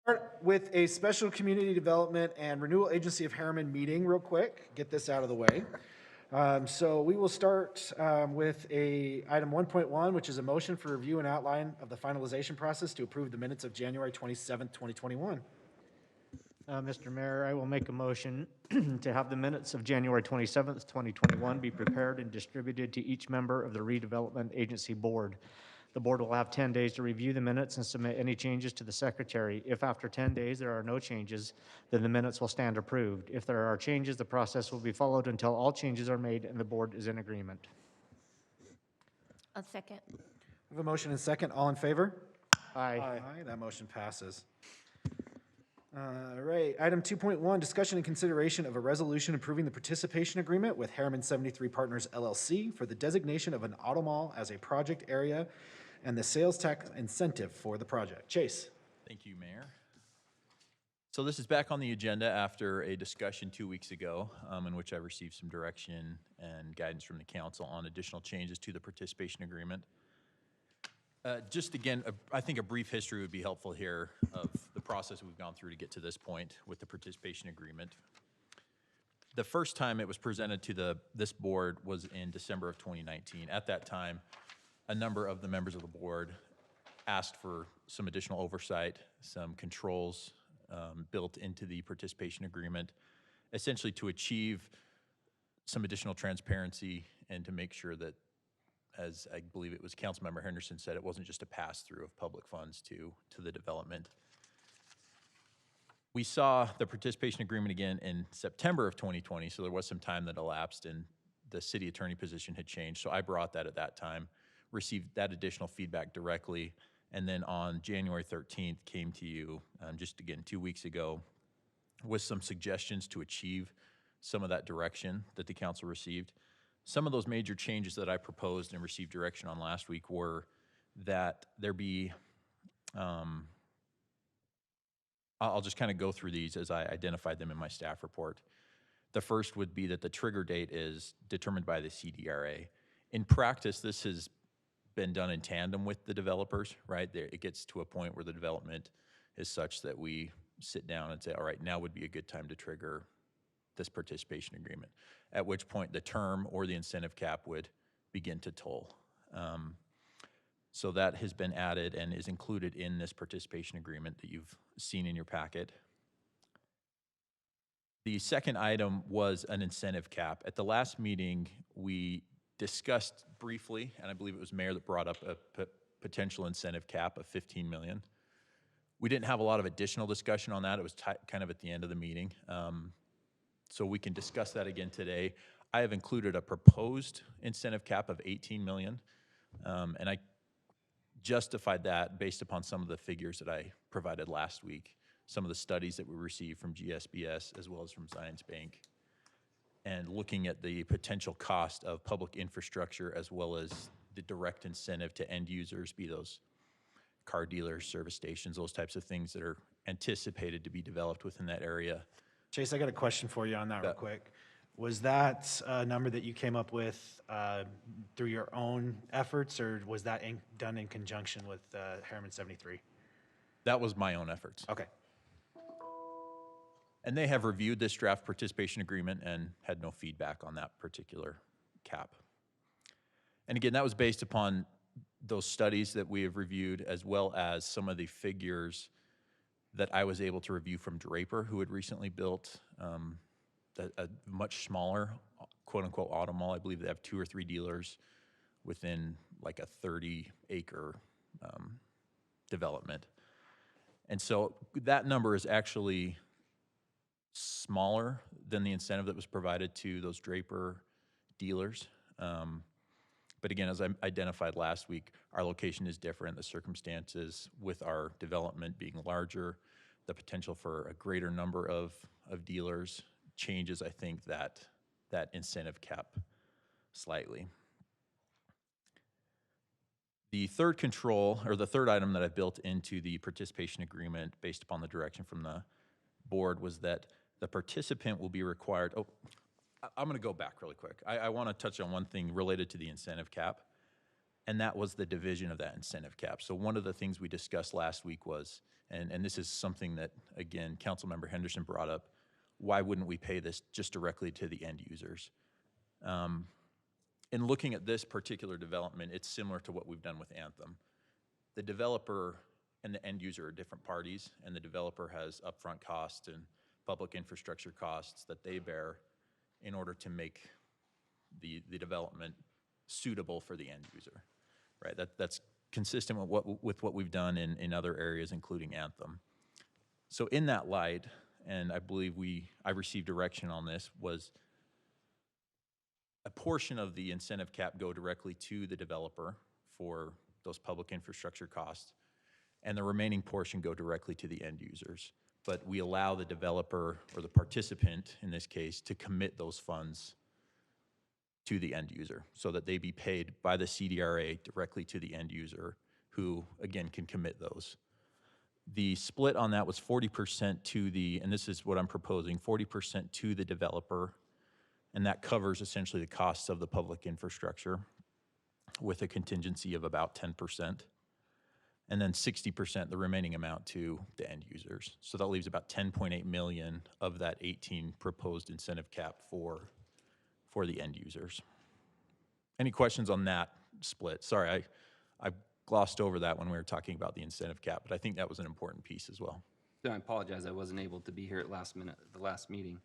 Start with a special community development and renewal agency of Herriman meeting real quick, get this out of the way. So we will start with item 1.1, which is a motion for review and outline of the finalization process to approve the minutes of January 27th, 2021. Mr. Mayor, I will make a motion to have the minutes of January 27th, 2021 be prepared and distributed to each member of the redevelopment agency board. The board will have 10 days to review the minutes and submit any changes to the secretary. If after 10 days there are no changes, then the minutes will stand approved. If there are changes, the process will be followed until all changes are made and the board is in agreement. A second. I have a motion and second. All in favor? Aye. Aye, that motion passes. All right, item 2.1, discussion and consideration of a resolution approving the participation agreement with Herriman 73 Partners LLC for the designation of an auto mall as a project area and the sales tax incentive for the project. Chase. Thank you, Mayor. So this is back on the agenda after a discussion 2 weeks ago in which I received some direction and guidance from the council on additional changes to the participation agreement. Just again, I think a brief history would be helpful here of the process we've gone through to get to this point with the participation agreement. The first time it was presented to this board was in December of 2019. At that time, a number of the members of the board asked for some additional oversight, some controls built into the participation agreement, essentially to achieve some additional transparency and to make sure that, as I believe it was Councilmember Henderson said, it wasn't just a pass-through of public funds to the development. We saw the participation agreement again in September of 2020, so there was some time that elapsed and the city attorney position had changed. So I brought that at that time, received that additional feedback directly, and then on January 13th came to you just again 2 weeks ago with some suggestions to achieve some of that direction that the council received. Some of those major changes that I proposed and received direction on last week were that there be, I'll just kind of go through these as I identified them in my staff report. The first would be that the trigger date is determined by the CDRA. In practice, this has been done in tandem with the developers, right? It gets to a point where the development is such that we sit down and say, all right, now would be a good time to trigger this participation agreement, at which point the term or the incentive cap would begin to toll. So that has been added and is included in this participation agreement that you've seen in your packet. The second item was an incentive cap. At the last meeting, we discussed briefly, and I believe it was Mayor that brought up a potential incentive cap of 15 million. We didn't have a lot of additional discussion on that. It was kind of at the end of the meeting. So we can discuss that again today. I have included a proposed incentive cap of 18 million, and I justified that based upon some of the figures that I provided last week, some of the studies that we received from GSBS as well as from Zions Bank, and looking at the potential cost of public infrastructure as well as the direct incentive to end users, be those car dealers, service stations, those types of things that are anticipated to be developed within that area. Chase, I got a question for you on that real quick. Was that a number that you came up with through your own efforts, or was that done in conjunction with Herriman 73? That was my own efforts. Okay. And they have reviewed this draft participation agreement and had no feedback on that particular cap. And again, that was based upon those studies that we have reviewed, as well as some of the figures that I was able to review from Draper, who had recently built a much smaller, quote-unquote, auto mall. I believe they have 2 or 3 dealers within like a 30-acre development. And so that number is actually smaller than the incentive that was provided to those Draper dealers. But again, as I identified last week, our location is different. The circumstances with our development being larger, the potential for a greater number of dealers changes, I think, that incentive cap slightly. The third control, or the third item that I built into the participation agreement based upon the direction from the board, was that the participant will be required, I'm gonna go back really quick. I wanna touch on one thing related to the incentive cap. And that was the division of that incentive cap. So one of the things we discussed last week was, and this is something that, again, Councilmember Henderson brought up, why wouldn't we pay this just directly to the end users? In looking at this particular development, it's similar to what we've done with Anthem. The developer and the end user are different parties, and the developer has upfront costs and public infrastructure costs that they bear in order to make the development suitable for the end user, right? That's consistent with what we've done in other areas, including Anthem. So in that light, and I believe I received direction on this, was a portion of the incentive cap go directly to the developer for those public infrastructure costs, and the remaining portion go directly to the end users. But we allow the developer, or the participant in this case, to commit those funds to the end user so that they be paid by the CDRA directly to the end user, who, again, can commit those. The split on that was 40% to the, and this is what I'm proposing, 40% to the developer, and that covers essentially the costs of the public infrastructure with a contingency of about 10%. And then 60%, the remaining amount, to the end users. So that leaves about 10.8 million of that 18 proposed incentive cap for the end users. Any questions on that split? Sorry, I glossed over that when we were talking about the incentive cap, but I think that was an important piece as well. I apologize, I wasn't able to be here at the last meeting,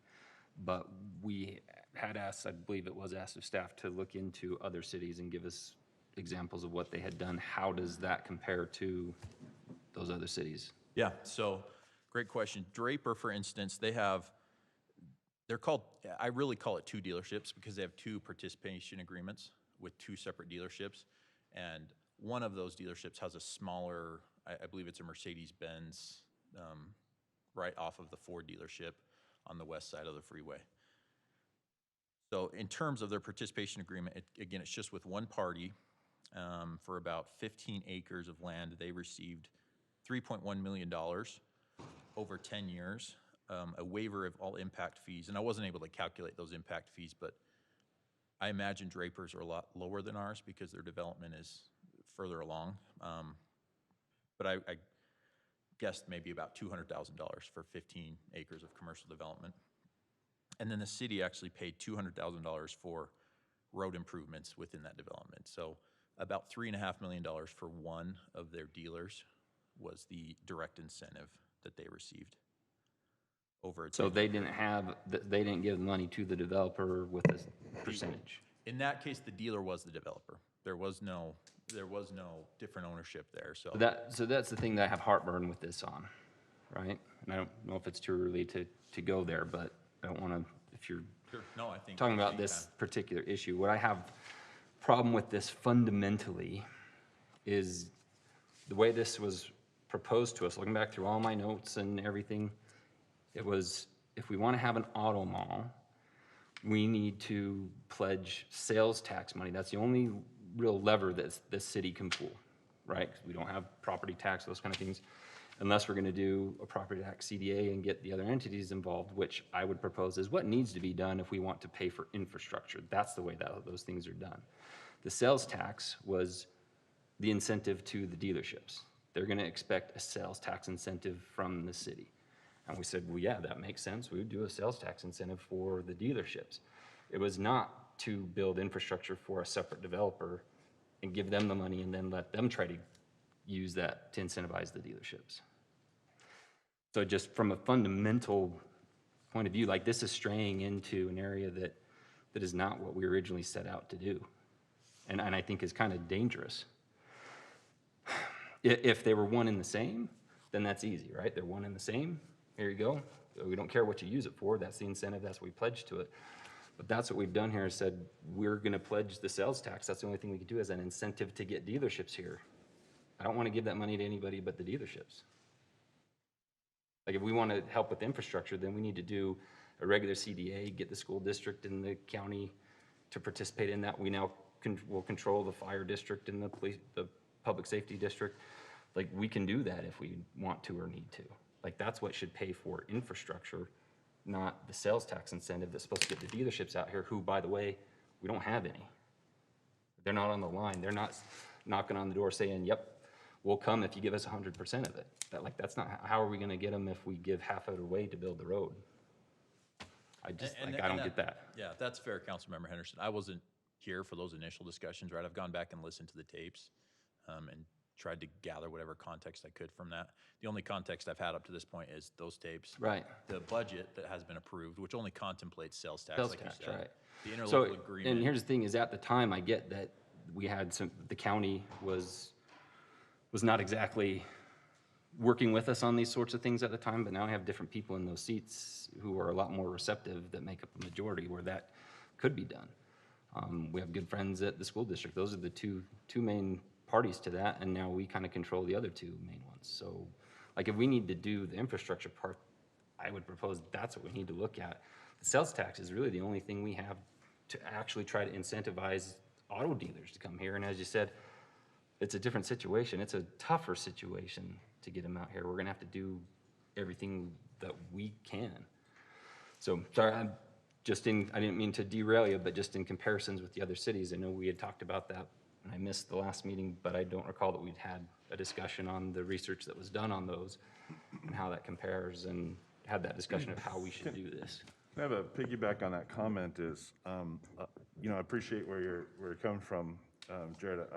but we had asked, I believe it was asked of staff, to look into other cities and give us examples of what they had done. How does that compare to those other cities? Yeah, so great question. Draper, for instance, they're called, I really call it two dealerships because they have two participation agreements with two separate dealerships. And one of those dealerships has a smaller, I believe it's a Mercedes-Benz, right off of the Ford dealership on the west side of the freeway. So in terms of their participation agreement, again, it's just with one party for about 15 acres of land. They received $3.1 million over 10 years, a waiver of all impact fees. And I wasn't able to calculate those impact fees, but I imagine Draper's are a lot lower than ours because their development is further along. But I guessed maybe about $200,000 for 15 acres of commercial development. And then the city actually paid $200,000 for road improvements within that development. So about $3.5 million for one of their dealers was the direct incentive that they received over a So they didn't give money to the developer with this percentage? In that case, the dealer was the developer. There was no different ownership there, so. So that's the thing that I have heartburn with this on, right? And I don't know if it's too early to go there, but I don't want to, if you're Sure. No, I think. talking about this particular issue, what I have problem with this fundamentally is the way this was proposed to us, looking back through all my notes and everything, it was, if we want to have an auto mall, we need to pledge sales tax money. That's the only real lever that this city can pull, right? 'Cause we don't have property tax, those kind of things, unless we're going to do a property tax CDA and get the other entities involved, which I would propose is what needs to be done if we want to pay for infrastructure. That's the way that those things are done. The sales tax was the incentive to the dealerships. They're going to expect a sales tax incentive from the city. And we said, well, yeah, that makes sense. We would do a sales tax incentive for the dealerships. It was not to build infrastructure for a separate developer and give them the money and then let them try to use that to incentivize the dealerships. So just from a fundamental point of view, like this is straying into an area that is not what we originally set out to do. And I think is kind of dangerous. If they were one and the same, then that's easy, right? They're one and the same. Here you go. We don't care what you use it for. That's the incentive. That's what we pledge to it. But that's what we've done here is said, we're going to pledge the sales tax. That's the only thing we can do as an incentive to get dealerships here. I don't want to give that money to anybody but the dealerships. Like if we want to help with infrastructure, then we need to do a regular CDA, get the school district and the county to participate in that. We now will control the fire district and the police, the public safety district. Like we can do that if we want to or need to. Like that's what should pay for infrastructure, not the sales tax incentive that's supposed to get the dealerships out here who, by the way, we don't have any. They're not on the line. They're not, knocking on the door saying, yep, we'll come if you give us 100% of it. That's not, how are we gonna get them if we give half of it away to build the road? I just, I don't get that. Yeah, that's fair, Councilmember Henderson. I wasn't here for those initial discussions, right? I've gone back and listened to the tapes and tried to gather whatever context I could from that. The only context I've had up to this point is those tapes. Right. The budget that has been approved, which only contemplates sales tax, Sales like tax, you said. right. The interlocal So, agreement. and here's the thing, is at the time, I get that we had the county was not exactly working with us on these sorts of things at the time, but now I have different people in those seats who are a lot more receptive that make up the majority where that could be done. We have good friends at the school district. Those are the two main parties to that, and now we kind of control the other two main ones. So, like, if we need to do the infrastructure part, I would propose that's what we need to look at. The sales tax is really the only thing we have to actually try to incentivize auto dealers to come here. And as you said, it's a different situation. It's a tougher situation to get them out here. We're gonna have to do everything that we can. So, sorry, I didn't mean to derail you, but just in comparisons with the other cities, I know we had talked about that, and I missed the last meeting, but I don't recall that we'd had a discussion on the research that was done on those and how that compares, and had that discussion of how we should do this. Can I have a piggyback on that comment is, I appreciate where you're coming from, Jared.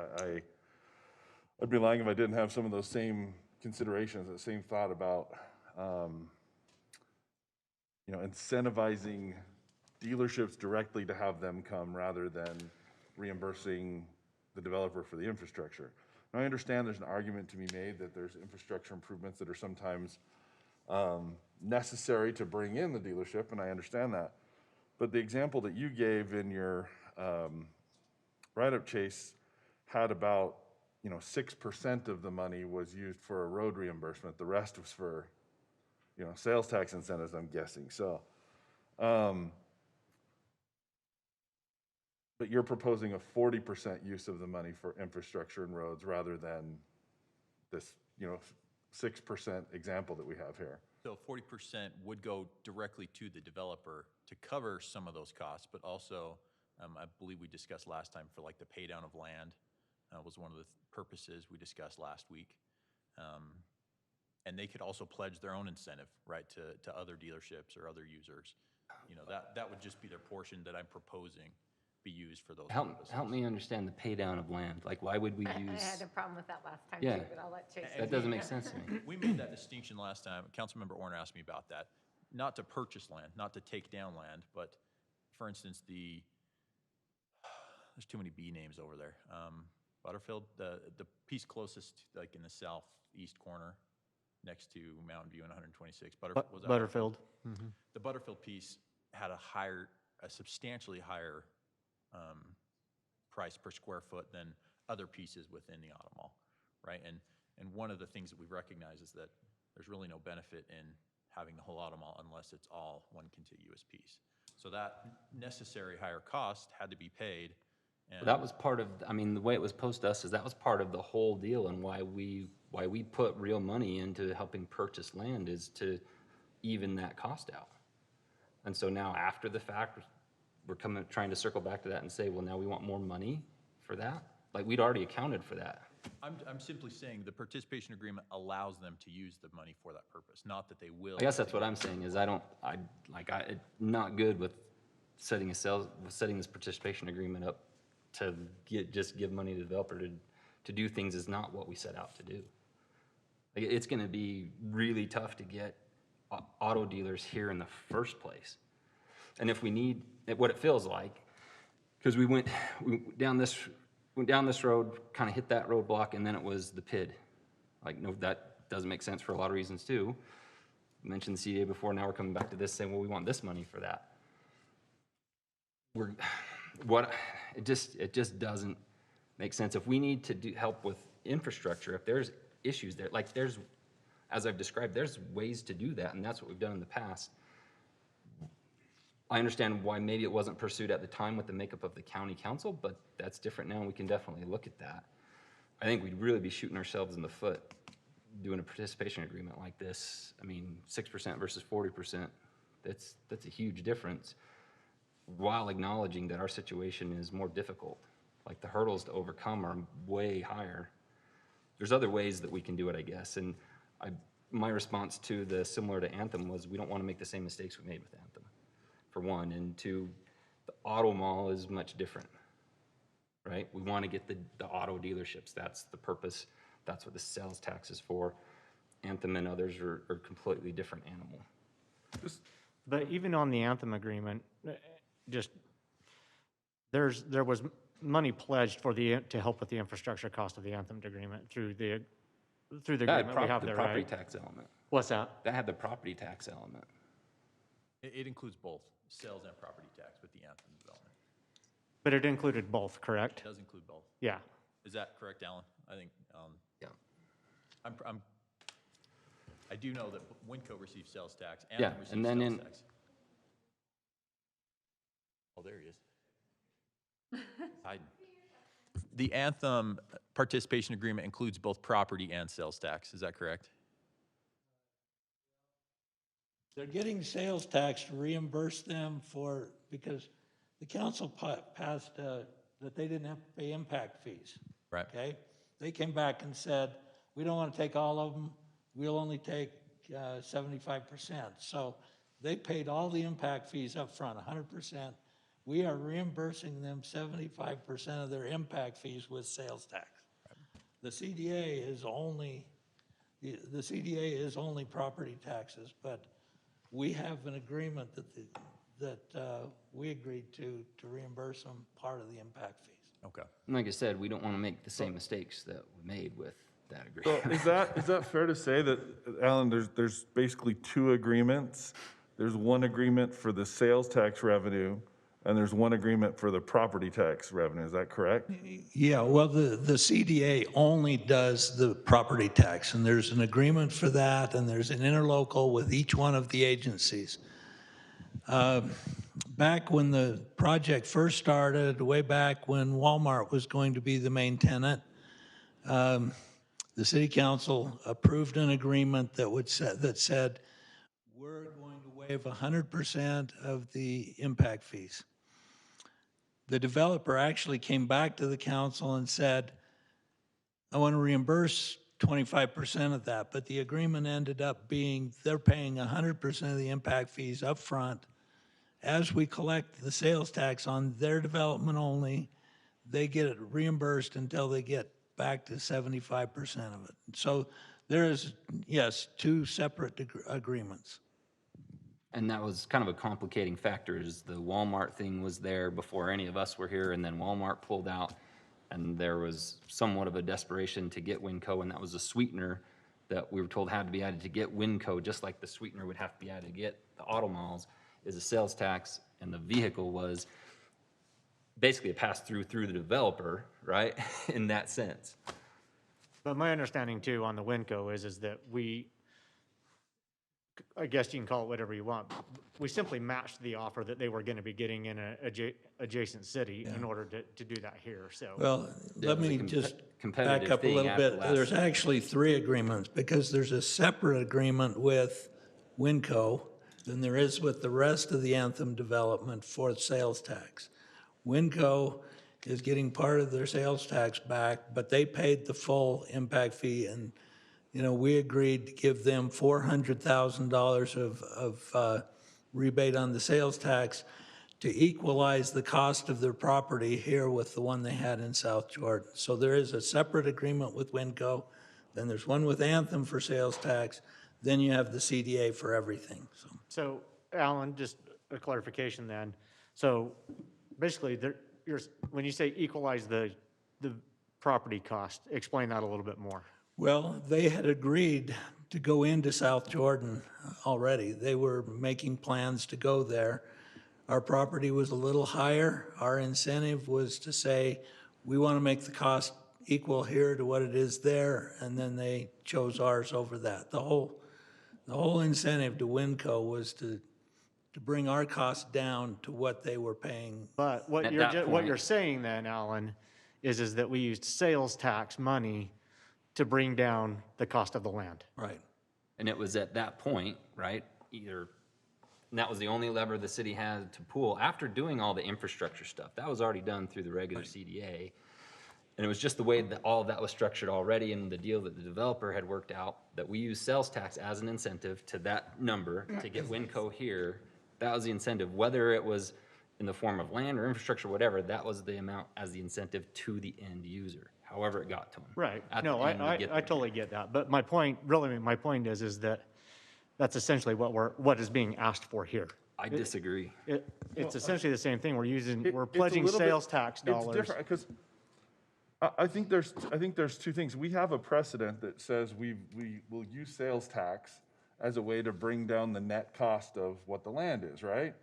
I'd be lying if I didn't have some of those same considerations, that same thought about, incentivizing dealerships directly to have them come rather than reimbursing the developer for the infrastructure. Now, I understand there's an argument to be made that there's infrastructure improvements that are sometimes necessary to bring in the dealership, and I understand that. But the example that you gave in your write-up, Chase, had about 6% of the money was used for a road reimbursement. The rest was for sales tax incentives, I'm guessing. So, but you're proposing a 40% use of the money for infrastructure and roads rather than this 6% example that we have here. So 40% would go directly to the developer to cover some of those costs, but also, I believe we discussed last time, for like the pay down of land was one of the purposes we discussed last week. And they could also pledge their own incentive, right, to other dealerships or other users. That would just be their portion that I'm proposing be used for those purposes. Help me understand the pay down of land. Like, why would we I use? had a problem with that last time Yeah. too, but I'll let Chase. That doesn't make sense to me. We made that distinction last time. Councilmember Orr asked me about that. Not to purchase land, not to take down land, but for instance, there's too many B names over there. Butterfield, the piece closest, like in the southeast corner, next to Mountain View and 126. Butterfield. The Butterfield piece had a substantially higher price per square foot than other pieces within the auto mall, right? And one of the things that we've recognized is that there's really no benefit in having the whole auto mall unless it's all one contiguous piece. So that necessary higher cost had to be paid. And That was part of, the way it was posed to us is that was part of the whole deal, and why we put real money into helping purchase land is to even that cost out. And so now after the fact, we're trying to circle back to that and say, well, now we want more money for that? Like, we'd already accounted for that. I'm simply saying the participation agreement allows them to use the money for that purpose, not that they will. I guess that's what I'm saying, is I'm not good with setting this participation agreement up to just give money to the developer to do things is not what we set out to do. Like, it's gonna be really tough to get auto dealers here in the first place. And if we need, what it feels like, because we went down this road, kind of hit that roadblock, and then it was the PID. Like, no, that doesn't make sense for a lot of reasons too. I mentioned the CDA before, now we're coming back to this saying, well, we want this money for that. It just doesn't make sense. If we need to help with infrastructure, if there's issues there, like as I've described, there's ways to do that, and that's what we've done in the past. I understand why maybe it wasn't pursued at the time with the makeup of the county council, but that's different now, and we can definitely look at that. I think we'd really be shooting ourselves in the foot doing a participation agreement like this. 6% versus 40%, that's a huge difference, while acknowledging that our situation is more difficult. Like the hurdles to overcome are way higher. There's other ways that we can do it, I guess. And my response to the similar to Anthem was we don't want to make the same mistakes we made with Anthem, for one. And two, the auto mall is much different, right? We want to get the auto dealerships. That's the purpose. That's what the sales tax is for. Anthem and others are completely different animal. But even on the Anthem agreement, just, there was money pledged for to help with the infrastructure cost of the Anthem agreement through the agreement we have The there, property right? tax element. What's that? That had the property tax element. It includes both sales and property tax with the Anthem development. But it included both, correct? It does include both. Yeah. Is that correct, Alan? I think, Yeah. I do know that Winco receives sales tax, Yeah, Anthem receives and then sales in- tax. Oh, there he is. Hiding. The Anthem participation agreement includes both property and sales tax, is that correct? They're getting sales tax to reimburse them for, because the council passed that they didn't have to pay impact fees. Right. Okay? They came back and said, we don't want to take all of them, we'll only take 75%. So they paid all the impact fees up front, 100%. We are reimbursing them 75% of their impact fees with sales tax. The CDA is only, the CDA is only property taxes, but we have an agreement that we agreed to reimburse them part of the impact fees. Okay. And like I said, we don't want to make the same mistakes that we made with that So agreement. is that fair to say that, Alan, there's basically two agreements? There's one agreement for the sales tax revenue, and there's one agreement for the property tax revenue, is that correct? Yeah, well, the CDA only does the property tax, and there's an agreement for that, and there's an interlocal with each one of the agencies. Back when the project first started, way back when Walmart was going to be the main tenant, the city council approved an agreement that said, we're going to waive 100% of the impact fees. The developer actually came back to the council and said, I want to reimburse 25% of that, but the agreement ended up being they're paying 100% of the impact fees up front. As we collect the sales tax on their development only, they get it reimbursed until they get back to 75% of it. So there is, yes, two separate agreements. And that was kind of a complicating factor, is the Walmart thing was there before any of us were here, and then Walmart pulled out, and there was somewhat of a desperation to get Winco, and that was a sweetener that we were told had to be added to get Winco, just like the sweetener would have to be added to get the auto malls, is a sales tax, and the vehicle was basically a pass-through through the developer, right, in that sense. But my understanding too on the Winco is that I guess you can call it whatever you want. We simply matched the offer that they were going to be getting in an adjacent city in order to do that here, so. Well, That let was a me just competitive back up a thing little after bit. last- There's actually three agreements, because there's a separate agreement with Winco than there is with the rest of the Anthem development for sales tax. Winco is getting part of their sales tax back, but they paid the full impact fee, and, we agreed to give them $400,000 of rebate on the sales tax to equalize the cost of their property here with the one they had in South Jordan. So there is a separate agreement with Winco, then there's one with Anthem for sales tax, then you have the CDA for everything, so. So, Alan, just a clarification then. So basically, when you say equalize the property cost, explain that a little bit more. Well, they had agreed to go into South Jordan already. They were making plans to go there. Our property was a little higher. Our incentive was to say, we want to make the cost equal here to what it is there, and then they chose ours over that. The whole incentive to Winco was to bring our costs down to what they were paying. But what At you're, that what point- you're saying then, Alan, is that we used sales tax money to bring down the cost of the land. Right. And it was at that point, right, either And that was the only lever the city had to pull after doing all the infrastructure stuff. That was already done through the regular CDA. And it was just the way that all of that was structured already and the deal that the developer had worked out, that we use sales tax as an incentive to that number to get Winco here. That was the incentive, whether it was in the form of land or infrastructure, whatever, that was the amount as the incentive to the end user, however it got to them. Right. At the No, end, we I get there. totally get that. But my point, really, my point is that that's essentially what is being asked for here. I disagree. It's essentially the same thing. We're It's a pledging little bit- sales tax dollars. It's different, because I think there's two things. We have a precedent that says we will use sales tax as a way to bring down the net cost of what the land is, right?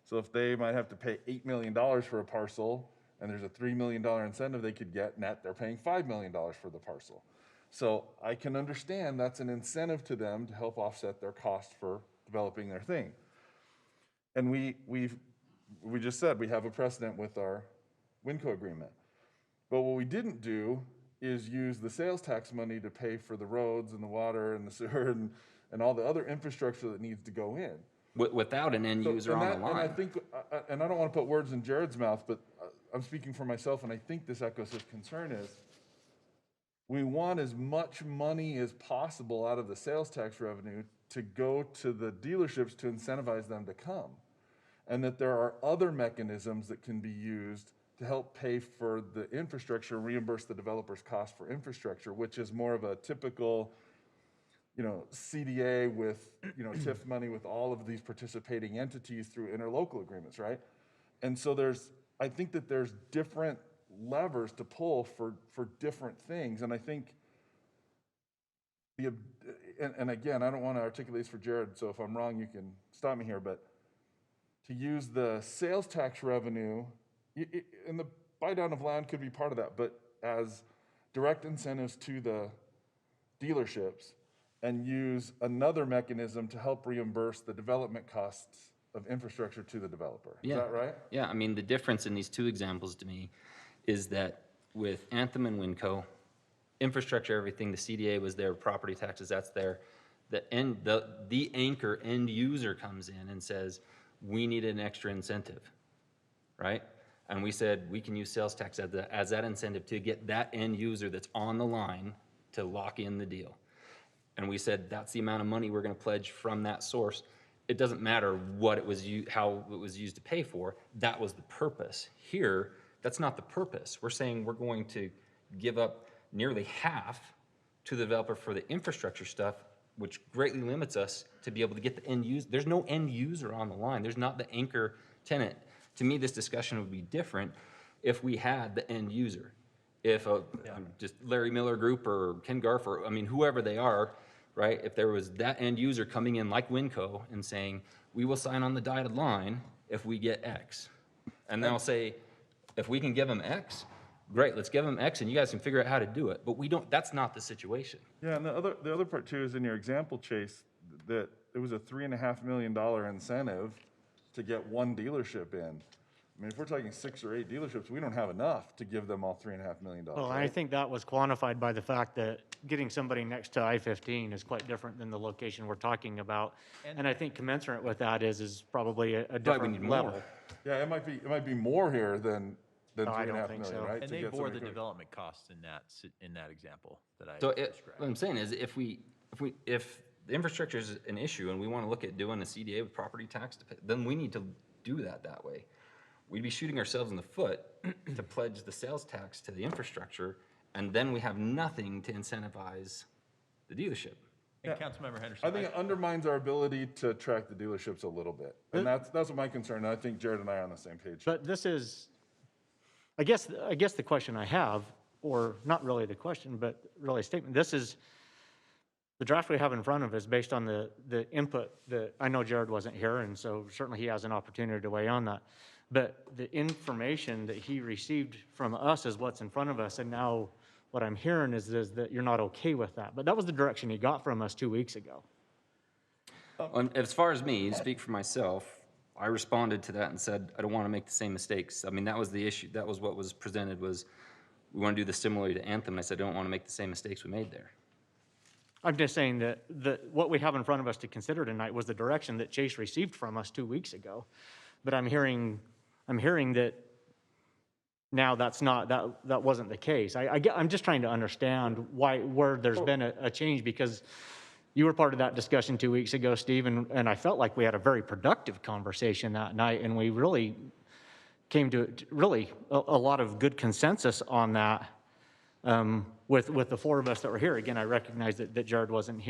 So if they might have to pay $8 million for a parcel, and there's a $3 million incentive they could get, net, they're paying $5 million for the parcel. So I can understand that's an incentive to them to help offset their cost for developing their thing. And we just said we have a precedent with our Winco agreement. But what we didn't do is use the sales tax money to pay for the roads and the water and the sewer and all the other infrastructure that needs to go in. Without an end So- user and on that- the And I line. think, and I don't want to put words in Jared's mouth, but I'm speaking for myself, and I think this echoes his concern is, we want as much money as possible out of the sales tax revenue to go to the dealerships to incentivize them to come. And that there are other mechanisms that can be used to help pay for the infrastructure, reimburse the developer's cost for infrastructure, which is more of a typical, CDA with, TIF money with all of these participating entities through interlocal agreements, right? And so I think that there's different levers to pull for different things. And I think and again, I don't want to articulate this for Jared, so if I'm wrong, you can stop me here, but to use the sales tax revenue, and the buy down of land could be part of that, but as direct incentives to the dealerships, and use another mechanism to help reimburse the development costs of infrastructure to the developer. Is that right? Yeah, I mean, the difference in these two examples to me is that with Anthem and Winco, infrastructure, everything, the CDA was there, property taxes, that's there. The anchor end user comes in and says, we need an extra incentive, right? And we said, we can use sales tax as that incentive to get that end user that's on the line to lock in the deal. And we said, that's the amount of money we're gonna pledge from that source. It doesn't matter what it was, how it was used to pay for, that was the purpose. Here, that's not the purpose. We're saying we're going to give up nearly half to the developer for the infrastructure stuff, which greatly limits us to be able to get the end user. There's no end user on the line. There's not the anchor tenant. To me, this discussion would be different if we had the end user. If just Larry Miller Group or Ken Garf or, whoever they are, right? If there was that end user coming in like Winco and saying, we will sign on the dotted line if we get X. And they'll say, if we can give them X, great, let's give them X and you guys can figure out how to do it. But that's not the situation. Yeah, and the other part too is in your example, Chase, that it was a $3.5 million incentive to get one dealership in. I mean, if we're talking 6 or 8 dealerships, we don't have enough to give them all $3.5 million. Well, right? I think that was quantified by the fact that getting somebody next to I-15 is quite different than the location we're talking about. And I think commensurate with that is probably a we different need more. level. Yeah, it might be more here than No, I don't 3.5 think million, so. right? And to they get bore the somebody quick. development costs in that example that I So described. what I'm saying is if the infrastructure is an issue and we want to look at doing a CDA with property tax, then we need to do that way. We'd be shooting ourselves in the foot to pledge the sales tax to the infrastructure, and then we have nothing to incentivize the dealership. And Councilmember Henderson. I think it undermines our ability to attract the dealerships a little bit. And that's what my concern, and I think Jared and I are on the same page. But this is, I guess the question I have, or not really the question, but really a statement, this is, the draft we have in front of us based on the input that, I know Jared wasn't here, and so certainly he has an opportunity to weigh on that. But the information that he received from us is what's in front of us, and now what I'm hearing is that you're not okay with that. But that was the direction he got from us 2 weeks ago. As far as me, to speak for myself, I responded to that and said, I don't want to make the same mistakes. I mean, that was the issue. That was what was presented was, we want to do this similarly to Anthem. And I said, I don't want to make the same mistakes we made there. I'm just saying that what we have in front of us to consider tonight was the direction that Chase received from us 2 weeks ago. But I'm hearing that now that's not, that wasn't the case. I'm just trying to understand where there's been a change, because you were part of that discussion 2 weeks ago, Steve, and I felt like we had a very productive conversation that night, and we really came to really a lot of good consensus on that. With the four of us that were here. Again, I recognize that Jared wasn't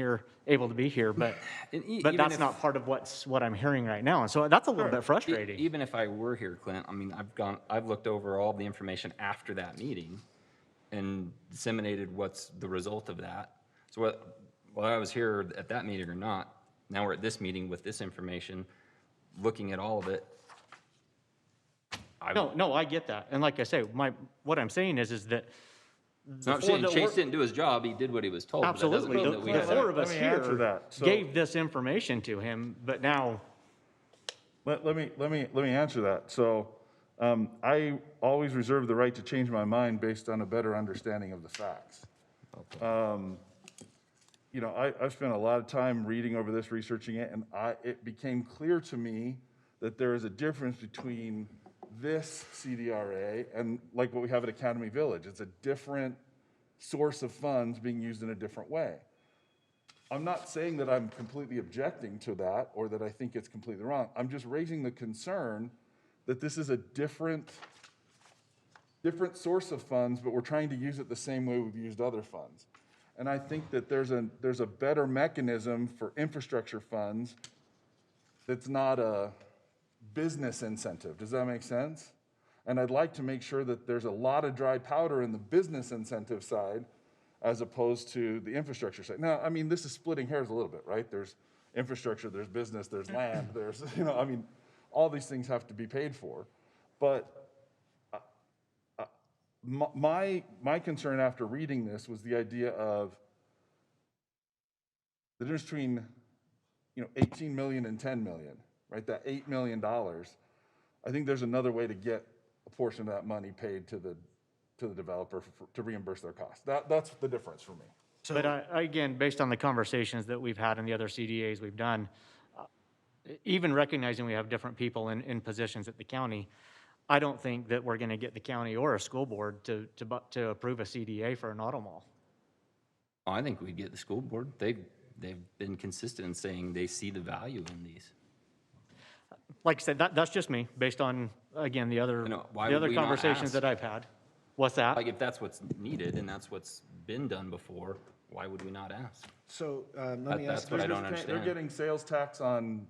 able to be here, but even that's if- not part of what I'm hearing right now. And so that's a little bit frustrating. Even if I were here, Clint, I mean, I've looked over all the information after that meeting and disseminated what's the result of that. So whether I was here at that meeting or not, now we're at this meeting with this information, looking at all of it. No, I get that. And like I say, what I'm saying is that So I'm saying Chase didn't do his job, he did what he was told. but that doesn't absolutely, mean the that we the have- four of us Let me answer here that. So- gave this information to him, but now, Let me answer that. So, I always reserve the right to change my mind based on a better understanding of the facts. You know, I've spent a lot of time reading over this, researching it, and it became clear to me that there is a difference between this CDRA and like what we have at Academy Village. It's a different source of funds being used in a different way. I'm not saying that I'm completely objecting to that or that I think it's completely wrong. I'm just raising the concern that this is a different source of funds, but we're trying to use it the same way we've used other funds. And I think that there's a better mechanism for infrastructure funds that's not a business incentive. Does that make sense? And I'd like to make sure that there's a lot of dry powder in the business incentive side as opposed to the infrastructure side. Now, I mean, this is splitting hairs a little bit, right? There's infrastructure, there's business, there's land, there's, I mean, all these things have to be paid for. But my concern after reading this was the idea of the difference between, 18 million and 10 million, right? That $8 million. I think there's another way to get a portion of that money paid to the developer to reimburse their costs. That's the difference for me. but again, based on the conversations that we've had and the other CDAs we've done, even recognizing we have different people in positions at the county, I don't think that we're going to get the county or a school board to approve a CDA for an auto mall. I think we get the school board. They've been consistent in saying they see the value in these. Like I said, that's just me, based on, again, the other why would we not conversations ask? that I've had. What's that? Like, if that's what's needed and that's what's been done before, why would we not ask? So let me That's ask, what I don't They're understand. getting sales tax on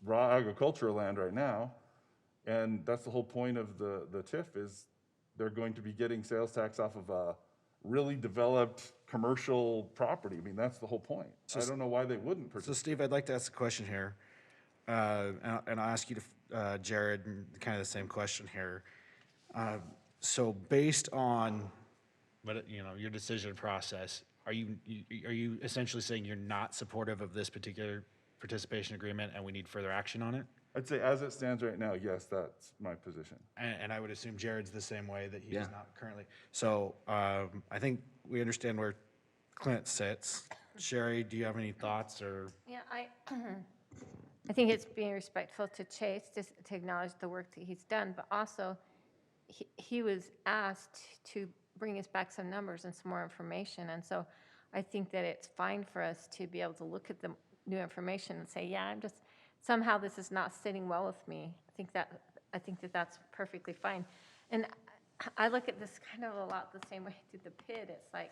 raw agricultural land right now. And that's the whole point of the TIF is they're going to be getting sales tax off of a really developed commercial property. I mean, that's the whole point. I don't know why they wouldn't so participate. Steve, I'd like to ask a question here. And I'll ask you to, Jared, kind of the same question here. So based on your decision process, are you essentially saying you're not supportive of this particular participation agreement and we need further action on it? I'd say as it stands right now, yes, that's my position. And I would assume Jared's the same way, that he does Yeah. not currently. So I think we understand where Clint sits. Sherry, do you have any thoughts or? Yeah, I think it's being respectful to Chase, just to acknowledge the work that he's done, but also he was asked to bring us back some numbers and some more information. And so I think that it's fine for us to be able to look at the new information and say, yeah, somehow this is not sitting well with me. I think that that's perfectly fine. And I look at this kind of a lot the same way to the PID. It's like,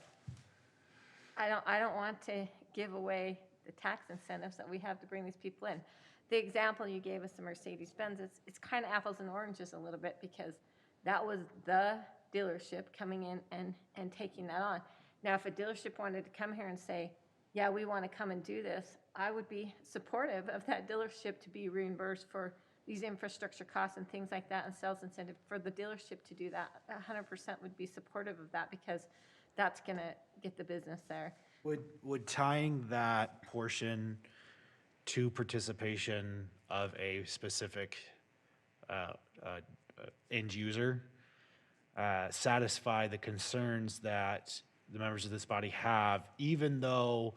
I don't want to give away the tax incentives that we have to bring these people in. The example you gave us, the Mercedes-Benz, it's kind of apples and oranges a little bit, because that was the dealership coming in and taking that on. Now, if a dealership wanted to come here and say, yeah, we want to come and do this, I would be supportive of that dealership to be reimbursed for these infrastructure costs and things like that, and sales incentive for the dealership to do that. 100% would be supportive of that, because that's going to get the business there. Would tying that portion to participation of a specific end user satisfy the concerns that the members of this body have, even though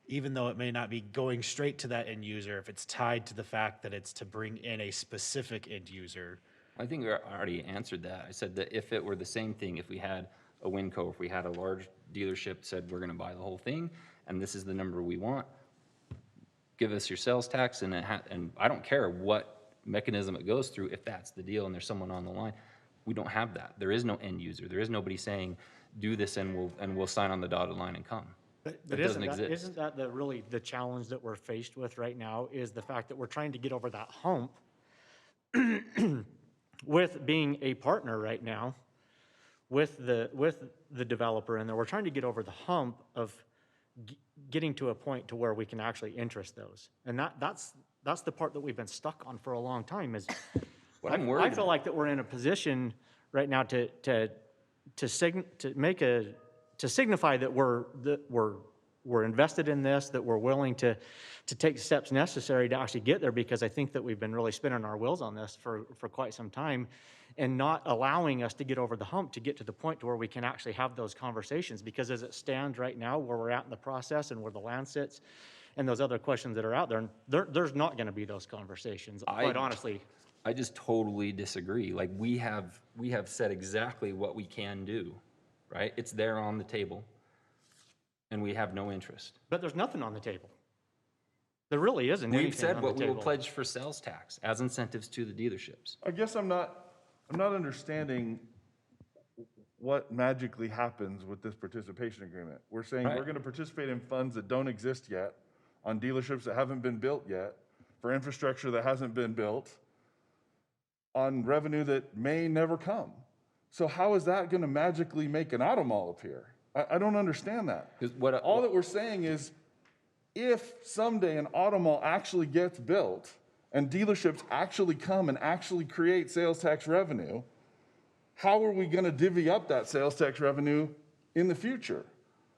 even though it may not be going straight to that end user, if it's tied to the fact that it's to bring in a specific end user. I think I already answered that. I said that if it were the same thing, if we had a Winco, if we had a large dealership said, we're gonna buy the whole thing, and this is the number we want, give us your sales tax, and and I don't care what mechanism it goes through, if that's the deal and there's someone on the line. We don't have that. There is no end user. There is nobody saying, do this and we'll sign on the dotted line and come. But That doesn't exist. isn't that really the challenge that we're faced with right now, is the fact that we're trying to get over that hump with being a partner right now with the developer in there. We're trying to get over the hump of getting to a point to where we can actually interest those. And that's the part that we've been stuck on for a long time, is What I'm I worried feel like that we're in a position right now to signify that we're invested in this, that we're willing to take the steps necessary to actually get there, because I think that we've been really spinning our wheels on this for quite some time, and not allowing us to get over the hump to get to the point to where we can actually have those conversations. Because as it stands right now, where we're at in the process and where the land sits and those other questions that are out there's not going to be those conversations, quite honestly. I just totally disagree. Like, we have said exactly what we can do, right? It's there on the table, and we have no interest. But there's nothing on the table. There really isn't anything on the We've said what we will table. pledge for sales tax as incentives to the dealerships. I guess I'm not understanding what magically happens with this participation agreement. We're saying Right. we're gonna participate in funds that don't exist yet, on dealerships that haven't been built yet, for infrastructure that hasn't been built, on revenue that may never come. So how is that gonna magically make an auto mall appear? I don't understand that. 'Cause All that we're saying is, if someday an auto mall actually gets built and dealerships actually come and actually create sales tax revenue, how are we gonna divvy up that sales tax revenue in the future?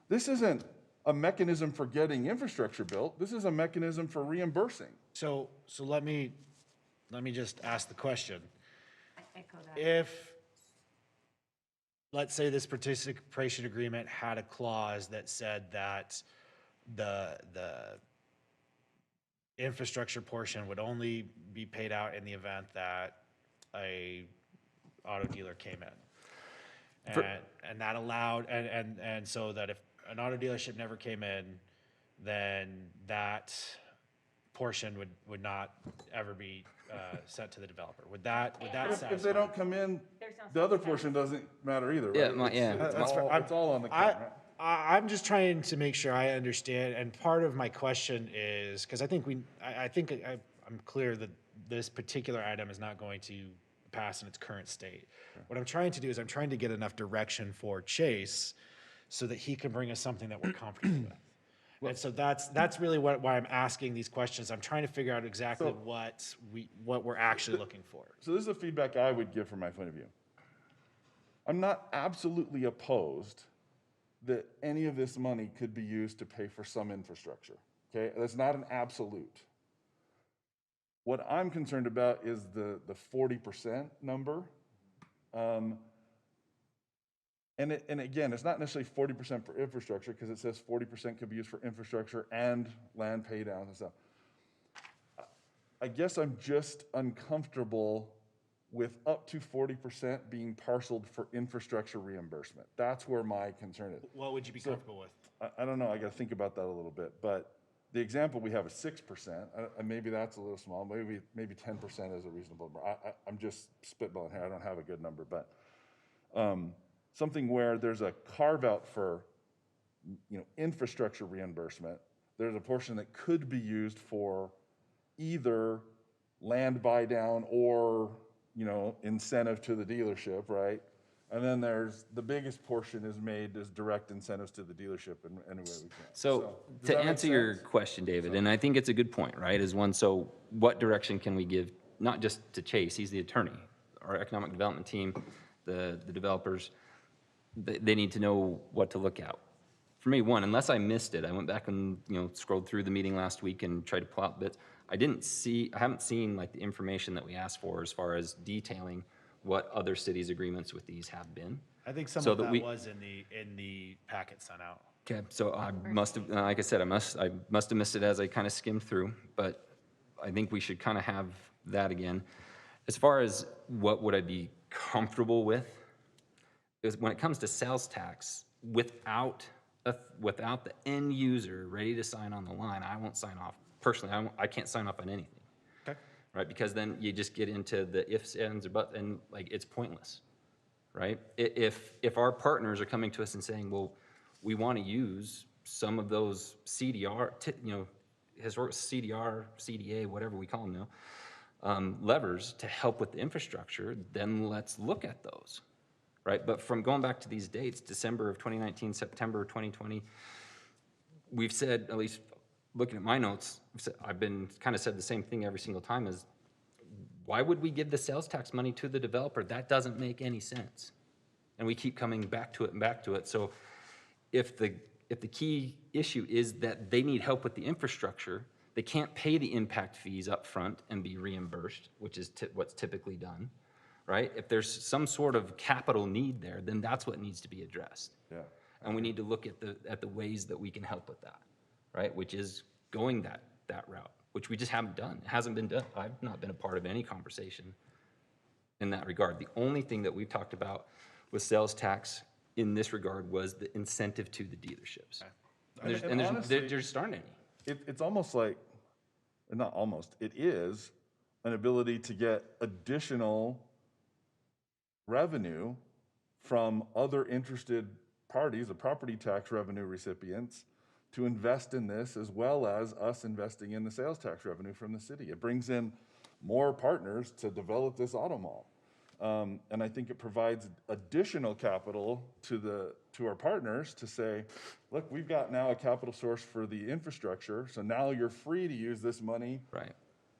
This isn't a mechanism for getting infrastructure built. This is a mechanism for reimbursing. So let me just ask the question. I echo that. If, let's say this participation agreement had a clause that said that the infrastructure portion would only be paid out in the event that a auto dealer came in. And that allowed, and so that if an auto dealership never came in, then that portion would not ever be sent to the developer. Would that satisfy? If they don't come in, the other portion doesn't matter either, right? Yeah, It's all on the count, right? I'm just trying to make sure I understand, and part of my question is, because I think I'm clear that this particular item is not going to pass in its current state. What I'm trying to do is I'm trying to get enough direction for Chase so that he can bring us something that we're comfortable with. And so that's really why I'm asking these questions. I'm trying to figure out exactly what we're actually looking for. So this is the feedback I would give from my point of view. I'm not absolutely opposed that any of this money could be used to pay for some infrastructure, okay? That's not an absolute. What I'm concerned about is the 40% number. And again, it's not necessarily 40% for infrastructure, because it says 40% could be used for infrastructure and land pay downs and stuff. I guess I'm just uncomfortable with up to 40% being parceled for infrastructure reimbursement. That's where my concern is. What would you be comfortable with? I don't know, I gotta think about that a little bit, but the example we have is 6%, maybe that's a little small, maybe 10% is a reasonable number. I'm just spitballing here, I don't have a good number, but something where there's a carve-out for, infrastructure reimbursement, there's a portion that could be used for either land buy-down or, incentive to the dealership, right? And then there's, the biggest portion is made as direct incentives to the dealership in any way we can. So does to that make answer your sense? question, David, and I think it's a good point, right, is one, so what direction can we give, not just to Chase, he's the attorney, our economic development team, the developers, they need to know what to look out. For me, one, unless I missed it, I went back and, scrolled through the meeting last week and tried to pull out bits. I haven't seen like the information that we asked for as far as detailing what other cities' agreements with these have been. I think some So of that that we- was in the packet sent out. Okay, so I must have, like I said, I must have missed it as I kind of skimmed through, but I think we should kind of have that again. As far as what would I be comfortable with, is when it comes to sales tax, without the end user ready to sign on the line, I won't sign off. Personally, I can't sign off on anything. Okay. Right, because then you just get into the ifs, ands, or buts, and like, it's pointless, right? If our partners are coming to us and saying, well, we want to use some of those CDR, historic CDR, CDA, whatever we call them now, levers to help with the infrastructure, then let's look at those, right? But from going back to these dates, December of 2019, September of 2020, we've said, at least looking at my notes, I've been kind of said the same thing every single time is, why would we give the sales tax money to the developer? That doesn't make any sense. And we keep coming back to it and back to it. So if the key issue is that they need help with the infrastructure, they can't pay the impact fees up front and be reimbursed, which is what's typically done, right? If there's some sort of capital need there, then that's what needs to be addressed. Yeah. And we need to look at the ways that we can help with that, right? Which is going that route, which we just haven't done. It hasn't been done. I've not been a part of any conversation in that regard. The only thing that we've talked about with sales tax in this regard was the incentive to the dealerships. And honestly, there just aren't any. It's almost like, not almost, it is an ability to get additional revenue from other interested parties, the property tax revenue recipients, to invest in this, as well as us investing in the sales tax revenue from the city. It brings in more partners to develop this auto mall. And I think it provides additional capital to our partners to say, look, we've got now a capital source for the infrastructure, so now you're free to use this money Right.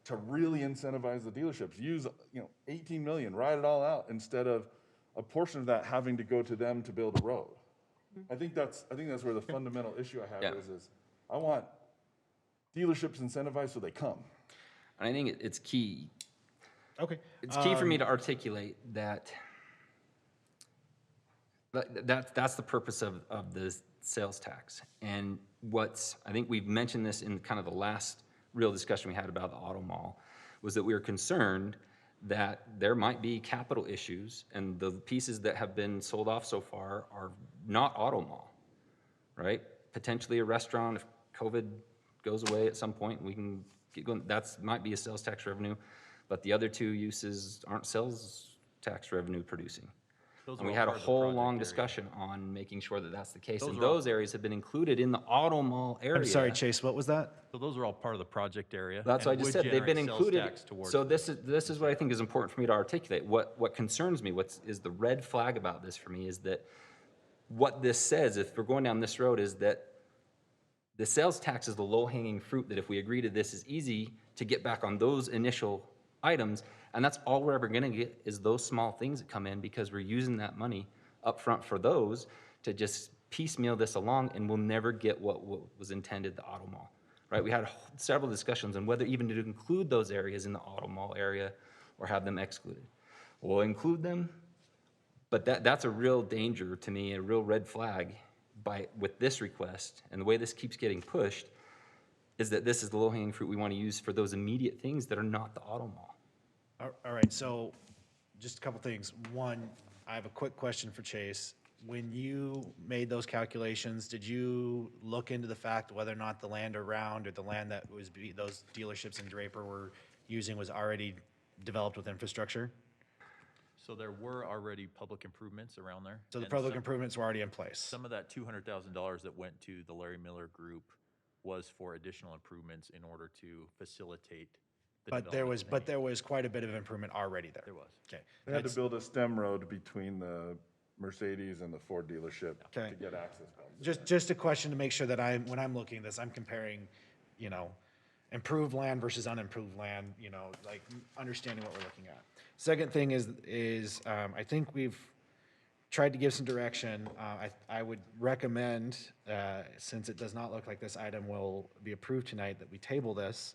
to really incentivize the dealerships. Use 18 million, ride it all out, instead of a portion of that having to go to them to build a road. I think that's where the fundamental issue I have Yeah. is I want dealerships incentivized so they come. And I think it's key. Okay. It's key for me to articulate that that's the purpose of the sales tax. And I think we've mentioned this in kind of the last real discussion we had about the auto mall, was that we were concerned that there might be capital issues, and the pieces that have been sold off so far are not auto mall, right? Potentially a restaurant, if COVID goes away at some point, we can get going, might be a sales tax revenue, but the other two uses aren't sales tax revenue producing. Those And are we all had a part of the whole project long area. discussion on making sure that that's the case. Those And are all- those areas have been included in the auto mall area. I'm sorry, Chase, what was that? So those are all part of the project area. That's what I and just would said, they've been generate sales included. tax towards So this. this is what I think is important for me to articulate. What concerns me, is the red flag about this for me, is that what this says, if we're going down this road, is that the sales tax is the low-hanging fruit, that if we agree to this, is easy to get back on those initial items, and that's all we're ever gonna get is those small things that come in, because we're using that money up front for those to just piecemeal this along, and we'll never get what was intended, the auto mall, right? We had several discussions on whether even to include those areas in the auto mall area or have them excluded. We'll include them, but that's a real danger to me, a real red flag with this request, and the way this keeps getting pushed, is that this is the low-hanging fruit we want to use for those immediate things that are not the auto mall. All right, so just a couple things. One, I have a quick question for Chase. When you made those calculations, did you look into the fact whether or not the land around, or the land that those dealerships in Draper were using, was already developed with infrastructure? So there were already public improvements around there. So the and public some- improvements were already in place? Some of that $200,000 that went to the Larry Miller Group was for additional improvements in order to facilitate the But there was, development. there was quite a bit of improvement already there? There was. Okay. They had to build a stem road between the Mercedes and the Ford dealership Okay. to get access points. Just a question to make sure that when I'm looking at this, I'm comparing, improved land versus unimproved land, like understanding what we're looking at. Second thing is I think we've tried to give some direction. I would recommend, since it does not look like this item will be approved tonight, that we table this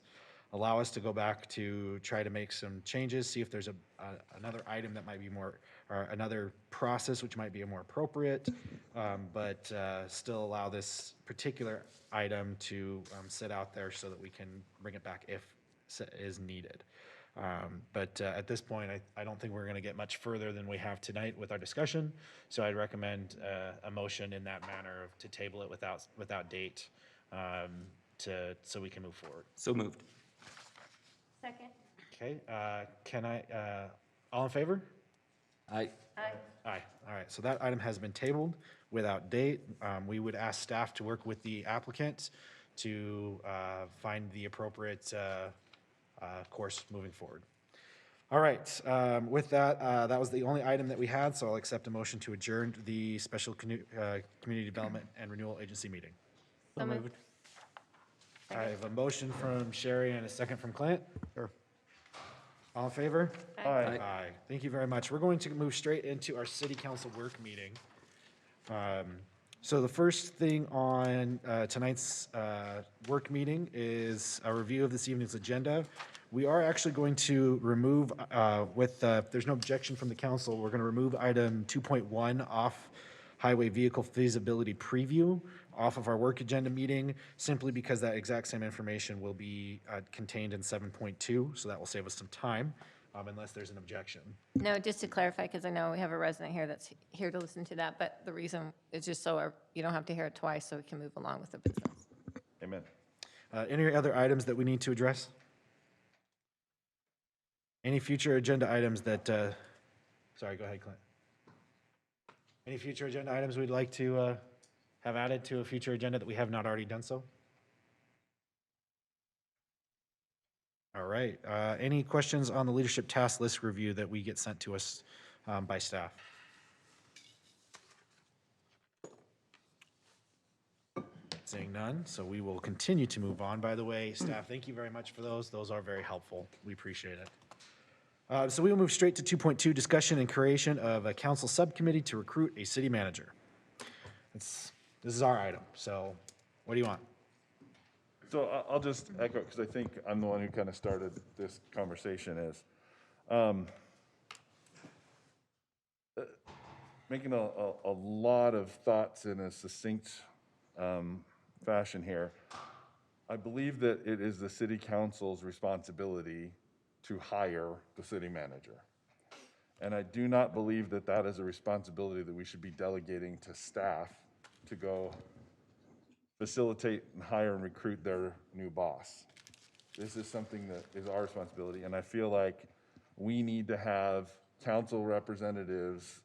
allow us to go back to try to make some changes, see if there's another item that might be more, or another process which might be more appropriate, but still allow this particular item to sit out there so that we can bring it back if is needed. But at this point, I don't think we're going to get much further than we have tonight with our discussion. So I'd recommend a motion in that manner to table it without date so we can move forward. So moved. Second. Okay, all in favor? Aye. Aye. All right, so that item has been tabled without date. We would ask staff to work with the applicant to find the appropriate course moving forward. All right, with that, that was the only item that we had, so I'll accept a motion to adjourn the Special Community Development and Renewal Agency meeting. So moved. I have a motion from Sherry and a second from Clint. Sure. All in favor? Aye. Aye. Aye. Thank you very much. We're going to move straight into our city council work meeting. So the first thing on tonight's work meeting is a review of this evening's agenda. We are actually going to remove, if there's no objection from the council, we're going to remove item 2.1 off highway vehicle feasibility preview off of our work agenda meeting, simply because that exact same information will be contained in 7.2, so that will save us some time, unless there's an objection. No, just to clarify, because I know we have a resident here that's here to listen to that, but the reason is just so you don't have to hear it twice, so we can move along with the business. Amen. Any other items that we need to address? Any future agenda items that, sorry, go ahead, Clint. Any future agenda items we'd like to have added to a future agenda that we have not already done so? All right. Any questions on the leadership task list review that we get sent to us by staff? Seeing none, so we will continue to move on. By the way, staff, thank you very much for those. Those are very helpful. We appreciate it. So we will move straight to 2.2, discussion and creation of a council subcommittee to recruit a city manager. This is our item, so what do you want? So I'll just echo, because I think I'm the one who kind of started this conversation, is making a lot of thoughts in a succinct fashion here. I believe that it is the city council's responsibility to hire the city manager. And I do not believe that that is a responsibility that we should be delegating to staff to go facilitate and hire and recruit their new boss. This is something that is our responsibility, and I feel like we need to have council representatives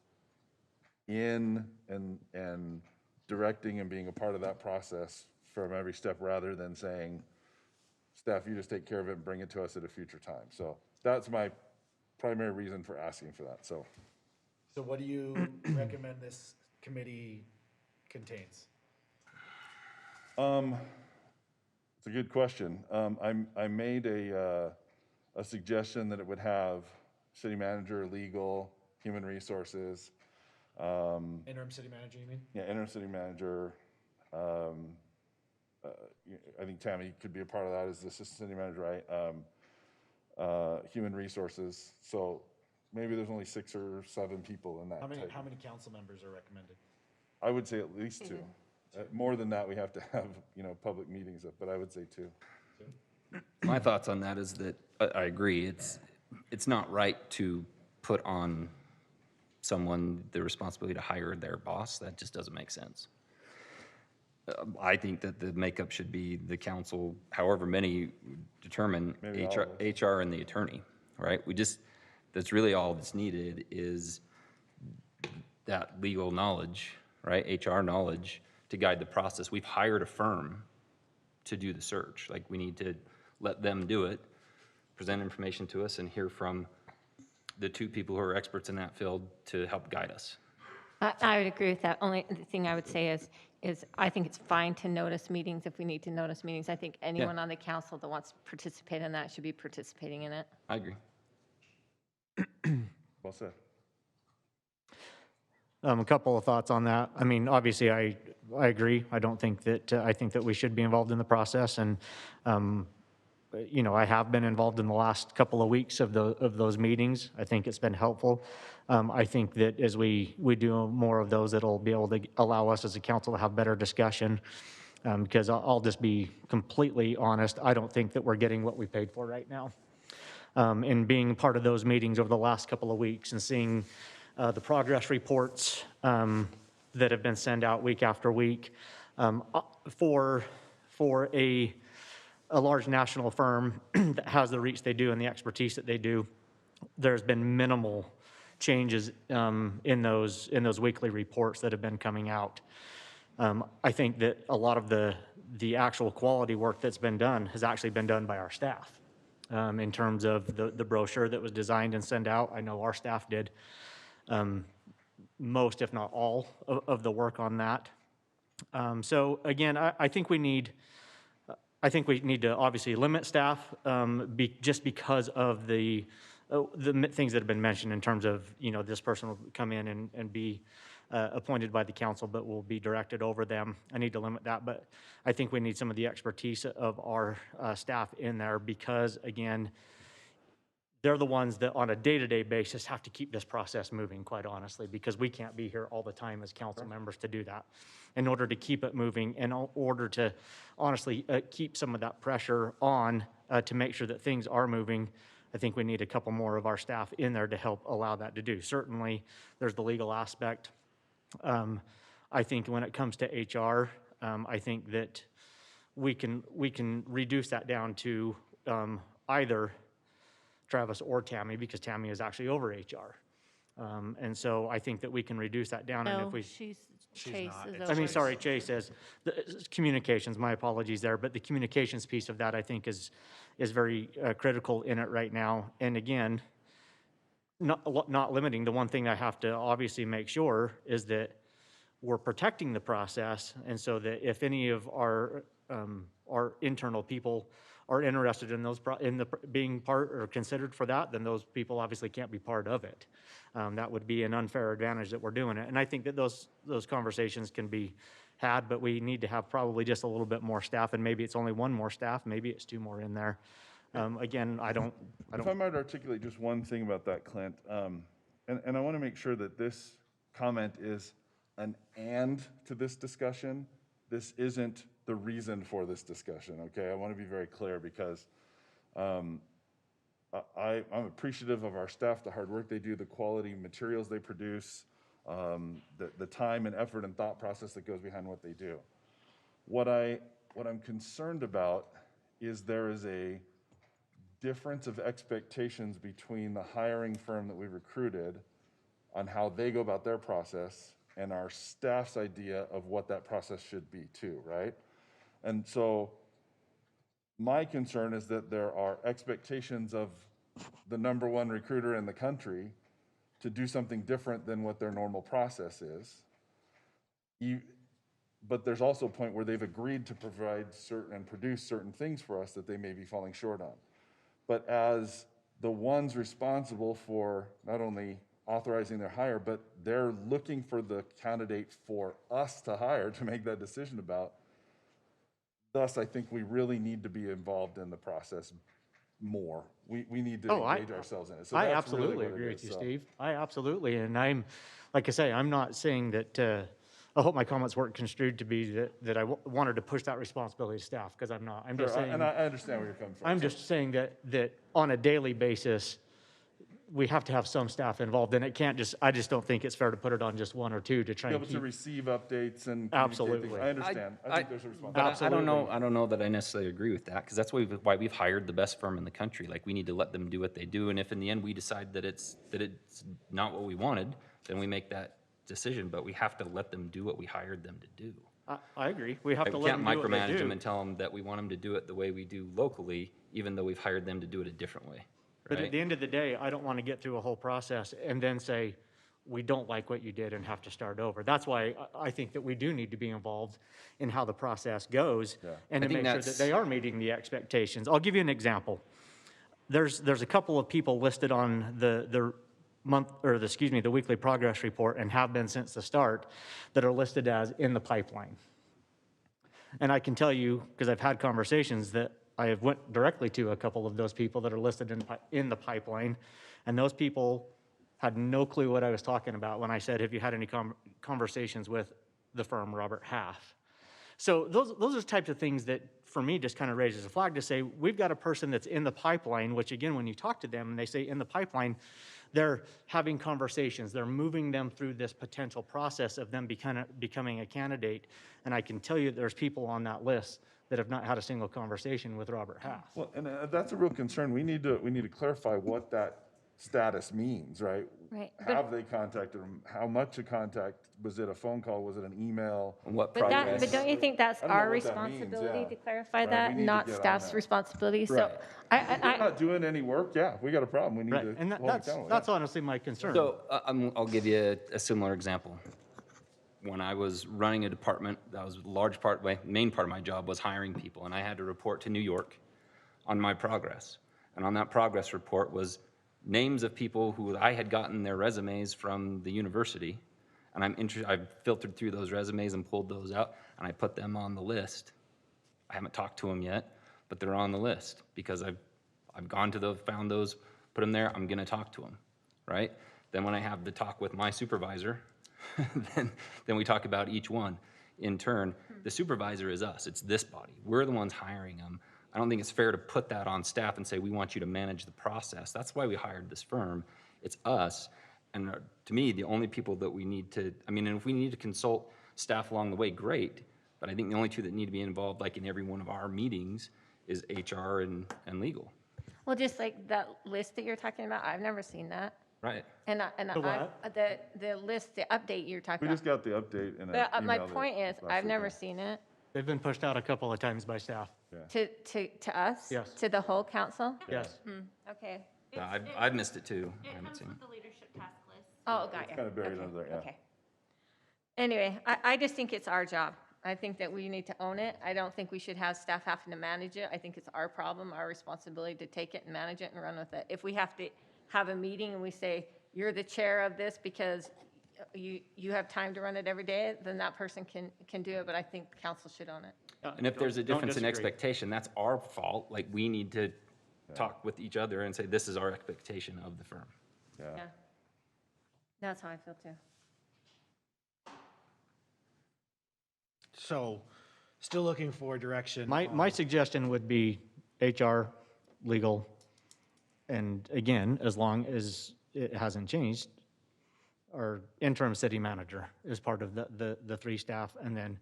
in and directing and being a part of that process from every step, rather than saying, staff, you just take care of it and bring it to us at a future time. So that's my primary reason for asking for that, so. So what do you recommend this committee contains? It's a good question. I made a suggestion that it would have city manager, legal, human resources. Interim city manager, you mean? Yeah, interim city manager. I think Tammy could be a part of that as the assistant city manager, right? Human resources. So maybe there's only 6 or 7 people in that. How many council members are recommended? I would say at least 2. More than that, we have to have, public meetings, but I would say 2. My thoughts on that is that I agree. It's not right to put on someone the responsibility to hire their boss. That just doesn't make sense. I think that the makeup should be the council, however many determine Maybe all of us. HR and the attorney, right? That's really all that's needed is that legal knowledge, right? HR knowledge to guide the process. We've hired a firm to do the search. Like, we need to let them do it, present information to us, and hear from the 2 people who are experts in that field to help guide us. I would agree with that. Only the thing I would say is I think it's fine to notice meetings if we need to notice meetings. I think anyone on the council that wants to participate in that should be participating in it. I agree. Well said. A couple of thoughts on that. I mean, obviously, I agree. I think that we should be involved in the process, and you know, I have been involved in the last couple of weeks of those meetings. I think it's been helpful. I think that as we do more of those, it'll be able to allow us as a council to have better discussion. Because I'll just be completely honest, I don't think that we're getting what we paid for right now. And being part of those meetings over the last couple of weeks and seeing the progress reports that have been sent out week after week for a large national firm that has the reach they do and the expertise that they do, there's been minimal changes in those weekly reports that have been coming out. I think that a lot of the actual quality work that's been done has actually been done by our staff. In terms of the brochure that was designed and sent out, I know our staff did most, if not all, of the work on that. So again, I think we need to obviously limit staff just because of the things that have been mentioned in terms of, you know, this person will come in and be appointed by the council, but will be directed over them. I need to limit that, but I think we need some of the expertise of our staff in there because, again, they're the ones that on a day-to-day basis have to keep this process moving, quite honestly, because we can't be here all the time as council members to do that. In order to keep it moving, in order to honestly keep some of that pressure on to make sure that things are moving, I think we need a couple more of our staff in there to help allow that to do. Certainly, there's the legal aspect. I think when it comes to HR, I think that we can reduce that down to either Travis or Tammy, because Tammy is actually over HR. And so I think that we can reduce that down. And if No, we, Chase not. is It's- over. I mean, sorry, Chase says, communications, my apologies there, but the communications piece of that I think is very critical in it right now. And again, not limiting, the one thing I have to obviously make sure is that we're protecting the process, and so that if any of our internal people are interested in being part or considered for that, then those people obviously can't be part of it. That would be an unfair advantage that we're doing it. And I think that those conversations can be had, but we need to have probably just a little bit more staff, and maybe it's only one more staff, maybe it's two more in there. Again, I don't. If I might articulate just one thing about that, Clint, and I want to make sure that this comment is an and to this discussion. This isn't the reason for this discussion, okay? I want to be very clear because I'm appreciative of our staff, the hard work they do, the quality materials they produce, the time and effort and thought process that goes behind what they do. What I'm concerned about is there is a difference of expectations between the hiring firm that we recruited on how they go about their process and our staff's idea of what that process should be too, right? And so my concern is that there are expectations of the number one recruiter in the country to do something different than what their normal process is. But there's also a point where they've agreed to provide certain and produce certain things for us that they may be falling short on. But as the ones responsible for not only authorizing their hire, but they're looking for the candidate for us to hire to make that decision about. Thus, I think we really need to be involved in the process more. We need to engage ourselves in it. So I that's absolutely really what it agree is, with you, so. Steve. I absolutely, and like I say, I'm not saying that, I hope my comments weren't construed to be that I wanted to push that responsibility to staff, because I'm not. I'm just Sure, saying. and I understand where you're coming from. I'm just saying that on a daily basis, we have to have some staff involved, and I just don't think it's fair to put it on just one or two to try Be and able to keep. receive updates and communicate Absolutely. things. I understand. I think there's a But responsibility. I don't know that I necessarily agree with that, because that's why we've hired the best firm in the country. Like, we need to let them do what they do, and if in the end we decide that it's not what we wanted, then we make that decision, but we have to let them do what we hired them to do. I agree. We have to We let can't them do what they micromanage them do. and tell them that we want them to do it the way we do locally, even though we've hired them to do it a different way, But at right? the end of the day, I don't want to get through a whole process and then say, we don't like what you did and have to start over. That's why I think that we do need to be involved in how the process goes and I to think make sure that they are meeting the expectations. I'll give you an example. There's a couple of people listed on the weekly progress report, and have been since the start, that are listed as in the pipeline. And I can tell you, because I've had conversations, that I have went directly to a couple of those people that are listed in the pipeline, and those people had no clue what I was talking about when I said, have you had any conversations with the firm Robert Half? So those are the types of things that, for me, just kind of raises a flag to say, we've got a person that's in the pipeline, which again, when you talk to them and they say in the pipeline, they're having conversations, they're moving them through this potential process of them becoming a candidate. And I can tell you there's people on that list that have not had a single conversation with Robert Half. Well, and that's a real concern. We need to clarify what that status means, right? Right, but- Have they contacted them? How much a contact? Was it a phone call? Was it an email? And what But progress? don't you think that's I don't know our what that means, responsibility yeah. to clarify Right, we that, need to not get on staff's that. responsibility? So Right. If we're not doing any work, yeah, we got a problem. We need Right, to and hold that's accountable. honestly my concern. So I'll give you a similar example. When I was running a department, that was a large part, my main part of my job was hiring people, and I had to report to New York on my progress. And on that progress report was names of people who I had gotten their resumes from the university, and I've filtered through those resumes and pulled those out, and I put them on the list. I haven't talked to them yet, but they're on the list because I've gone to those, found those, put them there. I'm going to talk to them, right? Then when I have the talk with my supervisor, then we talk about each one in turn. The supervisor is us. It's this body. We're the ones hiring them. I don't think it's fair to put that on staff and say, we want you to manage the process. That's why we hired this firm. It's us. And to me, the only people that we need to, I mean, and if we need to consult staff along the way, great. But I think the only two that need to be involved, like in every one of our meetings, is HR and legal. Well, just like that list that you're talking about, I've never seen that. Right. And The what? the list, the update you're talking We about. just got the update in an But my email that point is, last I've never weekend. seen it. They've been pushed out a couple of times by staff. To us? Yes. To the whole council? Yes. Okay. Yeah, I've missed it too. I It haven't comes seen with it. the leadership task list. Oh, got you. kind of buried Okay, under there, yeah. Okay. Anyway, I just think it's our job. I think that we need to own it. I don't think we should have staff having to manage it. I think it's our problem, our responsibility to take it and manage it and run with it. If we have to have a meeting and we say, you're the chair of this because you have time to run it every day, then that person can do it, but I think council should own it. And if there's a Don't difference in disagree. expectation, that's our fault. Like, we need to talk with each other and say, this is our expectation of the firm. Yeah. That's how I feel too. So, still looking for direction. My suggestion would be HR, legal, and again, as long as it hasn't changed, our interim city manager is part of the three staff. And then,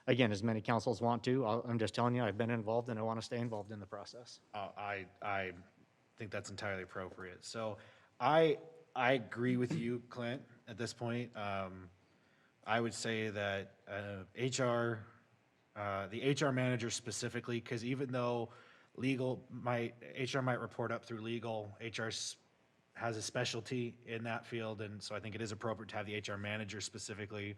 again, as many councils want to, I'm just telling you, I've been involved and I want to stay involved in the process. I think that's entirely appropriate. So I agree with you, Clint, at this point. I would say that HR, the HR manager specifically, because even though HR might report up through legal, HR has a specialty in that field, and so I think it is appropriate to have the HR manager specifically.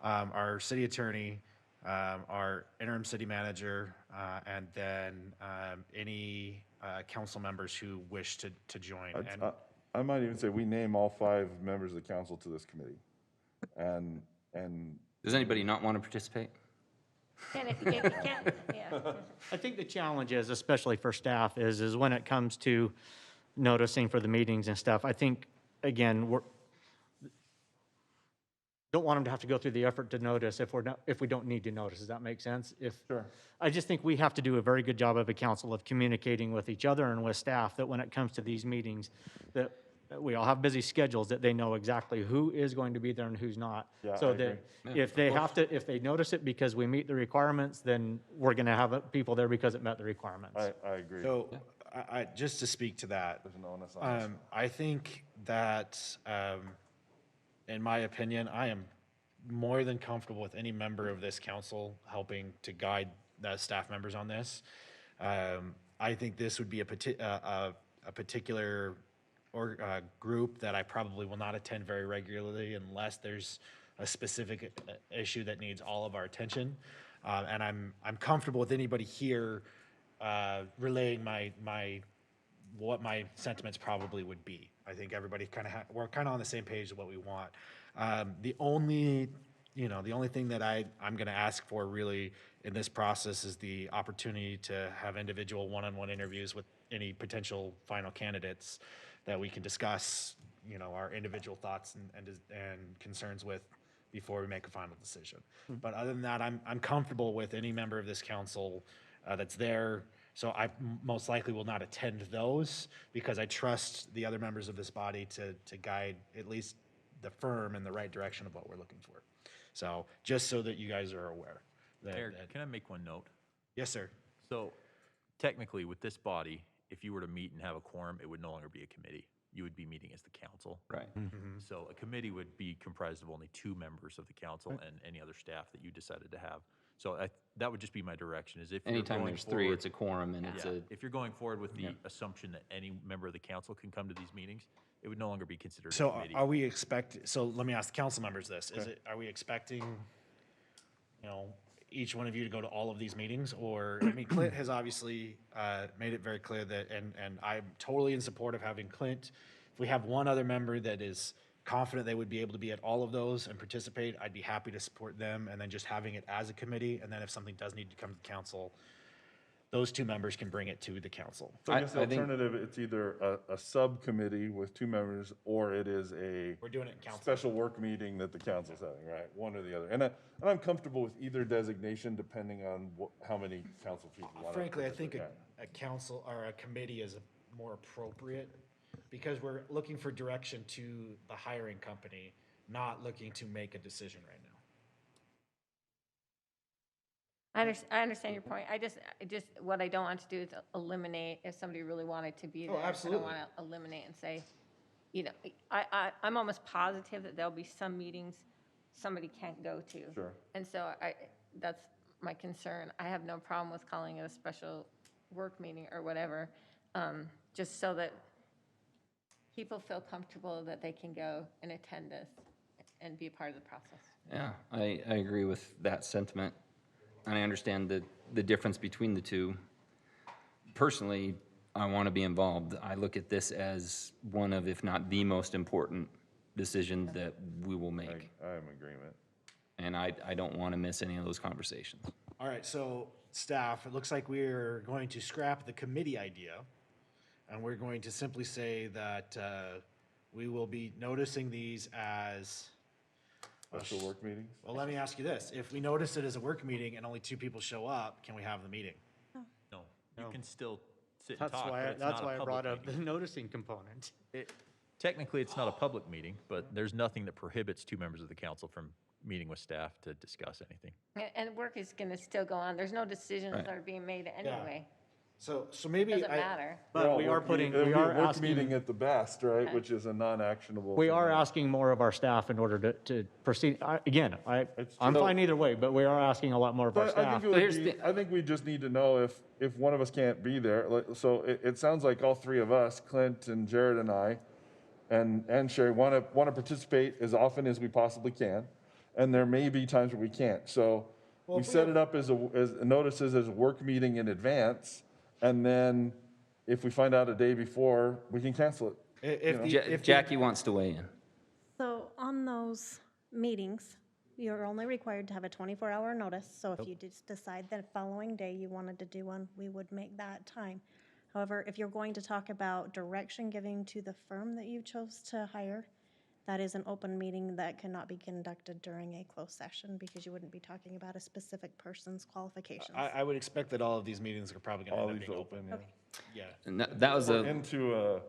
Our city attorney, our interim city manager, and then any council members who wish to join. And I might even say we name all 5 members of the council to this committee. And Does anybody not want to participate? And if you can't, yeah. I think the challenge is, especially for staff, is when it comes to noticing for the meetings and stuff, I think, again, don't want them to have to go through the effort to notice if we don't need to notice. Does that make sense? Sure. I just think we have to do a very good job of a council of communicating with each other and with staff, that when it comes to these meetings, that we all have busy schedules, that they know exactly who is going to be there and who's not. Yeah, So I that Yeah, if they if they notice it because we meet the requirements, then we're going to have people there because it met the requirements. I agree. so, I just to speak to that, There's an onus on us. I think that, in my opinion, I am more than comfortable with any member of this council helping to guide the staff members on this. I think this would be a particular group that I probably will not attend very regularly unless there's a specific issue that needs all of our attention. And I'm comfortable with anybody here relaying what my sentiments probably would be. I think everybody we're kind of on the same page of what we want. The only thing that I'm going to ask for really in this process is the opportunity to have individual one-on-one interviews with any potential final candidates that we can discuss, our individual thoughts and concerns with before we make a final decision. But other than that, I'm comfortable with any member of this council that's there. So I most likely will not attend those because I trust the other members of this body to guide at least the firm in the right direction of what we're looking for. So just so that you guys are aware. Mayor, can I make one note? Yes, sir. So technically, with this body, if you were to meet and have a quorum, it would no longer be a committee. You would be meeting as the council. Right. So a committee would be comprised of only 2 members of the council and any other staff that you decided to have. So that would just be my direction, is if you're Anytime going there's 3, forward- it's a quorum and it's Yeah, a, if you're going forward with the assumption that any member of the council can come to these meetings, it would no longer be considered a So committee. are we so let me ask the council members this. Are we expecting, each one of you to go to all of these meetings? Or, Clint has obviously made it very clear that, and I'm totally in support of having Clint. If we have one other member that is confident they would be able to be at all of those and participate, I'd be happy to support them, and then just having it as a committee, and then if something does need to come to council, those 2 members can bring it to the council. So I guess the I think- alternative, it's either a subcommittee with 2 members, or it is a We're doing it in council. special work meeting that the council's having, right? One or the other. And I'm comfortable with either designation depending on how many council people want to. Frankly, I think participate. a council or a committee is more appropriate because we're looking for direction to the hiring company, not looking to make a decision right now. I understand your point. I just, what I don't want to do is eliminate, if somebody really wanted to be there. absolutely. I don't want to eliminate and say, I'm almost positive that there'll be some meetings somebody can't go to. Sure. And so that's my concern. I have no problem with calling it a special work meeting or whatever, just so that people feel comfortable that they can go and attend this and be a part of the process. yeah, I agree with that sentiment. And I understand the difference between the two. Personally, I want to be involved. I look at this as one of, if not the most important decision that we will make. I am in agreement. And I don't want to miss any of those conversations. All right, so staff, it looks like we're going to scrap the committee idea, and we're going to simply say that we will be noticing these as, Special work meetings? well, let me ask you this. If we notice it as a work meeting and only 2 people show up, can we have the meeting? No, you can still sit and That's talk, but why, it's that's not a why I public brought up the meeting. noticing component. Technically, it's not a public meeting, but there's nothing that prohibits 2 members of the council from meeting with staff to discuss anything. And work is going to still go on. There's no decisions Right. that are being made anyway. So maybe Doesn't I, matter. But we are putting, we are Work meeting asking, at the best, right, which is a non-actionable. we thing. are asking more of our staff in order to proceed. Again, It's I'm true. fine either way, but we are asking a lot more of our But I staff. think it would Here's be, the- I think we just need to know if one of us can't be there. So it sounds like all 3 of us, Clint and Jared and I, and Sherry, want to participate as often as we possibly can. And there may be times where we can't. So we set it up as notices as a work meeting in advance. And then if we find out a day before, we can cancel it. if Jackie wants to weigh in. So on those meetings, you're only required to have a 24-hour notice. So if you just decide the following day you wanted to do one, we would make that time. However, if you're going to talk about direction giving to the firm that you chose to hire, that is an open meeting that cannot be conducted during a closed session because you wouldn't be talking about a specific person's qualifications. I would expect that all of these meetings are probably going to All end up these being open. open, yeah. Yeah. And that was a, Into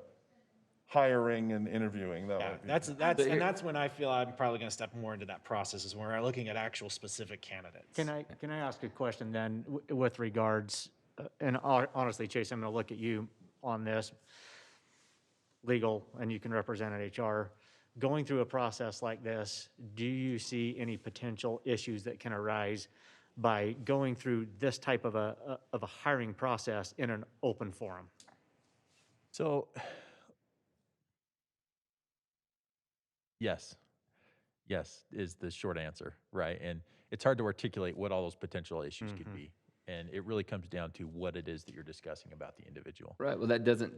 hiring and interviewing, that Yeah, might be. that's when I feel I'm probably going to step more into that process is when we're looking at actual specific candidates. Can I ask a question then with regards, and honestly, Chase, I'm going to look at you on this, legal, and you can represent an HR. Going through a process like this, do you see any potential issues that can arise by going through this type of a hiring process in an open forum? So, yes. Yes is the short answer, right? And it's hard to articulate what all those potential issues could be. And it really comes down to what it is that you're discussing about the individual. right, well, it doesn't,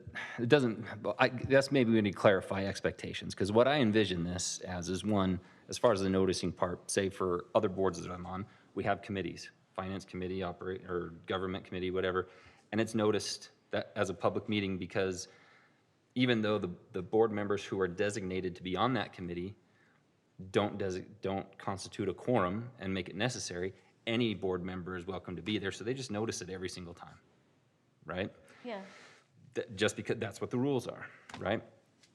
well, I guess maybe we need to clarify expectations, because what I envision this as is one, as far as the noticing part, say for other boards that I'm on, we have committees. finance committee, or government committee, whatever, and it's noticed that as a public meeting, because even though the board members who are designated to be on that committee don't constitute a quorum and make it necessary, any board member is welcome to be there, so they just notice it every single time, right? Yeah. Just because that's what the rules are, right?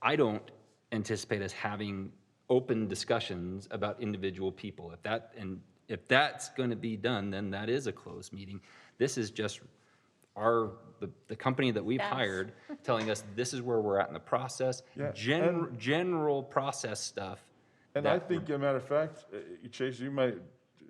I don't anticipate us having open discussions about individual people. If that's going to be done, then that is a closed meeting. This is just the company that we've Yes. hired telling us this is where we're at in the process, Yeah, general process stuff. And I think, as a matter of fact, Chase, you might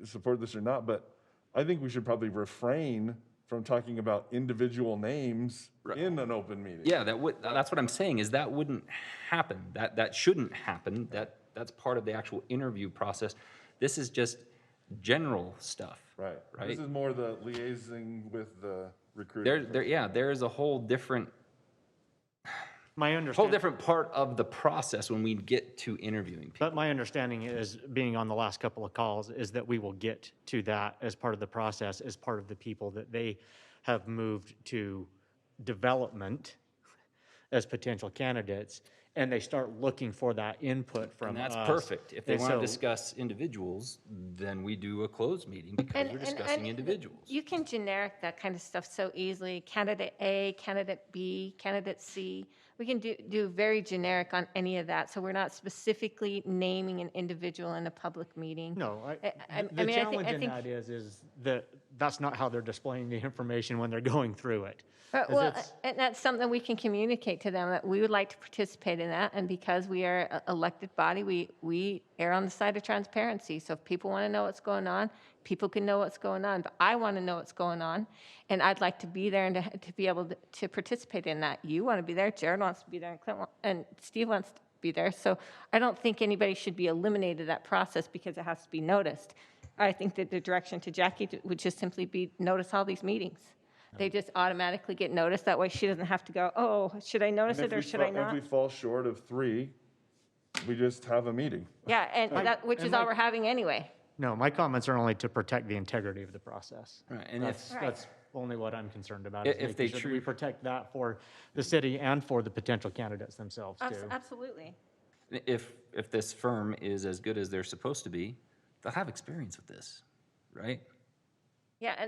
support this or not, but I think we should probably refrain from talking about individual names in an open meeting. Yeah, that's what I'm saying, is that wouldn't happen. That shouldn't happen. That's part of the actual interview process. This is just general stuff. Right. Right? This is more the liaising with the recruiter. There is a whole different My understanding, part of the process when we get to interviewing people. but my understanding is, being on the last couple of calls, is that we will get to that as part of the process, as part of the people that they have moved to development as potential candidates, and they start looking for that input from And us. that's perfect. If they And want to so- discuss individuals, then we do a closed meeting because we're discussing individuals. You can generic that kind of stuff so easily. Candidate A, candidate B, candidate C. We can do very generic on any of that, so we're not specifically naming an individual in a public meeting. No, I the mean, challenge in think- that is that that's not how they're displaying the information when they're going through it. Well, and that's something we can communicate to them, that we would like to participate in that, and because we are an elected body, we err on the side of transparency. So if people want to know what's going on, people can know what's going on, but I want to know what's going on, and I'd like to be there and to be able to participate in that. You want to be there, Jared wants to be there, and Clint and Steve wants to be there. So I don't think anybody should be eliminated that process because it has to be noticed. I think that the direction to Jackie would just simply be notice all these meetings. They just automatically get noticed. That way she doesn't have to go, oh, should I notice it or should I If not? we fall short of 3, we just have a meeting. Yeah, and which is all we're having anyway. No, my comments are only to protect the integrity of the process. Right, and if, That's only what I'm concerned about, is If they making sure that we protect that for the city and for the potential candidates themselves, too. Absolutely. if this firm is as good as they're supposed to be, they'll have experience with this, right? Yeah,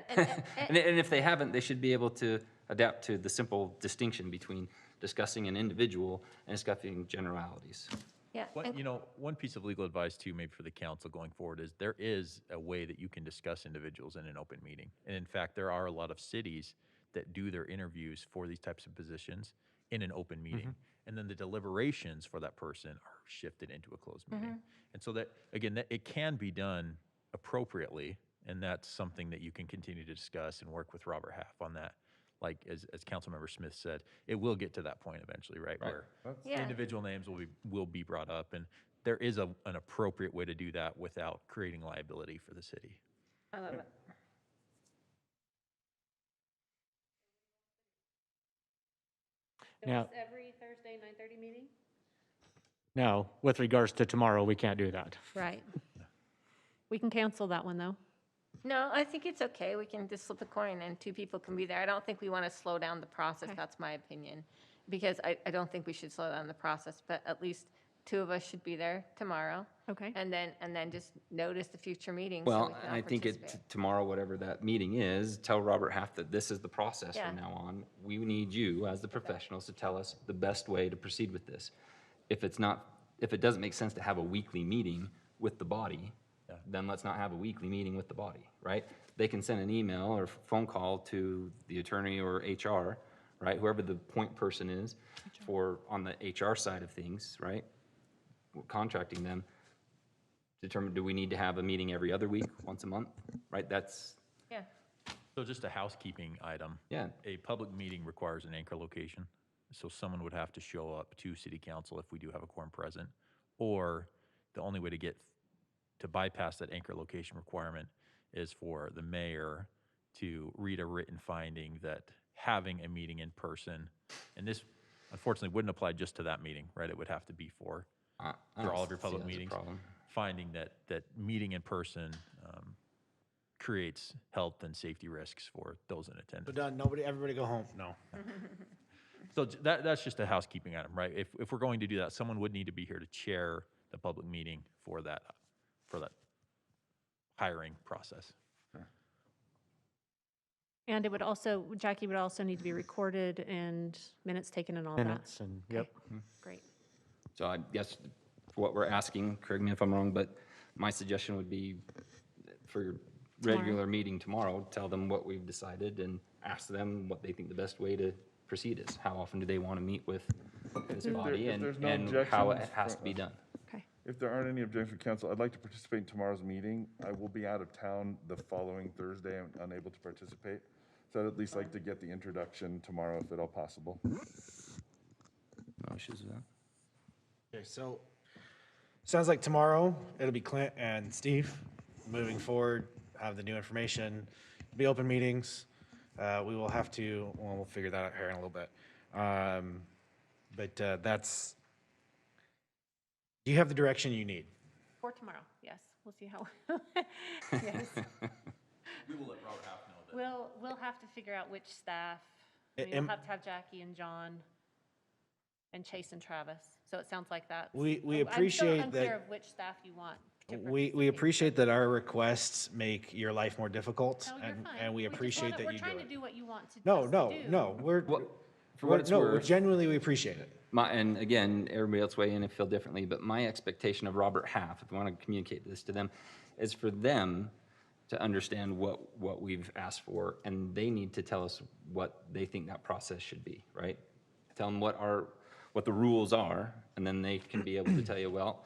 And if they haven't, they should be able to adapt to the simple distinction between discussing an individual and discussing generalities. yeah. and- One piece of legal advice too, maybe for the council going forward, is there is a way that you can discuss individuals in an open meeting. And in fact, there are a lot of cities that do their interviews for these types of positions in an open meeting. And then the deliberations for that person are shifted into a closed meeting. And so that, again, that it can be done appropriately, and that's something that you can continue to discuss and work with Robert Half on that. Like, as Councilmember Smith said, it will get to that point eventually, right? Where Yeah. individual names will be brought up, and there is an appropriate way to do that without creating liability for the city. I love it. Now, Every Thursday, 9:30 meeting? now, with regards to tomorrow, we can't do that. Right. We can cancel that one, though. No, I think it's okay. We can just flip a coin and 2 people can be there. I don't think we want to slow down the process. Okay. That's my opinion. Because I don't think we should slow down the process, but at least 2 of us should be there tomorrow. Okay. And then just notice the future meetings. so Well, we can all I think participate. tomorrow, whatever that meeting is, tell Robert Half that this is the process Yeah. from now on. We need you, as the professionals, to tell us the best way to proceed with this. If it doesn't make sense to have a weekly meeting with the body, then let's not have a weekly meeting with the body, right? They can send an email or phone call to the attorney or HR, right? Whoever the point person is on the HR side of things, right? We're contracting them, determine, do we need to have a meeting every other week, once a month, right? That's, Yeah. So just a housekeeping item. yeah, A public meeting requires an anchor location, so someone would have to show up to city council if we do have a quorum present. Or the only way to bypass that anchor location requirement is for the mayor to read a written finding that having a meeting in person, and this unfortunately wouldn't apply just to that meeting, right? It would have to be for I don't all of your see public that as a meetings. problem. Finding that meeting in person creates health and safety risks for those in So attendance. done, everybody go home, no. So that's just a housekeeping item, right? If we're going to do that, someone would need to be here to chair the public meeting for that hiring process. And it would also, Jackie would also need to be recorded and minutes taken and all that. Minutes and, yep. Great. So I guess for what we're asking, correct me if I'm wrong, but my suggestion would be for your regular meeting tomorrow, tell them what we've decided and ask them what they think the best way to proceed is. How often do they want to meet with this body if there's no and how it objections has to from- be done? Okay. If there aren't any objections from council, I'd like to participate in tomorrow's meeting. I will be out of town the following Thursday. I'm unable to participate. So I'd at least like to get the introduction tomorrow, if at all possible. No issues with that. Okay, so, sounds like tomorrow, it'll be Clint and Steve moving forward, have the new information, be open meetings. We will have to, well, we'll figure that out here in a little bit. But that's, do you have the direction you need? For tomorrow, yes. We'll see how. Yes. We will let Robert Half know that. We'll have to figure out which staff. I mean, Am- we'll have to have Jackie and John and Chase and Travis. So it sounds like that. We I'm appreciate still unclear that, of which staff you want. to we participate. appreciate that our requests make your life more difficult, No, you're fine. and we just appreciate wanna- that you do We're trying to it. do what you want to. No, us to no, do. no, For what it's no, worth, genuinely, we appreciate it. and again, everybody else weigh in and feel differently, but my expectation of Robert Half, if we want to communicate this to them, is for them to understand what we've asked for, and they need to tell us what they think that process should be, right? Tell them what the rules are, and then they can be able to tell you, well,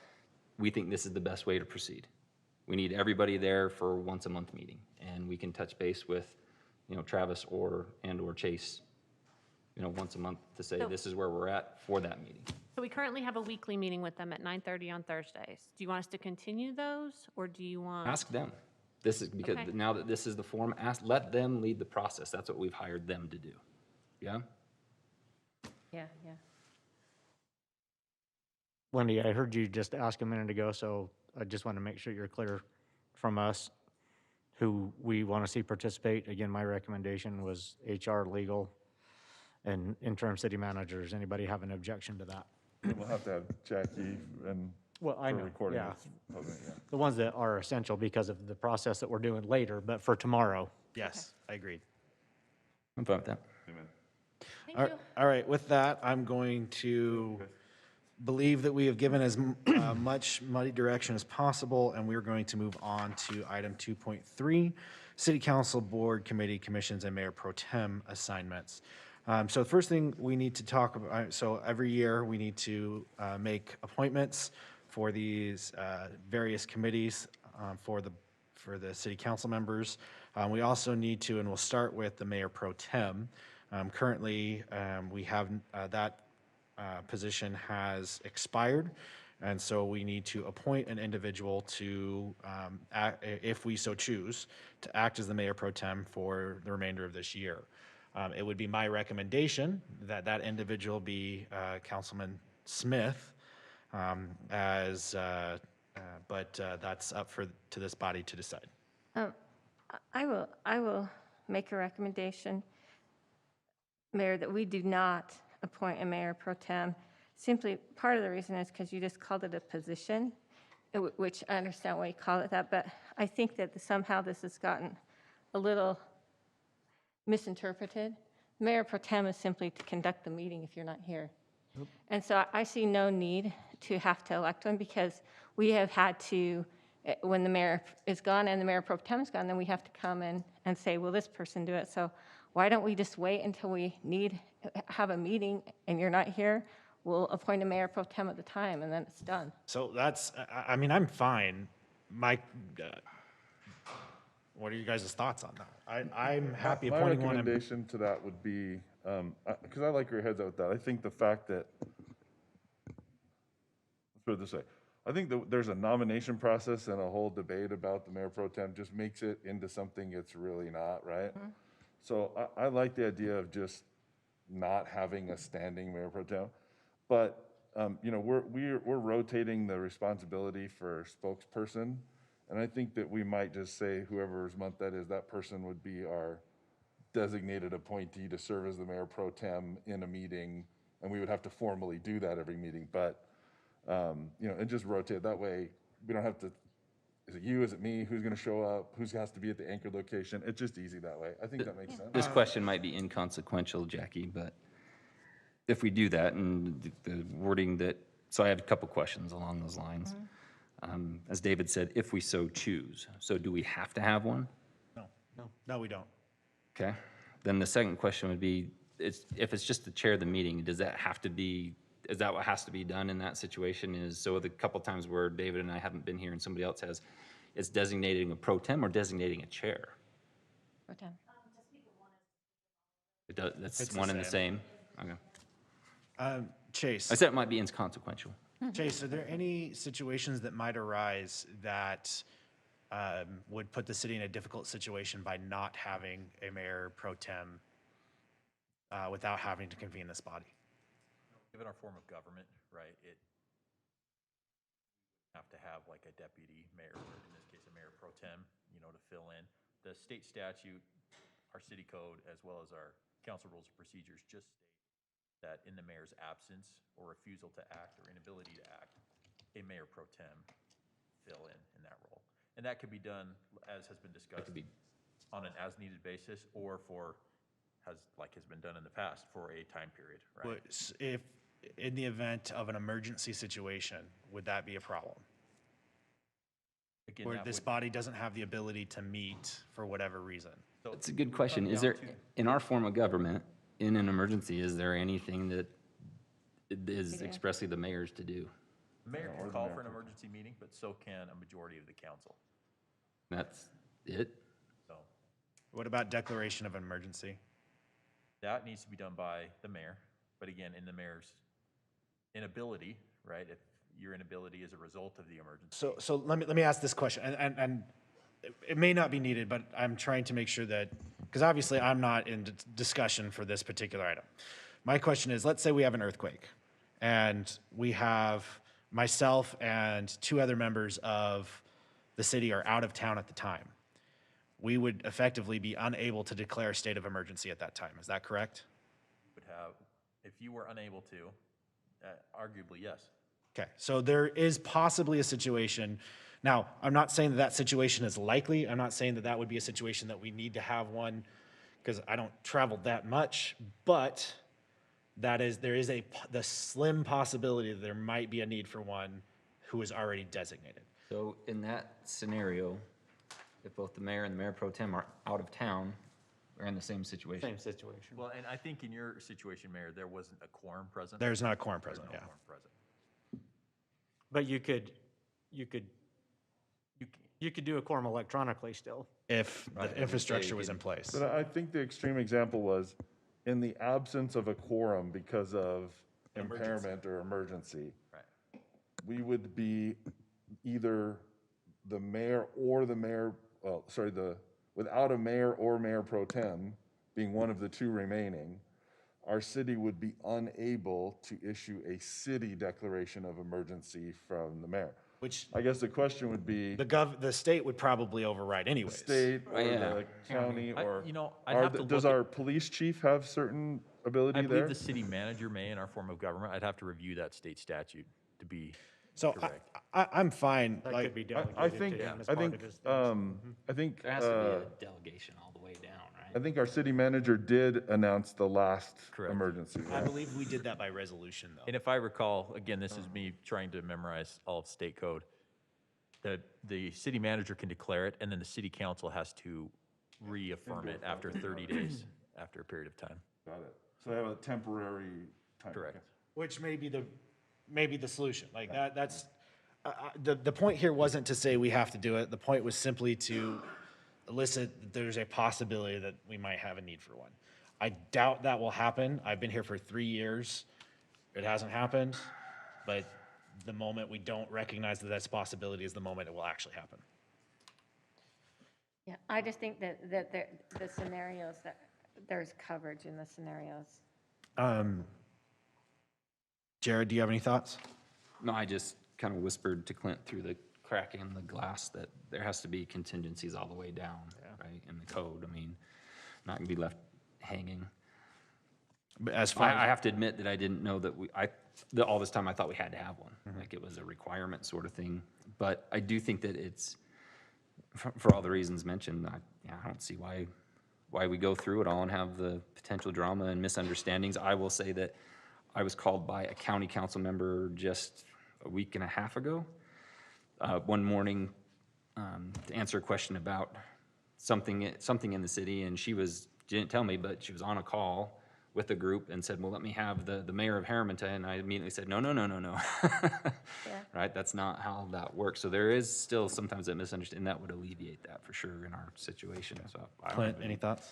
we think this is the best way to proceed. We need everybody there for a once-a-month meeting, and we can touch base with, Travis or Chase, once a month to say, So- this is where we're at for that meeting. So we currently have a weekly meeting with them at 9:30 on Thursdays. Do you want us to continue those, or do you want? Ask them. This is, because Okay. now that this is the form, let them lead the process. That's what we've hired them to do. Yeah? Yeah, yeah. Wendy, I heard you just ask a minute ago, so I just want to make sure you're clear from us who we want to see participate. Again, my recommendation was HR, legal, and interim city managers. Anybody have an objection to that? We'll have to have Jackie and Well, I for know, recording yeah. this. Public, yeah. The ones that are essential because of the process that we're doing later, but for tomorrow. Yes, I agreed. I'm fine with that. Thank All you. all right, with that, I'm going to believe that we have given as much muddy direction as possible, and we're going to move on to item 2.3, City Council Board, Committee, Commissions, and Mayor Pro Tem assignments. So the first thing we need to talk about, so every year, we need to make appointments for these various committees for the city council members. We also need to, and we'll start with the Mayor Pro Tem. Currently, we have that position has expired, and so we need to appoint an individual to, if we so choose, to act as the Mayor Pro Tem for the remainder of this year. It would be my recommendation that that individual be Councilman Smith, but that's up to this body to decide. I will make a recommendation, Mayor, that we do not appoint a mayor pro tem. Simply, part of the reason is because you just called it a position, which I understand why you call it that, but I think that somehow this has gotten a little misinterpreted. Mayor pro tem is simply to conduct the meeting if you're not here. And so I see no need to have to elect one, because we have had to, when the mayor is gone and the mayor pro tem is gone, then we have to come in and say, will this person do it? So why don't we just wait until we have a meeting and you're not here? We'll appoint a mayor pro tem at the time, and then it's done. So that's, I mean, I'm fine. What are you guys' thoughts on that? I'm happy My appointing one. recommendation to that would be, because I like where your head's at with that. I think the fact that, let's put it this way, I think that there's a nomination process and a whole debate about the mayor pro tem just makes it into something it's really not, right? So I like the idea of just not having a standing mayor pro tem. But, we're rotating the responsibility for spokesperson. And I think that we might just say whoever's month that is, that person would be our designated appointee to serve as the mayor pro tem in a meeting, and we would have to formally do that every meeting, but, and just rotate. That way, we don't have to, is it you, is it me, who's gonna show up, who has to be at the anchor location? It's just easy that way. I think that makes sense. This question might be inconsequential, Jackie, but if we do that and the wording that, so I have a couple questions along those lines. As David said, if we so choose. So do we have to have one? No, we don't. Okay. Then the second question would be, if it's just the chair of the meeting, does that have to be, is that what has to be done in that situation? So the couple times where David and I haven't been here and somebody else has, it's designating a pro tem or designating a chair? Pro tem. It does, that's It's the one and the same? Okay. Chase. I said it might be inconsequential. Chase, are there any situations that might arise that would put the city in a difficult situation by not having a mayor pro tem without having to convene this body? Given our form of government, right, it have to have like a deputy mayor, or in this case, a mayor pro tem, to fill in. The state statute, our city code, as well as our council rules of procedures just state that in the mayor's absence or refusal to act or inability to act, a mayor pro tem fill in that role. And that could be done, as has been discussed, on an as-needed basis or has been done in the past, for a time period, right? If, in the event of an emergency situation, would that be a problem? Again, Where that this would- body doesn't have the ability to meet for whatever reason? so That's a good question. come Is down there, to- in our form of government, in an emergency, is there anything that is expressly the mayor's to do? The mayor can call for an emergency meeting, but so can a majority of the council. That's it? So What about declaration of emergency? that needs to be done by the mayor, but again, in the mayor's inability, right? If your inability is a result of the emergency. So let me ask this question, and it may not be needed, but I'm trying to make sure that, because obviously I'm not in discussion for this particular item. My question is, let's say we have an earthquake, and we have myself and two other members of the city are out of town at the time. We would effectively be unable to declare a state of emergency at that time. Is that correct? Would have, if you were unable to, arguably, yes. Okay, so there is possibly a situation. Now, I'm not saying that that situation is likely. I'm not saying that that would be a situation that we need to have one, because I don't travel that much, but there is the slim possibility that there might be a need for one who is already designated. So in that scenario, if both the mayor and the mayor pro tem are out of town, we're in the same situation. Same situation. Well, and I think in your situation, Mayor, there wasn't a quorum present. There's not a quorum There was present, no yeah. quorum present. But you could You can- do a quorum electronically still. If Right, the I would infrastructure say was you in place. But I think the extreme example was in the absence of a quorum because of impairment or emergency. Right. We would be either the mayor or the mayor, without a mayor or mayor pro tem being one of the two remaining, our city would be unable to issue a city declaration of emergency from the mayor. Which I guess the question would be the state would probably override the anyways. state or Yeah. the county I- or, I'd have to does look at- our police chief have certain I ability believe there? the city manager may in our form of government. I'd have to review that state statute to be So correct. I'm fine. That Like, could be I delegated think, to him as I part think, of his. I think, There has to be a delegation all the way down, I right? think our city manager did announce the last Correct. emergency, I right? believe we did that by resolution, though. And if I recall, again, this is me trying to memorize all of state code, the city manager can declare it, and then the city council has to reaffirm it after 30 days, after a period of time. Got it. So they have a temporary time. Correct. okay. Which may be the solution. Like that's, the point here wasn't to say we have to do it. The point was simply to elicit that there's a possibility that we might have a need for one. I doubt that will happen. I've been here for 3 years. It hasn't happened, but the moment we don't recognize that that's a possibility is the moment it will actually happen. Yeah, I just think that the scenarios, that there's coverage in the scenarios. Jared, do you have any thoughts? No, I just kind of whispered to Clint through the crack in the glass that there has to be contingencies all the way down, right, in the code. I mean, not gonna be left hanging. But as far I as, have to admit that I didn't know that all this time I thought we had to have one, like it was a requirement sort of thing. But I do think that it's, for all the reasons mentioned, I don't see why we go through it all and have the potential drama and misunderstandings. I will say that I was called by a county council member just a week and a half ago, one morning, to answer a question about something in the city, and she didn't tell me, but she was on a call with the group and said, well, let me have the mayor of Herriman, and I immediately said, no. Right, that's not how that works. So there is still sometimes that misunderstanding, that would alleviate that for sure in our situation, so. I don't Clint, have any thoughts?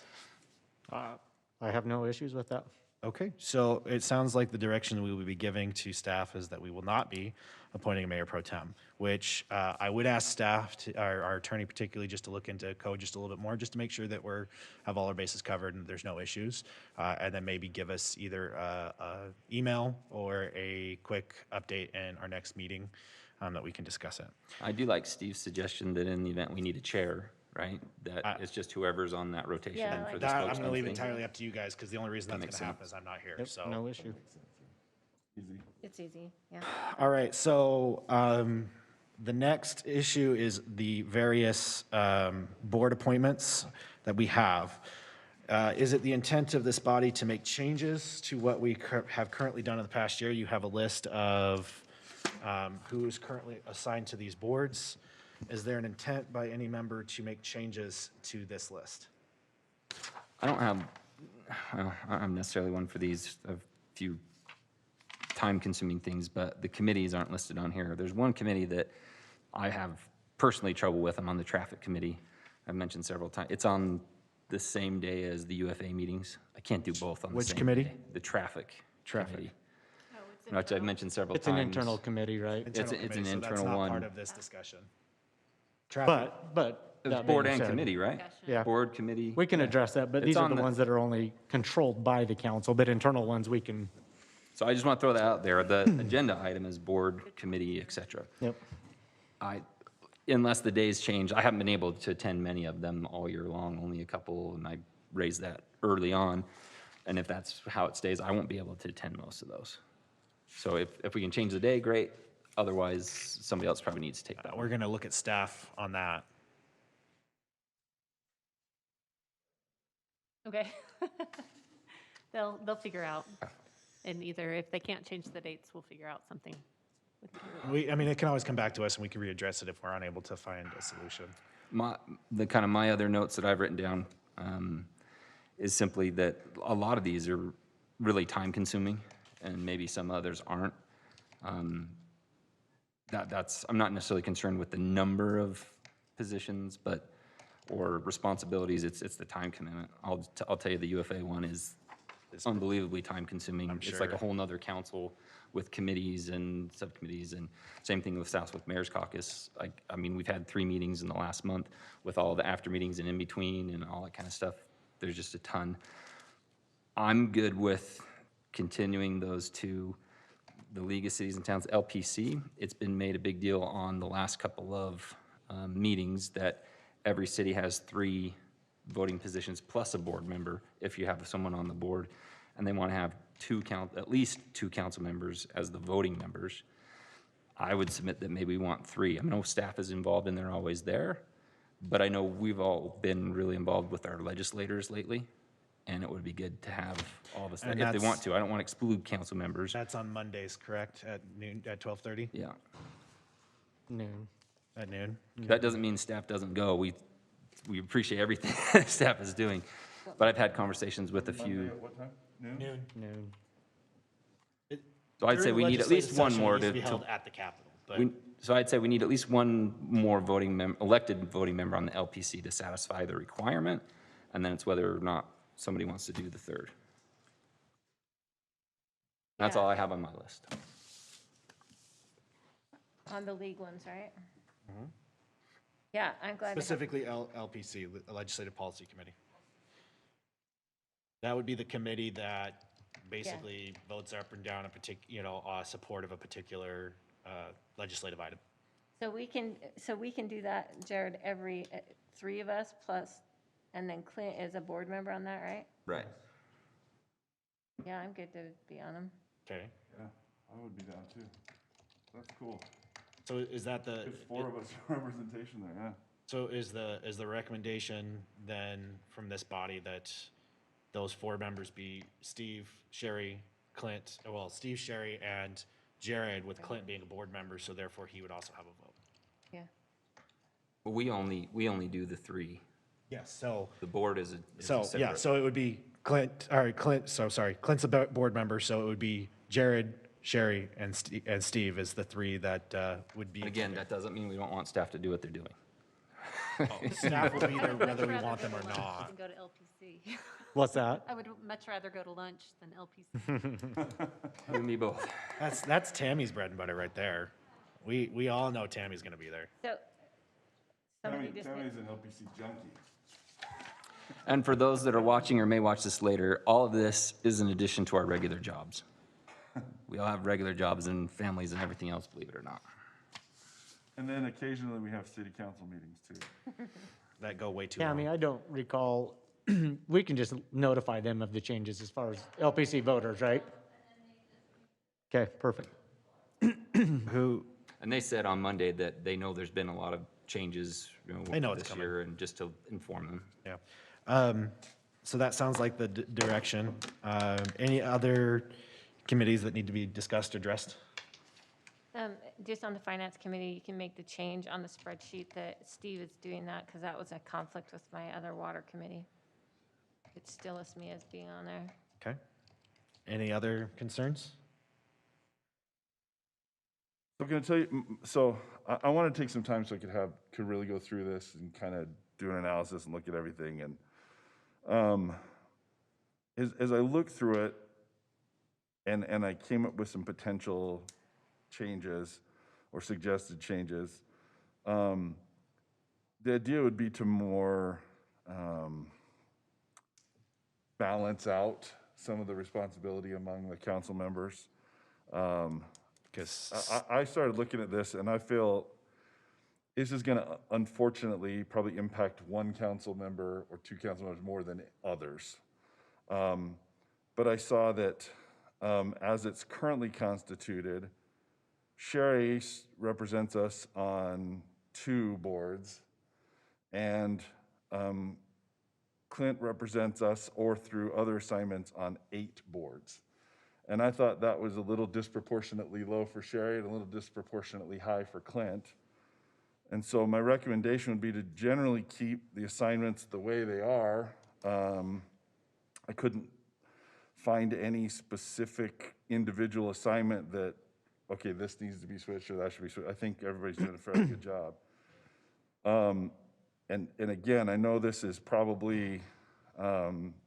I have no issues with that. Okay, so it sounds like the direction we will be giving to staff is that we will not be appointing a mayor pro tem, which I would ask staff, our attorney particularly, just to look into code just a little bit more, just to make sure that have all our bases covered and there's no issues. And then maybe give us either a email or a quick update in our next meeting that we can discuss it. I do like Steve's suggestion that in the event we need a chair, right, that it's just whoever's on that rotation Yeah, for like the That, I'm spokesman gonna leave thing. entirely up to you guys, because the only reason That that's makes gonna happen sense. is I'm not here, Yep, so. no issue. It's easy, yeah. All right, so the next issue is the various board appointments that we have. Is it the intent of this body to make changes to what we have currently done in the past year? You have a list of who is currently assigned to these boards. Is there an intent by any member to make changes to this list? I don't have, well, I'm necessarily one for these, a few time-consuming things, but the committees aren't listed on here. There's one committee that I have personally trouble with. I'm on the traffic committee. I've mentioned several times. It's on the same day as the UFA meetings. I can't do both on the Which same committee? day. The traffic. Traffic. Committee, which I've mentioned several It's an times. internal committee, right? It's an committee, so that's internal not one. part of this discussion. Traffic. But It's that board being and said, committee, right? Yeah. Board, committee. we can address that, but It's these are on the the- ones that are only controlled by the council, but internal ones we can, So I just want to throw that out there. The agenda item is board, committee, et cetera. yep. Unless the days change, I haven't been able to attend many of them all year long, only a couple, and I raised that early on. And if that's how it stays, I won't be able to attend most of those. So if we can change the day, great. Otherwise, somebody else probably needs to take that We're one. gonna look at staff on that. Okay. They'll figure out. And either if they can't change the dates, we'll figure out something. I mean, it can always come back to us and we can readdress it if we're unable to find a solution. My other notes that I've written down is simply that a lot of these are really time consuming and maybe some others aren't. I'm not necessarily concerned with the number of positions, or responsibilities, it's the time commitment. I'll tell you, the UFA one is unbelievably time consuming. It's like a sure. whole nother council with committees and subcommittees, and same thing with Southwick Mayor's Caucus. I mean, we've had 3 meetings in the last month with all the after meetings and in between and all that kind of stuff. There's just a ton. I'm good with continuing those to the League of Cities and Towns, LPC. It's been made a big deal on the last couple of meetings that every city has 3 voting positions plus a board member if you have someone on the board, and they want to have at least 2 council members as the voting members. I would submit that maybe we want 3. I know staff is involved and they're always there, but I know we've all been really involved with our legislators lately, and it would be good to have all of us there And if they that's- want to. I don't want to exclude council members. That's on Mondays, correct? At noon, at 12:30? Yeah. Noon. At noon? That doesn't mean staff doesn't go. We appreciate everything staff is doing, but I've had conversations with a few. What time? Noon? Noon. So I'd say we need at least one more to to. be held at the Capitol, but So I'd say we need at least one more elected voting member on the LPC to satisfy the requirement, and then it's whether or not somebody wants to do the 3rd. That's Yeah. all I have on my list. On the league ones, right? Yeah, I'm glad. to have- specifically LPC, Legislative Policy Committee. That would be the committee that basically votes up and down support of a particular legislative item. So we can do that, Jared, every, three of us plus, and then Clint is a board member on that, right? Right. Yeah, I'm good to be on them. Okay. Yeah, I would be down too. That's cool. So is that the, There's four of us representation there, yeah. so is the recommendation then from this body that those four members be Steve, Sherry, Clint, well, Steve, Sherry, and Jared, with Clint being a board member, so therefore he would also have a vote? Yeah. But we only do the three. Yes, so, The board is a yeah, separate. so it would be Clint's a board member, so it would be Jared, Sherry, and Steve is the three that would be. And again, that doesn't mean we don't want staff to do what they're doing. Staff will be there whether we want them or not. Than go to LPC. What's that? I would much rather go to lunch than LPC. You and me both. That's Tammy's bread and butter right there. We all know Tammy's gonna be there. So, somebody Tammy's just, an LPC junkie. And for those that are watching or may watch this later, all of this is in addition to our regular jobs. We all have regular jobs and families and everything else, believe it or not. And then occasionally we have city council meetings too. That go way too Tammy, long. I don't recall, we can just notify them of the changes as far as LPC voters, right? Okay, perfect. Who, And they said on Monday that they know there's been a lot of changes, They know it's this coming. year, and just to inform them. yeah. So that sounds like the direction. Any other committees that need to be discussed, addressed? just on the finance committee, you can make the change on the spreadsheet that Steve is doing that, because that was a conflict with my other water committee. It still lists me as being on there. Okay. Any other concerns? So I'm gonna tell you, so I want to take some time so I could really go through this and kind of do an analysis and look at everything. And as I looked through it, and I came up with some potential changes or suggested changes, the idea would be to more balance out some of the responsibility among the council members. Because I started looking at this and I feel this is gonna unfortunately probably impact one council member or two council members more than others. But I saw that as it's currently constituted, Sherry represents us on 2 boards, and Clint represents us or through other assignments on 8 boards. And I thought that was a little disproportionately low for Sherry and a little disproportionately high for Clint. And so my recommendation would be to generally keep the assignments the way they are. I couldn't find any specific individual assignment that, okay, this needs to be switched or that should be switched. I think everybody's doing a fairly good job. And again, I know this is probably,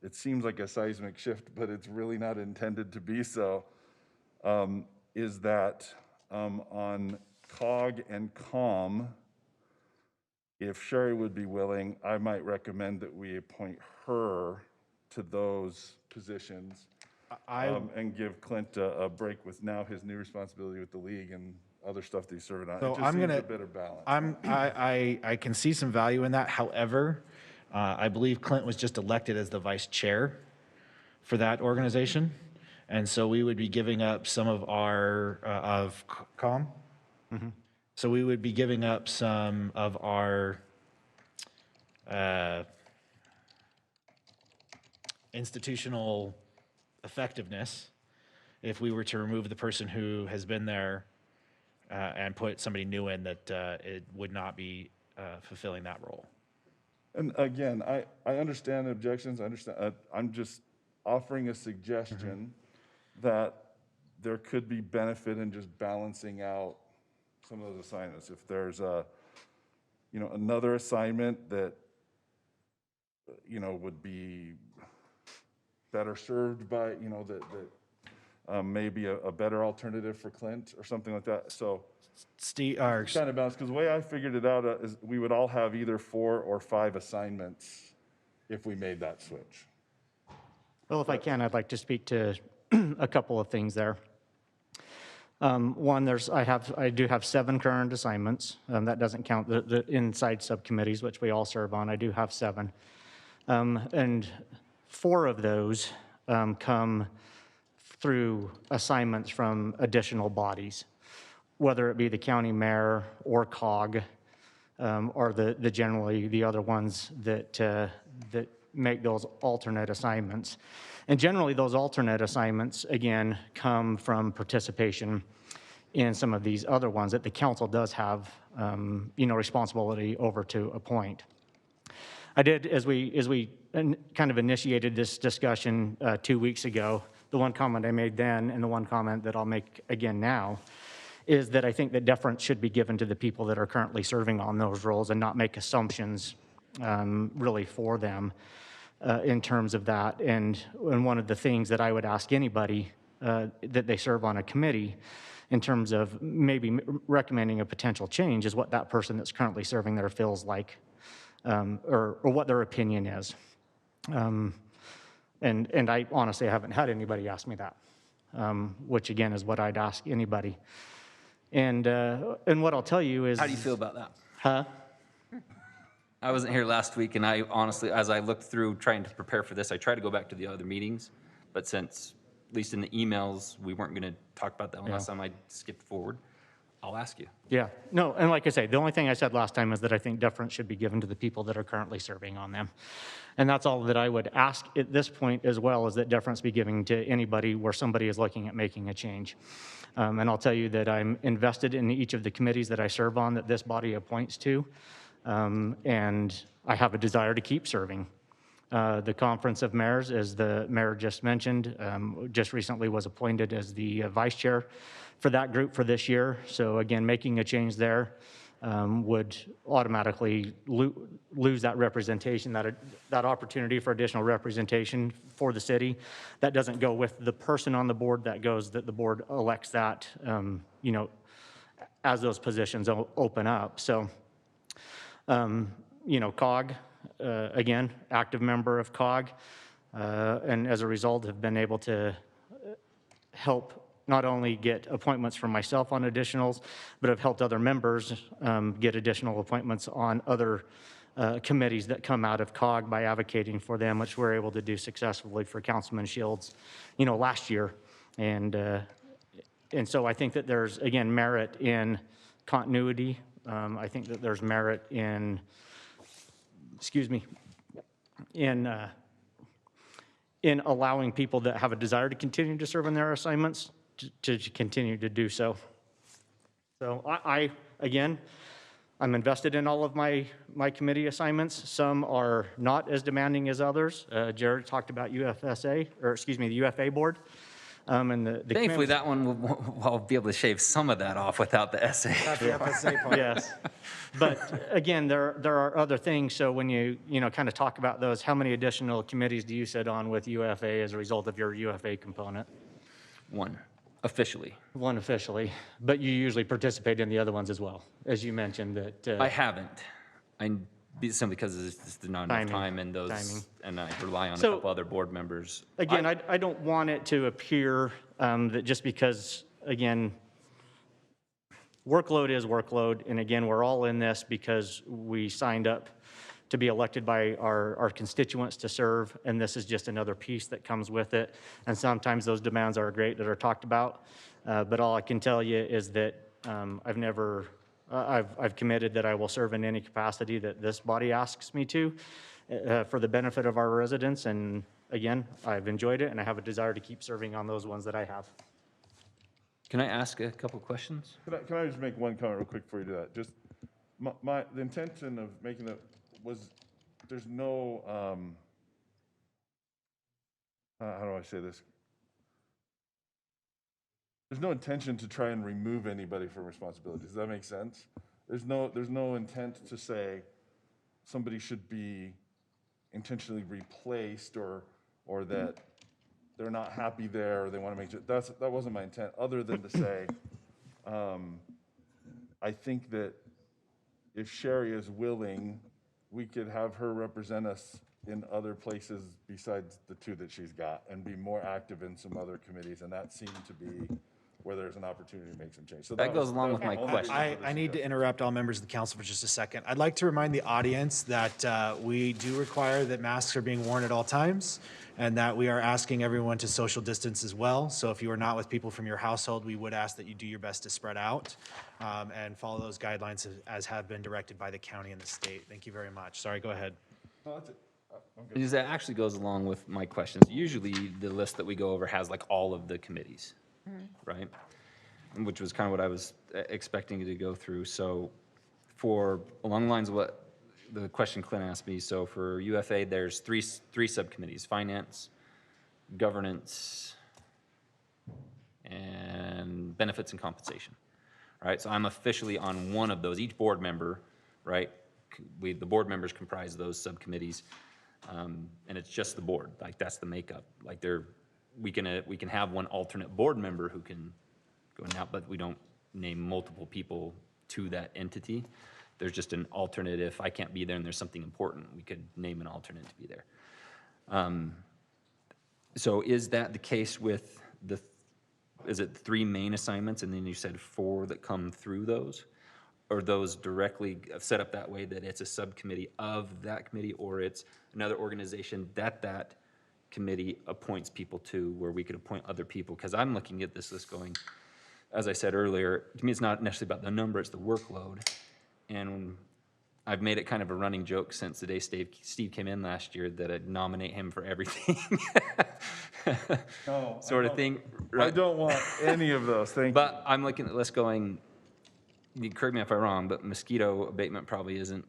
it seems like a seismic shift, but it's really not intended to be so, is that on COG and COM, if Sherry would be willing, I might recommend that we appoint her to those positions and give Clint a break with now his new responsibility with the league and other stuff that he's serving on. So It just I'm seems gonna- a better balance. I can see some value in that. However, I believe Clint was just elected as the vice chair for that organization. And so we would be giving up some of our, of COM. So we would be giving up some of our institutional effectiveness if we were to remove the person who has been there and put somebody new in that it would not be fulfilling that role. And again, I understand the objections, I understand, I'm just offering a suggestion that there could be benefit in just balancing out some of those assignments. If there's another assignment that, would be better served by, that may be a better alternative for Clint or something like that. So Steve, kind of balance, because the way I figured it out is we would all have either 4 or 5 assignments if we made that switch. Well, if I can, I'd like to speak to a couple of things there. One, I do have 7 current assignments. That doesn't count the inside subcommittees, which we all serve on. I do have 7. And 4 of those come through assignments from additional bodies, whether it be the county mayor or COG, or generally the other ones that make those alternate assignments. And generally, those alternate assignments, again, come from participation in some of these other ones that the council does have, responsibility over to appoint. I did, as we kind of initiated this discussion 2 weeks ago, the one comment I made then and the one comment that I'll make again now is that I think that deference should be given to the people that are currently serving on those roles and not make assumptions really for them in terms of that. And one of the things that I would ask anybody that they serve on a committee in terms of maybe recommending a potential change is what that person that's currently serving there feels like, or what their opinion is. And I honestly haven't had anybody ask me that, which again is what I'd ask anybody. And what I'll tell you is... How do you feel about that? Huh? I wasn't here last week, and I honestly, as I looked through trying to prepare for this, I tried to go back to the other meetings, but since, at least in the emails, we weren't going to talk about that one last time, I skipped forward. I'll ask you. Yeah, no, and like I say, the only thing I said last time is that I think deference should be given to the people that are currently serving on them. And that's all that I would ask at this point as well, is that deference be given to anybody where somebody is looking at making a change. And I'll tell you that I'm invested in each of the committees that I serve on that this body appoints to, and I have a desire to keep serving. The Conference of Mayors, as the mayor just mentioned, just recently was appointed as the vice chair for that group for this year. So again, making a change there would automatically lose that representation, that opportunity for additional representation for the city. That doesn't go with the person on the board, that goes that the board elects that, as those positions open up. So, COG, again, active member of COG, and as a result have been able to help not only get appointments for myself on additionals, but have helped other members get additional appointments on other committees that come out of COG by advocating for them, which we're able to do successfully for Councilman Shields, last year. And so I think that there's, again, merit in continuity. I think that there's merit in, in allowing people that have a desire to continue to serve in their assignments to continue to do so. So I'm invested in all of my committee assignments. Some are not as demanding as others. Jared talked about the UFA board. And the Thankfully, that one I'll be able to shave some of that off without the essay. Not the FSA part. Yes. But again, there are other things. So when you kind of talk about those, how many additional committees do you sit on with UFA as a result of your UFA component? One, officially. One officially, but you usually participate in the other ones as well, as you mentioned that. I haven't. Simply because it's just not enough Timing. time and Timing. and I rely on So, a couple other board members. Again, I don't want it to appear that just because, again, workload is workload, and again, we're all in this because we signed up to be elected by our constituents to serve, and this is just another piece that comes with it. And sometimes those demands are great that are talked about, but all I can tell you is that I've committed that I will serve in any capacity that this body asks me to for the benefit of our residents. And again, I've enjoyed it and I have a desire to keep serving on those ones that I have. Can I ask a couple questions? Can I just make one comment real quick before you do that? Just the intention of making it was, there's no, how do I say this? There's no intention to try and remove anybody from responsibility. Does that make sense? There's no intent to say somebody should be intentionally replaced or that they're not happy there or they want to make it. That wasn't my intent, other than to say, I think that if Sherry is willing, we could have her represent us in other places besides the 2 that she's got and be more active in some other committees. And that seemed to be where there's an opportunity to make some change. So That goes was- along was with my only question. reason for the I need to suggestion. interrupt all members of the council for just a second. I'd like to remind the audience that we do require that masks are being worn at all times, and that we are asking everyone to social distance as well. So if you are not with people from your household, we would ask that you do your best to spread out and follow those guidelines as have been directed by the county and the state. Thank you very much. Sorry, go ahead. No, that's it. I'm good. Because that actually goes along with my questions. Usually, the list that we go over has like all of the committees, right? And which was kind of what I was expecting to go through. So for, along the lines of what the question Clint asked me, so for UFA, there's three subcommittees: finance, governance, and benefits and compensation. All right, so I'm officially on one of those. Each board member, right? The board members comprise those subcommittees. And it's just the board, like that's the makeup. Like we can have one alternate board member who can go in and out, but we don't name multiple people to that entity. There's just an alternate. If I can't be there and there's something important, we could name an alternate to be there. So is that the case with is it 3 main assignments and then you said 4 that come through those? Or those directly set up that way that it's a subcommittee of that committee, or it's another organization that committee appoints people to, where we could appoint other people? Because I'm looking at this list going, as I said earlier, to me it's not necessarily about the number, it's the workload. And I've made it kind of a running joke since the day Steve came in last year that I'd nominate him for everything. No, Sort of thing. I Right? don't want any of those, thank you. But I'm looking at the list going, you correct me if I'm wrong, but mosquito abatement probably isn't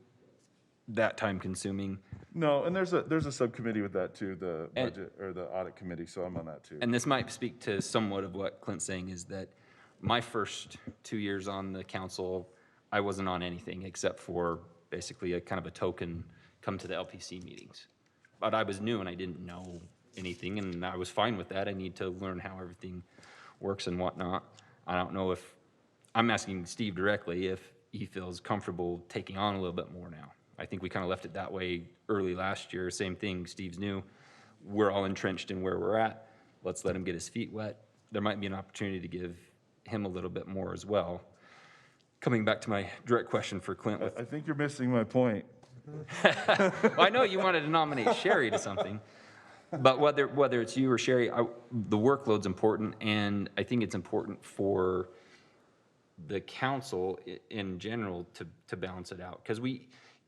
that time consuming. No, and there's a subcommittee with that too, the budget, or the audit committee, so I'm on that too. And this might speak to somewhat of what Clint's saying, is that my first 2 years on the council, I wasn't on anything except for basically a kind of a token, come to the LPC meetings. But I was new and I didn't know anything, and I was fine with that. I need to learn how everything works and whatnot. I don't know if, I'm asking Steve directly if he feels comfortable taking on a little bit more now. I think we kind of left it that way early last year. Same thing, Steve's new. We're all entrenched in where we're at. Let's let him get his feet wet. There might be an opportunity to give him a little bit more as well. Coming back to my direct question for Clint. I think you're missing my point. Well, I know you wanted to nominate Sherry to something, but whether it's you or Sherry, the workload's important, and I think it's important for the council in general to balance it out. Because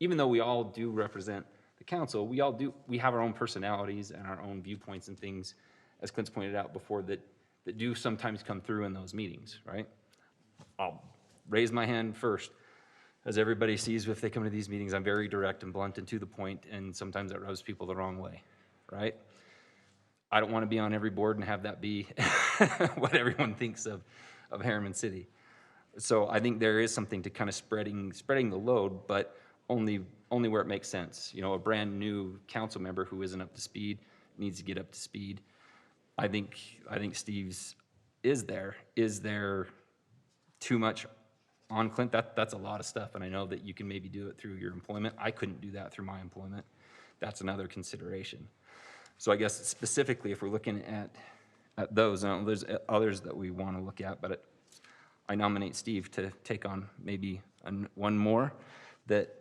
even though we all do represent the council, we have our own personalities and our own viewpoints and things, as Clint's pointed out before, that do sometimes come through in those meetings, right? I'll raise my hand first. As everybody sees, if they come to these meetings, I'm very direct and blunt and to the point, and sometimes that rubs people the wrong way, right? I don't want to be on every board and have that be what everyone thinks of Herriman City. So I think there is something to kind of spreading the load, but only where it makes sense. You know, a brand new council member who isn't up to speed needs to get up to speed. I think Steve's is there. Is there too much on Clint? That's a lot of stuff, and I know that you can maybe do it through your employment. I couldn't do that through my employment. That's another consideration. So I guess specifically, if we're looking at those, and there's others that we want to look at, but I nominate Steve to take on maybe one more that.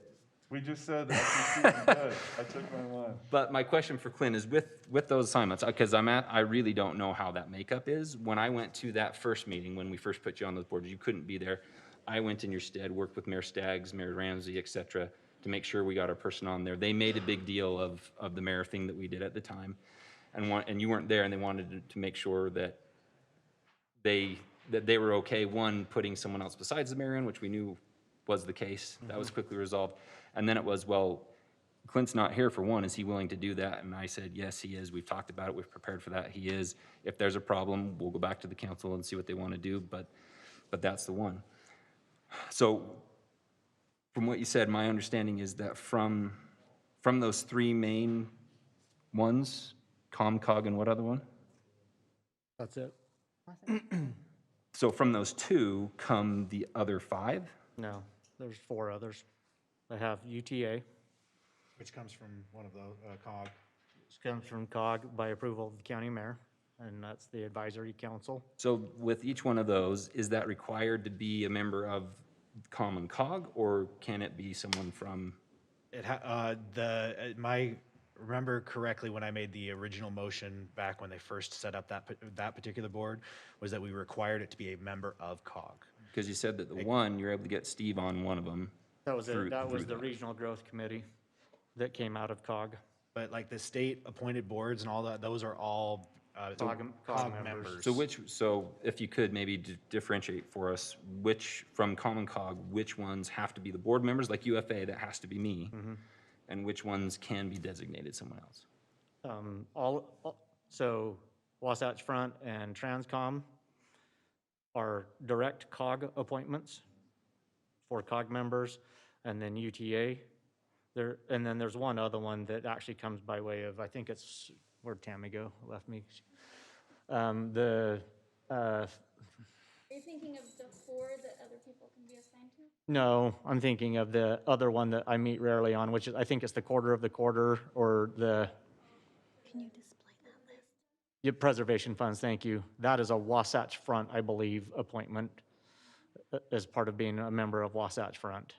We just said that. Good. I took my line. But my question for Clint is with those assignments, because I really don't know how that makeup is. When I went to that first meeting, when we first put you on those boards, you couldn't be there. I went in your stead, worked with Mayor Staggs, Mayor Ramsey, et cetera, to make sure we got our person on there. They made a big deal of the mayor thing that we did at the time. And you weren't there, and they wanted to make sure that they were okay, one, putting someone else besides the mayor in, which we knew was the case. That was quickly resolved. And then it was, well, Clint's not here for one. Is he willing to do that? And I said, yes, he is. We've talked about it. We've prepared for that. He is. If there's a problem, we'll go back to the council and see what they want to do. But that's the one. So from what you said, my understanding is that from those 3 main ones, COG, and what other one? That's it? So from those 2 come the other 5? No, there's 4 others. I have UTA, Which comes from one of the COG. which comes from COG by approval of the county mayor. and that's the advisory council. So with each one of those, is that required to be a member of Common Cog, or can it be someone from? Remember correctly, when I made the original motion back when they first set up that particular board, was that we required it to be a member of COG. Because you said that the one, you're able to get Steve on one of them. That was through the that. regional growth committee that came out of COG. But like the state appointed boards and all that, those are all COG COG members. members. So if you could maybe differentiate for us, from Common Cog, which ones have to be the board members, like UFA, that has to be me, and which ones can be designated someone else? So Wasatch Front and Transcom are direct COG appointments for COG members, and then UTA. And then there's one other one that actually comes by way of, I think it's, where'd Tammy go? Left me. Are you thinking of the 4 that other people can be assigned to? No, I'm thinking of the other one that I meet rarely on, which is, I think it's the quarter of the quarter, or the Can you display that list? preservation funds, thank you. That is a Wasatch Front, I believe, appointment as part of being a member of Wasatch Front.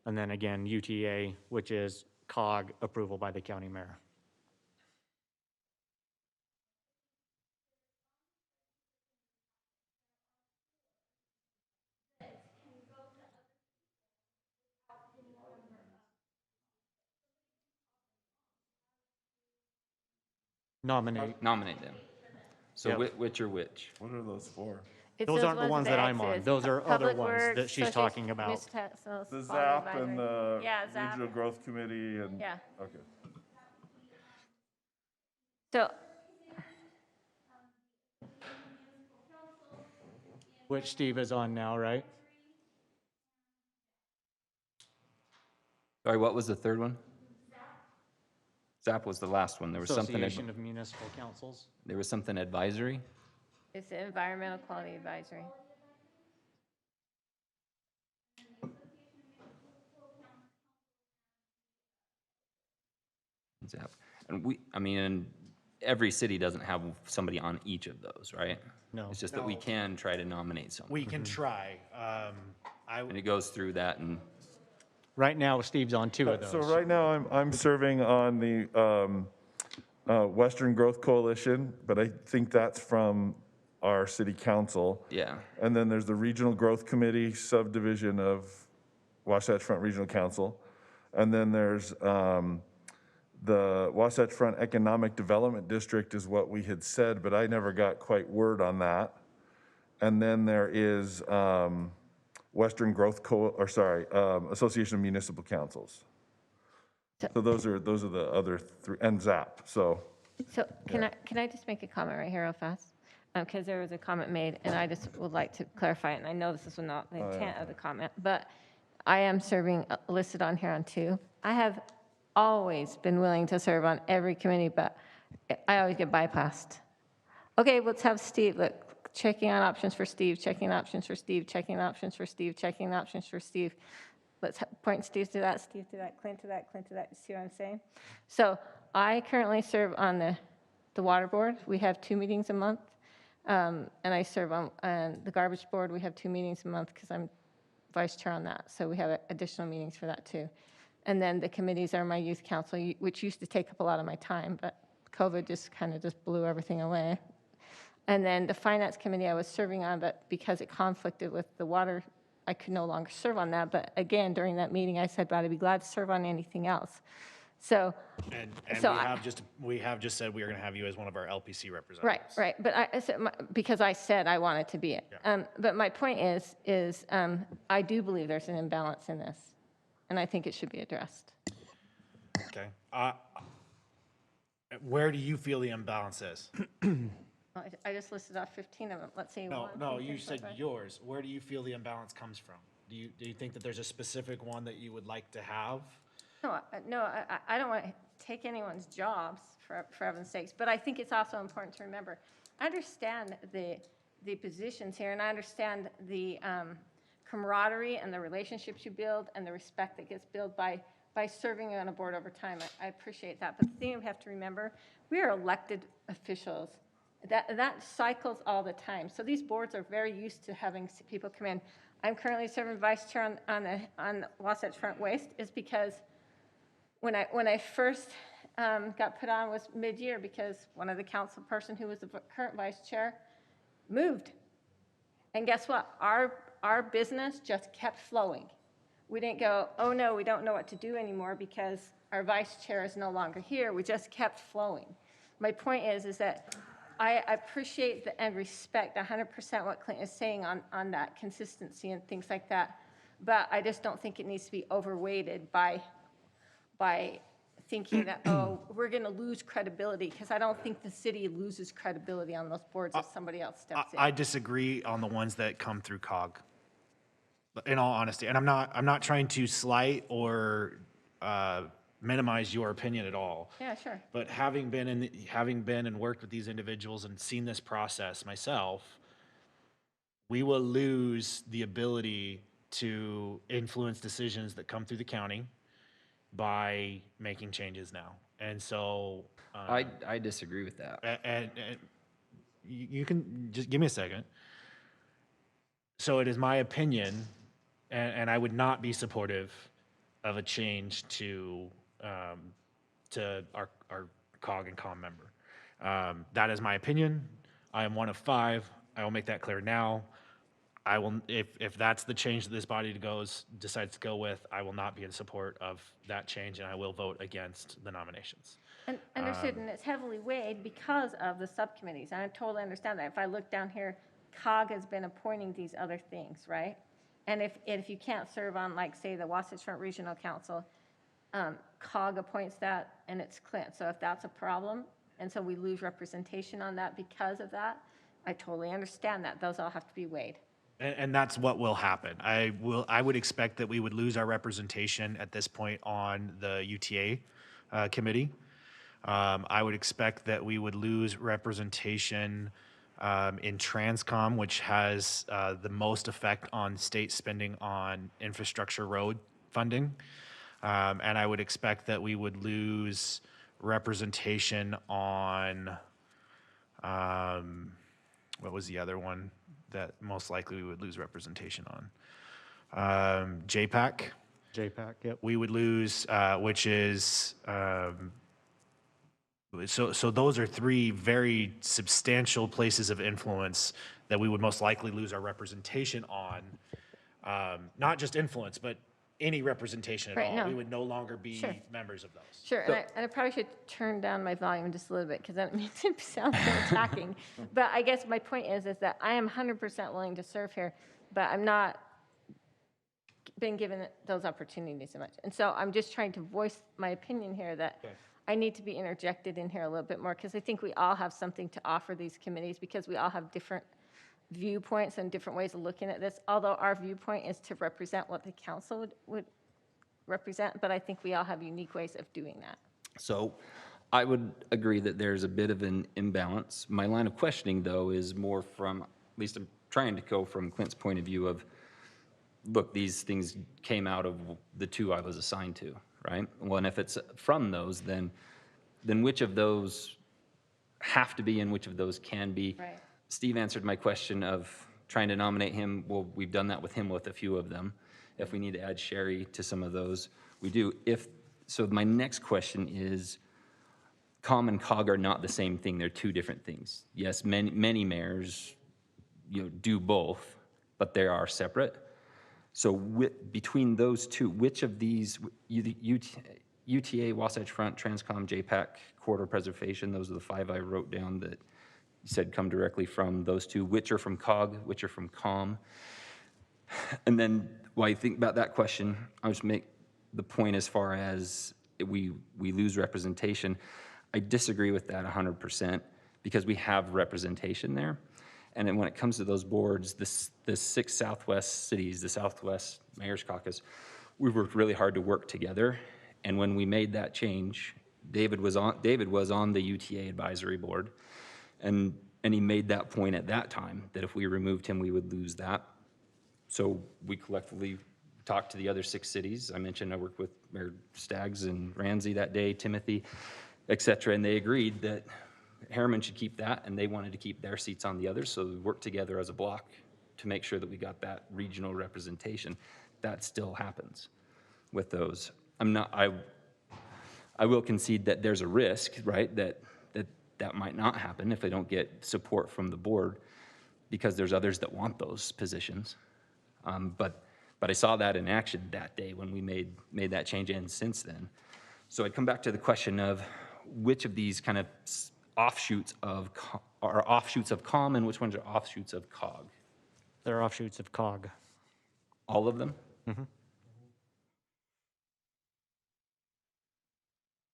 And then again, UTA, which is COG approval by the county mayor. Nominate. Nominate them. So Yep. which are which? What are those for? It's Those aren't the ones ones that I'm on. exits. Those are other Public ones Works, that she's Association talking of about. Municipalities, The Quality ZAP and Advisory. the Yeah, ZAP. Regional Growth Committee and? Yeah. Okay. So, Which Steve is on now, right? Sorry, what was the third one? ZAP was the last one. There was something, Association of Municipal Councils. there was something advisory? it's the Environmental Quality Advisory. ZAP. And every city doesn't have somebody on each of those, right? No. It's just that we can try to nominate someone. We can try. And it goes through that and, Right now, Steve's on 2 of those. So right now, I'm serving on the Western Growth Coalition, but I think that's from our city council. yeah. And then there's the Regional Growth Committee subdivision of Wasatch Front Regional Council. And then there's the Wasatch Front Economic Development District is what we had said, but I never got quite word on that. And then there is Western Growth Association of Municipal Councils. So those are the other 3, and ZAP, so. So can I just make a comment right here real fast? Because there was a comment made, and I just would like to clarify it, and I know this is not the intent of the comment, but I am serving, listed on here on 2. I have always been willing to serve on every committee, but I always get bypassed. Okay, let's have Steve, look, checking on options for Steve, checking options for Steve, checking options for Steve, checking options for Steve. Let's point Steve to that, Steve to that, Clint to that, Clint to that. You see what I'm saying? So I currently serve on the water board. We have 2 meetings a month. And I serve on the garbage board. We have 2 meetings a month because I'm vice chair on that. So we have additional meetings for that too. And then the committees are my youth council, which used to take up a lot of my time, but COVID just kind of blew everything away. And then the finance committee I was serving on, but because it conflicted with the water, I could no longer serve on that. But again, during that meeting, I said, but I'd be glad to serve on anything else. So, And So we have just said we are going to have you as one of our LPC representatives. right. But I said, because I said I wanted to be it. But my point is I do believe there's an imbalance in this, and I think it should be addressed. Okay. Where do you feel the imbalance is? I just listed off 15 of them. Let's see. No, 1, no, 2, 3, you 4, said 5. yours. Where do you feel the imbalance comes from? Do you think that there's a specific one that you would like to have? No, I don't want to take anyone's jobs, for heaven's sakes, but I think it's also important to remember, I understand the positions here, and I understand the camaraderie and the relationships you build and the respect that gets built by serving on a board over time. I appreciate that, but the thing we have to remember, we are elected officials, That cycles all the time. So these boards are very used to having people come in. I'm currently serving vice chair on Wasatch Front Waste, is because when I first got put on was mid-year, because one of the council person who was the current vice chair moved. And guess what? Our business just kept flowing. We didn't go, oh no, we don't know what to do anymore because our vice chair is no longer here. We just kept flowing. My point is that I appreciate and respect 100% what Clint is saying on that consistency and things like that. But I just don't think it needs to be overweighted by thinking that, oh, we're going to lose credibility, because I don't think the city loses credibility on those boards if somebody else steps in. I disagree on the ones that come through COG, in all honesty. And I'm not trying to slight or minimize your opinion at all. Yeah, sure. But having been and worked with these individuals and seen this process myself, we will lose the ability to influence decisions that come through the county by making changes now. And so I disagree with that. and you can just give me a second. So it is my opinion, and I would not be supportive of a change to our COG and COM member. That is my opinion. I am one of 5. I will make that clear now. I will, if that's the change that this body decides to go with, I will not be in support of that change, and I will vote against the nominations. And understood, and it's heavily weighed because of the subcommittees. And I totally understand that. If I look down here, COG has been appointing these other things, right? And if you can't serve on, like, say, the Wasatch Front Regional Council, COG appoints that, and it's Clint. So if that's a problem, and so we lose representation on that because of that, I totally understand that. Those all have to be weighed. And that's what will happen. I would expect that we would lose our representation at this point on the UTA committee. I would expect that we would lose representation in Transcom, which has the most effect on state spending on infrastructure road funding. And I would expect that we would lose representation on, what was the other one that most likely we would lose representation on? JPAC. JPAC, yep. We would lose, which is, so those are 3 very substantial places of influence that we would most likely lose our representation on. Not just influence, but any representation at Right, all. no. We would no longer be Sure. members of those. Sure, and I probably should turn down my volume just a little bit, because that makes it sound so attacking. But I guess my point is that I am 100% willing to serve here, but I'm not been given those opportunities so much. And so I'm just trying to voice my opinion here that Okay. I need to be interjected in here a little bit more, because I think we all have something to offer these committees, because we all have different viewpoints and different ways of looking at this, although our viewpoint is to represent what the council would represent, but I think we all have unique ways of doing that. So I would agree that there's a bit of an imbalance. My line of questioning, though, is more from, at least I'm trying to go from Clint's point of view of, look, these things came out of the 2 I was assigned to, right? Well, and if it's from those, then which of those have to be and which of those can be? Right. Steve answered my question of trying to nominate him. Well, we've done that with him with a few of them. If we need to add Sherry to some of those, we do. So my next question is, COM and COG are not the same thing. They're 2 different things. Yes, many mayors, do both, but they are separate. So between those 2, which of these, UTA, Wasatch Front, Transcom, JPAC, Corridor Preservation, those are the 5 I wrote down that you said come directly from those 2, which are from COG, which are from COM. And then while you think about that question, I'll just make the point as far as we lose representation. I disagree with that 100% because we have representation there. And then when it comes to those boards, the 6 Southwest cities, the Southwest Mayor's Caucus, we worked really hard to work together. And when we made that change, David was on the UTA advisory board, and he made that point at that time that if we removed him, we would lose that. So we collectively talked to the other 6 cities. I mentioned I worked with Mayor Staggs and Ramsey that day, Timothy, et cetera, and they agreed that Herriman should keep that, and they wanted to keep their seats on the others, so we worked together as a block to make sure that we got that regional representation. That still happens with those. I will concede that there's a risk, right, that might not happen if they don't get support from the board, because there's others that want those positions. But I saw that in action that day when we made that change, and since then. So I'd come back to the question of which of these kind of offshoots are offshoots of COM and which ones are offshoots of COG? They're offshoots of COG. All of them?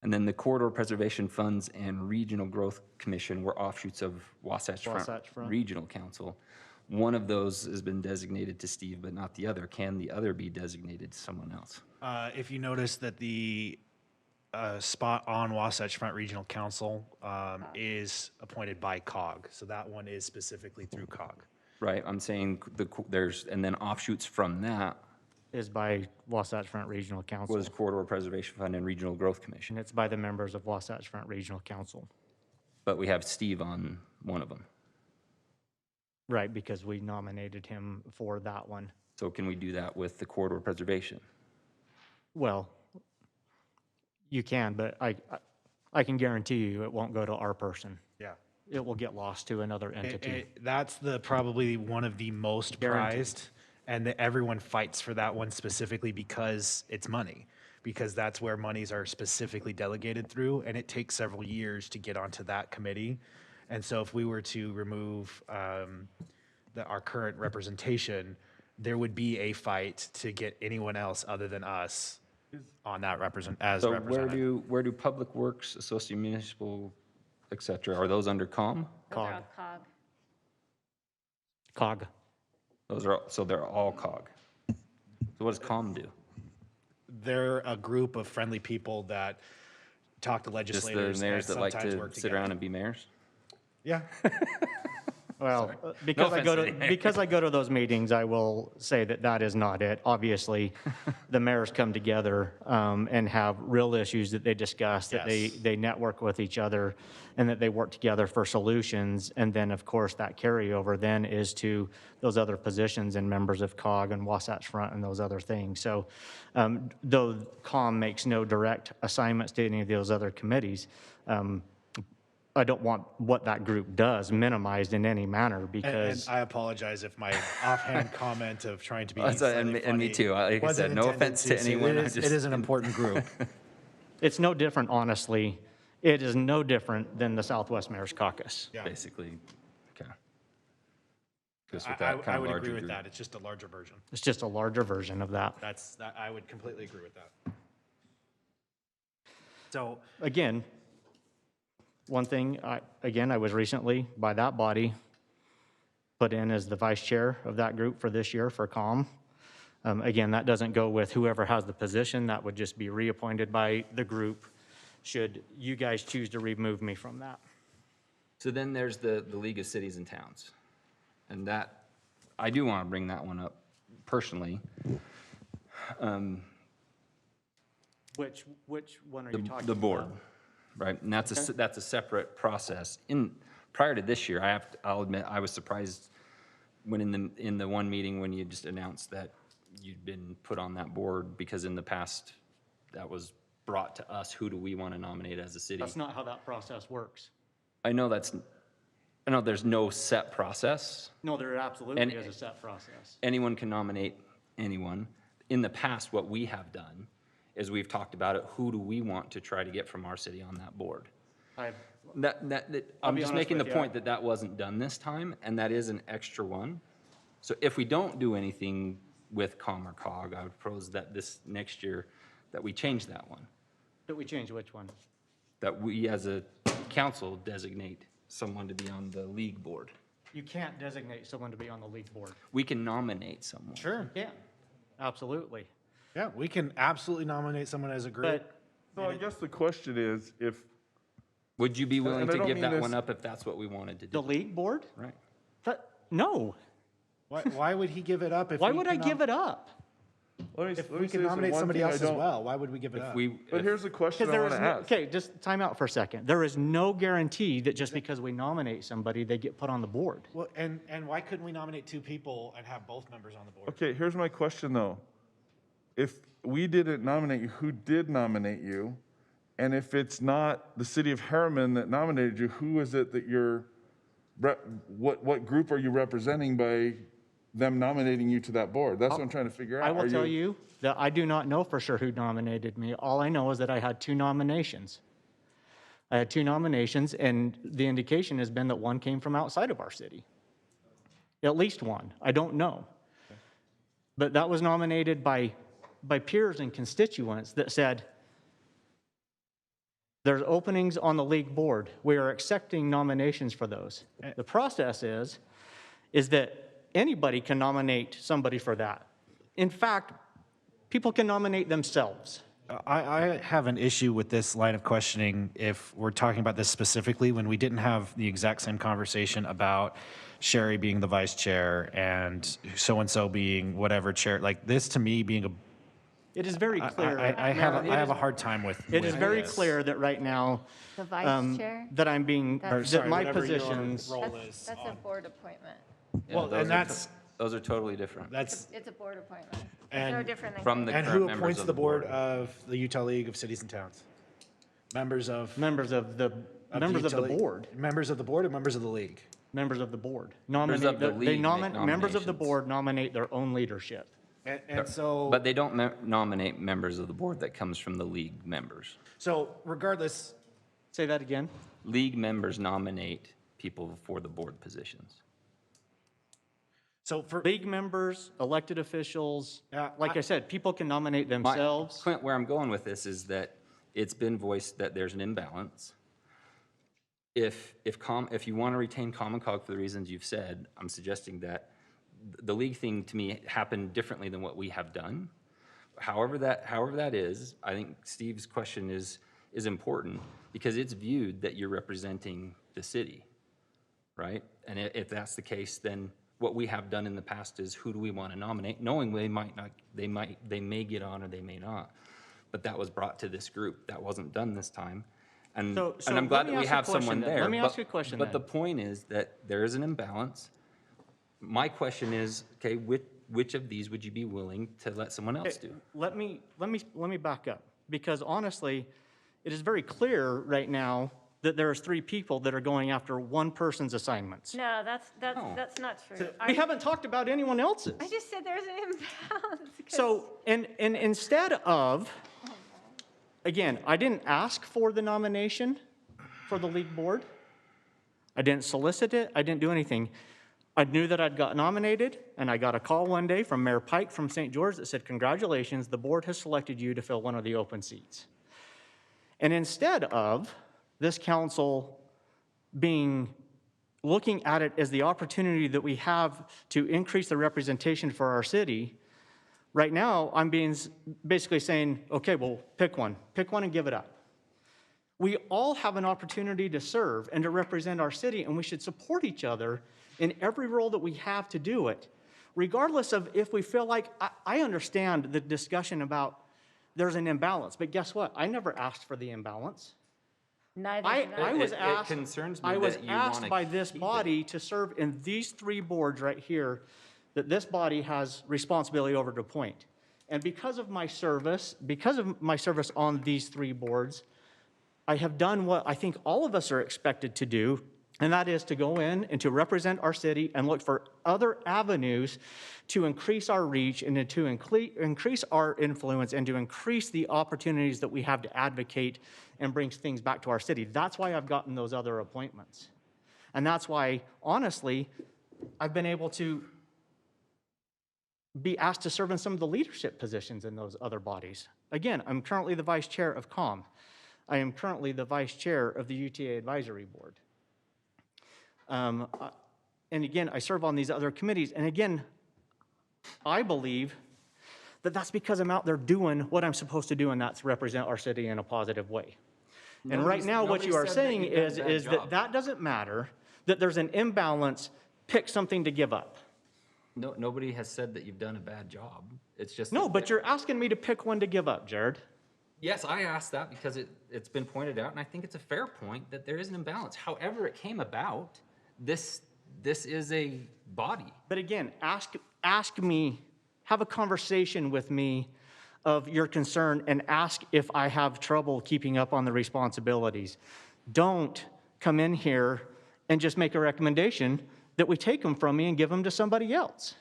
And then the Corridor Preservation Funds and Regional Growth Commission were offshoots of Wasatch Wasatch Front Front. Regional Council. One of those has been designated to Steve, but not the other. Can the other be designated to someone else? If you notice that the spot on Wasatch Front Regional Council is appointed by COG, so that one is specifically through COG. Right, I'm saying and then offshoots from that Is by Wasatch Front Regional Council. was Corridor Preservation Fund and Regional Growth Commission. And it's by the members of Wasatch Front Regional Council. But we have Steve on one of them. Right, because we nominated him for that one. So can we do that with the Corridor Preservation? Well, you can, but I can guarantee you it won't go to our person. Yeah. It will get lost to another entity. That's probably one of the most Guaranteed. prized, and everyone fights for that one specifically because it's money, because that's where monies are specifically delegated through, and it takes several years to get onto that committee. And so if we were to remove our current representation, there would be a fight to get anyone else other than us on that So represented. where do Public Works, Associate Municipal, et cetera, are those under COM? Those are COG. all COG. COG. So they're all COG. So what does COM do? They're a group of friendly people that talk to Just legislators the mayors and that like sometimes to work sit around together. and be mayors? Yeah. Well, because I offense go to to, any mayor. because I go to those meetings, I will say that that is not it. Obviously, the mayors come together and have real issues that they discuss, that Yes. they network with each other, and that they work together for solutions. And then, of course, that carryover then is to those other positions and members of COG and Wasatch Front and those other things. So though COM makes no direct assignments to any of those other committees, I don't want what that group does minimized in any manner And because I apologize if my offhand comment of trying to be And slightly me funny too. Like I wasn't said, no intended offense to so anyone. It is an important group. it's no different, honestly. It is no different than the Southwest Mayor's Caucus. Yeah. Basically, okay. Just with I that kind I of would larger agree with group. that. It's just a larger version. It's just a larger version of that. I would completely agree with that. So, Again, one thing, I was recently, by that body, put in as the vice chair of that group for this year for COM. Again, that doesn't go with whoever has the position. That would just be reappointed by the group, should you guys choose to remove me from that. So then there's the League of Cities and Towns. And that, I do want to bring that one up personally. Which one are you talking about? The board, right? And that's a separate process. Prior to this year, I'll admit, I was surprised when in the one meeting when you just announced that you'd been put on that board, because in the past, that was brought to us, who do we want to nominate as a city? That's not how that process works. I know there's no set process. No, there absolutely is a set process. Anyone can nominate anyone. In the past, what we have done is we've talked about it, who do we want to try to get from our city on that board? I've I'm be just honest making the with you, point that that wasn't done this time, and that is an extra one. So if we don't do anything with COM or COG, I would propose that this next year, that we change that one. Did we change which one? That we, as a council, designate someone to be on the league board. You can't designate someone to be on the league board. We can nominate someone. sure. Yeah, absolutely. Yeah, we can absolutely nominate someone as a group. But So I guess the question is, if, Would you be willing and I to don't give mean that this- one up if that's what we wanted to the do? league board? Right. No. Why would he give it up if Why we would I can give it up? If let we me say can this, nominate one somebody thing I else as don't- well, why would we give it up? But here's the question Because I there want is to no, ask. okay, just time out for a second. There is no guarantee that just because we nominate somebody, they get put on the board. Well, and why couldn't we nominate two people and have both members on the board? Okay, here's my question though. If we didn't nominate you, who did nominate you? And if it's not the city of Herriman that nominated you, who is it that what group are you representing by them nominating you to that board? That's what I'm trying to figure out. I will Are tell you that I do not know for sure who nominated me. All I know is that I had 2 nominations. I had 2 nominations, and the indication has been that one came from outside of our city. At least one. I don't know. But that was nominated by peers and constituents that said, there's openings on the league board. We are accepting nominations for those. The process is that anybody can nominate somebody for that. In fact, people can nominate themselves. I have an issue with this line of questioning if we're talking about this specifically when we didn't have the exact same conversation about Sherry being the vice chair and so-and-so being whatever chair. Like this to me being a It is very clear. I have a hard time with. It is with very this. clear that right now, The vice chair? that I'm being, Or, that my whatever your positions, role That's is that's a on- board appointment. Yeah, Well, those and are that's those are totally different. that's It's a board appointment. It's no and different than. From the and current who members appoints of the board of the Utah League of Cities and Towns? Members of members of the Utah League- board, Members of the board or members of the league? members of the board. Members of the Nominate, league make members of the nominations. board nominate their own leadership. And so But they don't nominate members of the board that comes from the league members. so regardless, Say that again? League members nominate people for the board positions. so for League members, elected officials, Yeah, like I said, people can nominate themselves. Clint, where I'm going with this is that it's been voiced that there's an imbalance. If you want to retain Common Cog for the reasons you've said, I'm suggesting that the league thing to me happened differently than what we have done. However that is, I think Steve's question is important because it's viewed that you're representing the city, right? And if that's the case, then what we have done in the past is who do we want to nominate, knowing they may get on or they may not. But that was brought to this group. That wasn't done this time. And So I'm glad let me that we ask a have someone question then. there. Let me ask you a question But the then. point is that there is an imbalance. My question is, okay, which of these would you be willing to let someone else do? Let me back up, because honestly, it is very clear right now that there's 3 people that are going after one person's assignments. No, that's not true. We haven't talked about anyone else's. I just said there's an imbalance. 'Cause- So, and instead of, again, I didn't ask for the nomination for the league board. I didn't solicit it. I didn't do anything. I knew that I'd got nominated, and I got a call one day from Mayor Pike from St. George that said, congratulations, the board has selected you to fill one of the open seats. And instead of this council looking at it as the opportunity that we have to increase the representation for our city, right now, I'm basically saying, okay, well, pick one and give it up. We all have an opportunity to serve and to represent our city, and we should support each other in every role that we have to do it, regardless of if we feel like, I understand the discussion about there's an imbalance, but guess what? I never asked for the imbalance. Neither I did I. was It asked. concerns me I was that you asked wanna by this keep it. body to serve in these 3 boards right here that this body has responsibility over to appoint. And because of my service on these 3 boards, I have done what I think all of us are expected to do, and that is to go in and to represent our city and look for other avenues to increase our reach and to increase our influence and to increase the opportunities that we have to advocate and bring things back to our city. That's why I've gotten those other appointments. And that's why, honestly, I've been able to be asked to serve in some of the leadership positions in those other bodies. Again, I'm currently the vice chair of COM. I am currently the vice chair of the UTA Advisory Board. And again, I serve on these other committees. And again, I believe that that's because I'm out there doing what I'm supposed to do, and that's represent our city in a positive way. And right now, what you are saying is that that doesn't matter, that there's an imbalance, pick something to give up. No, nobody has said that you've done a bad job. It's just. No, that- but you're asking me to pick one to give up, Jared. Yes, I asked that because it's been pointed out, and I think it's a fair point that there is an imbalance. However it came about, this is a body. But again, ask me, have a conversation with me of your concern and ask if I have trouble keeping up on the responsibilities. Don't come in here and just make a recommendation that we take them from me and give them to somebody else.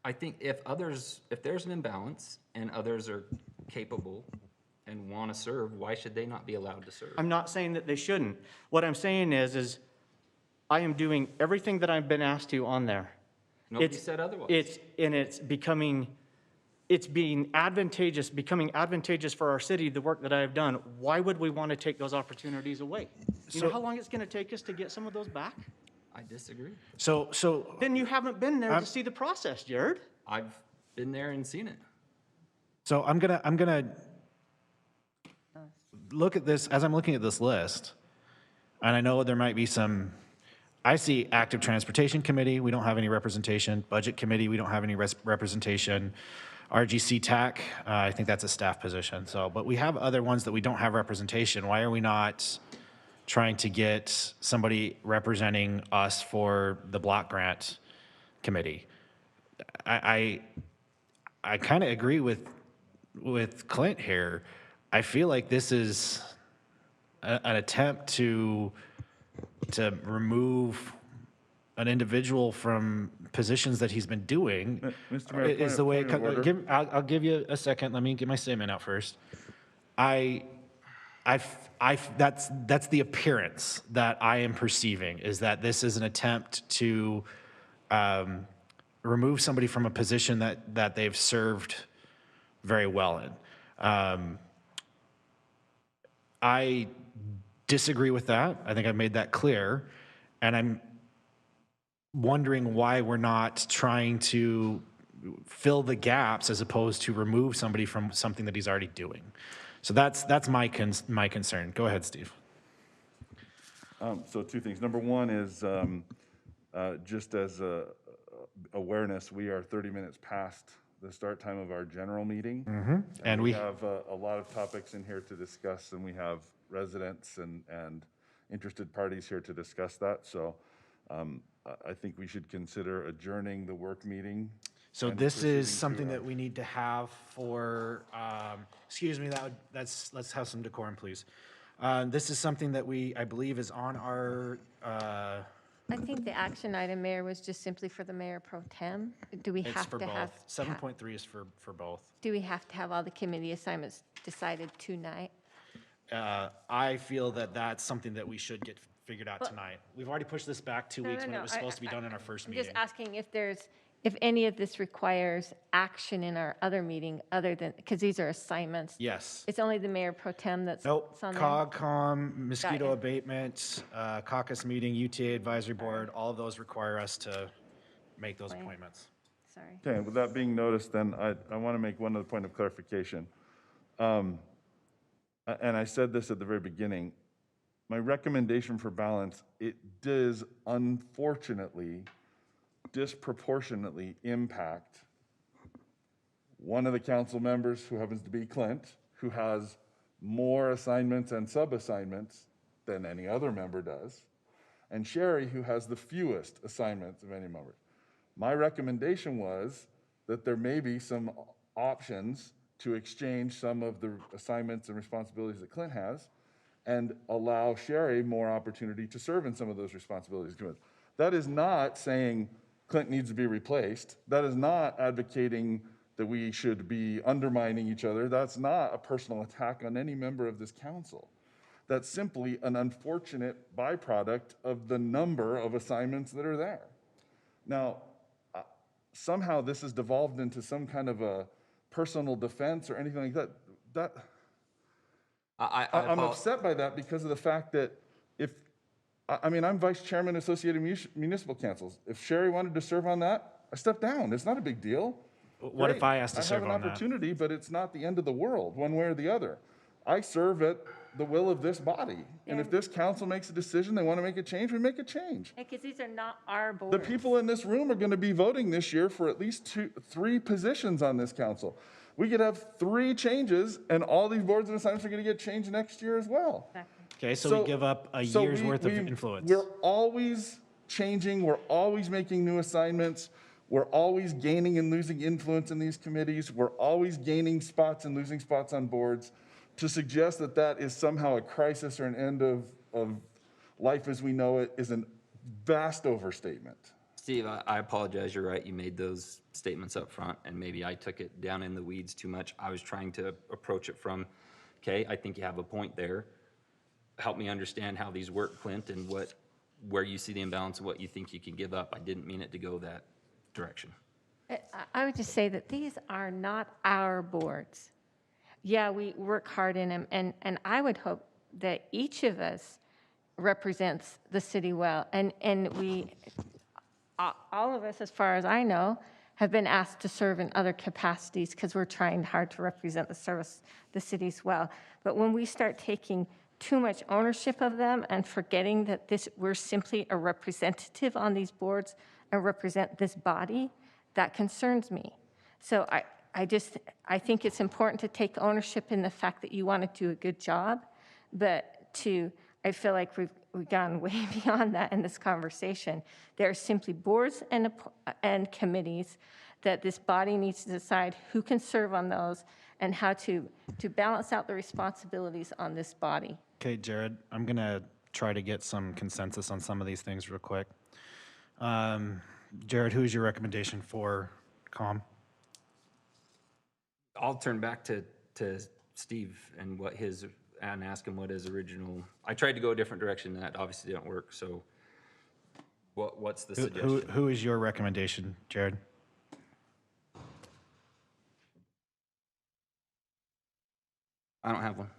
I think if there's an imbalance and others are capable and want to serve, why should they not be allowed to serve? I'm not saying that they shouldn't. What I'm saying is I am doing everything that I've been asked to on there. Nobody said otherwise. It's becoming advantageous for our city, the work that I have done. Why would we want to take those opportunities away? You know how long it's going to take us to get some of those back? I disagree. So Then you haven't been there to see the process, Jared. I've been there and seen it. So I'm gonna look at this, as I'm looking at this list, and I know there might be some, I see Active Transportation Committee, we don't have any representation. Budget Committee, we don't have any representation. RGC TAC, I think that's a staff position, so, but we have other ones that we don't have representation. Why are we not trying to get somebody representing us for the block grant committee? I kind of agree with Clint here. I feel like this is an attempt to remove an individual from positions that he's been doing. Mr. Mayor, Is the way it point of comes. order. I'll give you a second. Let me get my statement out first. That's the appearance that I am perceiving, is that this is an attempt to remove somebody from a position that they've served very well in. I disagree with that. I think I've made that clear. And I'm wondering why we're not trying to fill the gaps as opposed to remove somebody from something that he's already doing. So that's my concern. Go ahead, Steve. So two things. Number one is, just as awareness, we are 30 minutes past the start time of our general meeting. And we we have a lot of topics in here to discuss, and we have residents and interested parties here to discuss that. So I think we should consider adjourning the work meeting. So and this proceeding is to something our- that we need to have for, excuse me, let's have some decorum, please. This is something that I believe is on our, I think the action item, Mayor, was just simply for the mayor pro tem. Do we it's have for to have? both. 7.3 is for both. Do we have to have all the committee assignments decided tonight? I feel that that's something that we should get figured out tonight. We've already pushed this back 2 weeks when it was supposed to be done in our first I'm meeting. just asking if any of this requires action in our other meeting other than, because these are assignments. Yes. It's only the mayor pro tem that's Nope, on there? COGCOM, mosquito you. abatement, caucus meeting, UTA advisory board, all of those require us to make those Wait. appointments. Sorry. Okay, with that being noticed, then I want to make one other point of clarification. And I said this at the very beginning. My recommendation for balance, it does unfortunately disproportionately impact one of the council members, who happens to be Clint, who has more assignments and sub-assignments than any other member does, and Sherry, who has the fewest assignments of any member. My recommendation was that there may be some options to exchange some of the assignments and responsibilities that Clint has and allow Sherry more opportunity to serve in some of those responsibilities. That is not saying Clint needs to be replaced. That is not advocating that we should be undermining each other. That's not a personal attack on any member of this council. That's simply an unfortunate byproduct of the number of assignments that are there. Now, somehow this has devolved into some kind of a personal defense or anything like that. I'm upset by that because of the fact that I'm vice chairman of Associated Municipal Councils. If Sherry wanted to serve on that, I step down. It's not a big deal. What if I asked to serve I on have that? an opportunity, but it's not the end of the world, one way or the other. I serve at the will of this body. And if this council makes a decision, they want to make a change, we make a change. Because these are not our boards. The people in this room are going to be voting this year for at least 3 positions on this council. We could have 3 changes, and all these boards and assignments are going to get changed next year as well. Okay, so we give up a So year's worth of influence. We're always changing, we're always making new assignments, we're always gaining and losing influence in these committees, we're always gaining spots and losing spots on boards. To suggest that that is somehow a crisis or an end of life as we know it is a vast overstatement. Steve, I apologize, you're right, you made those statements up front, and maybe I took it down in the weeds too much. I was trying to approach it from, okay, I think you have a point there. Help me understand how these work, Clint, and where you see the imbalance and what you think you can give up. I didn't mean it to go that direction. I would just say that these are not our boards. Yeah, we work hard in them, and I would hope that each of us represents the city well. And we, all of us, as far as I know, have been asked to serve in other capacities because we're trying hard to represent the cities well. But when we start taking too much ownership of them and forgetting that we're simply a representative on these boards and represent this body, that concerns me. So I think it's important to take ownership in the fact that you want to do a good job, but I feel like we've gone way beyond that in this conversation. There are simply boards and committees that this body needs to decide who can serve on those and how to balance out the responsibilities on this body. Okay, Jared, I'm going to try to get some consensus on some of these things real quick. Jared, who is your recommendation for COM? I'll turn back to Steve and and ask him what his original, I tried to go a different direction, and that obviously didn't work, so what's the suggestion? Who is your recommendation, Jared? I don't have one.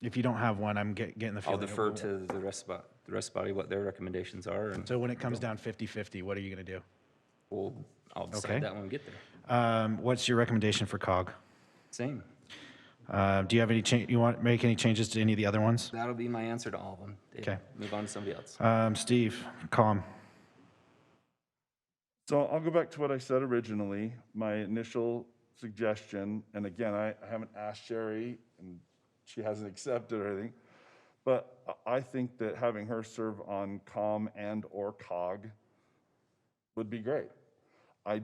If you don't have one, I'm getting the I'll feeling. defer to the rest of the body, what their recommendations are, and So when it comes down 50-50, what are you going to do? I'll decide Okay. that when we get there. What's your recommendation for COG? Same. Do you have any you want to make any changes to any of the other ones? That'll be my answer to all of them. Dave. Okay. Move on to somebody else. Steve, COM. So I'll go back to what I said originally, my initial suggestion, and again, I haven't asked Sherry, and she hasn't accepted or anything, but I think that having her serve on COM and or COG would be great. I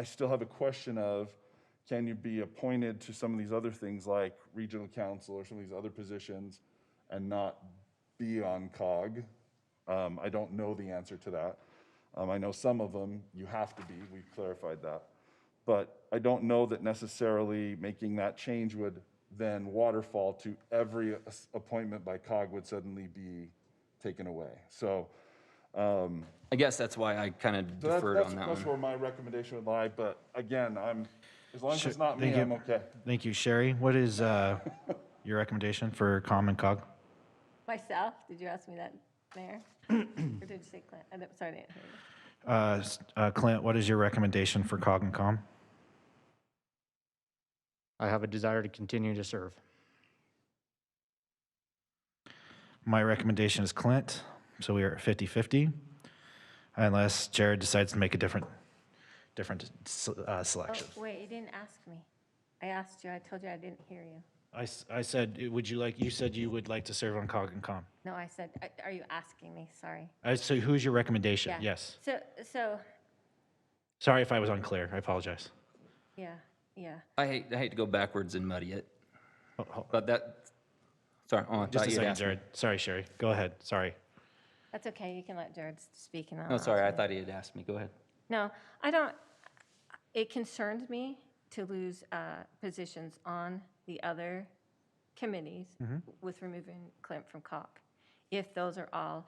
still have a question of, can you be appointed to some of these other things like regional council or some of these other positions and not be on COG? I don't know the answer to that. I know some of them you have to be, we've clarified that. But I don't know that necessarily making that change would then waterfall to every appointment by COG would suddenly be taken away. So I guess that's why I kind of deferred on that that's one. where my recommendation would lie, but again, as long as it's not Thank me, you. I'm okay. Thank you. Sherry, what is your recommendation for COM and COG? Myself? Did you ask me that, Mayor? Or did you say Clint? Sorry, I didn't hear you. Clint, what is your recommendation for COG and COM? I have a desire to continue to serve. My recommendation is Clint, so we are at 50-50, unless Jared decides to make a different selection. Oh, wait, you didn't ask me. I asked you. I told you I didn't hear you. I said, you said you would like to serve on COG and COM. No, I said, are you asking me? Sorry. So who's your recommendation? Yeah. Yes. So, Sorry if I was unclear. I apologize. yeah. I hate to go backwards and muddy it, Oh, but sorry, I just thought a you'd second, ask me. Jared. Sorry, Sherry. Go ahead. Sorry. That's okay. You can let Jared speak and No, sorry, I thought he had asked me. Go ahead. No, I don't. It concerns me to lose positions on the other committees with removing Clint from COG. If those are all,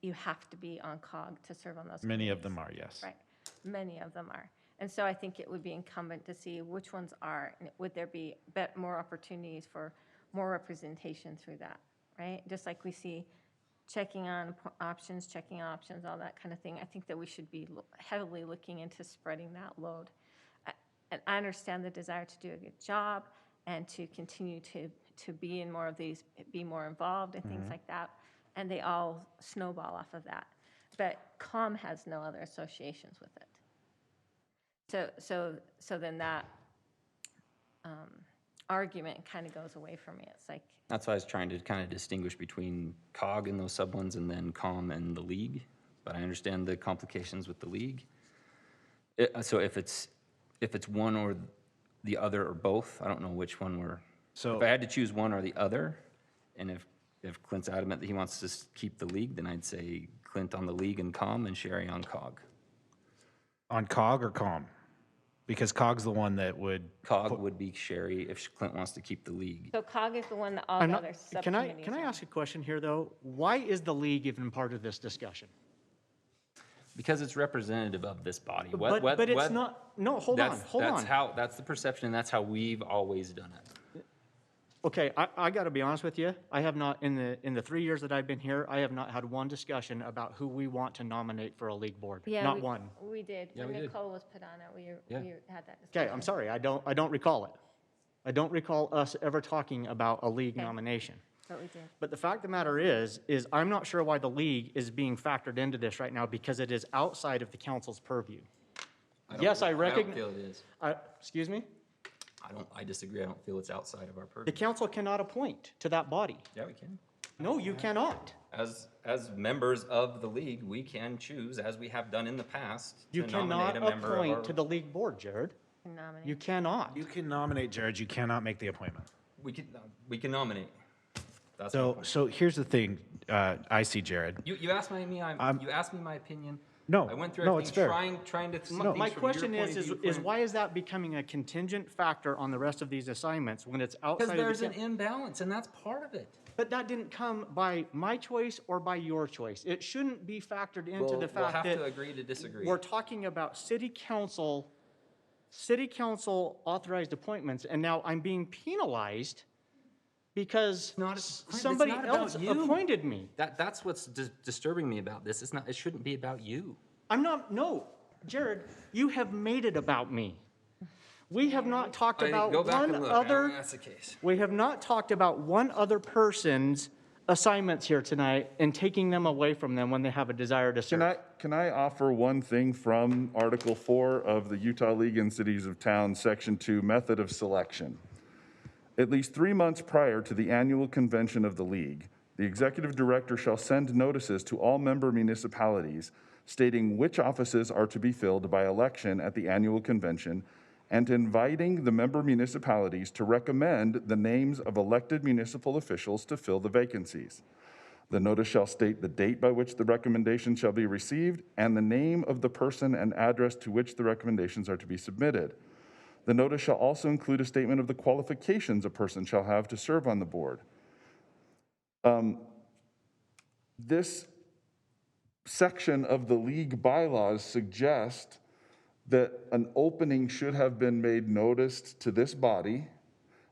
you have to be on COG to serve on those Many of committees. them are, yes. Right. Many of them are. And so I think it would be incumbent to see which ones are, and would there be more opportunities for more representation through that, right? Just like we see checking on options, all that kind of thing. I think that we should be heavily looking into spreading that load. and I understand the desire to do a good job and to continue to be in more of these, be more involved and things like that, and they all snowball off of that. But COM has no other associations with it. So then that argument kind of goes away from me. It's like, That's why I was trying to kind of distinguish between COG and those sub ones and then COM and the league. But I understand the complications with the league. So if it's one or the other or both, I don't know which one we're, So- if I had to choose one or the other, and if Clint's adamant that he wants to keep the league, then I'd say Clint on the league and COM and Sherry on COG. On COG or COM? Because COG's the one that would, COG would be Sherry if Clint wants to keep the league. so COG is the one that all I'm the not, other can I, subcommittees can I are. ask a question here, though? Why is the league even part of this discussion? Because it's representative of this body. But it's not, no, hold on. That's the perception, and that's how we've always done it. Okay, I got to be honest with you. I have not, in the 3 years that I've been here, I have not had one discussion about who we want to nominate for a league board. Yeah, Not we- one. We did. Yeah, When we did. Nicole was put on it, we Yeah. had that discussion. Okay, I'm sorry, I don't recall it. I don't recall us ever talking about a league nomination. But we did. But the fact of the matter is I'm not sure why the league is being factored into this right now because it is outside of the council's purview. Yes, I I don't recognize. feel it is. Excuse me? I disagree. I don't feel it's outside of our The purview. council cannot appoint to that body. Yeah, we can. No, you cannot. As members of the league, we can choose, as we have done in the past, You to nominate cannot a member of appoint to our. the league board, Jared. Nominate. You cannot. you can nominate Jared, you cannot make the appointment. We can nominate. That's my So, point. so here's the thing, I see Jared. You asked me, you asked me my opinion. No, I went through no, it's everything, fair. trying to see My things from your question point is of view, is Clint. why is that becoming a contingent factor on the rest of these assignments when it's outside Because of there's the? an imbalance, and that's part of it. But that didn't come by my choice or by your choice. It shouldn't be factored into the We'll fact have that to agree to disagree. we're talking about city council authorized appointments, and now I'm being penalized because Clint, it's somebody not about else you. appointed me. That's what's disturbing me about this. It shouldn't be about you. No, Jared, you have made it about me. We have not talked about Go back one and look. I don't other. think that's the case. We have not talked about one other person's assignments here tonight and taking them away from them when they have a desire to serve. Can I offer one thing from Article 4 of the Utah League and Cities of Towns, Section 2, Method of Selection? At least 3 months prior to the annual convention of the league, the executive director shall send notices to all member municipalities stating which offices are to be filled by election at the annual convention and inviting the member municipalities to recommend the names of elected municipal officials to fill the vacancies. The notice shall state the date by which the recommendation shall be received and the name of the person and address to which the recommendations are to be submitted. The notice shall also include a statement of the qualifications a person shall have to serve on the board. This section of the league bylaws suggest that an opening should have been made noticed to this body,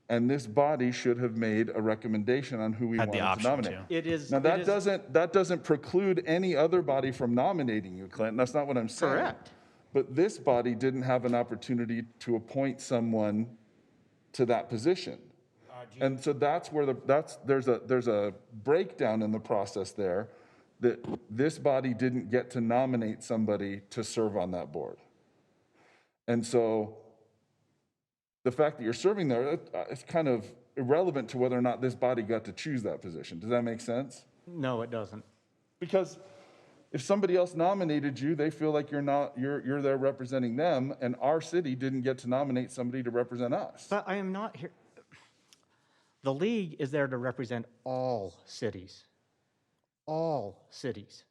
and this body should have made a recommendation on who we Had wanted the to option nominate. to. It is. Now, it is that doesn't preclude any other body from nominating you, Clinton. That's not what I'm saying. Correct. But this body didn't have an opportunity to appoint someone to that position. And so that's where there's a breakdown in the process there, that this body didn't get to nominate somebody to serve on that board. And so the fact that you're serving there, it's kind of irrelevant to whether or not this body got to choose that position. Does that make sense? No, it doesn't. Because if somebody else nominated you, they feel like you're there representing them, and our city didn't get to nominate somebody to represent us. But I am not here. The league is there to represent all cities. All cities.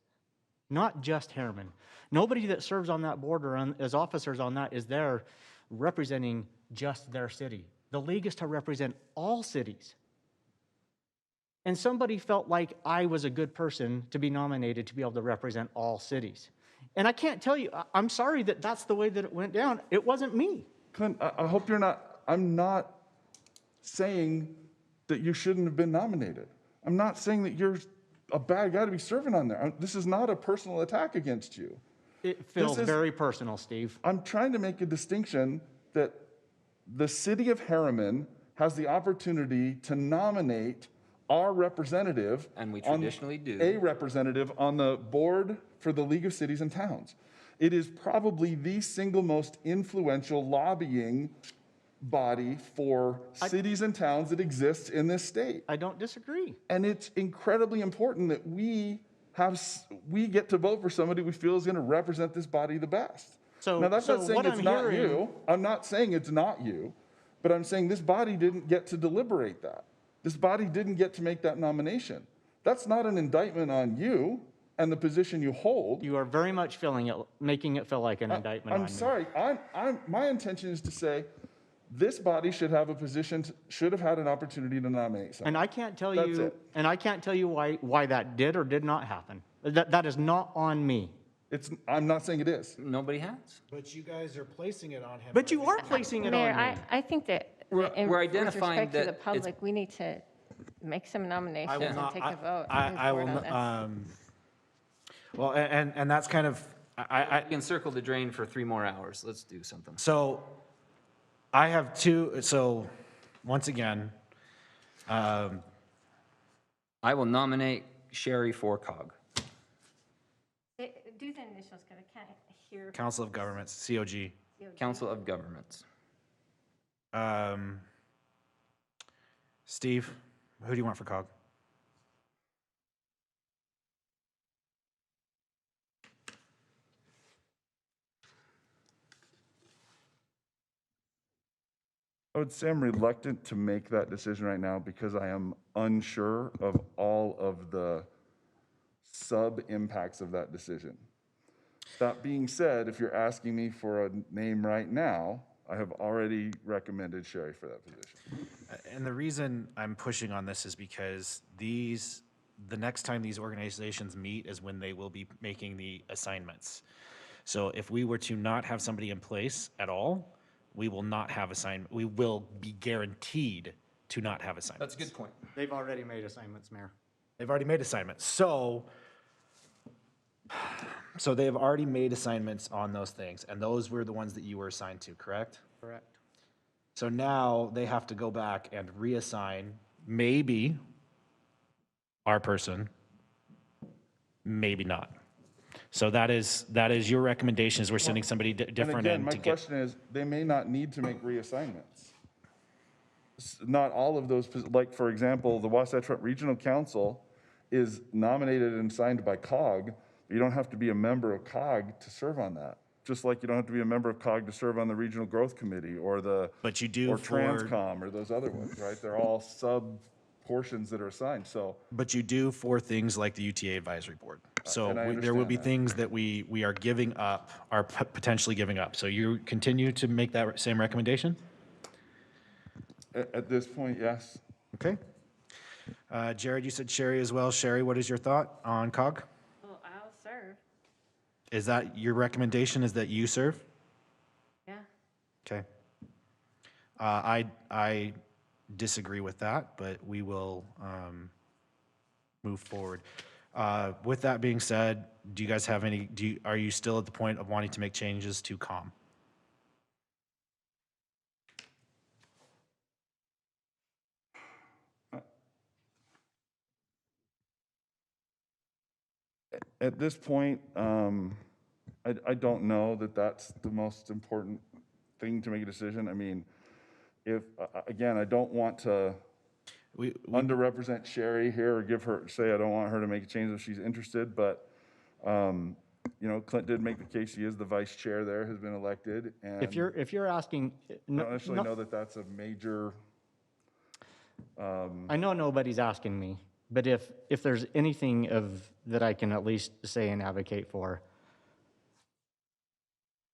Not just Herriman. Nobody that serves on that board or as officers on that is there representing just their city. The league is to represent all cities. And somebody felt like I was a good person to be nominated to be able to represent all cities. And I can't tell you, I'm sorry that that's the way that it went down. It wasn't me. Clint, I hope you're not, I'm not saying that you shouldn't have been nominated. I'm not saying that you're a bad guy to be serving on there. This is not a personal attack against you. It feels This is- very personal, Steve. I'm trying to make a distinction that the city of Herriman has the opportunity to nominate our representative. And we on- traditionally do. A representative on the board for the League of Cities and Towns. It is probably the single most influential lobbying body for cities and towns that exists in this state. I don't disagree. And it's incredibly important that we get to vote for somebody we feel is going to represent this body the best. So- Now, that's so not saying what it's I'm not hearing- you. I'm not saying it's not you, but I'm saying this body didn't get to deliberate that. This body didn't get to make that nomination. That's not an indictment on you and the position you hold. You are very much making it feel like an indictment on me. I'm sorry. My intention is to say this body should have should have had an opportunity to nominate someone. And I can't tell That's you, it. and I can't tell you why that did or did not happen. That is not on me. I'm not saying it is. Nobody has. But you guys are placing it on him. But you are placing it Mayor, on me. I think that We're with identifying respect to the that it's- public, we need to make some nominations I will and not, take a vote. I will, and move forward on this. well, and that's kind of, We can circle the drain for 3 more hours. Let's do something. so I have two, so once again, I will nominate Sherry for COG. Do the initials, because I can't hear. Council of Governments, COG. Council of Governments. Steve, who do you want for COG? I would say I'm reluctant to make that decision right now because I am unsure of all of the sub-impacts of that decision. That being said, if you're asking me for a name right now, I have already recommended Sherry for that position. And the reason I'm pushing on this is because the next time these organizations meet is when they will be making the assignments. So if we were to not have somebody in place at all, we will not have assignment. We will be guaranteed to not have assignments. That's a good point. They've already made assignments, Mayor. They've already made assignments. So they have already made assignments on those things, and those were the ones that you were assigned to, correct? Correct. So now they have to go back and reassign maybe our person, maybe not. So that is your recommendation, is we're sending somebody And different again, in my to get. question is, they may not need to make reassignments. Not all of those, like, for example, the Wasatch Front Regional Council is nominated and signed by COG. You don't have to be a member of COG to serve on that. Just like you don't have to be a member of COG to serve on the Regional Growth Committee or But you do or for, Transcom or those other ones, right? They're all sub-portions that are assigned, so. but you do for things like the UTA Advisory Board. So and I there will be understand that. things that we are giving up, are potentially giving up. So you continue to make that same recommendation? At this point, yes. Okay. Jared, you said Sherry as well. Sherry, what is your thought on COG? Well, I'll serve, Is that your recommendation, is that you serve? yeah. Okay. I disagree with that, but we will move forward. With that being said, do you guys have any, are you still at the point of wanting to make changes to COM? At this point, I don't know that that's the most important thing to make a decision. I mean, if, again, I don't want to We, underrepresent Sherry here or say I don't want her to make a change if she's interested, but, Clint did make the case, he is the vice chair there, has been elected, and If you're asking, I don't necessarily know that that's a major, I know nobody's asking me, but if there's anything that I can at least say and advocate for,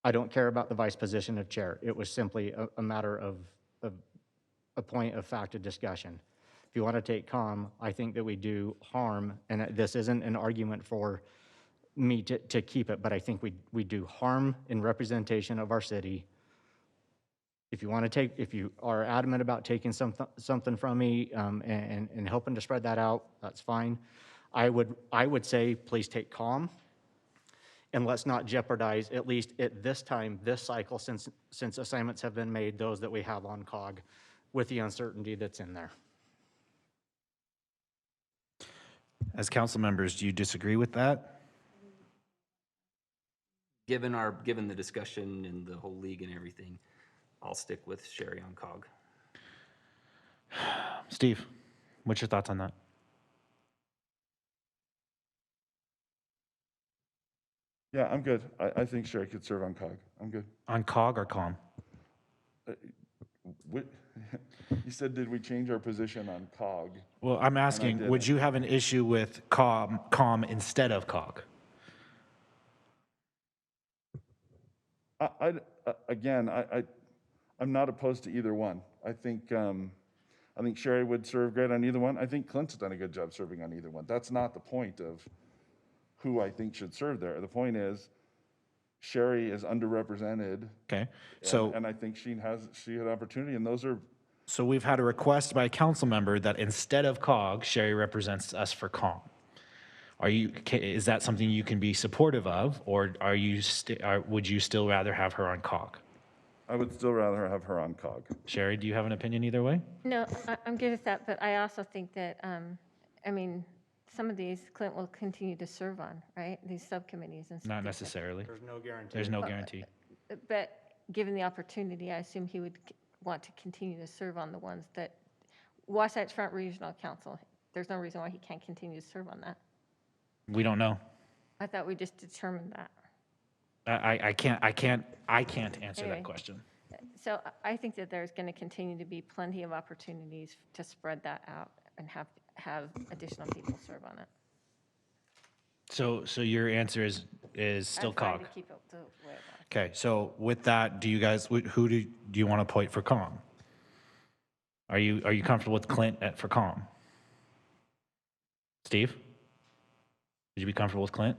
I don't care about the vice position of chair. It was simply a matter of a point of fact of discussion. If you want to take COM, I think that we do harm, and this isn't an argument for me to keep it, but I think we do harm in representation of our city. If you are adamant about taking something from me and helping to spread that out, that's fine. I would say, please take COM. And let's not jeopardize, at least at this time, this cycle, since assignments have been made, those that we have on COG with the uncertainty that's in there. As council members, do you disagree with that? Given the discussion and the whole league and everything, I'll stick with Sherry on COG. Steve, what's your thoughts on that? Yeah, I'm good. I think Sherry could serve on COG. I'm good. On COG or COM? You said, did we change our position on COG? Well, I'm asking, would you have an issue with COM instead of COG? I'm not opposed to either one. I think Sherry would serve great on either one. I think Clint's done a good job serving on either one. That's not the point of who I think should serve there. The point is Sherry is underrepresented. Okay, so. And I think she had opportunity, and those are. So we've had a request by a council member that instead of COG, Sherry represents us for COM. Is that something you can be supportive of, or would you still rather have her on COG? I would still rather have her on COG. Sherry, do you have an opinion either way? No, I'm good with that, but I also think that, some of these Clint will continue to serve on, right? These subcommittees and stuff. Not necessarily. There's no guarantee. There's no guarantee. But given the opportunity, I assume he would want to continue to serve on the ones that, Wasatch Front Regional Council, there's no reason why he can't continue to serve on that. We don't know. I thought we just determined that. I can't answer Anyway. that question. So I think that there's going to continue to be plenty of opportunities to spread that out and have additional people serve on it. So your answer is still I'm trying COG? to keep it the way it was. Okay, so with that, do you guys, who do you want to appoint for COM? Are you comfortable with Clint for COM? Steve? Would you be comfortable with Clint?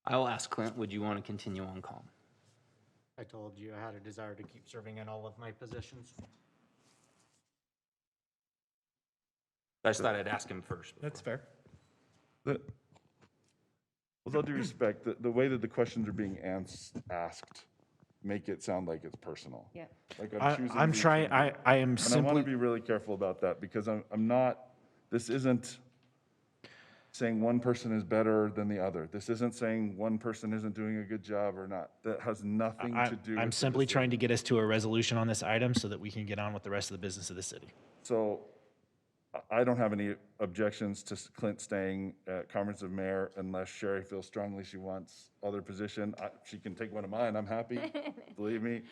I'll ask Clint, would you want to continue on COM? I told you I had a desire to keep serving in all of my positions. I just thought I'd ask him first. That's fair. With all due respect, the way that the questions are being asked make it sound like it's personal. Yeah. Like I'm trying, I am And I want simply, to be really careful about that because I'm not, this isn't saying one person is better than the other. This isn't saying one person isn't doing a good job or not. That has nothing to do with I'm the simply trying to decision. get us to a resolution on this item so that we can get on with the rest of the business of the city. So I don't have any objections to Clint staying at Conference of Mayor unless Sherry feels strongly she wants other position. She can take one of mine. I'm happy, believe me.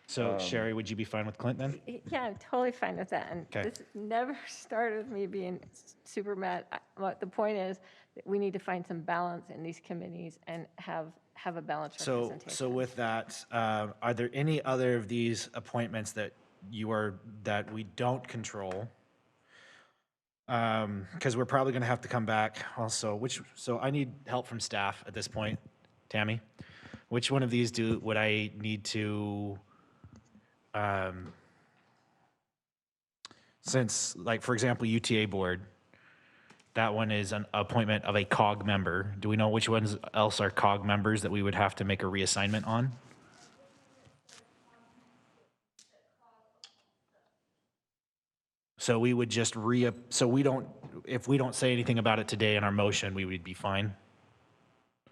So Sherry, would you be fine with Clint then? Yeah, I'm totally fine with that. And Okay. this never started with me being super mad. What the point is that we need to find some balance in these committees and have a balanced So representation. with that, are there any other of these appointments that that we don't control? Because we're probably going to have to come back also, so I need help from staff at this point. Tammy, which one of these would I need to, since, like, for example, UTA board, that one is an appointment of a COG member. Do we know which ones else are COG members that we would have to make a reassignment on? So we would just if we don't say anything about it today in our motion, we would be fine?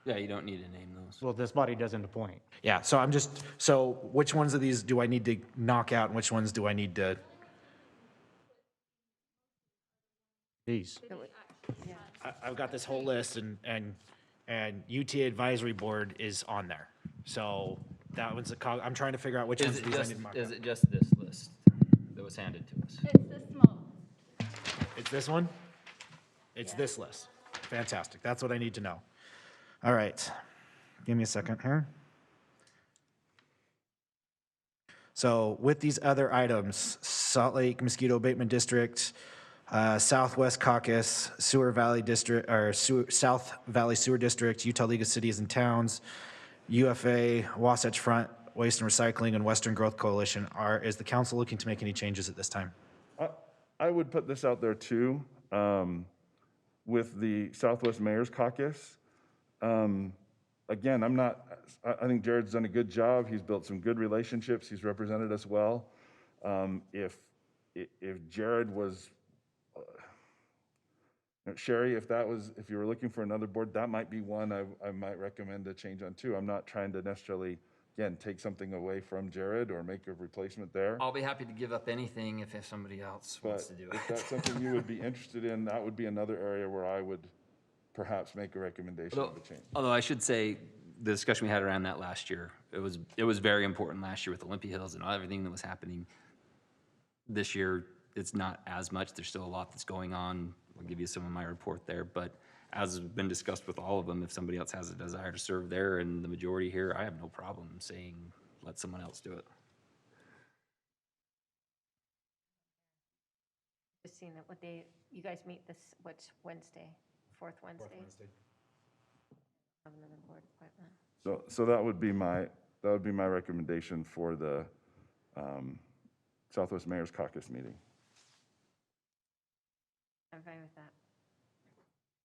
Yeah, you don't need to name those. Well, this body doesn't appoint. Yeah, so which ones of these do I need to knock out and which ones do I need to? These. I've got this whole list and UTA advisory board is on there. So that one's a COG, I'm trying to figure out which ones of these I need to mark Is out. it just this list that was handed to us? It's the small. It's this one? It's this list. Fantastic. That's what I need to know. All right. Give me a second here. So with these other items, Salt Lake Mosquito Abatement District, Southwest Caucus, Sewer Valley District, or South Valley Sewer District, Utah League of Cities and Towns, UFA, Wasatch Front, Waste and Recycling, and Western Growth Coalition, is the council looking to make any changes at this time? I would put this out there too. with the Southwest Mayor's Caucus. Again, I think Jared's done a good job. He's built some good relationships. He's represented us well. If Jared was, Sherry, if you were looking for another board, that might be one I might recommend a change on too. I'm not trying to necessarily, again, take something away from Jared or make a replacement there. I'll be happy to give up anything if somebody else wants But to do if that's it. something you would be interested in, that would be another area where I would perhaps make a recommendation of a change. Although I should say, the discussion we had around that last year, it was very important last year with Olympia Hills and everything that was happening. This year, it's not as much. There's still a lot that's going on. I'll give you some of my report there, but as has been discussed with all of them, if somebody else has a desire to serve there and the majority here, I have no problem saying, let someone else do it. Just seeing that what day, you guys meet this, which Wednesday? Fourth Wednesday? Have another board appointment. So that would be my recommendation for the Southwest Mayor's Caucus meeting. I'm fine with that.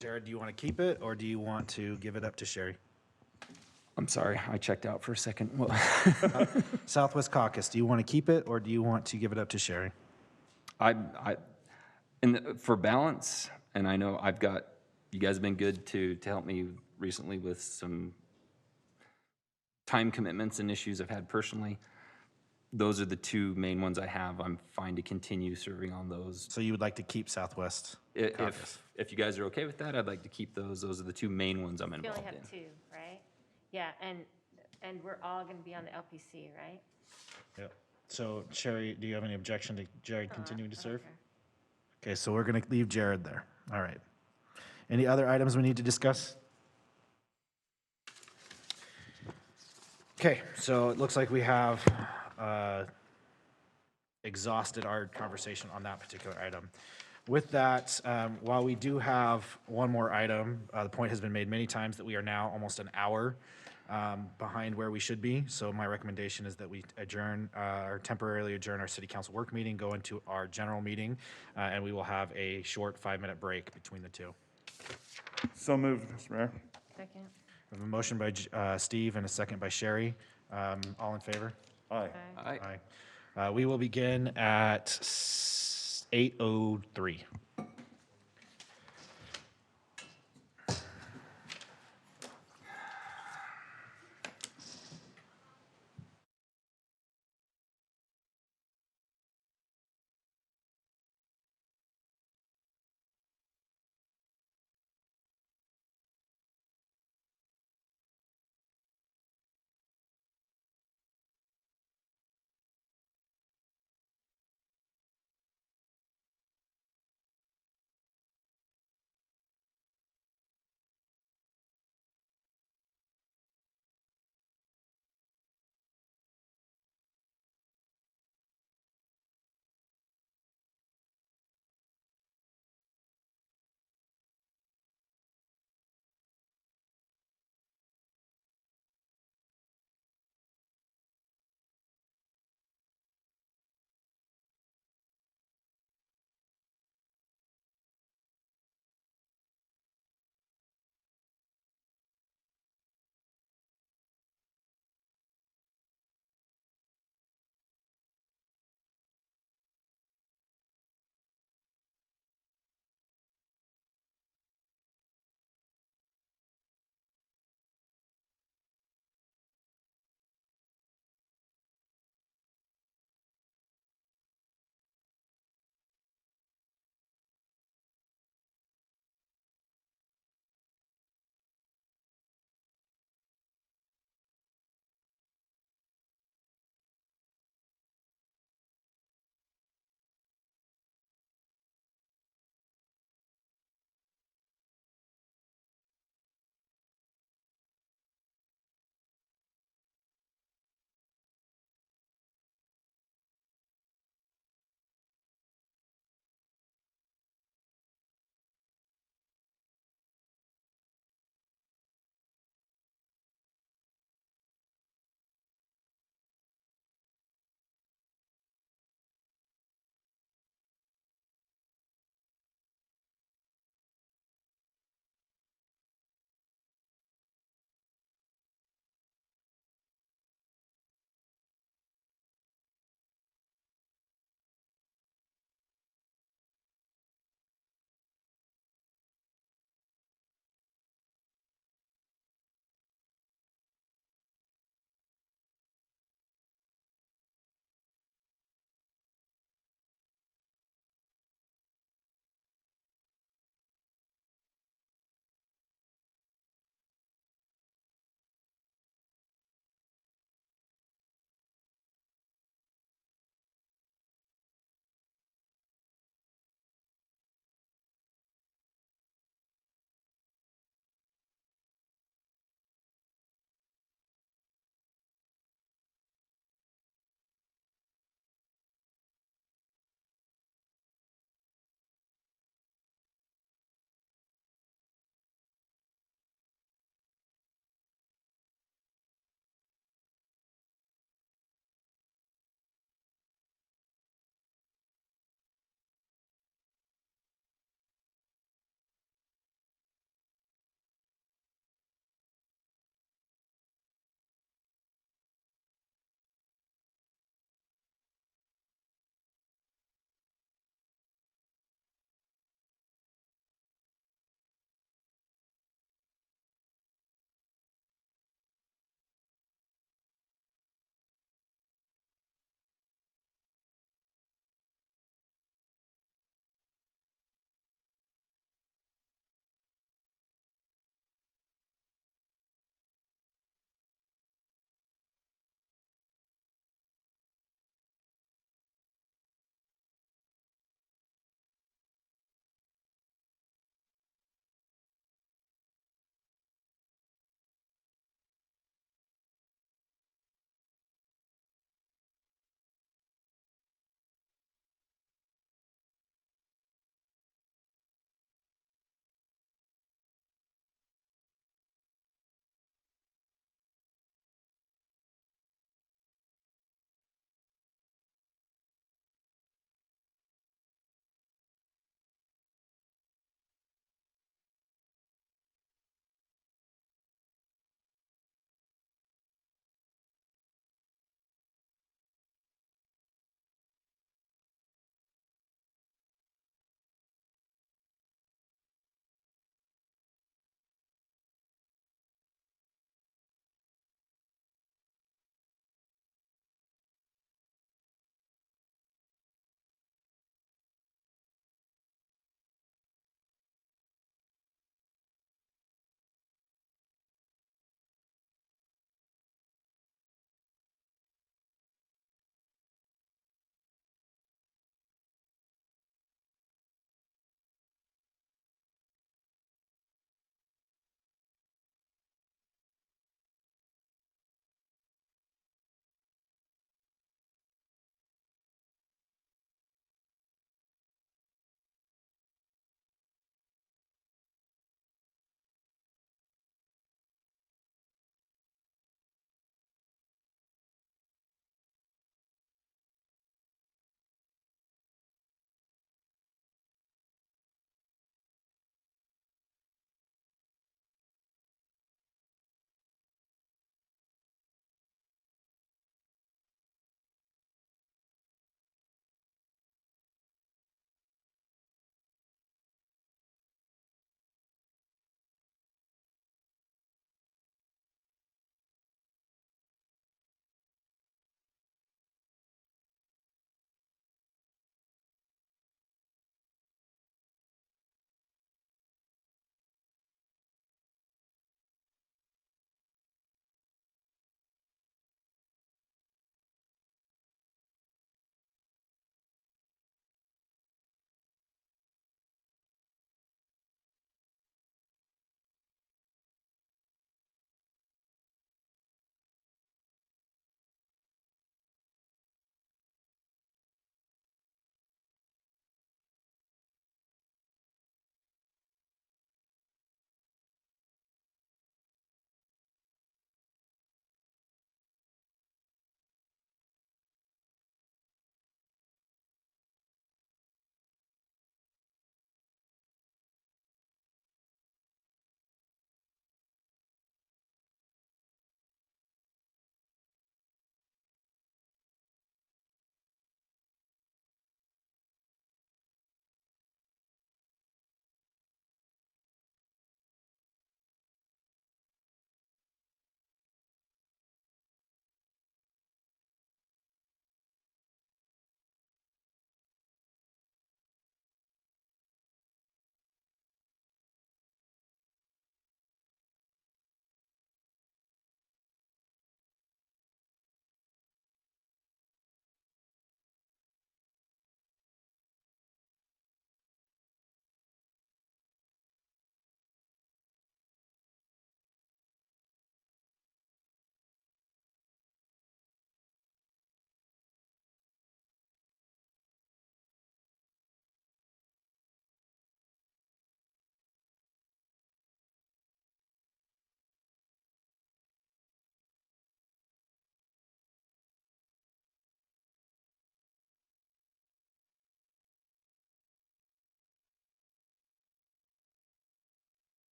Jared, do you want to keep it, or do you want to give it up to Sherry? I'm sorry, I checked out for a second. Well, Southwest Caucus, do you want to keep it, or do you want to give it up to Sherry? For balance, and I know you guys have been good to help me recently with some time commitments and issues I've had personally. Those are the two main ones I have. I'm fine to continue serving on those. So you would like to keep Southwest Caucus? If you guys are okay with that, I'd like to keep those. Those are the two main ones I'm You involved only in. have two, right? Yeah, and we're all going to be on the LPC, right? Yep. So Sherry, do you have any objection to Jared continuing to I don't serve? care. Okay, so we're going to leave Jared there. All right. Any other items we need to discuss? Okay, so it looks like we have exhausted our conversation on that particular item. With that, while we do have one more item, the point has been made many times that we are now almost an hour behind where we should be. So my recommendation is that we adjourn, or temporarily adjourn our city council work meeting, go into our general meeting, and we will have a short 5-minute break between the two. So moved, Mr. Mayor. Second? We have a motion by Steve and a second by Sherry. All in favor? Aye. Aye. Aye. We will begin at 8:03.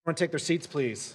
Want to take their seats, please?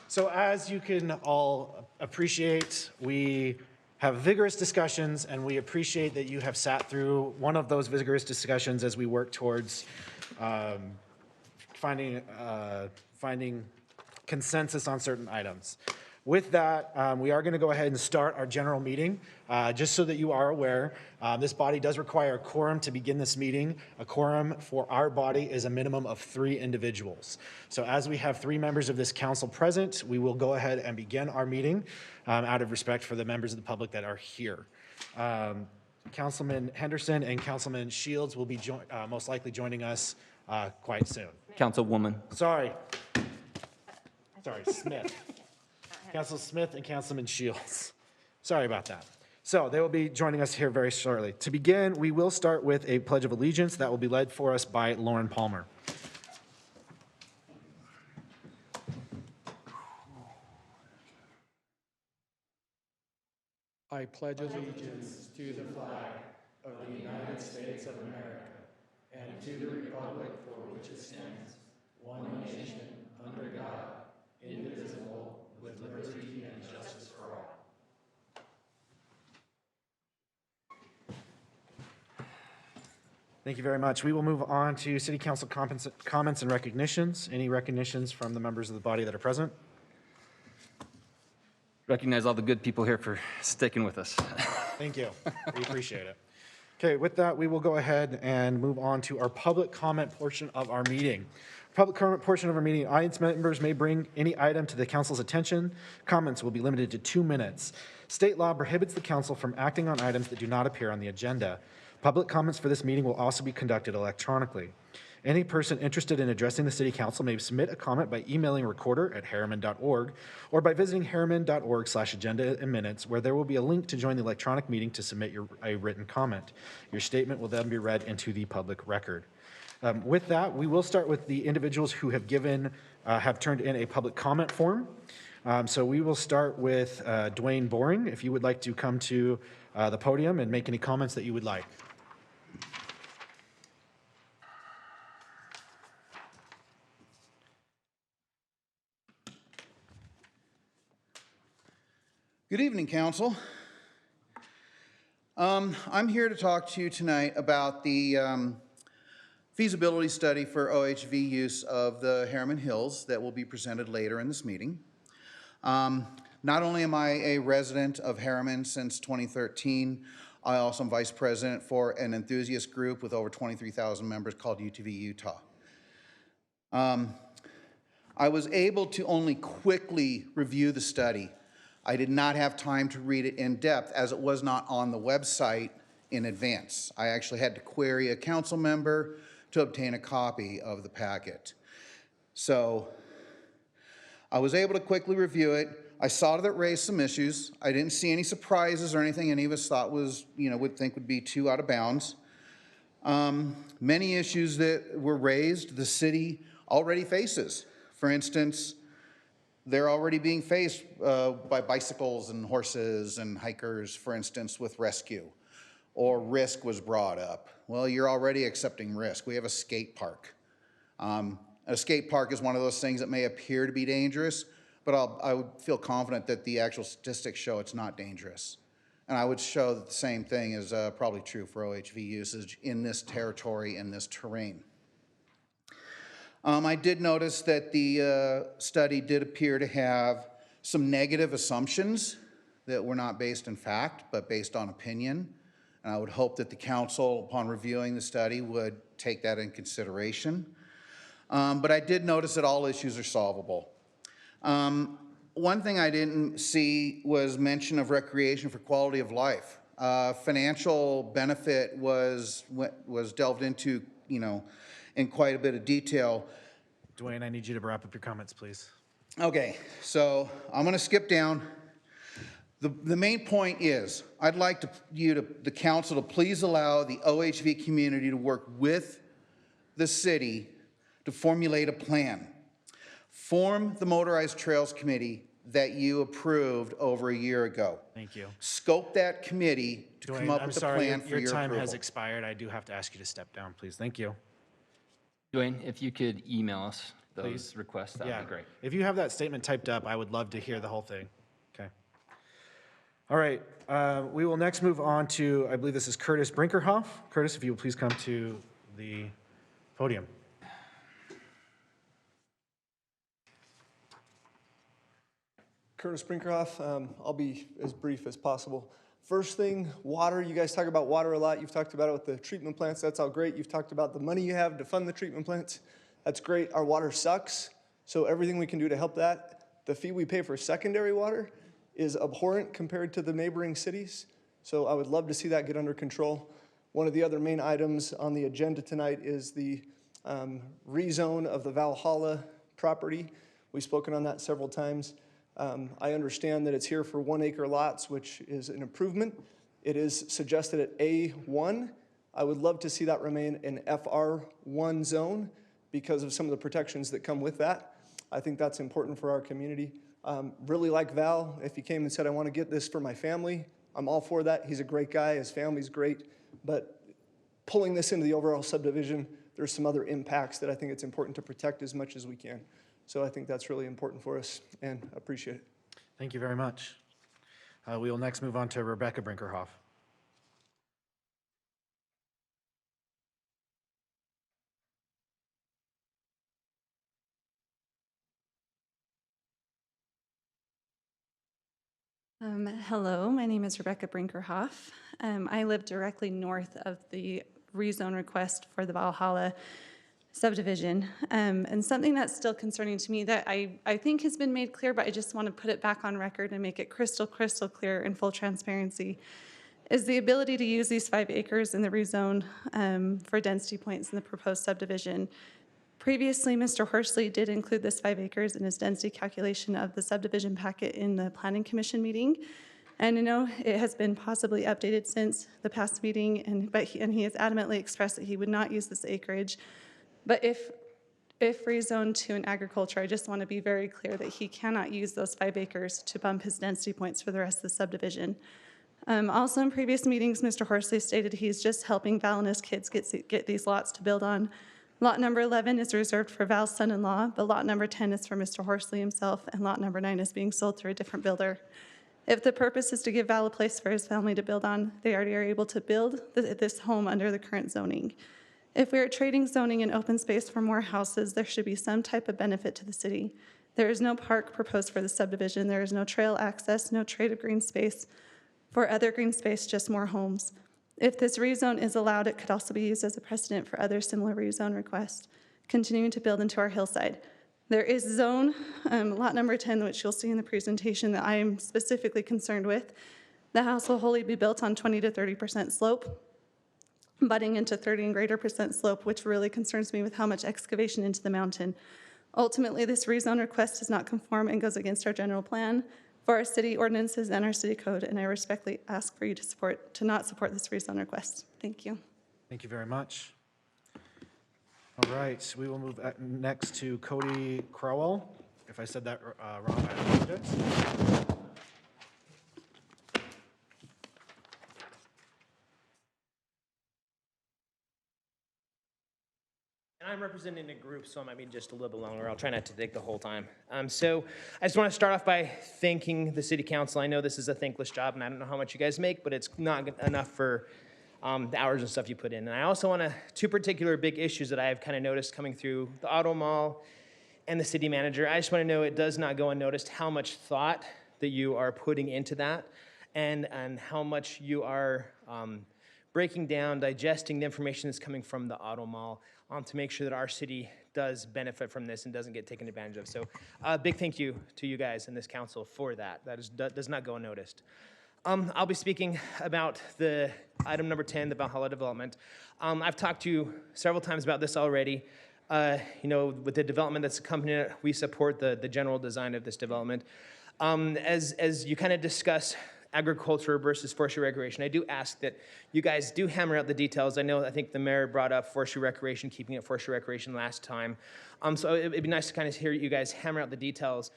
So as you can all appreciate, we have vigorous discussions, and we appreciate that you have sat through one of those vigorous discussions as we work towards finding consensus on certain items. With that, we are going to go ahead and start our general meeting. Just so that you are aware, this body does require a quorum to begin this meeting. A quorum for our body is a minimum of 3 individuals. So as we have 3 members of this council present, we will go ahead and begin our meeting out of respect for the members of the public that are here. Councilman Henderson and Councilman Shields will be most likely joining us quite soon. Councilwoman. Sorry, Smith. Council Smith and Councilman Shields. Sorry about that. So they will be joining us here very shortly. To begin, we will start with a Pledge of Allegiance that will be led for us by Lauren Palmer. I pledge allegiance to the flag of the United States of America and to the republic for which it stands, one nation, under God, indivisible, with liberty and justice for all. Thank you very much. We will move on to City Council comments and recognitions. Any recognitions from the members of the body that are present? Recognize all the good people here for sticking with us. Thank you. We appreciate it. Okay, with that, we will go ahead and move on to our public comment portion of our meeting. Public comment portion of our meeting, audience members may bring any item to the council's attention. Comments will be limited to 2 minutes. State law prohibits the council from acting on items that do not appear on the agenda. Public comments for this meeting will also be conducted electronically. Any person interested in addressing the city council may submit a comment by emailing recorder@herriman.org or by visiting herriman.org/agenda and minutes, where there will be a link to join the electronic meeting to submit a written comment. Your statement will then be read into the public record. With that, we will start with the individuals who have turned in a public comment form. So we will start with Dwayne Boring, if you would like to come to the podium and make any comments that you would like. Good evening, Council. I'm here to talk to you tonight about the feasibility study for OHV use of the Herriman Hills that will be presented later in this meeting. Not only am I a resident of Herriman since 2013, I also am vice president for an enthusiast group with over 23,000 members called UTV Utah. I was able to only quickly review the study. I did not have time to read it in depth as it was not on the website in advance. I actually had to query a council member to obtain a copy of the packet. So I was able to quickly review it. I saw that it raised some issues. I didn't see any surprises or anything any of us thought was, would be too out of bounds. Many issues that were raised, the city already faces. For instance, they're already being faced by bicycles and horses and hikers, for instance, with rescue. Or risk was brought up. Well, you're already accepting risk. We have a skate park. A skate park is one of those things that may appear to be dangerous, but I would feel confident that the actual statistics show it's not dangerous. And I would show that the same thing is probably true for OHV usage in this territory, in this terrain. I did notice that the study did appear to have some negative assumptions that were not based in fact, but based on opinion. And I would hope that the council, upon reviewing the study, would take that in consideration. But I did notice that all issues are solvable. One thing I didn't see was mention of recreation for quality of life. Financial benefit was delved into, in quite a bit of detail. Dwayne, I need you to wrap up your comments, please. Okay, so I'm going to skip down. The main point is, I'd like the council to please allow the OHV community to work with the city to formulate a plan. Form the Motorized Trails Committee that you approved over a year ago. Thank you. Scope that committee to come Dwayne, up I'm with a sorry, plan for your your time has approval. expired. I do have to ask you to step down, please. Thank you. Dwayne, if you could email us those Please. requests, that Yeah. would be great. If you have that statement typed up, I would love to hear the whole thing. Okay. All right, we will next move on to, I believe this is Curtis Brinkerhoff. Curtis, if you will please come to the podium. Curtis Brinkerhoff. I'll be as brief as possible. First thing, water. You guys talk about water a lot. You've talked about it with the treatment plants. That's all great. You've talked about the money you have to fund the treatment plants. That's great. Our water sucks, so everything we can do to help that. The fee we pay for secondary water is abhorrent compared to the neighboring cities, so I would love to see that get under control. One of the other main items on the agenda tonight is the rezone of the Valhalla property. We've spoken on that several times. I understand that it's here for 1 acre lots, which is an improvement. It is suggested at A1. I would love to see that remain an FR1 zone because of some of the protections that come with that. I think that's important for our community. Really like Val. If he came and said, I want to get this for my family, I'm all for that. He's a great guy. His family's great. But pulling this into the overall subdivision, there's some other impacts that I think it's important to protect as much as we can. So I think that's really important for us, and I appreciate it. Thank you very much. We will next move on to Rebecca Brinkerhoff. Hello, my name is Rebecca Brinkerhoff. I live directly north of the rezone request for the Valhalla subdivision. And something that's still concerning to me that I think has been made clear, but I just want to put it back on record and make it crystal clear in full transparency, is the ability to use these 5 acres in the rezone for density points in the proposed subdivision. Previously, Mr. Horsley did include this 5 acres in his density calculation of the subdivision packet in the Planning Commission meeting. And I know it has been possibly updated since the past meeting, and he has adamantly expressed that he would not use this acreage. But if rezoned to an agriculture, I just want to be very clear that he cannot use those 5 acres to bump his density points for the rest of the subdivision. Also in previous meetings, Mr. Horsley stated he's just helping Val and his kids get these lots to build on. Lot number 11 is reserved for Val's son-in-law, but lot number 10 is for Mr. Horsley himself, and lot number 9 is being sold through a different builder. If the purpose is to give Val a place for his family to build on, they already are able to build this home under the current zoning. If we are trading zoning and open space for more houses, there should be some type of benefit to the city. There is no park proposed for the subdivision. There is no trail access, no trade of green space. For other green space, just more homes. If this rezone is allowed, it could also be used as a precedent for other similar rezone requests, continuing to build into our hillside. There is zone, lot number 10, which you'll see in the presentation, that I am specifically concerned with. The house will wholly be built on 20 to 30% slope, butting into 30 and greater % slope, which really concerns me with how much excavation into the mountain. Ultimately, this rezone request does not conform and goes against our general plan for our city ordinances and our city code, and I respectfully ask for you to not support this rezone request. Thank you. Thank you very much. All right, we will move next to Cody Crowell. If I said that wrong, I apologize. And I'm representing a group, so I might be just a little bit longer. I'll try not to take the whole time. So I just want to start off by thanking the city council. I know this is a thankless job, and I don't know how much you guys make, but it's not enough for the hours and stuff you put in. And I also want to, 2 particular big issues that I have kind of noticed coming through the auto mall and the city manager. I just want to know it does not go unnoticed how much thought that you are putting into that and how much you are breaking down, digesting the information that's coming from the auto mall to make sure that our city does benefit from this and doesn't get taken advantage of. So big thank you to you guys and this council for that. That does not go unnoticed. I'll be speaking about the item number 10, the Valhalla development. I've talked to you several times about this already. With the development that's accompanying it, we support the general design of this development. As you kind of discuss agriculture versus forestry recreation. I do ask that you guys do hammer out the details. I think the mayor brought up forestry recreation, keeping it forestry recreation last time. So it'd be nice to kind of hear you guys hammer out the details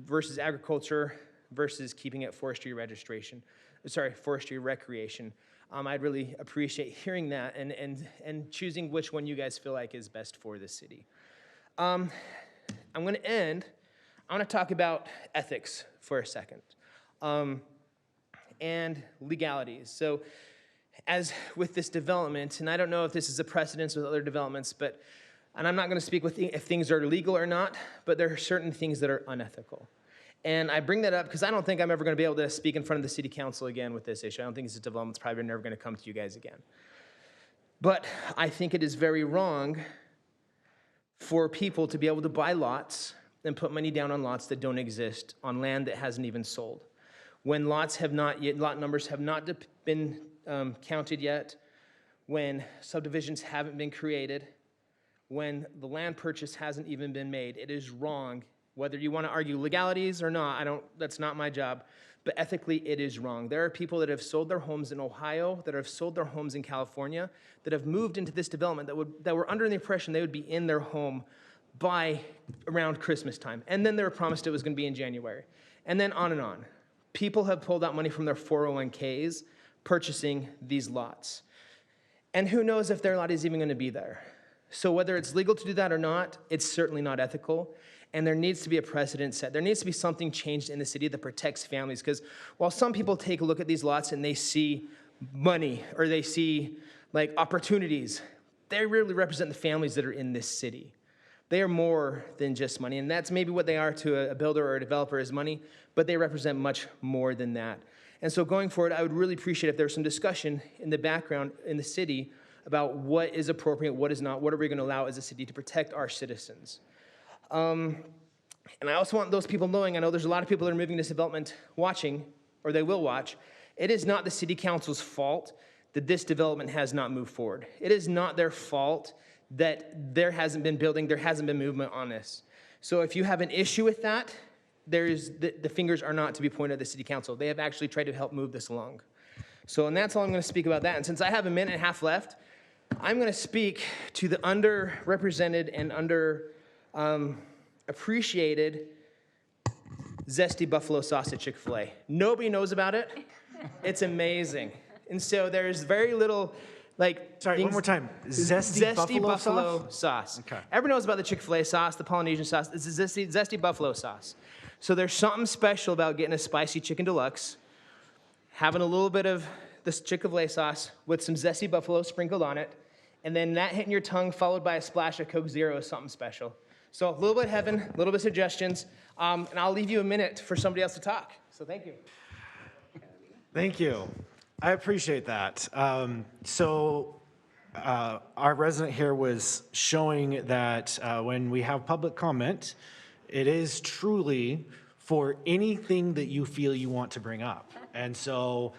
versus agriculture versus keeping it forestry recreation. I'd really appreciate hearing that and choosing which one you guys feel like is best for the city. I'm going to end. I want to talk about ethics for a second and legalities. So as with this development, and I don't know if this is a precedence with other developments, and I'm not going to speak with if things are legal or not, but there are certain things that are unethical. And I bring that up because I don't think I'm ever going to be able to speak in front of the city council again with this issue. I don't think this development's probably never going to come to you guys again. But I think it is very wrong for people to be able to buy lots and put money down on lots that don't exist, on land that hasn't even sold. When lot numbers have not been counted yet, when subdivisions haven't been created, when the land purchase hasn't even been made, it is wrong. Whether you want to argue legalities or not, that's not my job, but ethically it is wrong. There are people that have sold their homes in Ohio, that have sold their homes in California, that have moved into this development that were under the impression they would be in their home by around Christmas time. And then they were promised it was going to be in January. And then on and on. People have pulled out money from their 401ks purchasing these lots. And who knows if their lot is even going to be there. So whether it's legal to do that or not, it's certainly not ethical. And there needs to be a precedent set. There needs to be something changed in the city that protects families. Because while some people take a look at these lots and they see money or they see like opportunities, they really represent the families that are in this city. They are more than just money. And that's maybe what they are to a builder or a developer is money, but they represent much more than that. And so going forward, I would really appreciate if there was some discussion in the background in the city about what is appropriate, what is not, what are we going to allow as a city to protect our citizens. And I also want those people knowing, I know there's a lot of people that are moving this development watching, or they will watch. It is not the city council's fault that this development has not moved forward. It is not their fault that there hasn't been building, there hasn't been movement on this. So if you have an issue with that, the fingers are not to be pointed at the city council. They have actually tried to help move this along. So, and that's all I'm going to speak about that. And since I have a minute and a half left, I'm going to speak to the underrepresented and appreciated zesty buffalo sauce at Chick-fil-A. Nobody knows about it. It's amazing. And so there's very little, Sorry, one more time. Zesty buffalo sauce. Okay. Everyone knows about the Chick-fil-A sauce, the Polynesian sauce. This is zesty buffalo sauce. So there's something special about getting a spicy chicken deluxe, having a little bit of this Chick-fil-A sauce with some zesty buffalo sprinkled on it, and then that hitting your tongue followed by a splash of Coke Zero is something special. So a little bit of heaven, a little bit of suggestions, and I'll leave you a minute for somebody else to talk. So thank you. Thank you. I appreciate that. Our resident here was showing that when we have public comment, it is truly for anything that you feel you want to bring up. And so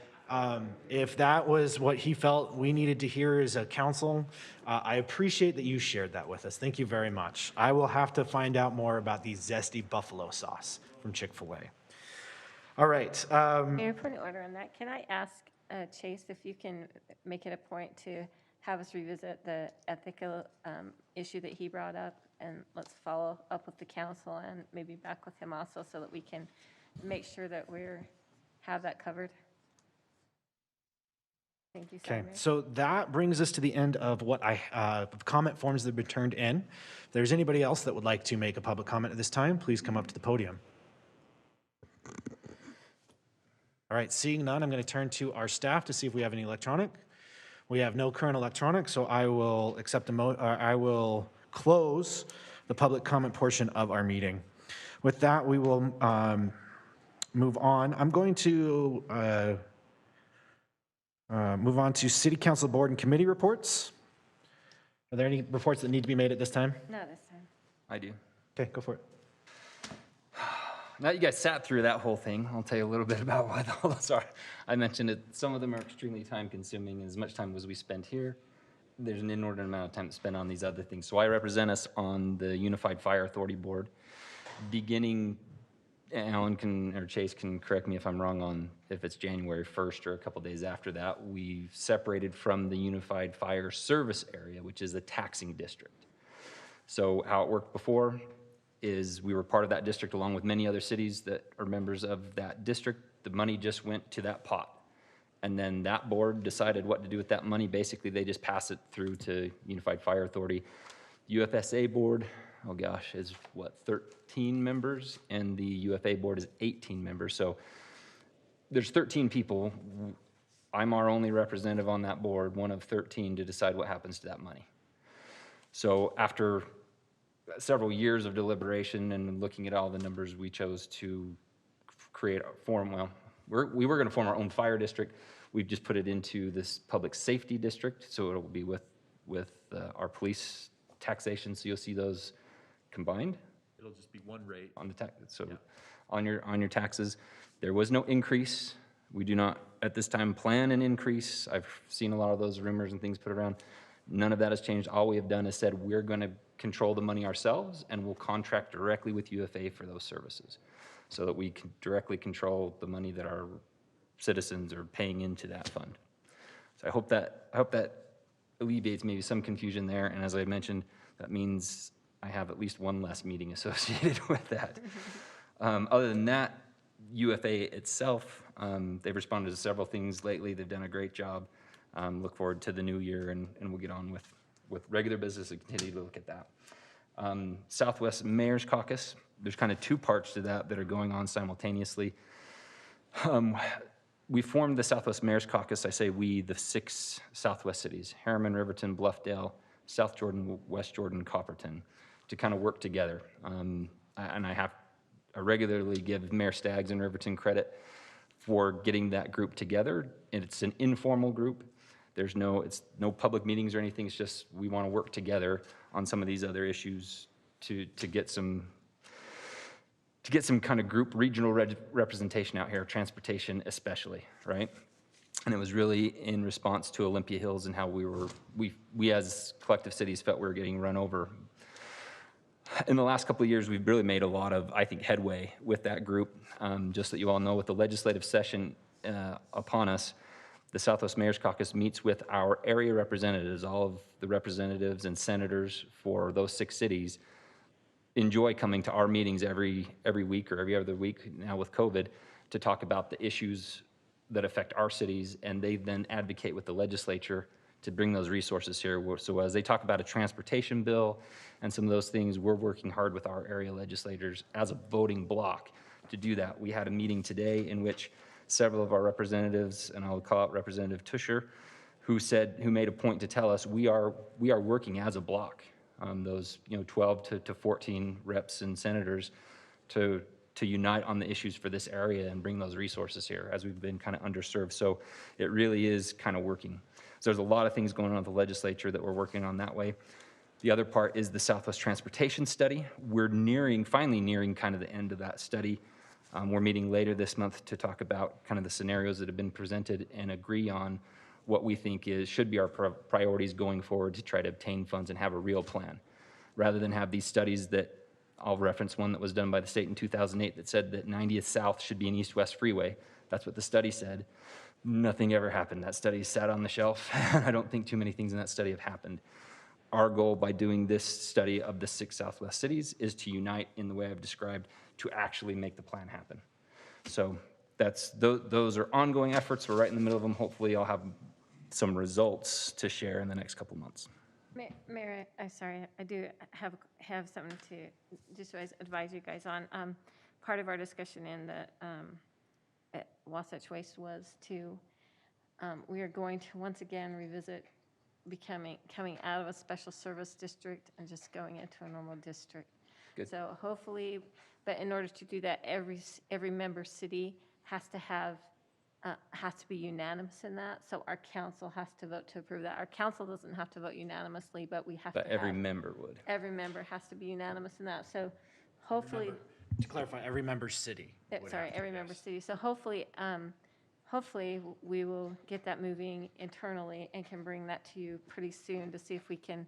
if that was what he felt we needed to hear as a council, I appreciate that you shared that with us. Thank you very much. I will have to find out more about the zesty buffalo sauce from Chick-fil-A. All right. Mayor, point of order on that. Can I ask Chase if you can make it a point to have us revisit the ethical issue that he brought up, and let's follow up with the council and maybe back with him also so that we can make sure that have that covered. Thank you, Okay, Mayor. so that brings us to the end of what comment forms that have been turned in. If there's anybody else that would like to make a public comment at this time, please come up to the podium. All right, seeing none, I'm going to turn to our staff to see if we have any electronic. We have no current electronic, so I will I will close the public comment portion of our meeting. With that, we will move on. I'm going to move on to City Council Board and Committee reports. Are there any reports that need to be made at this time? No, this time. I do. Okay, go for it. Now you guys sat through that whole thing, I'll tell you a little bit about what all those are. I mentioned it, some of them are extremely time consuming. As much time as we spend here, there's an inordinate amount of time spent on these other things. So I represent us on the Unified Fire Authority Board. Beginning Alan can, or Chase can correct me if I'm wrong on if it's January 1st or a couple days after that, we separated from the Unified Fire Service Area, which is the taxing district. So how it worked before is we were part of that district along with many other cities that are members of that district. The money just went to that pot. And then that board decided what to do with that money. Basically, they just pass it through to Unified Fire Authority. UFSA board, oh gosh, is what, 13 members? And the UFA board is 18 members. So there's 13 people. I'm our only representative on that board, one of 13, to decide what happens to that money. So after several years of deliberation and looking at all the numbers, we chose to create a form. Well, we were going to form our own fire district. We've just put it into this public safety district, so it'll be with our police taxation. So you'll see those combined. It'll just be one rate. On the tax, so yeah. on your taxes, there was no increase. We do not at this time plan an increase. I've seen a lot of those rumors and things put around. None of that has changed. All we have done is said we're going to control the money ourselves, and we'll contract directly with UFA for those services, so that we can directly control the money that our citizens are paying into that fund. So I hope that alleviates maybe some confusion there. And as I mentioned, that means I have at least one less meeting associated with that. Other than that, UFA itself, they've responded to several things lately. They've done a great job. Look forward to the new year, and we'll get on with regular business and continue to look at that. Southwest Mayor's Caucus, there's kind of two parts to that are going on simultaneously. We formed the Southwest Mayor's Caucus, I say we, the 6 Southwest cities, Herriman, Riverton, Bluffdale, South Jordan, West Jordan, Copperton, to kind of work together. And I regularly give Mayor Staggs and Riverton credit for getting that group together. And it's an informal group. It's no public meetings or anything. It's just we want to work together on some of these other issues to get some kind of group regional representation out here, transportation especially, right? And it was really in response to Olympia Hills and how we as collective cities felt we were getting run over. In the last couple of years, we've really made a lot of, I think, headway with that group. Just that you all know, with the legislative session upon us, the Southwest Mayor's Caucus meets with our area representatives. All of the representatives and senators for those 6 cities enjoy coming to our meetings every week or every other week now with COVID to talk about the issues that affect our cities, and they then advocate with the legislature to bring those resources here. So as they talk about a transportation bill and some of those things, we're working hard with our area legislators as a voting bloc to do that. We had a meeting today in which several of our representatives, and I'll call out Representative Tusher, who made a point to tell us we are working as a bloc. Those 12 to 14 reps and senators to unite on the issues for this area and bring those resources here, as we've been kind of underserved. So it really is kind of working. So there's a lot of things going on at the legislature that we're working on that way. The other part is the Southwest Transportation Study. We're finally nearing kind of the end of that study. We're meeting later this month to talk about kind of the scenarios that have been presented and agree on what we think should be our priorities going forward to try to obtain funds and have a real plan, rather than have these studies that I'll reference one that was done by the state in 2008 that said that 90th South should be an east-west freeway. That's what the study said. Nothing ever happened. That study sat on the shelf. I don't think too many things in that study have happened. Our goal by doing this study of the 6 Southwest cities is to unite in the way I've described to actually make the plan happen. So those are ongoing efforts. We're right in the middle of them. Hopefully I'll have some results to share in the next couple months. Mayor, I do have something to just advise you guys on. Part of our discussion in the at Wasatch Waste was we are going to once again revisit coming out of a special service district and just going into a normal district. Good. So hopefully, but in order to do that, every member city has to be unanimous in that. So our council has to vote to approve that. Our council doesn't have to vote unanimously, but we have to. But every member would. Every member has to be unanimous in that. So hopefully. To clarify, every member city. Every member city. So hopefully we will get that moving internally and can bring that to you pretty soon to see if we can.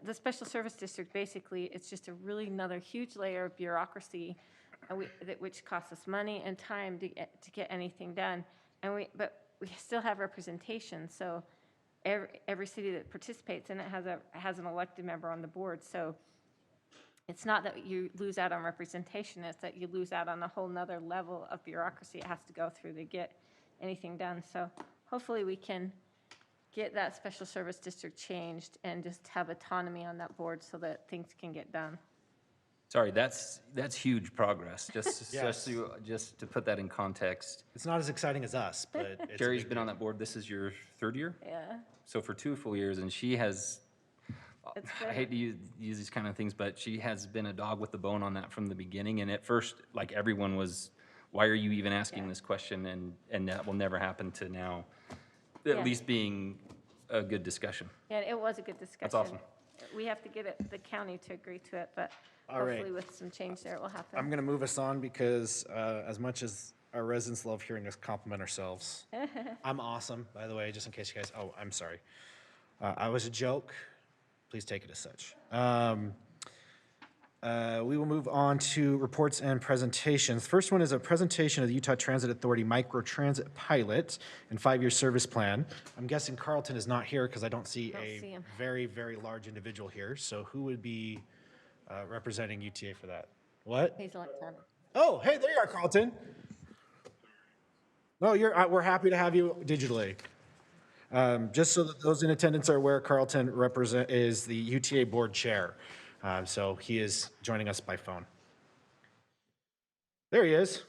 The special service district, basically, it's just another huge layer of bureaucracy which costs us money and time to get anything done. But we still have representation, so every city that participates in it has an elected member on the board. So it's not that you lose out on representation, it's that you lose out on a whole nother level of bureaucracy it has to go through to get anything done. So hopefully we can get that special service district changed and just have autonomy on that board so that things can get done. Sorry, that's huge progress, just, Yes. just to put that in context. It's not as exciting as us, but it's a Jerry's big been on deal. that board, this is your 3rd year? Yeah. So for 2 full years, and she has, It's I good. hate to use these kind of things, but she has been a dog with the bone on that from the beginning. And at first, like everyone was, why are you even asking this question? And that will never happen to now, at Yeah. least being a good discussion. Yeah, it was a good discussion. That's awesome. We have to get the county to agree to it, but All right. hopefully with some change there, it will happen. I'm going to move us on because as much as our residents love hearing us compliment ourselves, I'm awesome, by the way, just in case you guys, oh, I'm sorry. I was a joke. Please take it as such. We will move on to reports and presentations. First one is a presentation of the Utah Transit Authority Microtransit Pilot and 5-year service plan. I'm guessing Carlton is not here because I don't see Don't a see him. very, very large individual here. So who would be representing UTA for that? What? He's electronic. Oh, hey, there you are, Carlton. No, we're happy to have you digitally. Just so that those in attendance are aware, Carlton is the UTA board chair. So he is joining us by phone. There he is.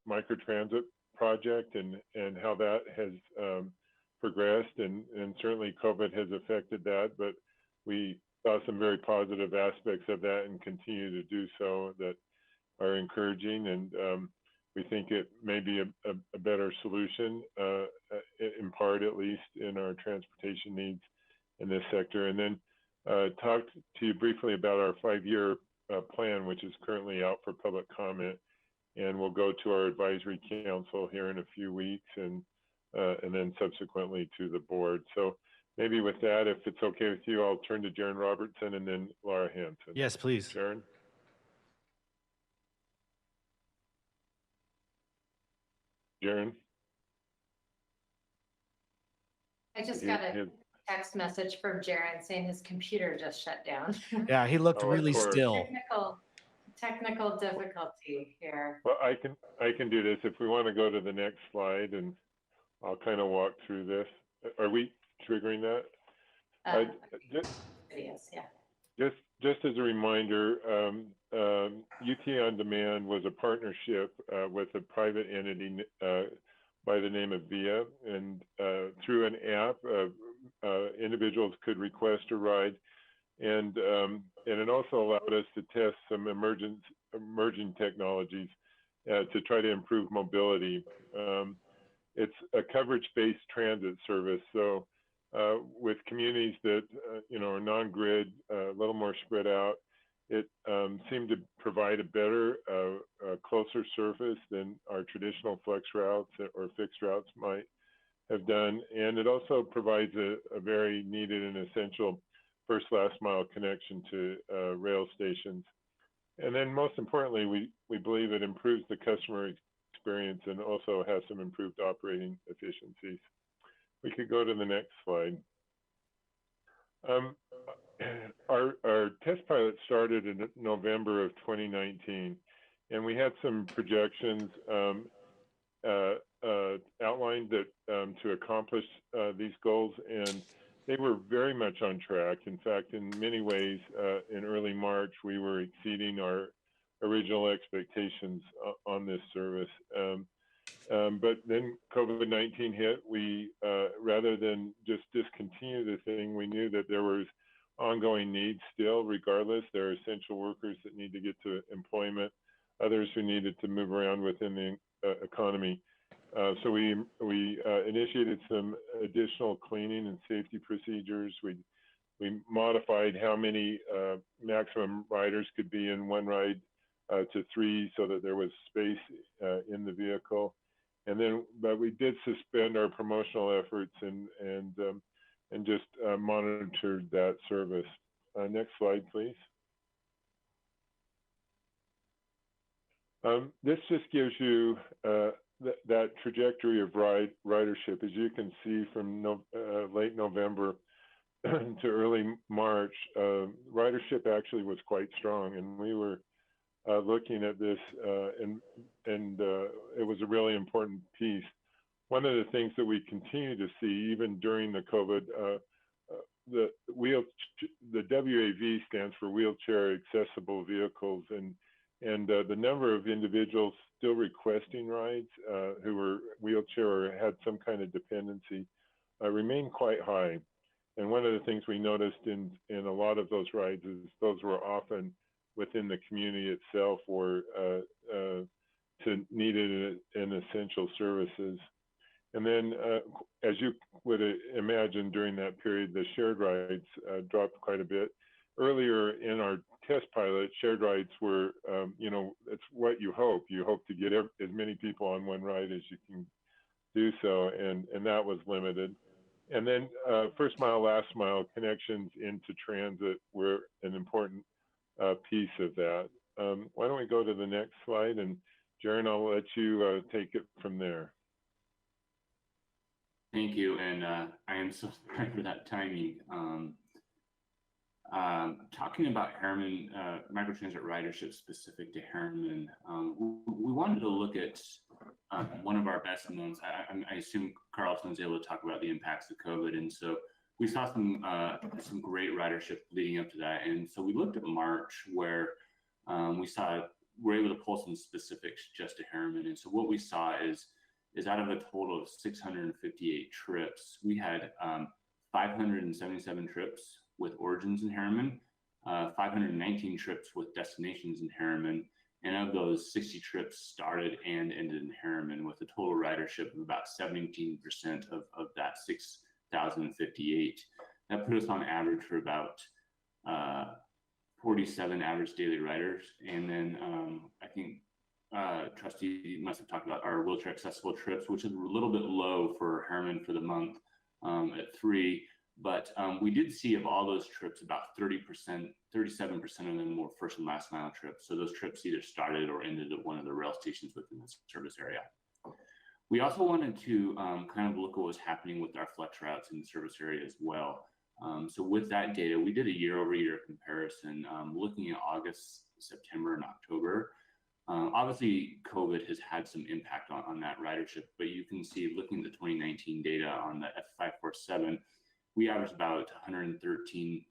microtransit project and how that has progressed, and certainly COVID has affected that, but we saw some very positive aspects of that and continue to do so that are encouraging, and we think it may be a better solution, in part at least, in our transportation needs in this sector. And then talk to you briefly about our 5-year plan, which is currently out for public comment, and we'll go to our advisory council here in a few weeks, and then subsequently to the board. So maybe with that, if it's okay with you, I'll turn to Jaren Robertson and then Laura Hanson. Yes, please. Jaren? Jaren? I just got a text message from Jaron saying his computer just shut down. Yeah, he looked Oh, of really course. still. Technical difficulty here. Well, I can do this. If we want to go to the next slide, and I'll kind of walk through this. Are we triggering that? Videos, yeah. Just as a reminder, UTA On Demand was a partnership with a private entity by the name of VIA, and through an app, individuals could request a ride, and it also allowed us to test some emerging technologies to try to improve mobility. It's a coverage-based transit service, so with communities that are non-grid, a little more spread out, it seemed to provide a better, closer service than our traditional flex routes or fixed routes might have done, and it also provides a very needed and essential first last mile connection to rail stations. And then most importantly, we believe it improves the customer experience and also has some improved operating efficiencies. We could go to the next slide. Our test pilot started in November of 2019, and we had some projections outlined that to accomplish these goals, and they were very much on track. In fact, in many ways, in early March, we were exceeding our original expectations on this service. But then COVID-19 hit. We, rather than just discontinue the thing, we knew that there was ongoing needs still, regardless. There are essential workers that need to get to employment, others who needed to move around within the economy. So we initiated some additional cleaning and safety procedures. We We modified how many maximum riders could be in one ride to 3 so that there was space in the vehicle. And then, but we did suspend our promotional efforts and just monitored that service. Next slide, please. This just gives you that trajectory of ridership. As you can see from late November to early March, ridership actually was quite strong, and we were looking at this, and it was a really important piece. One of the things that we continue to see, even during the COVID, the WAV stands for wheelchair accessible vehicles, and the number of individuals still requesting rides who were wheelchair or had some kind of dependency remained quite high. And one of the things we noticed in a lot of those rides is those were often within the community itself or to needed and essential services. And then, as you would imagine, during that period, the shared rides dropped quite a bit. Earlier in our test pilot, shared rides were, it's what you hope. You hope to get as many people on one ride as you can do so, and that was limited. And then first mile, last mile connections into transit were an important piece of that. Why don't we go to the next slide, and Jaron, I'll let you take it from there. Thank you, and I am so sorry for that timing. Talking about Herriman, microtransit ridership specific to Herriman, we wanted to look at one of our best knowns. I assume Carlton was able to talk about the impacts of COVID, and so we saw some great ridership leading up to that. And so we looked at March, where we're able to pull some specifics just to Herriman. And so what we saw is out of a total of 658 trips, we had 577 trips with origins in Herriman, 519 trips with destinations in Herriman, and of those, 60 trips started and ended in Herriman, with a total ridership of about 17% of that 6,058. That put us on average for about 47 average daily riders. And then I think Trustee must have talked about our wheelchair accessible trips, which is a little bit low for Herriman for the month at 3. But we did see of all those trips, about 30%, 37% of them were first and last mile trips. So those trips either started or ended at one of the rail stations within the service area. We also wanted to kind of look at what was happening with our flex routes in the service area as well. So with that data, we did a year-over-year comparison, looking at August, September, and October. Obviously, COVID has had some impact on that ridership, but you can see, looking at the 2019 data on the F547, we averaged about 113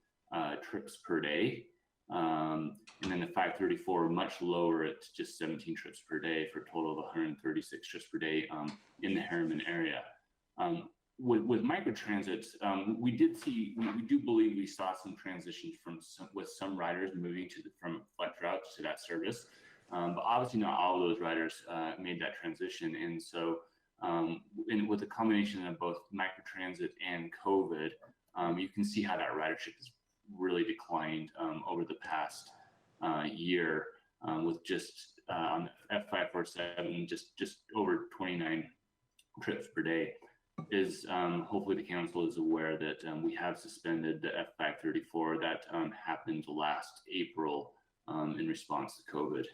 trips per day. And then the 534, much lower at just 17 trips per day, for a total of 136 trips per day in the Herriman area. With microtransits, we do believe we saw some transitions with some riders moving from flex routes to that service. But obviously not all of those riders made that transition. And so and with a combination of both microtransit and COVID, you can see how that ridership has really declined over the past year, with just on the F547, just over 29 trips per day. Hopefully the council is aware that we have suspended the F534. That happened last April in response to COVID.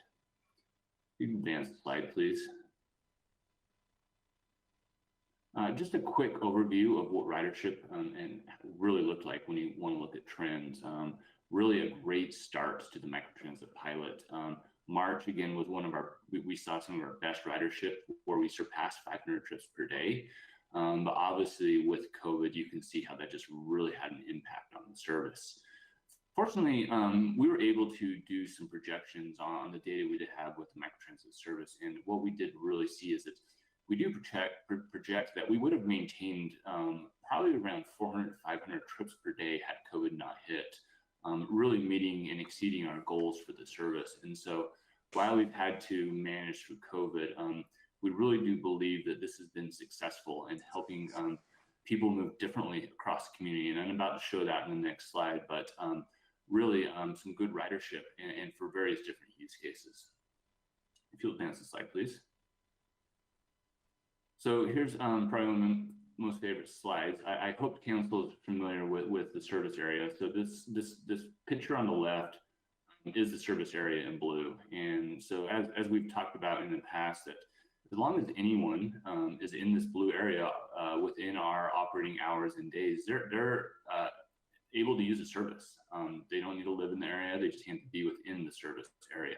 You can advance the slide, please. Just a quick overview of what ridership and really looked like when you want to look at trends. Really a great start to the microtransit pilot. March, again, was we saw some of our best ridership, where we surpassed 500 trips per day. But obviously with COVID, you can see how that just really had an impact on the service. Fortunately, we were able to do some projections on the data we did have with the microtransit service. And what we did really see is that we do project that we would have maintained probably around 400, 500 trips per day had COVID not hit, really meeting and exceeding our goals for the service. And so while we've had to manage through COVID, we really do believe that this has been successful in helping people move differently across the community. And I'm about to show that in the next slide, but really some good ridership and for various different use cases. If you'll advance the slide, please. So here's probably one of my most favorite slides. I hope council is familiar with the service area. So this picture on the left is the service area in blue. And so as we've talked about in the past, that as long as anyone is in this blue area within our operating hours and days, they're able to use the service. They don't need to live in the area, they just have to be within the service area.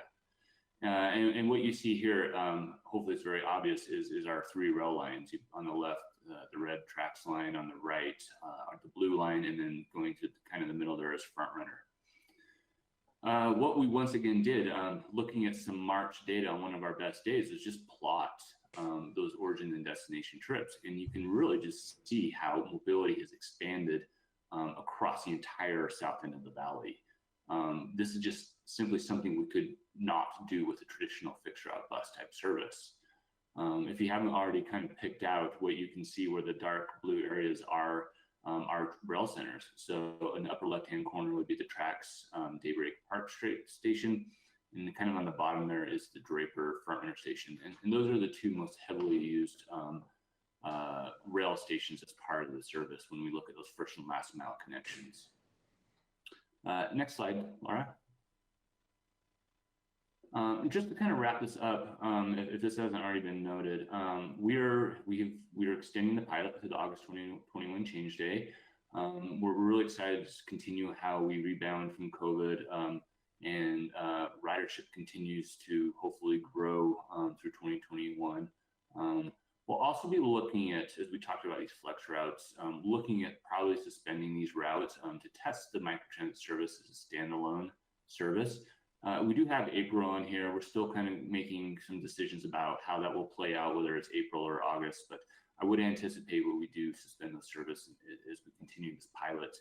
And what you see here, hopefully it's very obvious, is our 3 rail lines. On the left, the red tracks line, on the right, the blue line, and then going to kind of the middle there is front runner. What we once again did, looking at some March data on one of our best days, is just plot those origin and destination trips. And you can really just see how mobility has expanded across the entire south end of the valley. This is just simply something we could not do with a traditional fixed route bus type service. If you haven't already kind of picked out, what you can see where the dark blue areas are rail centers. So in the upper left-hand corner would be the tracks Daybreak Park Station, and kind of on the bottom there is the Draper Front Runner Station. And those are the 2 most heavily used rail stations as part of the service when we look at those first and last mile connections. Next slide, Laura. Just to kind of wrap this up, if this hasn't already been noted, we're extending the pilot to the August 2021 change day. We're really excited to continue how we rebound from COVID, and ridership continues to hopefully grow through 2021. We'll also be looking at, as we talked about these flex routes, looking at probably suspending these routes to test the microtransit service as a standalone service. We do have April on here. We're still kind of making some decisions about how that will play out, whether it's April or August, but I would anticipate when we do suspend the service as we continue this pilot.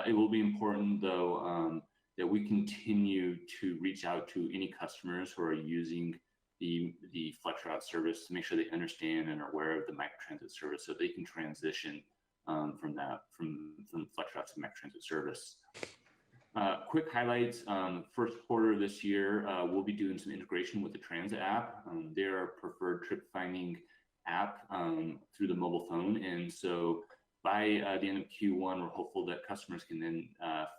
It will be important, though, that we continue to reach out to any customers who are using the flex route service to make sure they understand and are aware of the microtransit service so they can transition from flex route to microtransit service. Quick highlights, first quarter of this year, we'll be doing some integration with the Transit app. They're our preferred trip finding app through the mobile phone. And so by the end of Q1, we're hopeful that customers can then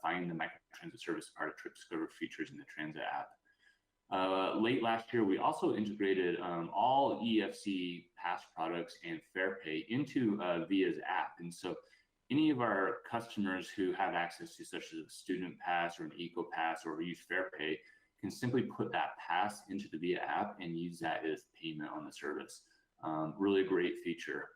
find the microtransit service part of Trip Discover features in the Transit app. Late last year, we also integrated all EFC pass products and fare pay into VIA's app. And so any of our customers who have access to such as a student pass or an eco pass or use fare pay can simply put that pass into the VIA app and use that as payment on the service. Really a great feature.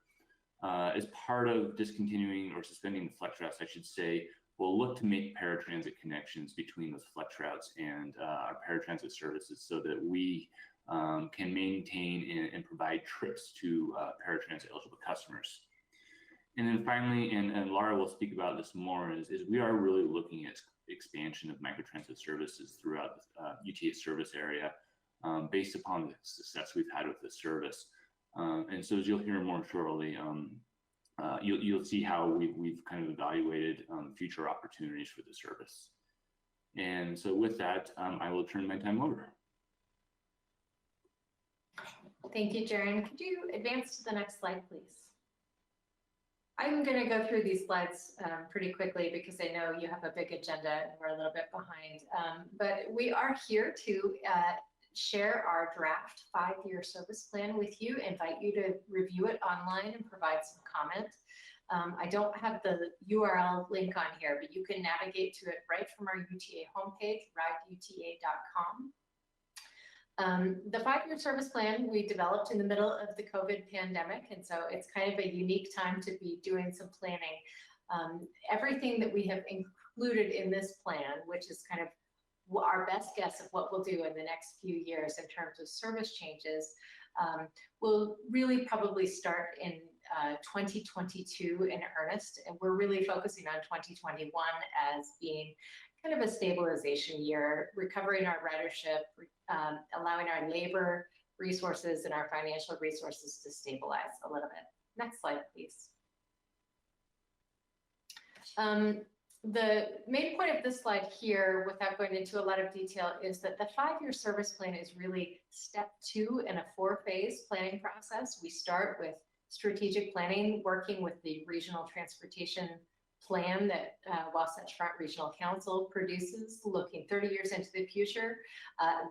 As part of discontinuing or suspending the flex routes, I should say, we'll look to make paratransit connections between those flex routes and our paratransit services so that we can maintain and provide trips to paratransit eligible customers. And then finally, and Laura will speak about this more, is we are really looking at expansion of microtransit services throughout the UTA service area based upon the success we've had with this service. And so as you'll hear more shortly, you'll see how we've kind of evaluated future opportunities for the service. And so with that, I will turn my time over. Thank you, Jaren. Could you advance to the next slide, please? I'm going to go through these slides pretty quickly because I know you have a big agenda and we're a little bit behind. But we are here to share our draft 5-year service plan with you, invite you to review it online and provide some comment. I don't have the URL link on here, but you can navigate to it right from our UTA homepage, rideuta.com. The 5-year service plan we developed in the middle of the COVID pandemic, and so it's kind of a unique time to be doing some planning. Everything that we have included in this plan, which is kind of our best guess of what we'll do in the next few years in terms of service changes, will really probably start in 2022 in earnest, and we're really focusing on 2021 as being kind of a stabilization year, recovering our ridership, allowing our labor resources and our financial resources to stabilize a little bit. Next slide, please. The main point of this slide here, without going into a lot of detail, is that the 5-year service plan is really step 2 in a 4-phase planning process. We start with strategic planning, working with the regional transportation plan that Wasatch Front Regional Council produces, looking 30 years into the future.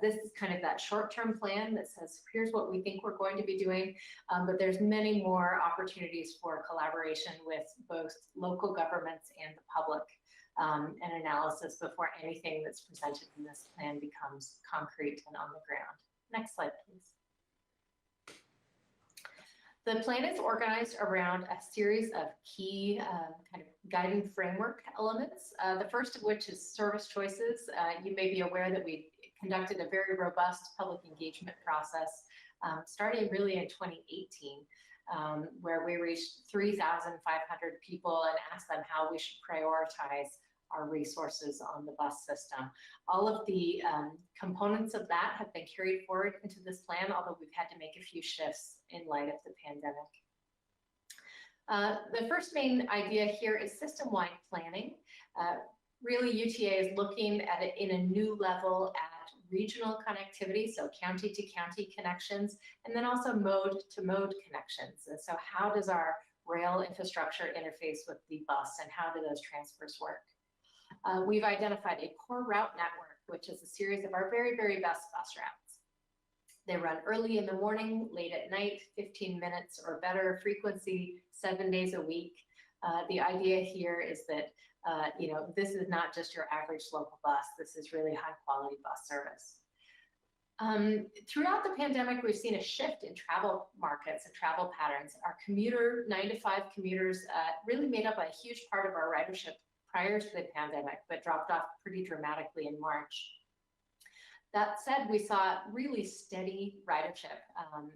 This is kind of that short-term plan that says, here's what we think we're going to be doing, but there's many more opportunities for collaboration with both local governments and the public, and analysis before anything that's presented in this plan becomes concrete and on the ground. Next slide, please. The plan is organized around a series of key kind of guiding framework elements. The first of which is service choices. You may be aware that we conducted a very robust public engagement process starting really in 2018, where we reached 3,500 people and asked them how we should prioritize our resources on the bus system. All of the components of that have been carried forward into this plan, although we've had to make a few shifts in light of the pandemic. The first main idea here is system-wide planning. Really, UTA is looking at it in a new level at regional connectivity, so county-to-county connections, and then also mode-to-mode connections. And so how does our rail infrastructure interface with the bus, and how do those transfers work? We've identified a core route network, which is a series of our very, very best bus routes. They run early in the morning, late at night, 15 minutes or better frequency, 7 days a week. The idea here is that this is not just your average local bus. This is really high quality bus service. Throughout the pandemic, we've seen a shift in travel markets and travel patterns. Our 9-to-5 commuters really made up a huge part of our ridership prior to the pandemic, but dropped off pretty dramatically in March. That said, we saw really steady ridership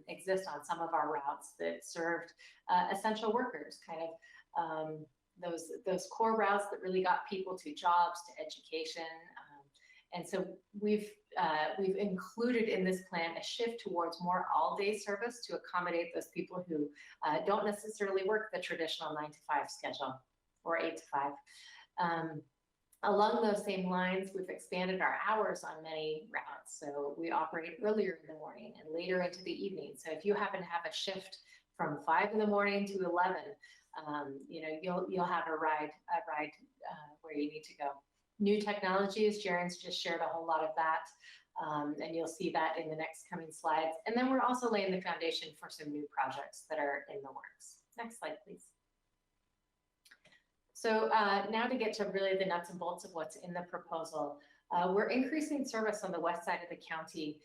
exist on some of our routes that served essential workers, kind of those core routes that really got people to jobs, to education. And so we've included in this plan a shift towards more all-day service to accommodate those people who don't necessarily work the traditional 9-to-5 schedule or 8-to-5. Along those same lines, we've expanded our hours on many routes. So we operate earlier in the morning and later into the evening. So if you happen to have a shift from 5 in the morning to 11, you'll have a ride where you need to go. New technologies, Jaren's just shared a whole lot of that, and you'll see that in the next coming slides. And then we're also laying the foundation for some new projects that are in the works. Next slide, please. So now to get to really the nuts and bolts of what's in the proposal. We're increasing service on the west side of the county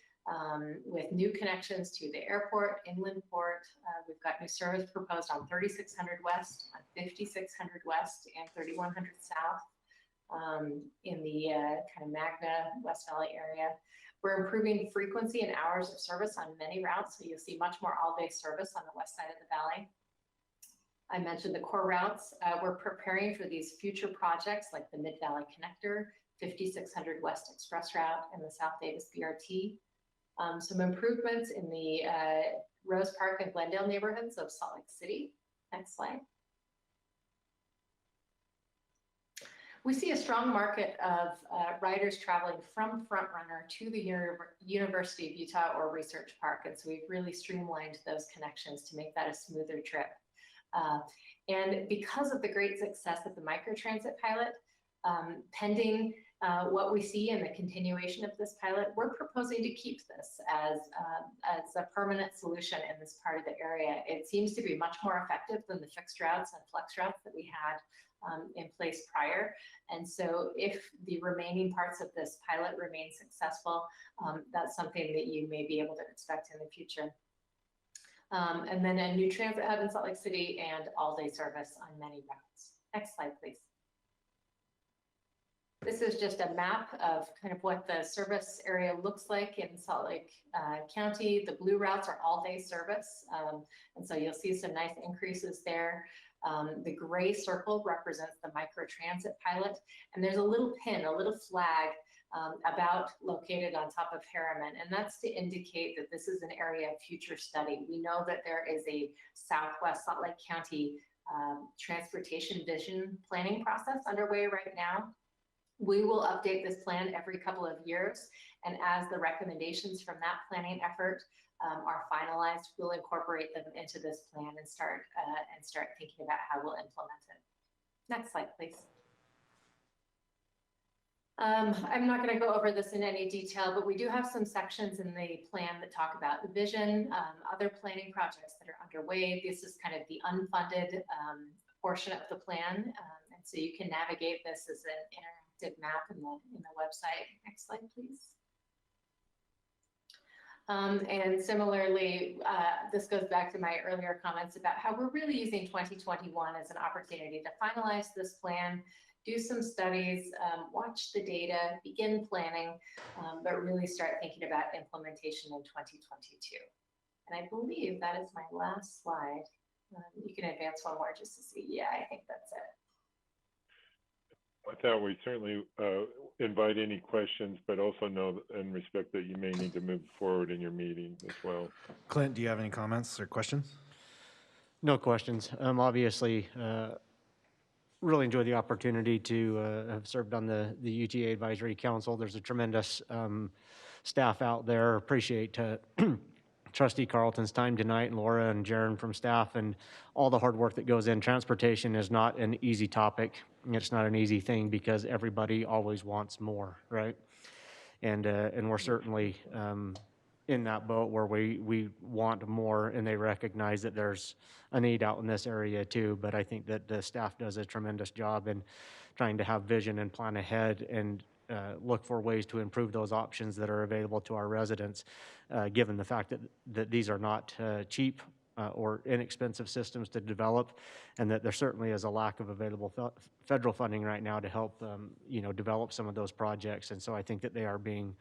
with new connections to the airport, inland port. We've got new service proposed on 3600 West, on 5600 West, and 3100 South in the kind of Magna West Valley area. We're improving frequency and hours of service on many routes, so you'll see much more all-day service on the west side of the valley. I mentioned the core routes. We're preparing for these future projects like the Mid-Valley Connector, 5600 West Express Route, and the South Davis BRT. Some improvements in the Rose Park and Glendale neighborhoods of Salt Lake City. Next slide. We see a strong market of riders traveling from Front Runner to the University of Utah or Research Park, and so we've really streamlined those connections to make that a smoother trip. And because of the great success of the microtransit pilot, pending what we see in the continuation of this pilot, we're proposing to keep this as a permanent solution in this part of the area. It seems to be much more effective than the fixed routes and flex routes that we had in place prior. And so if the remaining parts of this pilot remain successful, that's something that you may be able to expect in the future. And then a new transit hub in Salt Lake City and all-day service on many routes. Next slide, please. This is just a map of kind of what the service area looks like in Salt Lake County. The blue routes are all-day service, and so you'll see some nice increases there. The gray circle represents the microtransit pilot, and there's a little pin, a little flag about located on top of Herriman, and that's to indicate that this is an area of future study. We know that there is a Southwest Salt Lake County transportation vision planning process underway right now. We will update this plan every couple of years, and as the recommendations from that planning effort are finalized, we'll incorporate them into this plan and start thinking about how we'll implement it. Next slide, please. I'm not going to go over this in any detail, but we do have some sections in the plan that talk about the vision, other planning projects that are underway. This is kind of the unfunded portion of the plan, and so you can navigate this as an interactive map in the website. Next slide, please. And similarly, this goes back to my earlier comments about how we're really using 2021 as an opportunity to finalize this plan, do some studies, watch the data, begin planning, but really start thinking about implementation in 2022. And I believe that is my last slide. You can advance one more just to see. Yeah, I think that's it. With that, we certainly invite any questions, but also know and respect that you may need to move forward in your meeting as well. Clint, do you have any comments or questions? No questions. Obviously, really enjoyed the opportunity to have served on the UTA Advisory Council. There's a tremendous staff out there. Appreciate Trustee Carlton's time tonight, and Laura and Jaron from staff, and all the hard work that goes in. Transportation is not an easy topic. It's not an easy thing because everybody always wants more, right? And we're certainly in that boat where we want more, and they recognize that there's a need out in this area too. But I think that the staff does a tremendous job in trying to have vision and plan ahead and look for ways to improve those options that are available to our residents, given the fact that these are not cheap or inexpensive systems to develop, and that there certainly is a lack of available federal funding right now to help develop some of those projects. And so I think that they are being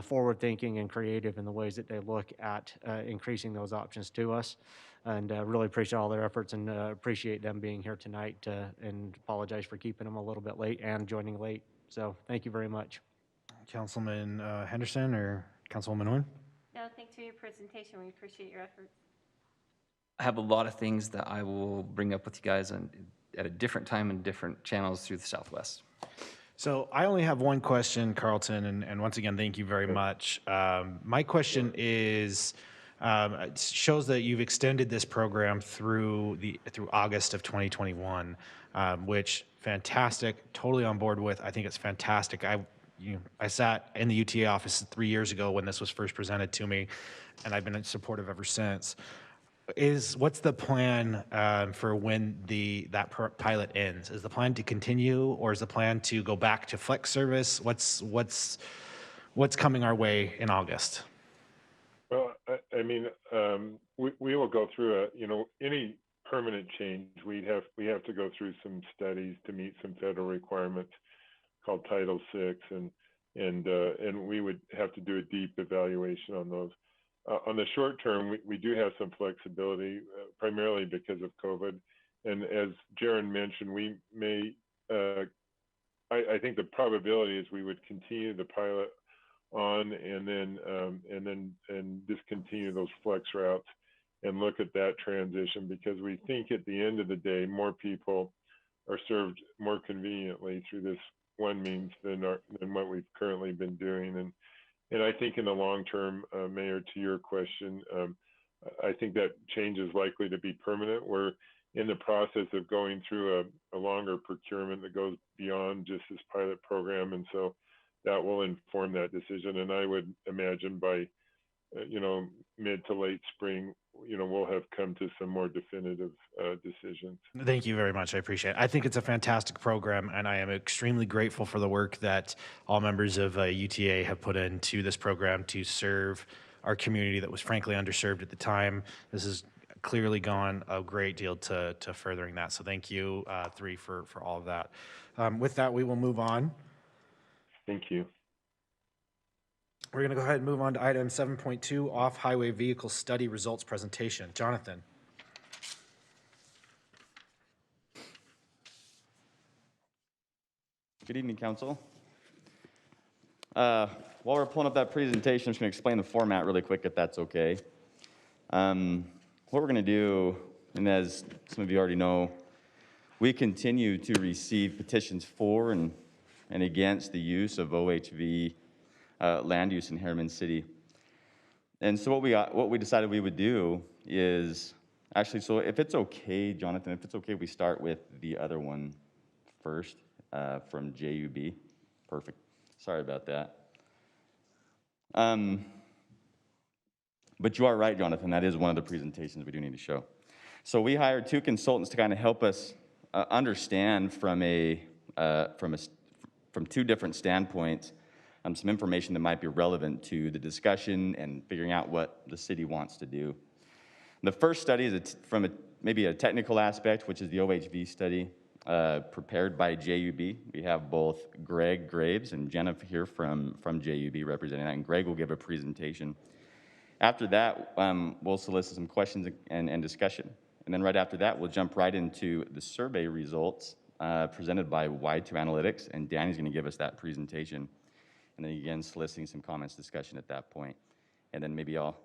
forward-thinking and creative in the ways that they look at increasing those options to us. And really appreciate all their efforts, and appreciate them being here tonight, and apologize for keeping them a little bit late and joining late. So thank you very much. Councilman Henderson or Councilwoman Horn? No, thanks for your presentation. We appreciate your efforts. I have a lot of things that I will bring up with you guys at a different time and different channels through the Southwest. So I only have one question, Carlton, and once again, thank you very much. My question is, it shows that you've extended this program through August of 2021, which fantastic, totally on board with. I think it's fantastic. I sat in the UTA office 3 years ago when this was first presented to me, and I've been supportive ever since. What's the plan for when that pilot ends? Is the plan to continue, or is the plan to go back to flex service? What's coming our way in August? Well, I mean, we will go through any permanent change. We have to go through some studies to meet some federal requirements called Title VI, and we would have to do a deep evaluation on those. On the short term, we do have some flexibility, primarily because of COVID. And as Jaron mentioned, we may, I think the probability is we would continue the pilot on and then discontinue those flex routes and look at that transition, because we think at the end of the day, more people are served more conveniently through this one means than what we've currently been doing. And I think in the long term, Mayor, to your question, I think that change is likely to be permanent. We're in the process of going through a longer procurement that goes beyond just this pilot program. And so that will inform that decision. And I would imagine by, mid to late spring, we'll have come to some more definitive decisions. Thank you very much. I appreciate it. I think it's a fantastic program, and I am extremely grateful for the work that all members of UTA have put into this program to serve our community that was frankly underserved at the time. This has clearly gone a great deal to furthering that. So thank you, three, for all of that. With that, we will move on. Thank you. We're going to go ahead and move on to item 7.2, off-highway vehicle study results presentation. Jonathan. Good evening, Council. While we're pulling up that presentation, I'm just going to explain the format really quick, if that's okay. What we're going to do And as some of you already know, we continue to receive petitions for and against the use of OHV land use in Herriman City. And so what we decided we would do is, actually, so if it's okay, Jonathan, if it's okay, we start with the other one first from JUB. Perfect. Sorry about that. But you are right, Jonathan, that is one of the presentations we do need to show. So we hired 2 consultants to kind of help us understand from 2 different standpoints some information that might be relevant to the discussion and figuring out what the city wants to do. The first study is from maybe a technical aspect, which is the OHV study prepared by JUB. We have both Greg Graves and Jennifer here from JUB representing that, and Greg will give a presentation. After that, we'll solicit some questions and discussion. And then right after that, we'll jump right into the survey results presented by Y2 Analytics, and Danny's going to give us that presentation. And then again, soliciting some comments, discussion at that point. And then maybe I'll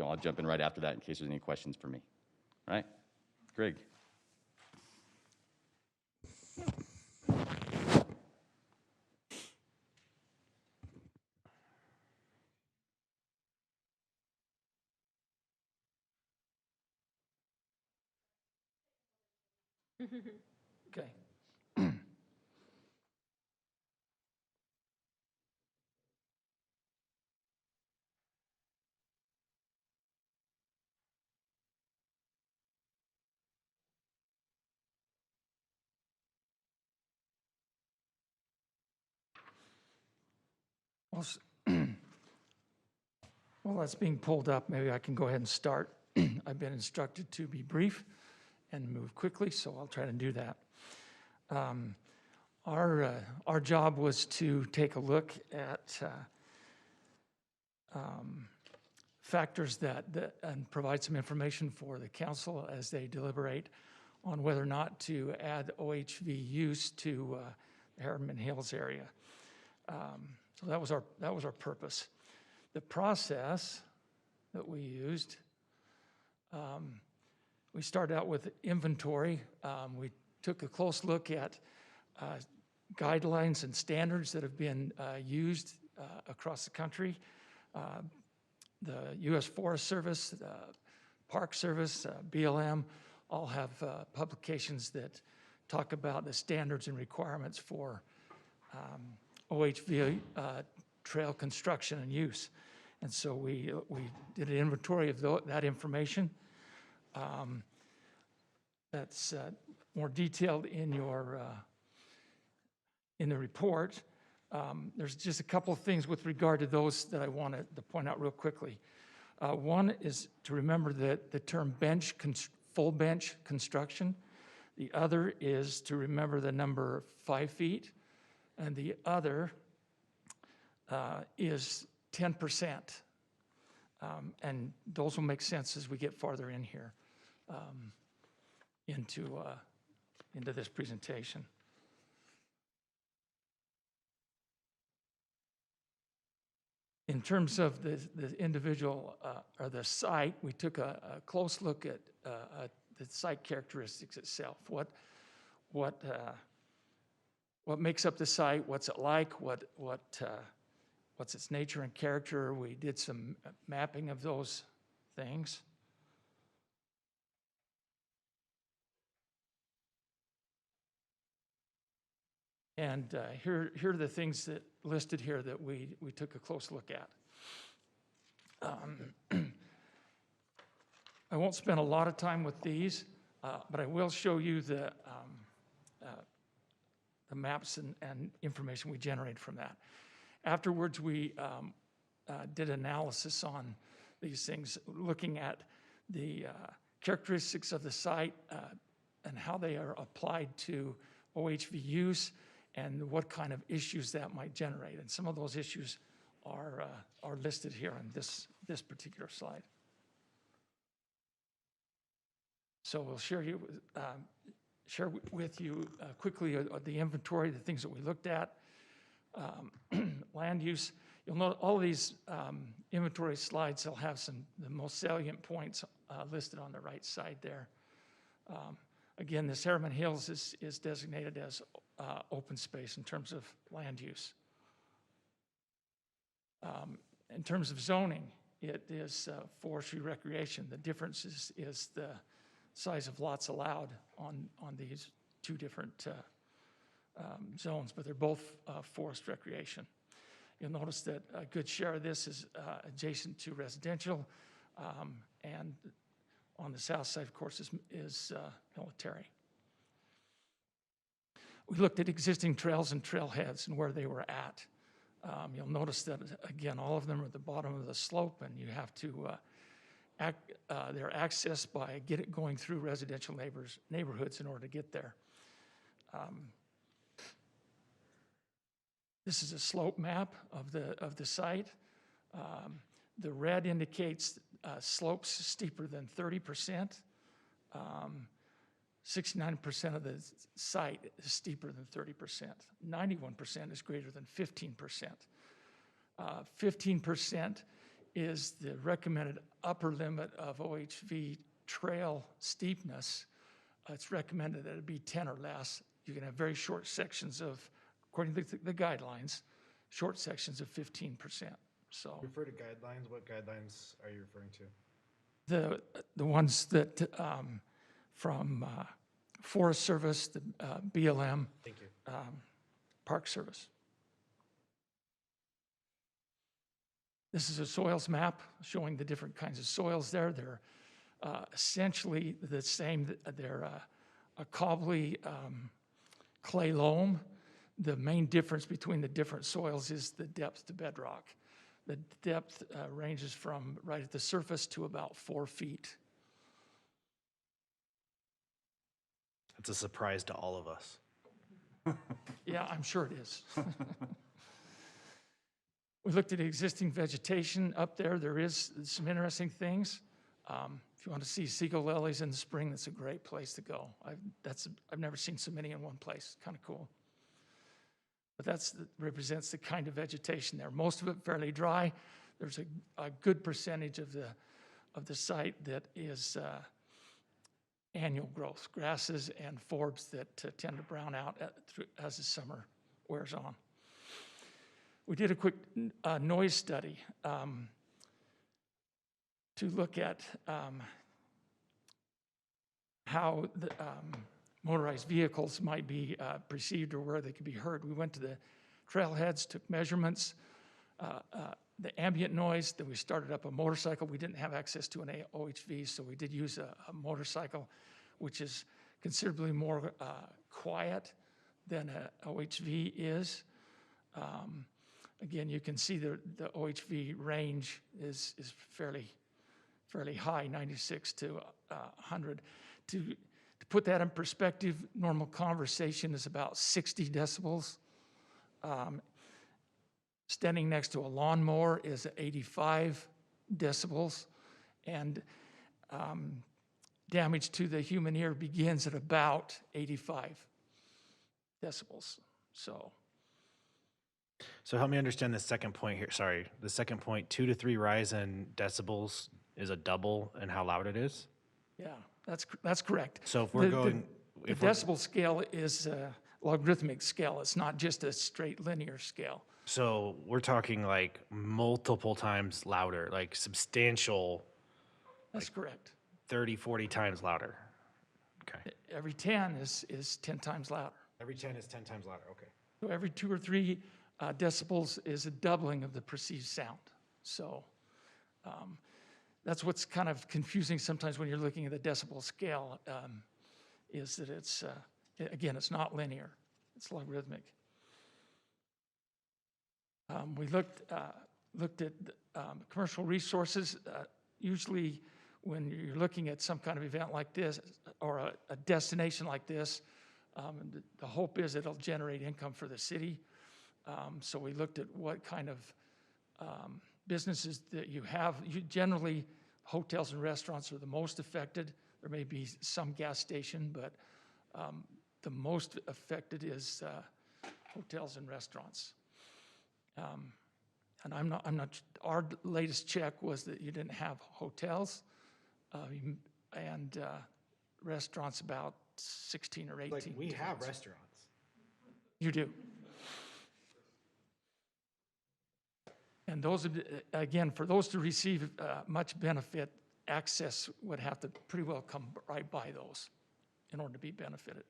I'll jump in right after that in case there's any questions for me. All right? Greg. Okay. Well, while that's being pulled up, maybe I can go ahead and start. I've been instructed to be brief and move quickly, so I'll try to do that. Our job was to take a look at factors and provide some information for the council as they deliberate on whether or not to add OHV use to the Herriman Hills area. So that was our purpose. The process that we used, we started out with inventory. We took a close look at guidelines and standards that have been used across the country. The U.S. Forest Service, the Park Service, BLM, all have publications that talk about the standards and requirements for OHV trail construction and use. And so we did an inventory of that information. That's more detailed in the report. There's just a couple of things with regard to those that I wanted to point out real quickly. One is to remember that the term full bench construction. The other is to remember the number 5 feet, and the other is 10%. And those will make sense as we get farther in here into this presentation. In terms of the individual or the site, we took a close look at the site characteristics itself. What makes up the site? What's it like? What's its nature and character? We did some mapping of those things. And here are the things that listed here that we took a close look at. I won't spend a lot of time with these, but I will show you the maps and information we generated from that. Afterwards, we did analysis on these things, looking at the characteristics of the site and how they are applied to OHV use and what kind of issues that might generate. And some of those issues are listed here on this particular slide. So we'll share with you quickly the inventory, the things that we looked at. Land use, You'll note all of these inventory slides, they'll have the most salient points listed on the right side there. Again, this Herriman Hills is designated as open space in terms of land use. In terms of zoning, it is forestry recreation. The difference is the size of lots allowed on these two different zones, but they're both forest recreation. You'll notice that a good share of this is adjacent to residential, and on the south side, of course, is military. We looked at existing trails and trailheads and where they were at. You'll notice that, again, all of them are at the bottom of the slope, and you have to, they're accessed by going through residential neighborhoods in order to get there. This is a slope map of the site. The red indicates slopes steeper than 30%. 69% of the site is steeper than 30%. 91% is greater than 15%. 15% is the recommended upper limit of OHV trail steepness. It's recommended that it be 10 or less. You can have very short sections of, according to the guidelines, short sections of 15%. So Refer to guidelines. What guidelines are you referring to? the ones that from Forest Service, the BLM, Thank you. Park Service. This is a soils map showing the different kinds of soils there. They're essentially the same. They're a cobbly clay loam. The main difference between the different soils is the depth to bedrock. The depth ranges from right at the surface to about 4 feet. It's a surprise to all of us. Yeah, I'm sure it is. We looked at existing vegetation up there. There is some interesting things. If you want to see seagull lilies in the spring, that's a great place to go. I've never seen so many in one place. Kind of cool. But that represents the kind of vegetation there. Most of it fairly dry. There's a good percentage of the site that is annual growth, grasses and forbs that tend to brown out as the summer wears on. We did a quick noise study to look at how the motorized vehicles might be perceived or where they could be heard. We went to the trailheads, took measurements, the ambient noise, then we started up a motorcycle. We didn't have access to an OHV, so we did use a motorcycle, which is considerably more quiet than a OHV is. Again, you can see the OHV range is fairly high, 96 to 100. To put that in perspective, normal conversation is about 60 decibels. Standing next to a lawnmower is 85 decibels, and damage to the human ear begins at about 85 decibels. So help me understand the second point here. Sorry, the second point, 2 to 3 rise in decibels is a double in how loud it is? Yeah, that's correct. So if we're going... The decibel scale is a logarithmic scale. It's not just a straight linear scale. So we're talking like multiple times louder, like substantial... That's correct. 30, 40 times louder. Okay. Every 10 is 10 times louder. Every 10 is 10 times louder, okay. So every 2 or 3 decibels is a doubling of the perceived sound. So that's what's kind of confusing sometimes when you're looking at the decibel scale, is that it's, again, it's not linear, it's logarithmic. We looked at commercial resources. Usually when you're looking at some kind of event like this or a destination like this, the hope is it'll generate income for the city. So we looked at what kind of businesses that you have. Generally, hotels and restaurants are the most affected. There may be some gas station, but the most affected is hotels and restaurants. And I'm not, our latest check was that you didn't have hotels, and restaurants about 16 or 18. Like, we have different- restaurants. You do. And those, again, for those to receive much benefit, access would have to pretty well come right by those in order to be benefited.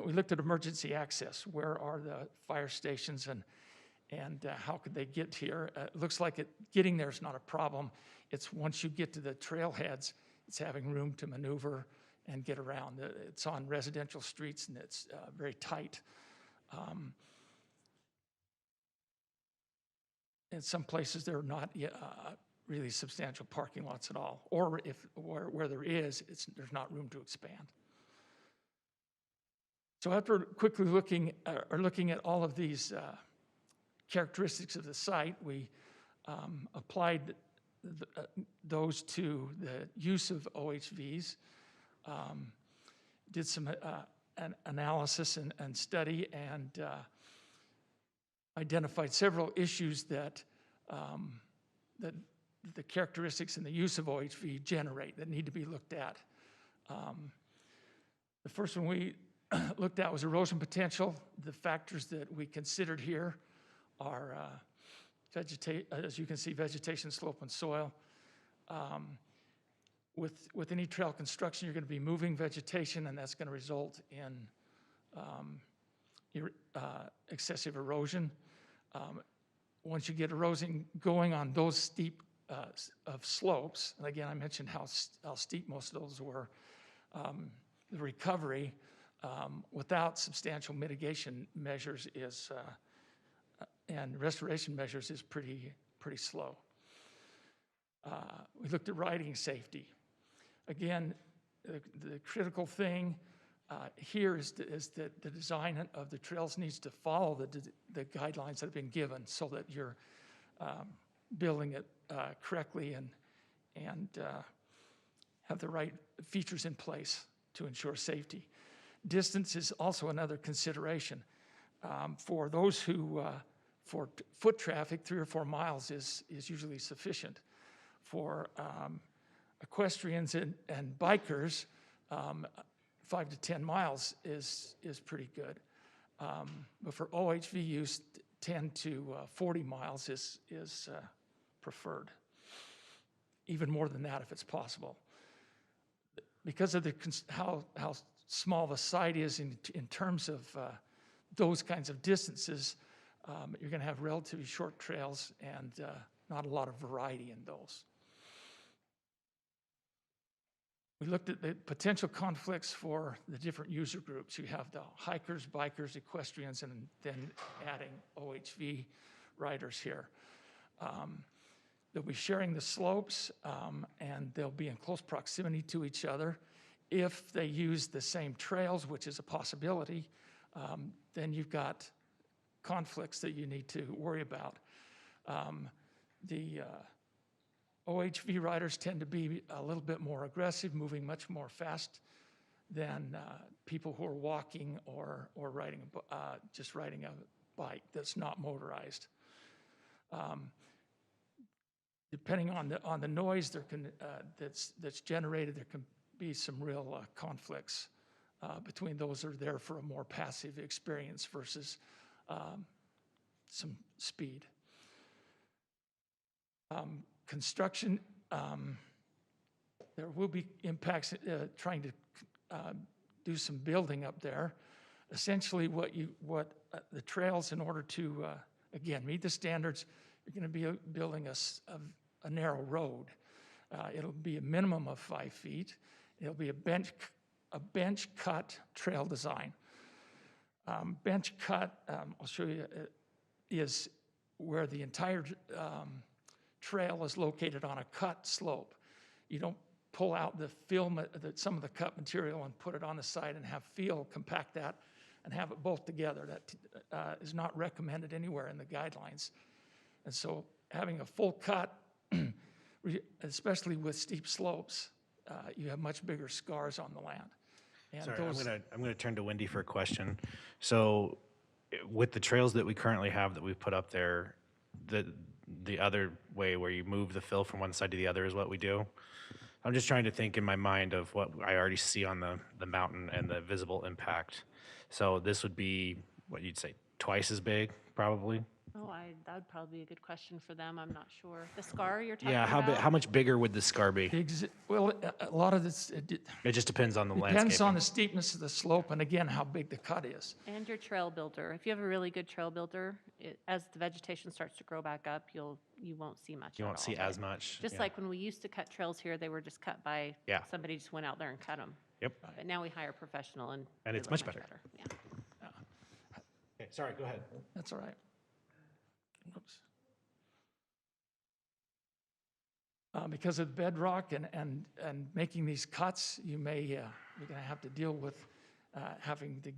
We looked at emergency access. Where are the fire stations and how could they get here? It looks like getting there is not a problem. It's once you get to the trailheads, it's having room to maneuver and get around. It's on residential streets and it's very tight. In some places, there are not really substantial parking lots at all, or where there is, there's not room to expand. So after quickly looking at all of these characteristics of the site, we applied those to the use of OHVs, did some an analysis and study, and identified several issues that the characteristics and the use of OHV generate that need to be looked at. The first one we looked at was erosion potential. The factors that we considered here are, as you can see, vegetation, slope, and soil. With any trail construction, you're going to be moving vegetation, and that's going to result in excessive erosion. Once you get erosion going on those steep of slopes, and again, I mentioned how steep most of those were, the recovery without substantial mitigation measures and restoration measures is pretty slow. We looked at riding safety. Again, the critical thing here is that the design of the trails needs to follow the guidelines that have been given so that you're building it correctly and have the right features in place to ensure safety. Distance is also another consideration. For those who, for foot traffic, 3 or 4 miles is usually sufficient. For equestrians and bikers, 5 to 10 miles is pretty good. But for OHV use, 10 to 40 miles is preferred. Even more than that if it's possible. Because of how small the site is in terms of those kinds of distances, you're going to have relatively short trails and not a lot of variety in those. We looked at the potential conflicts for the different user groups. You have the hikers, bikers, equestrians, and then adding OHV riders here. They'll be sharing the slopes, and they'll be in close proximity to each other. If they use the same trails, which is a possibility, then you've got conflicts that you need to worry about. The OHV riders tend to be a little bit more aggressive, moving much more fast than people who are walking or riding, just riding a bike that's not motorized. Depending on the noise that's generated, there can be some real conflicts between those that are there for a more passive experience versus some speed. Construction, there will be impacts trying to do some building up there. Essentially, what the trails, in order to again meet the standards, you're going to be building a narrow road. It'll be a minimum of 5 feet. It'll be a bench cut trail design. Bench cut, I'll show you, is where the entire trail is located on a cut slope. You don't pull out the fill, some of the cut material and put it on the side and have fill, compact that, and have it both together. That is not recommended anywhere in the guidelines. And so having a full cut, especially with steep slopes, you have much bigger scars on the land. And Sorry, I'm gonna turn to Wendy for a question. So with the trails that we currently have that we've put up there, the other way where you move the fill from one side to the other is what we do. I'm just trying to think in my mind of what I already see on the mountain and the visible impact. So this would be, what you'd say, twice as big, probably? Oh, that would probably be a good question for them. I'm not sure. The scar you're talking Yeah, about? how much bigger would the scar be? Well, a lot of this, It just depends on the depends landscape. on the steepness of the slope and again, how big the cut is. And your trail builder. If you have a really good trail builder, as the vegetation starts to grow back up, you won't see much. You at won't all, see but as much. Just yeah. like when we used to cut trails here, they were just cut by somebody just went out there and cut them. Yep. But now we hire a professional and And they it's look much better. Yeah. Okay, sorry, go ahead. That's all right. Whoops. Because of bedrock and making these cuts, you're going to have to deal with having to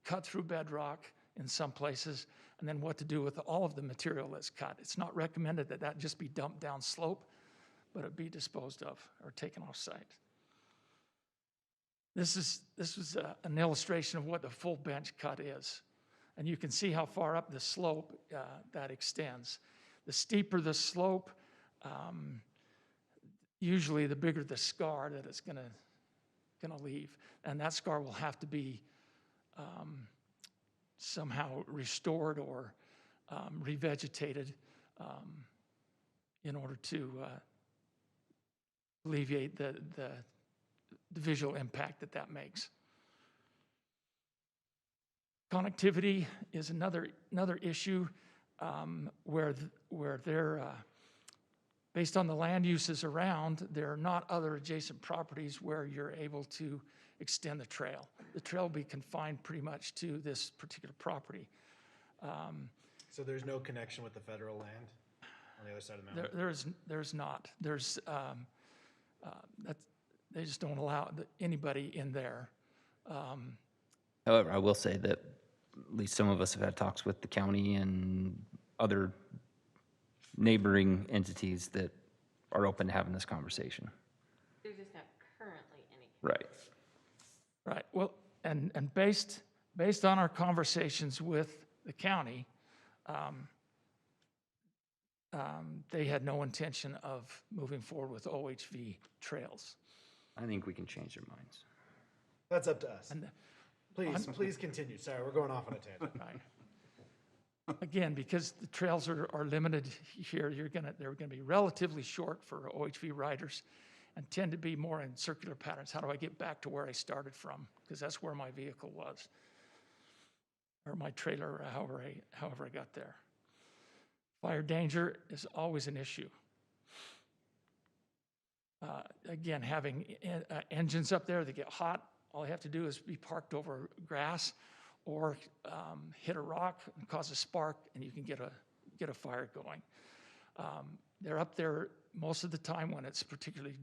cut through bedrock in some places, and then what to do with all of the material that's cut. It's not recommended that that just be dumped down slope, but it be disposed of or taken off site. This was an illustration of what the full bench cut is. And you can see how far up the slope that extends. The steeper the slope, usually the bigger the scar that it's gonna leave. And that scar will have to be somehow restored or revegetated in order to alleviate the visual impact that makes. Connectivity is another issue where they're, based on the land uses around, there are not other adjacent properties where you're able to extend the trail. The trail will be confined pretty much to this particular property. So there's no connection with the federal land on the other side of the mountain? There's not. There's, they just don't allow anybody in there. However, I will say that at least some of us have had talks with the county and other neighboring entities that are open to having this conversation. There's just not currently any. Right. Right. Well, and based on our conversations with the county, they had no intention of moving forward with OHV trails. I think we can change their minds. That's up to us. And Please continue. Sorry, we're going off on a tangent. right. Again, because the trails are limited here, they're gonna be relatively short for OHV riders and tend to be more in circular patterns. How do I get back to where I started from? Because that's where my vehicle was, or my trailer, or however I got there. Fire danger is always an issue. Again, having engines up there that get hot, all you have to do is be parked over grass or hit a rock and cause a spark, and you can get a fire going. They're up there most of the time when it's particularly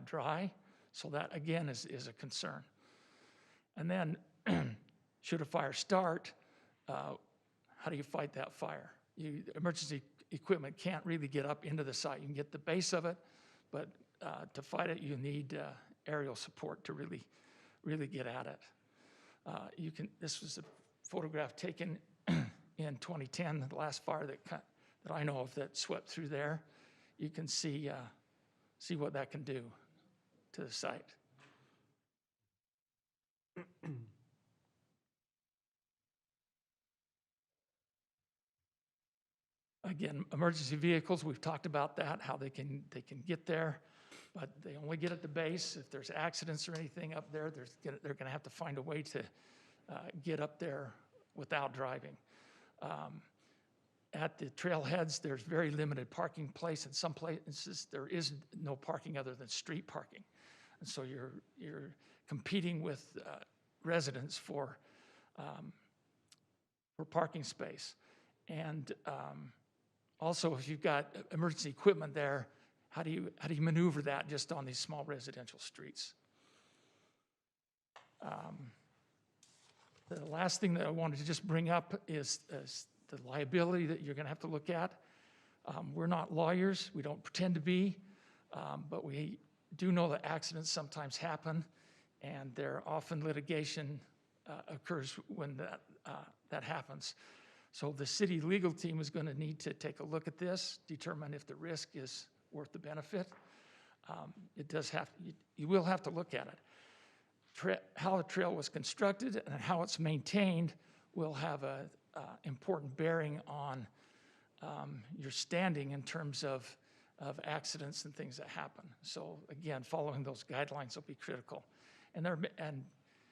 dry, so that again is a concern. And then, should a fire start, how do you fight that fire? Emergency equipment can't really get up into the site. You can get the base of it, but to fight it, you need aerial support to really get at it. This was a photograph taken in 2010, the last fire that I know of that swept through there. You can see what that can do to the site. Again, emergency vehicles, we've talked about that, how they can get there, but they only get at the base. If there's accidents or anything up there, they're going to have to find a way to get up there without driving. At the trailheads, there's very limited parking place. In some places, there is no parking other than street parking. And so you're competing with residents for parking space. And also, if you've got emergency equipment there, how do you maneuver that just on these small residential streets? The last thing that I wanted to just bring up is the liability that you're going to have to look at. We're not lawyers. We don't pretend to be, but we do know that accidents sometimes happen, and they're often litigation occurs when that happens. So the city legal team is going to need to take a look at this, determine if the risk is worth the benefit. It does have, you will have to look at it. How the trail was constructed and how it's maintained will have a important bearing on your standing in terms of accidents and things that happen. So again, following those guidelines will be critical. And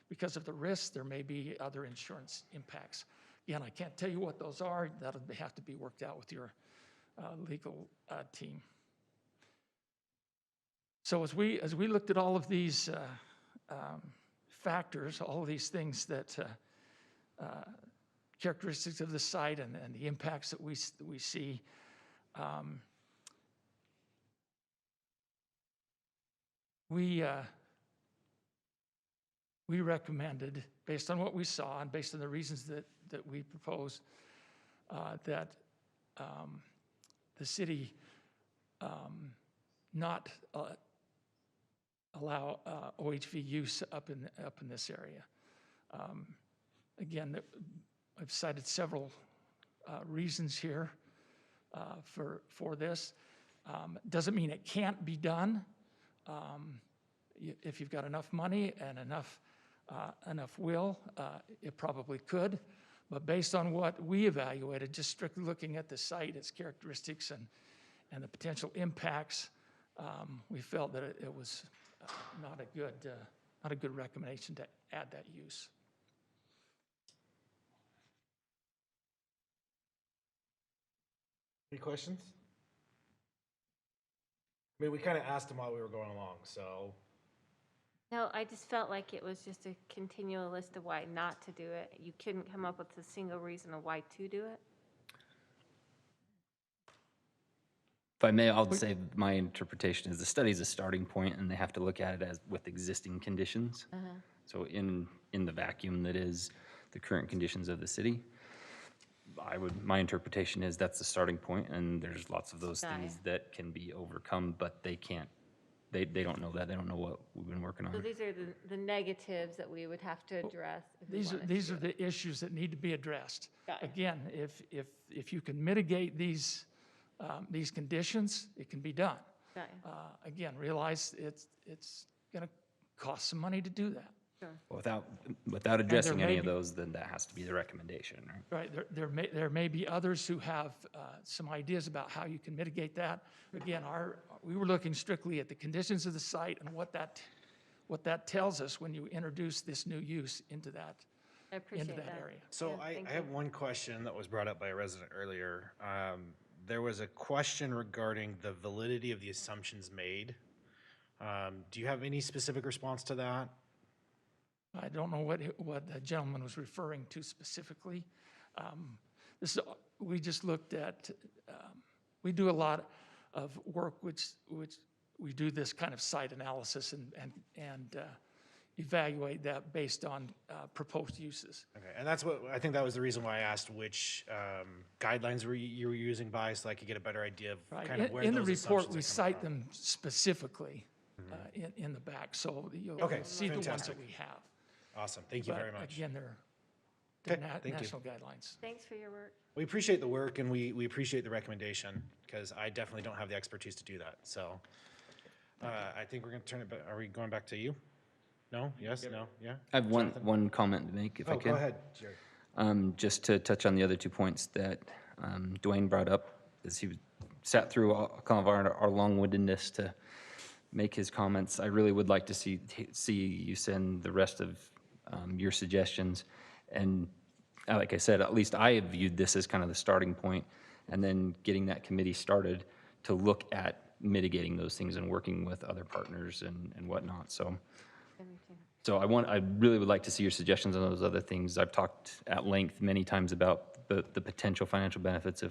because of the risks, there may be other insurance impacts. Again, I can't tell you what those are. That'll have to be worked out with your legal team. So as we looked at all of these factors, all of these things that characteristics of the site and the impacts that we see, we recommended, based on what we saw and based on the reasons that we propose, that the city not allow OHV use up in this area. Again, I've cited several reasons here for this. Doesn't mean it can't be done. If you've got enough money and enough will, it probably could. But based on what we evaluated, just strictly looking at the site, its characteristics and the potential impacts, we felt that it was not a good recommendation to add that use. Any questions? I mean, we kind of asked them while we were going along, so. No, I just felt like it was just a continual list of why not to do it. You couldn't come up with a single reason of why to do it. If I may, I'll say my interpretation is the study's a starting point, and they have to look at it as with existing conditions. So in the vacuum that is the current conditions of the city, my interpretation is that's the starting point, and there's lots of those things that can be overcome, but they can't. They don't know that. They don't know what we've been working on. So these are the negatives that we would have to address. These are the issues that need to be addressed. Got it. Again, if you can mitigate these conditions, it can be done. Got it. Again, realize it's going to cost some money to do that. Sure. Without addressing any of those, then that has to be the recommendation, right? Right. There may be others who have some ideas about how you can mitigate that. Again, we were looking strictly at the conditions of the site and what that tells us when you introduce this new use into that area. So Yeah, I have one question that was brought up by a resident earlier. There was a question regarding the validity of the assumptions made. Do you have any specific response to that? I don't know what the gentleman was referring to specifically. We just looked at, we do a lot of work which we do this kind of site analysis and evaluate that based on proposed uses. Okay, and that's what, I think that was the reason why I asked which guidelines you were using by, so I could get a better idea of kind of where those in the report, assumptions we are cite coming them specifically in the back, so you'll see the ones fantastic. that we have. Awesome, thank you But very much. again, they're Okay, thank you. national guidelines. Thanks for your work. We appreciate the work and we appreciate the recommendation, because I definitely don't have the expertise to do that, so. I think we're gonna turn it back, are we going back to you? No, yes, no, yeah? I have one comment to make, if I Oh, can. go ahead, Jerry. Just to touch on the other 2 points that Dwayne brought up, as he sat through kind of our long-windedness to make his comments. I really would like to see you send the rest of your suggestions. And like I said, at least I have viewed this as kind of the starting point, and then getting that committee started to look at mitigating those things and working with other partners and whatnot. So I really would like to see your suggestions on those other things. I've talked at length many times about the potential financial benefits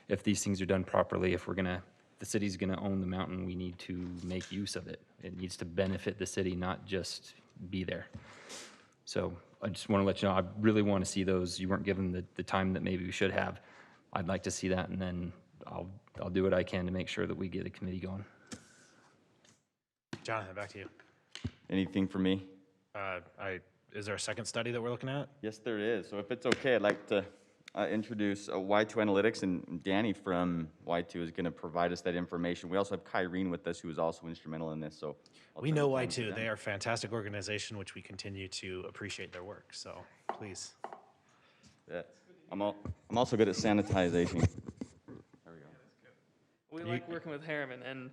if these things are done properly. If the city's gonna own the mountain, we need to make use of it. It needs to benefit the city, not just be there. So I just want to let you know, I really want to see those. You weren't given the time that maybe we should have. I'd like to see that, and then I'll do what I can to make sure that we get a committee going. Jonathan, back to you. Anything for me? I is there a second study that we're looking at? Yes, there is. So if it's okay, I'd like to introduce Y2 Analytics, and Danny from Y2 is going to provide us that information. We also have Kyrene with us, who is also instrumental in this, so. We know Y2. They are a fantastic organization, which we continue to appreciate their work, so please. Yeah. I'm also good at sanitization. There we go. We like working with Herriman, and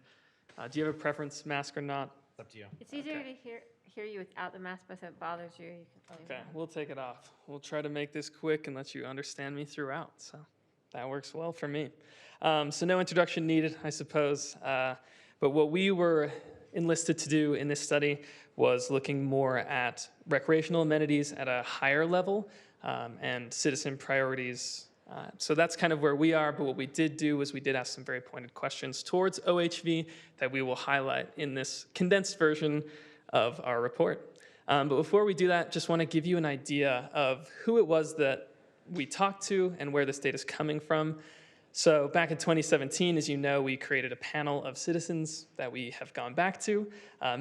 do you have a preference, mask or not? It's up to you. It's easier to hear you without the mask, but if it bothers you, you can leave Okay, it on. we'll take it off. We'll try to make this quick and let you understand me throughout, so that works well for me. So no introduction needed, I suppose, but what we were enlisted to do in this study was looking more at recreational amenities at a higher level and citizen priorities. So that's kind of where we are, but what we did do was we did ask some very pointed questions towards OHV that we will highlight in this condensed version of our report. But before we do that, just want to give you an idea of who it was that we talked to and where this data is coming from. So back in 2017, as you know, we created a panel of citizens that we have gone back to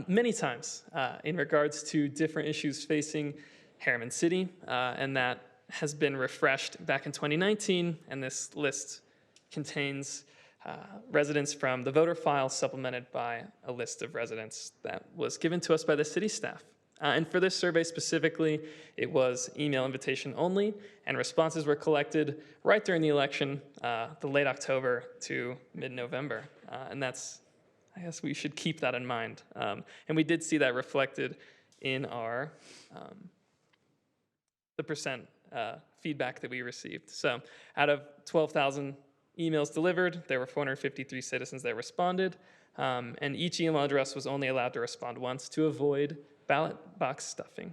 many times in regards to different issues facing Herriman City, and that has been refreshed back in 2019, and this list contains residents from the voter file supplemented by a list of residents that was given to us by the city staff. And for this survey specifically, it was email invitation only, and responses were collected right during the election, the late October to mid-November. And that's, I guess we should keep that in mind. And we did see that reflected in our, the percent feedback that we received. So out of 12,000 emails delivered, there were 453 citizens that responded, and each email address was only allowed to respond once to avoid ballot box stuffing.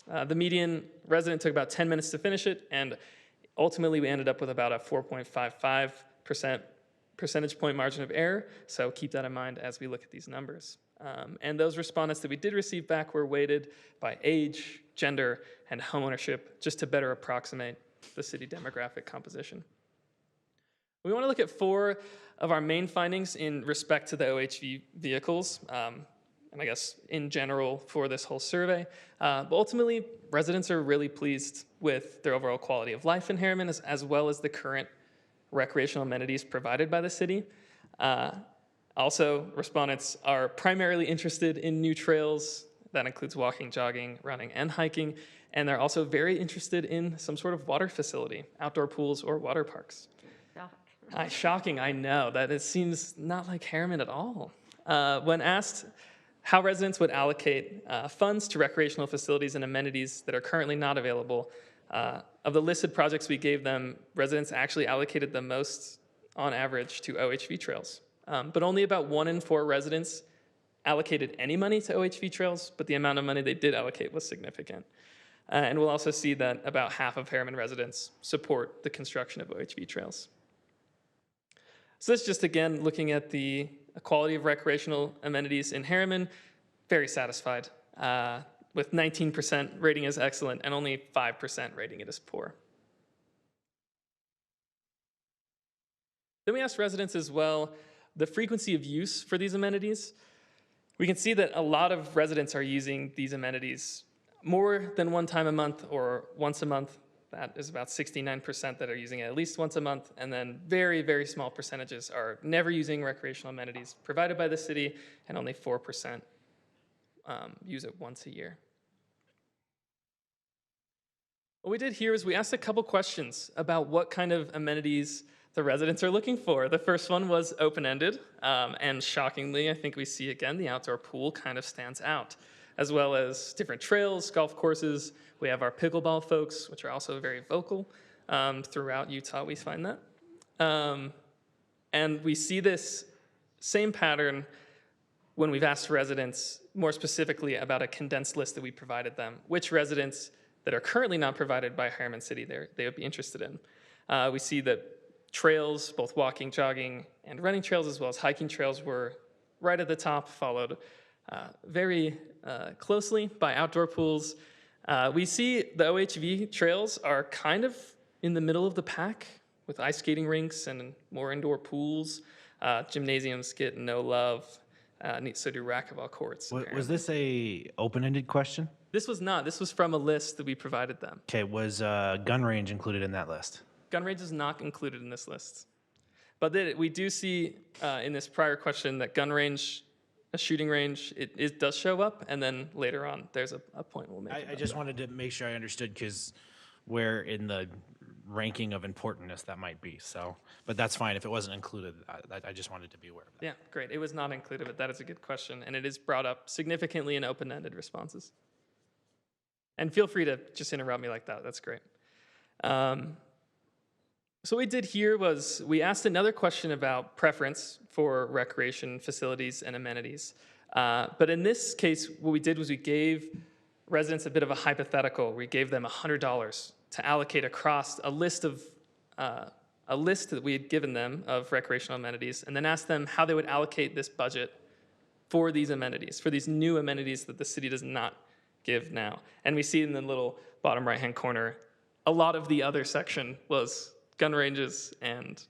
The median resident took about 10 minutes to finish it, and ultimately we ended up with about a 4.55% percentage point margin of error, so keep that in mind as we look at these numbers. And those respondents that we did receive back were weighted by age, gender, and homeownership, just to better approximate the city demographic composition. We want to look at 4 of our main findings in respect to the OHV vehicles, and I guess in general for this whole survey. But ultimately, residents are really pleased with their overall quality of life in Herriman, as well as the current recreational amenities provided by the city. Also, respondents are primarily interested in new trails. That includes walking, jogging, running, and hiking. And they're also very interested in some sort of water facility, outdoor pools or water parks. Shocking, I know. That it seems not like Herriman at all. When asked how residents would allocate funds to recreational facilities and amenities that are currently not available, of the listed projects we gave them, residents actually allocated the most on average to OHV trails. But only about 1 in 4 residents allocated any money to OHV trails, but the amount of money they did allocate was significant. And we'll also see that about half of Herriman residents support the construction of OHV trails. So this just, again, looking at the quality of recreational amenities in Herriman, very satisfied, with 19% rating as excellent and only 5% rating it as poor. Then we asked residents as well the frequency of use for these amenities. We can see that a lot of residents are using these amenities more than 1 time a month or once a month. That is about 69% that are using it at least once a month, and then very, very small percentages are never using recreational amenities provided by the city, and only 4% use it once a year. What we did here is we asked a couple questions about what kind of amenities the residents are looking for. The first one was open-ended, and shockingly, I think we see again the outdoor pool kind of stands out, as well as different trails, golf courses. We have our pickleball folks, which are also very vocal. Throughout Utah, we find that. And we see this same pattern when we've asked residents more specifically about a condensed list that we provided them, which residents that are currently not provided by Herriman City they would be interested in. We see that trails, both walking, jogging, and running trails, as well as hiking trails, were right at the top, followed very closely by outdoor pools. We see the OHV trails are kind of in the middle of the pack, with ice skating rinks and more indoor pools. Gymnasiums get no love, so do racquetball courts. Was apparently. this a open-ended question? This was not. This was from a list that we provided them. Okay, was gun range included in that list? Gun range is not included in this list. But then we do see in this prior question that gun range, a shooting range, it does show up, and then later on, there's a point we'll make. I just wanted to make sure I understood, because where in the ranking of importance that might be. So, but that's fine if it wasn't included. I just wanted to be aware of that. Yeah, great. It was not included, but that is a good question, and it is brought up significantly in open-ended responses. And feel free to just interrupt me like that. That's great. So what we did here was we asked another question about preference for recreation facilities and amenities. But in this case, what we did was we gave residents a bit of a hypothetical. We gave them $100 to allocate across a list that we had given them of recreational amenities, and then asked them how they would allocate this budget for these amenities, for these new amenities that the city does not give now. And we see in the little bottom right-hand corner, a lot of the other section was gun ranges and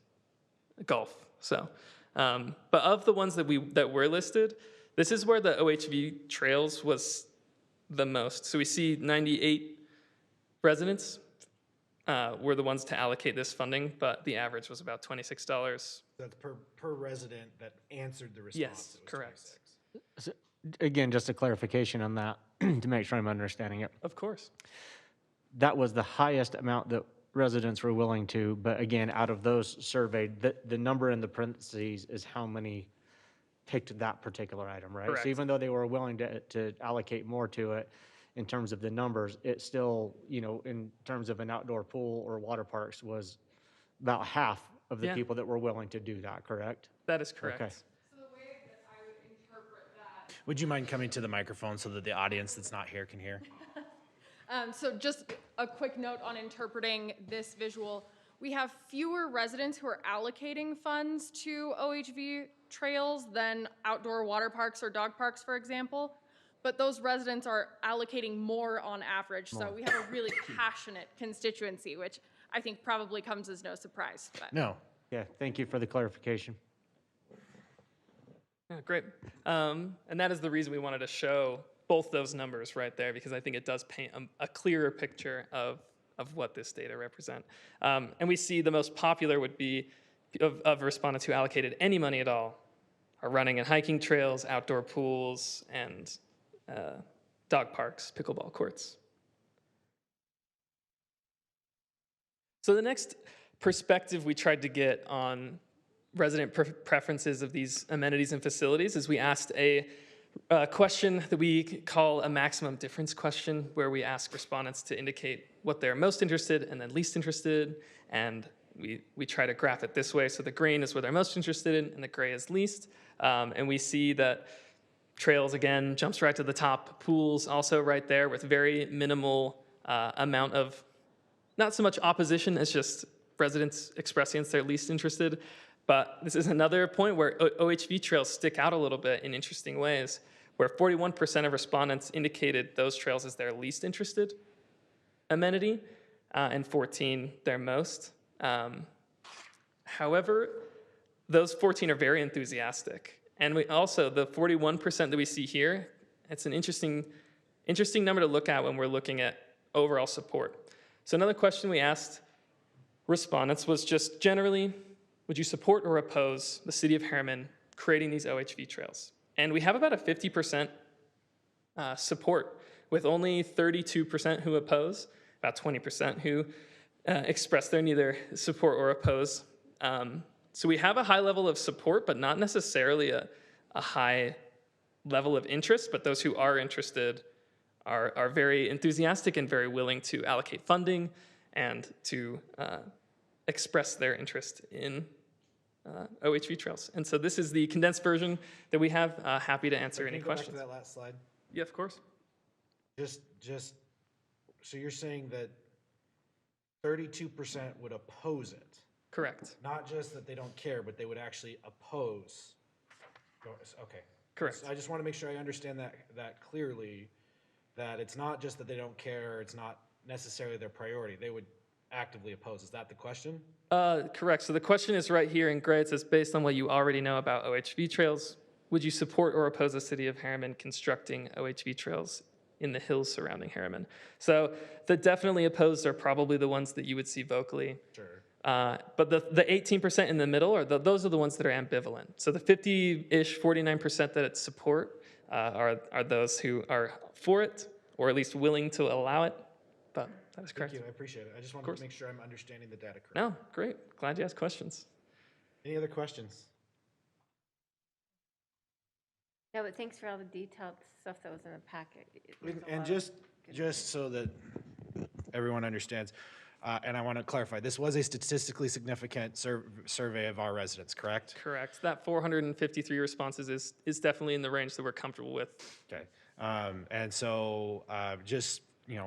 golf. So, but of the ones that were listed, this is where the OHV trails was the most. So we see 98 residents were the ones to allocate this funding, but the average was about $26. That's per resident that answered the response. Yes, correct. So, again, just a clarification on that to make sure I'm understanding it. Of course. That was the highest amount that residents were willing to, but again, out of those surveyed, the number in the parentheses is how many picked that particular item, right? Correct. So even though they were willing to allocate more to it in terms of the numbers, it still, in terms of an outdoor pool or water parks, was about half of the Yeah. people that were willing to do that, correct? That is correct. Okay. Would you mind coming to the microphone so that the audience that's not here can hear? So just a quick note on interpreting this visual. We have fewer residents who are allocating funds to OHV trails than outdoor water parks or dog parks, for example. But those residents are allocating more on average. So we have a really passionate constituency, which I think probably comes as no surprise. But. No. Yeah, thank you for the clarification. Yeah, great. And that is the reason we wanted to show both those numbers right there, because I think it does paint a clearer picture of what this data represent. And we see the most popular would be of respondents who allocated any money at all are running and hiking trails, outdoor pools, and dog parks, pickleball courts. So the next perspective we tried to get on resident preferences of these amenities and facilities is we asked a question that we call a maximum difference question, where we ask respondents to indicate what they're most interested and then least interested, and we try to graph it this way. So the green is where they're most interested in, and the gray is least. And we see that trails, again, jumps right to the top. Pools also right there with very minimal amount of, not so much opposition as just residents expressing they're least interested. But this is another point where OHV trails stick out a little bit in interesting ways, where 41% of respondents indicated those trails as their least interested amenity, and 14 their most. However, those 14 are very enthusiastic. And we also, the 41% that we see here, it's an interesting number to look at when we're looking at overall support. So another question we asked respondents was just generally, would you support or oppose the city of Herriman creating these OHV trails? And we have about a 50% support, with only 32% who oppose, about 20% who express their neither support or oppose. So we have a high level of support, but not necessarily a high level of interest. But those who are interested are very enthusiastic and very willing to allocate funding and to express their interest in OHV trails. And so this is the condensed version that we have. Happy to answer any questions. Can you go back to that last slide? Yeah, of course. Just, so you're saying that 32% would oppose it? Correct. Not just that they don't care, but they would actually oppose. Okay. Correct. So I just want to make sure I understand that clearly, that it's not just that they don't care, it's not necessarily their priority. They would actively oppose. Is that the question? Correct. So the question is right here in gray. It says, based on what you already know about OHV trails, would you support or oppose the city of Herriman constructing OHV trails in the hills surrounding Herriman? So the definitely opposed are probably the ones that you would see vocally. Sure. But the 18% in the middle, those are the ones that are ambivalent. So the 50-ish, 49% that support are those who are for it, or at least willing to allow it. But that is correct. Thank you, I appreciate it. I just wanted to make sure I'm understanding the data correctly. No, great. Glad you asked questions. Any other questions? Yeah, but thanks for all the detailed stuff that was in the packet. And just so that everyone understands, and I want to clarify, this was a statistically significant survey of our residents, correct? Correct. That 453 responses is definitely in the range that we're comfortable with. Okay. And so just,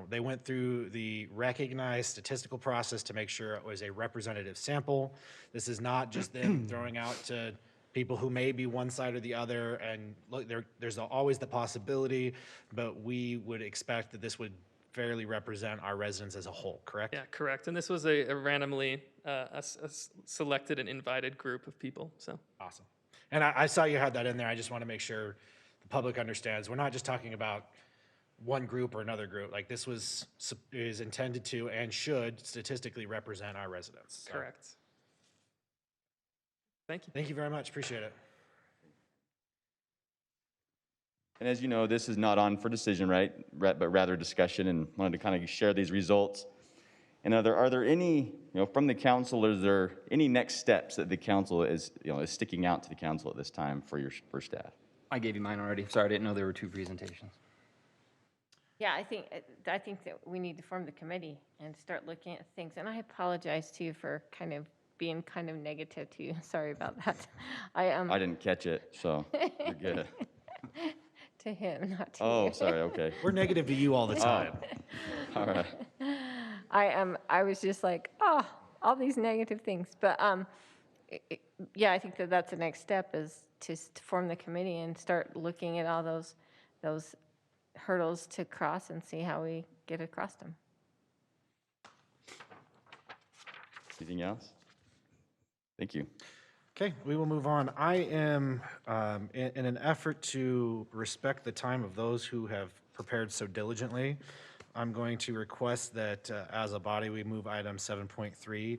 they went through the recognized statistical process to make sure it was a representative sample. This is not just them throwing out to people who may be one side or the other, and look, there's always the possibility, but we would expect that this would fairly represent our residents as a whole, correct? Yeah, correct. And this was a randomly selected and invited group of people, so. Awesome. And I saw you had that in there. I just want to make sure the public understands. We're not just talking about one group or another group. Like, this is intended to and should statistically represent our residents. So. Correct. Thank you. Thank you very much. Appreciate it. And as you know, this is not on for decision, right? But rather discussion, and wanted to kind of share these results. And are there any, from the council, is there any next steps that the council is sticking out to the council at this time for staff? I gave you mine already. Sorry, I didn't know there were 2 presentations. Yeah, I think that we need to form the committee and start looking at things. And I apologize to you for being kind of negative to you. Sorry about that. I didn't catch it, so you're good. To him, not to you. Oh, sorry, okay. We're negative to you all the time. Oh. All right. I was just like, all these negative things. But yeah, I think that's the next step is to form the committee and start looking at all those hurdles to cross and see how we get across them. Anything else? Thank you. Okay, we will move on. I am, in an effort to respect the time of those who have prepared so diligently, I'm going to request that as a body, we move item 7.3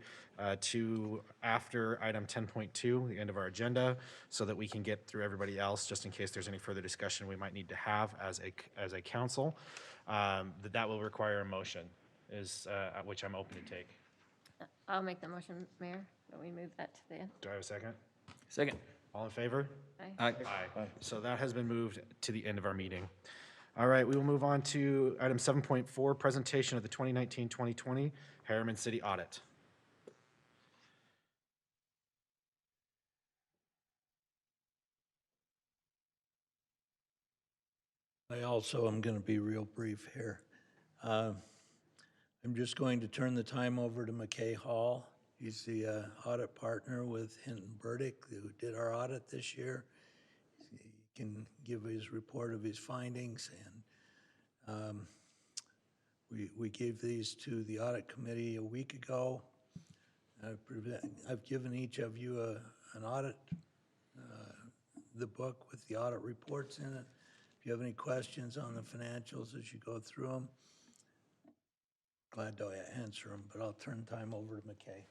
to after item 10.2, the end of our agenda, so that we can get through everybody else, just in case there's any further discussion we might need to have as a council. That will require a motion, which I'm open to take. I'll make the motion, Mayor, that we move that to the end. Do I have a second? Second. All in favor? Aye. Aye. So that has been moved to the end of our meeting. All right, we will move on to item 7.4, presentation of the 2019-2020 Herriman City Audit. I also am going to be real brief here. I'm just going to turn the time over to McKay Hall. He's the audit partner with Hinton Burdick, who did our audit this year. He can give his report of his findings, and we gave these to the audit committee a week ago. I've given each of you an audit, the book with the audit reports in it. If you have any questions on the financials as you go through them, glad to answer them, but I'll turn time over to McKay.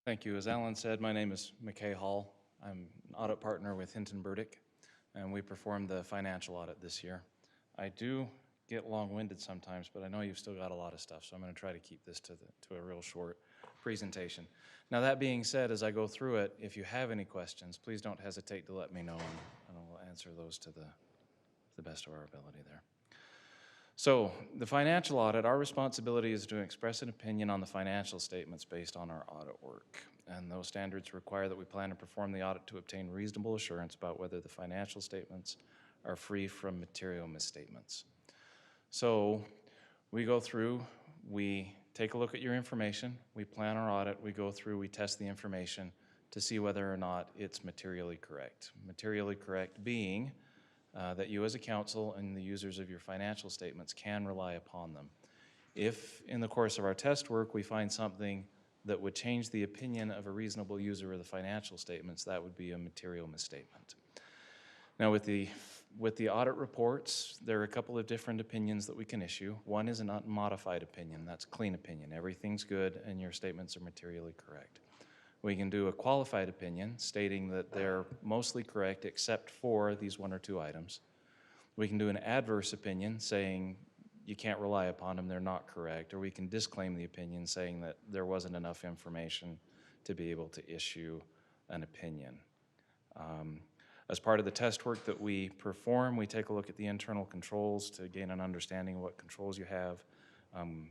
Thank you. As Alan said, my name is McKay Hall. I'm an audit partner with Hinton Burdick, and we performed the financial audit this year. I do get long-winded sometimes, but I know you've still got a lot of stuff, so I'm going to try to keep this to a real short presentation. Now, that being said, as I go through it, if you have any questions, please don't hesitate to let me know, and we'll answer those to the best of our ability there. So, the financial audit, our responsibility is to express an opinion on the financial statements based on our audit work. And those standards require that we plan to perform the audit to obtain reasonable assurance about whether the financial statements are free from material misstatements. So, we go through, we take a look at your information, we plan our audit, we go through, we test the information to see whether or not it's materially correct. Materially correct being that you as a council and the users of your financial statements can rely upon them. If in the course of our test work we find something that would change the opinion of a reasonable user of the financial statements, that would be a material misstatement. Now, with the audit reports, there are a couple of different opinions that we can issue. One is an unmodified opinion. That's a clean opinion. Everything's good and your statements are materially correct. We can do a qualified opinion stating that they're mostly correct except for these one or two items. We can do an adverse opinion saying you can't rely upon them, they're not correct, or we can disclaim the opinion saying that there wasn't enough information to be able to issue an opinion. As part of the test work that we perform, we take a look at the internal controls to gain an understanding of what controls you have.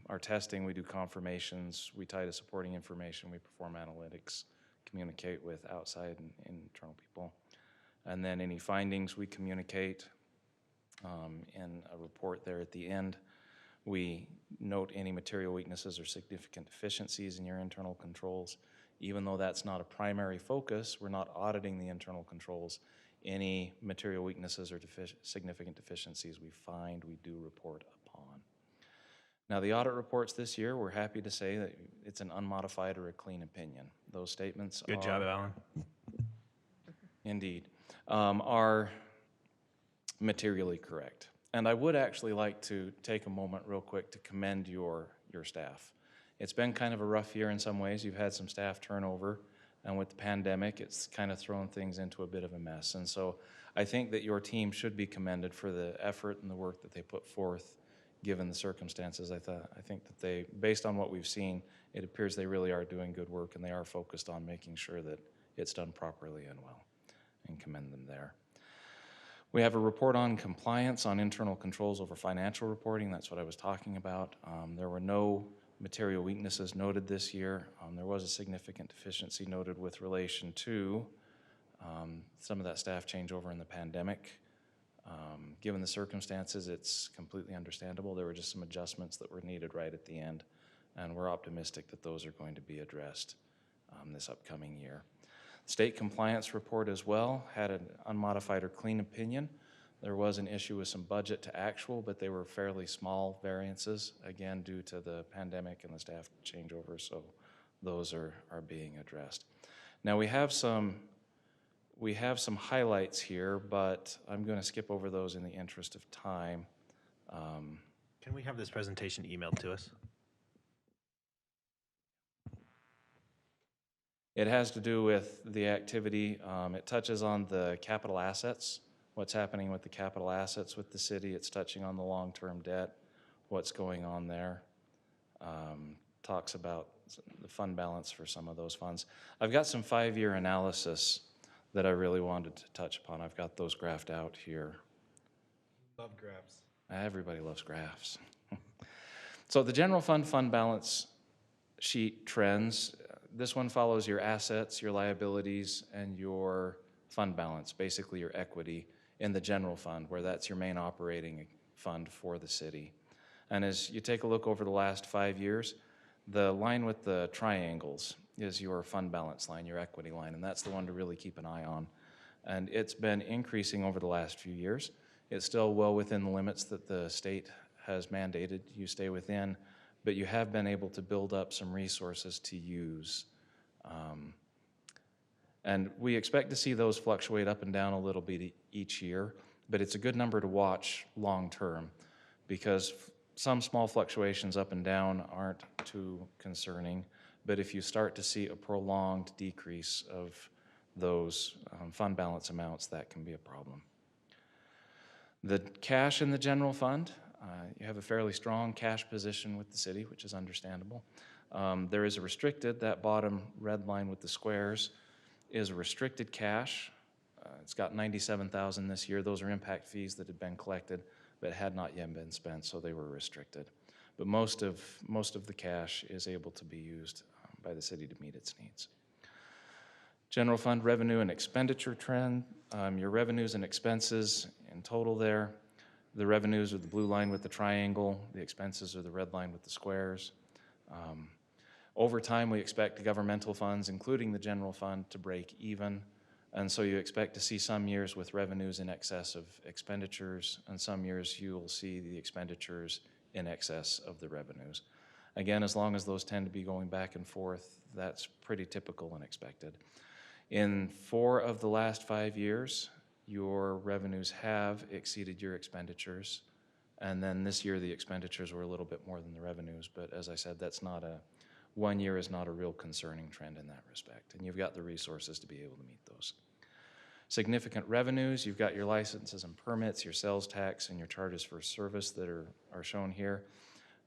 Our testing, we do confirmations, we tie to supporting information, we perform analytics, communicate with outside and internal people. And then any findings we communicate in a report there at the end. We note any material weaknesses or significant deficiencies in your internal controls. Even though that's not a primary focus, we're not auditing the internal controls. Any material weaknesses or significant deficiencies we find, we do report upon. Now, the audit reports this year, we're happy to say that it's an unmodified or a clean opinion. Those statements Good job, Alan. Indeed, are materially correct. And I would actually like to take a moment real quick to commend your staff. It's been kind of a rough year in some ways. You've had some staff turnover, and with the pandemic, it's kind of thrown things into a bit of a mess. And so I think that your team should be commended for the effort and the work that they put forth given the circumstances. I think that they, based on what we've seen, it appears they really are doing good work and they are focused on making sure that it's done properly and well, and commend them there. We have a report on compliance on internal controls over financial reporting. That's what I was talking about. There were no material weaknesses noted this year. There was a significant deficiency noted with relation to some of that staff changeover in the pandemic. Given the circumstances, it's completely understandable. There were just some adjustments that were needed right at the end, and we're optimistic that those are going to be addressed this upcoming year. State compliance report as well had an unmodified or clean opinion. There was an issue with some budget to actual, but they were fairly small variances, again, due to the pandemic and the staff changeover, so those are being addressed. Now we have some highlights here, but I'm going to skip over those in the interest of time. Can we have this presentation emailed to us? It has to do with the activity. It touches on the capital assets, what's happening with the capital assets with the city. It's touching on the long-term debt, what's going on there. Talks about the fund balance for some of those funds. I've got some 5-year analysis that I really wanted to touch upon. I've got those graphed out here. Love graphs. Everybody loves graphs. So the general fund balance sheet trends. This one follows your assets, your liabilities, and your fund balance, basically your equity in the general fund, where that's your main operating fund for the city. And as you take a look over the last 5 years, the line with the triangles is your fund balance line, your equity line, and that's the one to really keep an eye on. And it's been increasing over the last few years. It's still well within the limits that the state has mandated you stay within, but you have been able to build up some resources to use. And we expect to see those fluctuate up and down a little bit each year, but it's a good number to watch long term, because some small fluctuations up and down aren't too concerning, but if you start to see a prolonged decrease of those fund balance amounts, that can be a problem. The cash in the general fund, you have a fairly strong cash position with the city, which is understandable. There is a restricted, that bottom red line with the squares is a restricted cash. It's got $97,000 this year. Those are impact fees that had been collected but had not yet been spent, so they were restricted. But most of the cash is able to be used by the city to meet its needs. General fund revenue and expenditure trend. Your revenues and expenses in total there. The revenues are the blue line with the triangle. The expenses are the red line with the squares. Over time, we expect the governmental funds, including the general fund, to break even. And so you expect to see some years with revenues in excess of expenditures, and some years you will see the expenditures in excess of the revenues. Again, as long as those tend to be going back and forth, that's pretty typical and expected. In 4 of the last 5 years, your revenues have exceeded your expenditures. And then this year, the expenditures were a little bit more than the revenues. But as I said, that's not a, 1 year is not a real concerning trend in that respect. And you've got the resources to be able to meet those. Significant revenues, you've got your licenses and permits, your sales tax, and your charges for service that are shown here.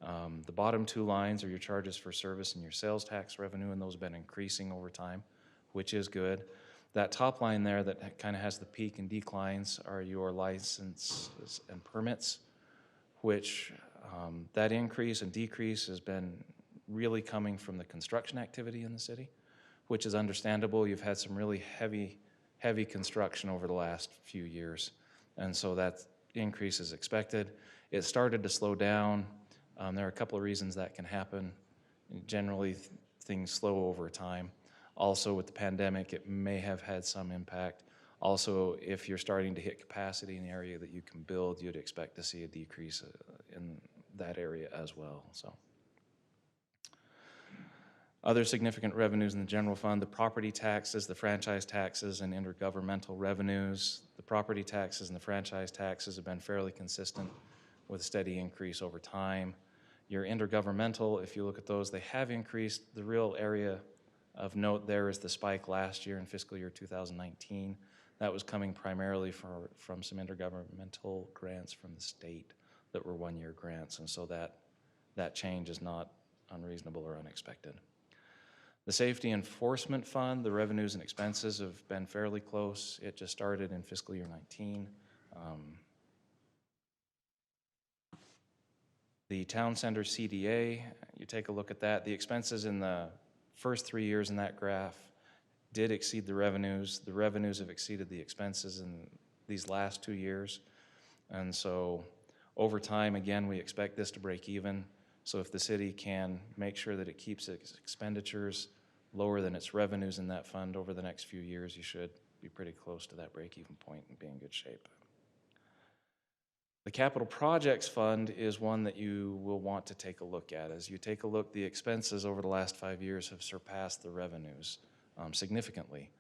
The bottom 2 lines are your charges for service and your sales tax revenue, and those have been increasing over time, which is good. That top line there that kind of has the peak and declines are your licenses and permits, which that increase and decrease has been really coming from the construction activity in the city, which is understandable. You've had some really heavy construction over the last few years, and so that increase is expected. It started to slow down. There are a couple of reasons that can happen. Generally, things slow over time. Also, with the pandemic, it may have had some impact. Also, if you're starting to hit capacity in the area that you can build, you'd expect to see a decrease in that area as well. So, other significant revenues in the general fund, the property taxes, the franchise taxes, and intergovernmental revenues. The property taxes and the franchise taxes have been fairly consistent with a steady increase over time. Your intergovernmental, if you look at those, they have increased. The real area of note there is the spike last year in fiscal year 2019. That was coming primarily from some intergovernmental grants from the state that were 1-year grants, and so that change is not unreasonable or unexpected. The Safety Enforcement Fund, the revenues and expenses have been fairly close. It just started in fiscal year 19. The Town Center CDA, you take a look at that. The expenses in the first 3 years in that graph did exceed the revenues. The revenues have exceeded the expenses in these last 2 years. And so over time, again, we expect this to break even. So if the city can make sure that it keeps its expenditures lower than its revenues in that fund over the next few years, you should be pretty close to that break-even point and be in good shape. The Capital Projects Fund is one that you will want to take a look at. As you take a look, the expenses over the last 5 years have surpassed the revenues significantly,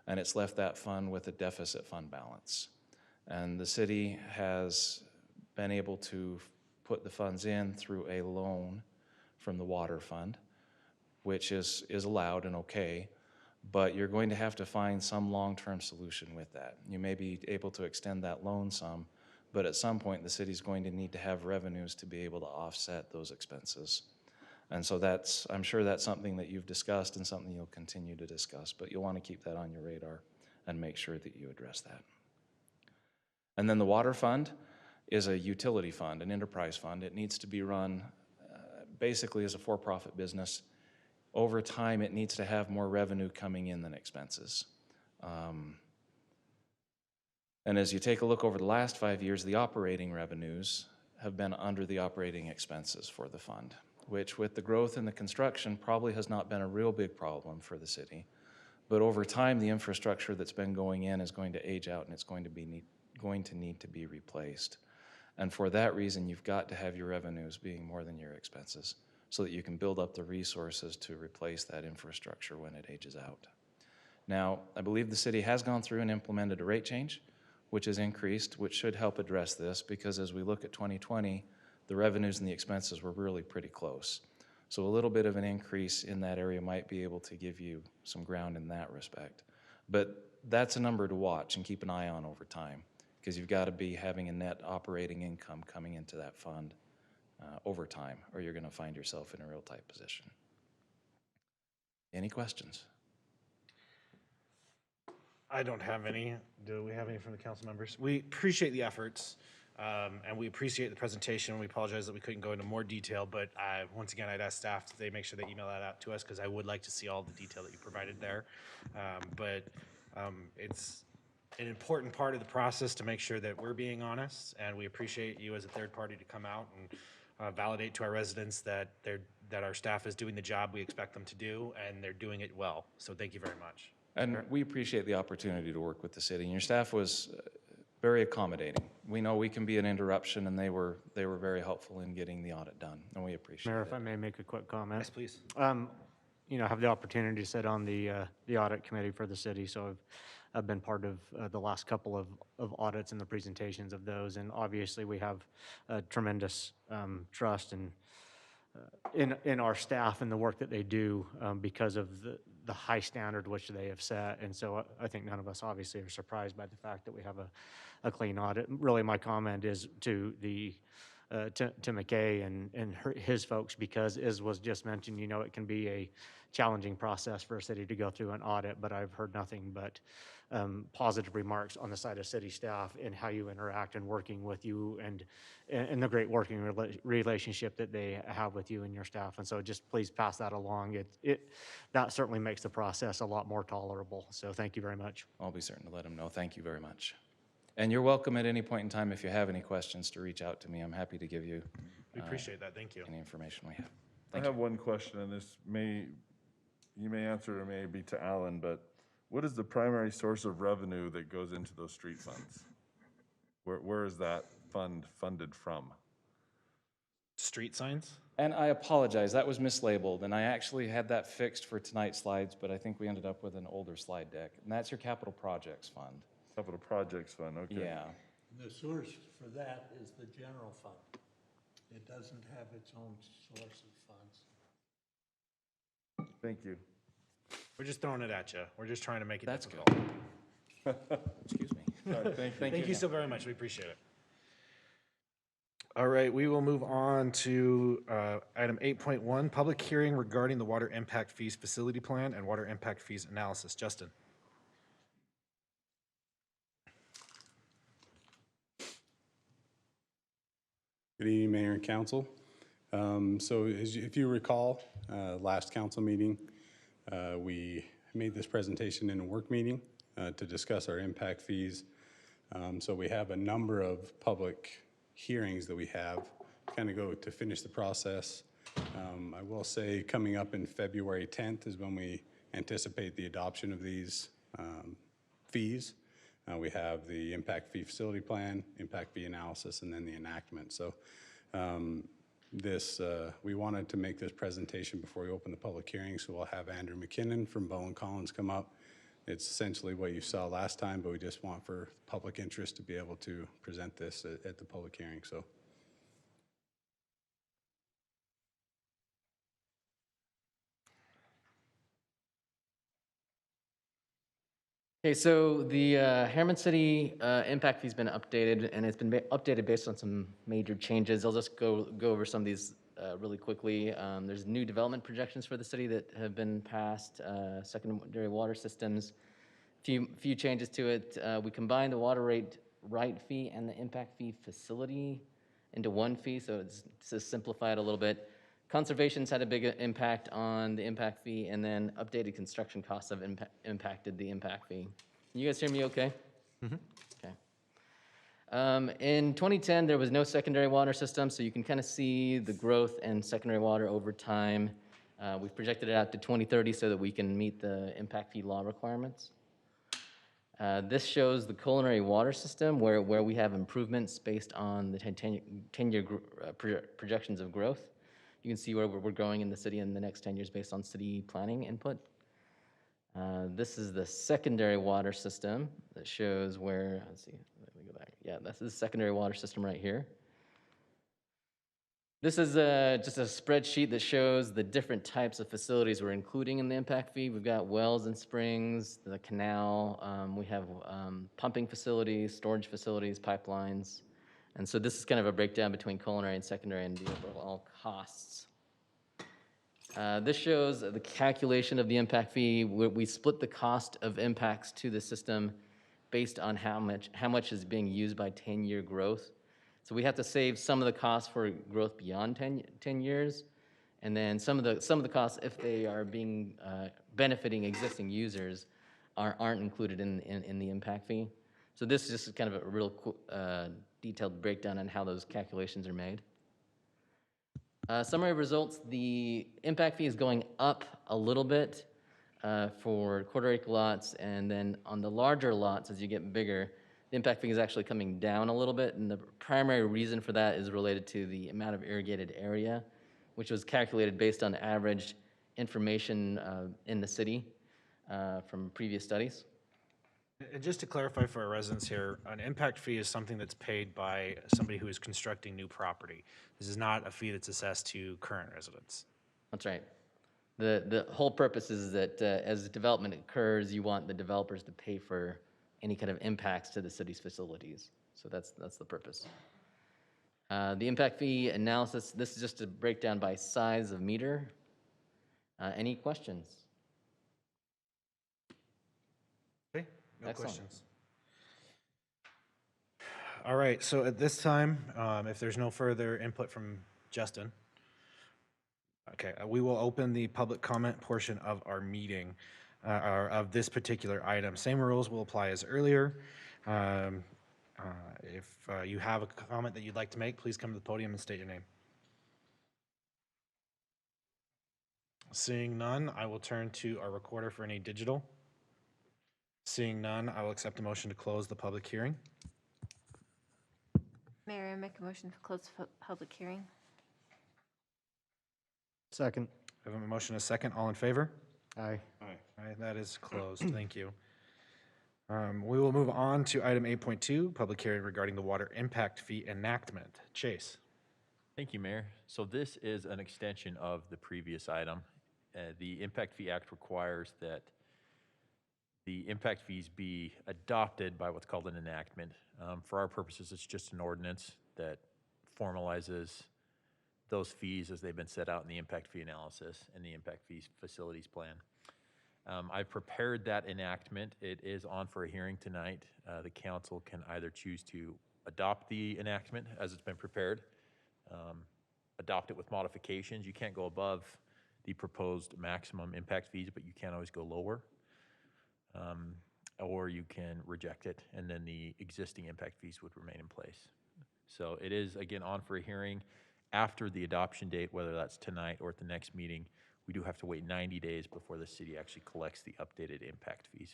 and it's left that fund with a deficit fund balance. And the city has been able to put the funds in through a loan from the water fund, which is allowed and okay, but you're going to have to find some long-term solution with that. You may be able to extend that loan some, but at some point the city's going to need to have revenues to be able to offset those expenses. And so I'm sure that's something that you've discussed and something you'll continue to discuss, but you'll want to keep that on your radar and make sure that you address that. And then the water fund is a utility fund, an enterprise fund. It needs to be run basically as a for-profit business. Over time, it needs to have more revenue coming in than expenses. And as you take a look over the last 5 years, the operating revenues have been under the operating expenses for the fund, which with the growth in the construction probably has not been a real big problem for the city. But over time, the infrastructure that's been going in is going to age out and it's going to need to be replaced. And for that reason, you've got to have your revenues being more than your expenses so that you can build up the resources to replace that infrastructure when it ages out. Now, I believe the city has gone through and implemented a rate change, which has increased, which should help address this, because as we look at 2020, the revenues and the expenses were really pretty close. So a little bit of an increase in that area might be able to give you some ground in that respect. But that's a number to watch and keep an eye on over time, because you've got to be having a net operating income coming into that fund over time, or you're going to find yourself in a real tight position. Any questions? I don't have any. Do we have any from the council members? We appreciate the efforts, and we appreciate the presentation. We apologize that we couldn't go into more detail, but once again, I'd ask staff that they make sure they email that out to us, because I would like to see all the detail that you provided there. It's an important part of the process to make sure that we're being honest, and we appreciate you as a third party to come out and validate to our residents that our staff is doing the job we expect them to do, and they're doing it well. So thank you very much. And we appreciate the opportunity to work with the city. And your staff was very accommodating. We know we can be an interruption, and they were very helpful in getting the audit done, and we appreciate Mayor, it. if I may make a quick comment. Yes, please. You know, I have the opportunity to sit on the audit committee for the city, so I've been part of the last couple of audits and the presentations of those, and obviously we have tremendous trust and in our staff and the work that they do because of the high standard which they have set. And so I think none of us obviously are surprised by the fact that we have a clean audit. Really, my comment is to McKay and his folks, because as was just mentioned, you know, it can be a challenging process for a city to go through an audit, but I've heard nothing but positive remarks on the side of city staff and how you interact and working with you and the great working relationship that they have with you and your staff. And so just please pass that along. That certainly makes the process a lot more tolerable. So thank you very much. I'll be certain to let them know. Thank you very much. And you're welcome at any point in time, if you have any questions, to reach out to me. I'm happy to give you We appreciate that. Thank you. any information we have. I have one question, and you may answer it, or may be to Alan, but what is the primary source of revenue that goes into those street funds? Where is that funded from? Street signs? And I apologize, that was mislabeled, and I actually had that fixed for tonight's slides, but I think we ended up with an older slide deck. And that's your capital projects fund. Capital projects fund, okay. Yeah. The source for that is the general fund. It doesn't have its own source of funds. Thank you. We're just throwing it at you. We're just trying to make it That's difficult. Excuse me. All right, thank you. Thank you so very much. We appreciate it. All right, we will move on to item 8.1, public hearing regarding the water impact fees facility plan and water impact fees analysis. Justin. Good evening, Mayor and Council. If you recall, last council meeting, we made this presentation in a work meeting to discuss our impact fees. So we have a number of public hearings that we have kind of go to finish the process. I will say coming up in February 10th is when we anticipate the adoption of these fees. We have the impact fee facility plan, impact fee analysis, and then the enactment. So we wanted to make this presentation before we open the public hearing, so we'll have Andrew McKinnon from Bowen Collins come up. It's essentially what you saw last time, but we just want for public interest to be able to present this at the public hearing. So. Okay, so the Herriman City impact fee's been updated, and it's been updated based on some major changes. I'll just go over some of these really quickly. There's new development projections for the city that have been passed, secondary water systems. Few changes to it. We combined the water right fee and the impact fee facility into one fee, so it's to simplify it a little bit. Conservation's had a big impact on the impact fee, and then updated construction costs have impacted the impact fee. Can you guys hear me okay? Mm-hmm. Okay. In 2010, there was no secondary water system, so you can kind of see the growth in secondary water over time. We've projected it out to 2030 so that we can meet the impact fee law requirements. This shows the culinary water system where we have improvements based on the 10-year projections of growth. You can see where we're going in the city in the next 10 years based on city planning input. This is the secondary water system that shows where, let's see, let me go back. Yeah, this is the secondary water system right here. This is just a spreadsheet that shows the different types of facilities we're including in the impact fee. We've got wells and springs, the canal, we have pumping facilities, storage facilities, pipelines. And so this is kind of a breakdown between culinary and secondary and the overall costs. This shows the calculation of the impact fee. We split the cost of impacts to the system based on how much is being used by 10-year growth. So we have to save some of the costs for growth beyond 10 years, and then some of the costs, if they are being benefiting existing users, aren't included in the impact fee. So this is just kind of a real detailed breakdown on how those calculations are made. Summary of results, the impact fee is going up a little bit for quarter acre lots, and then on the larger lots, as you get bigger, The impact fee is actually coming down a little bit, and the primary reason for that is related to the amount of irrigated area, which was calculated based on average information in the city from previous studies. And just to clarify for our residents here, an impact fee is something that's paid by somebody who is constructing new property. This is not a fee that's assessed to current residents. That's right. The whole purpose is that as development occurs, you want the developers to pay for any kind of impacts to the city's facilities. So that's the purpose. The impact fee analysis, this is just a breakdown by size of meter. Any questions? Okay, no Excellent. questions. All right, so at this time, if there's no further input from Justin, okay, we will open the public comment portion of our meeting, or of this particular item. Same rules will apply as earlier. If you have a comment that you'd like to make, please come to the podium and state your name. Seeing none, I will turn to our recorder for any digital. Seeing none, I will accept a motion to close the public hearing. Mayor, I make a motion to close the public hearing. Second. I have a motion, a second. All in favor? Aye. Aye, that is closed. Thank you. We will move on to item 8.2, public hearing regarding the water impact fee enactment. Chase. Thank you, Mayor. So this is an extension of the previous item. The Impact Fee Act requires that the impact fees be adopted by what's called an enactment. For our purposes, it's just an ordinance that formalizes those fees as they've been set out in the impact fee analysis and the impact fees facilities plan. I've prepared that enactment. It is on for a hearing tonight. The council can either choose to adopt the enactment as it's been prepared, adopt it with modifications. You can't go above the proposed maximum impact fees, but you can always go lower. Or you can reject it, and then the existing impact fees would remain in place. So it is, again, on for a hearing after the adoption date, whether that's tonight or at the next meeting. We do have to wait 90 days before the city actually collects the updated impact fees.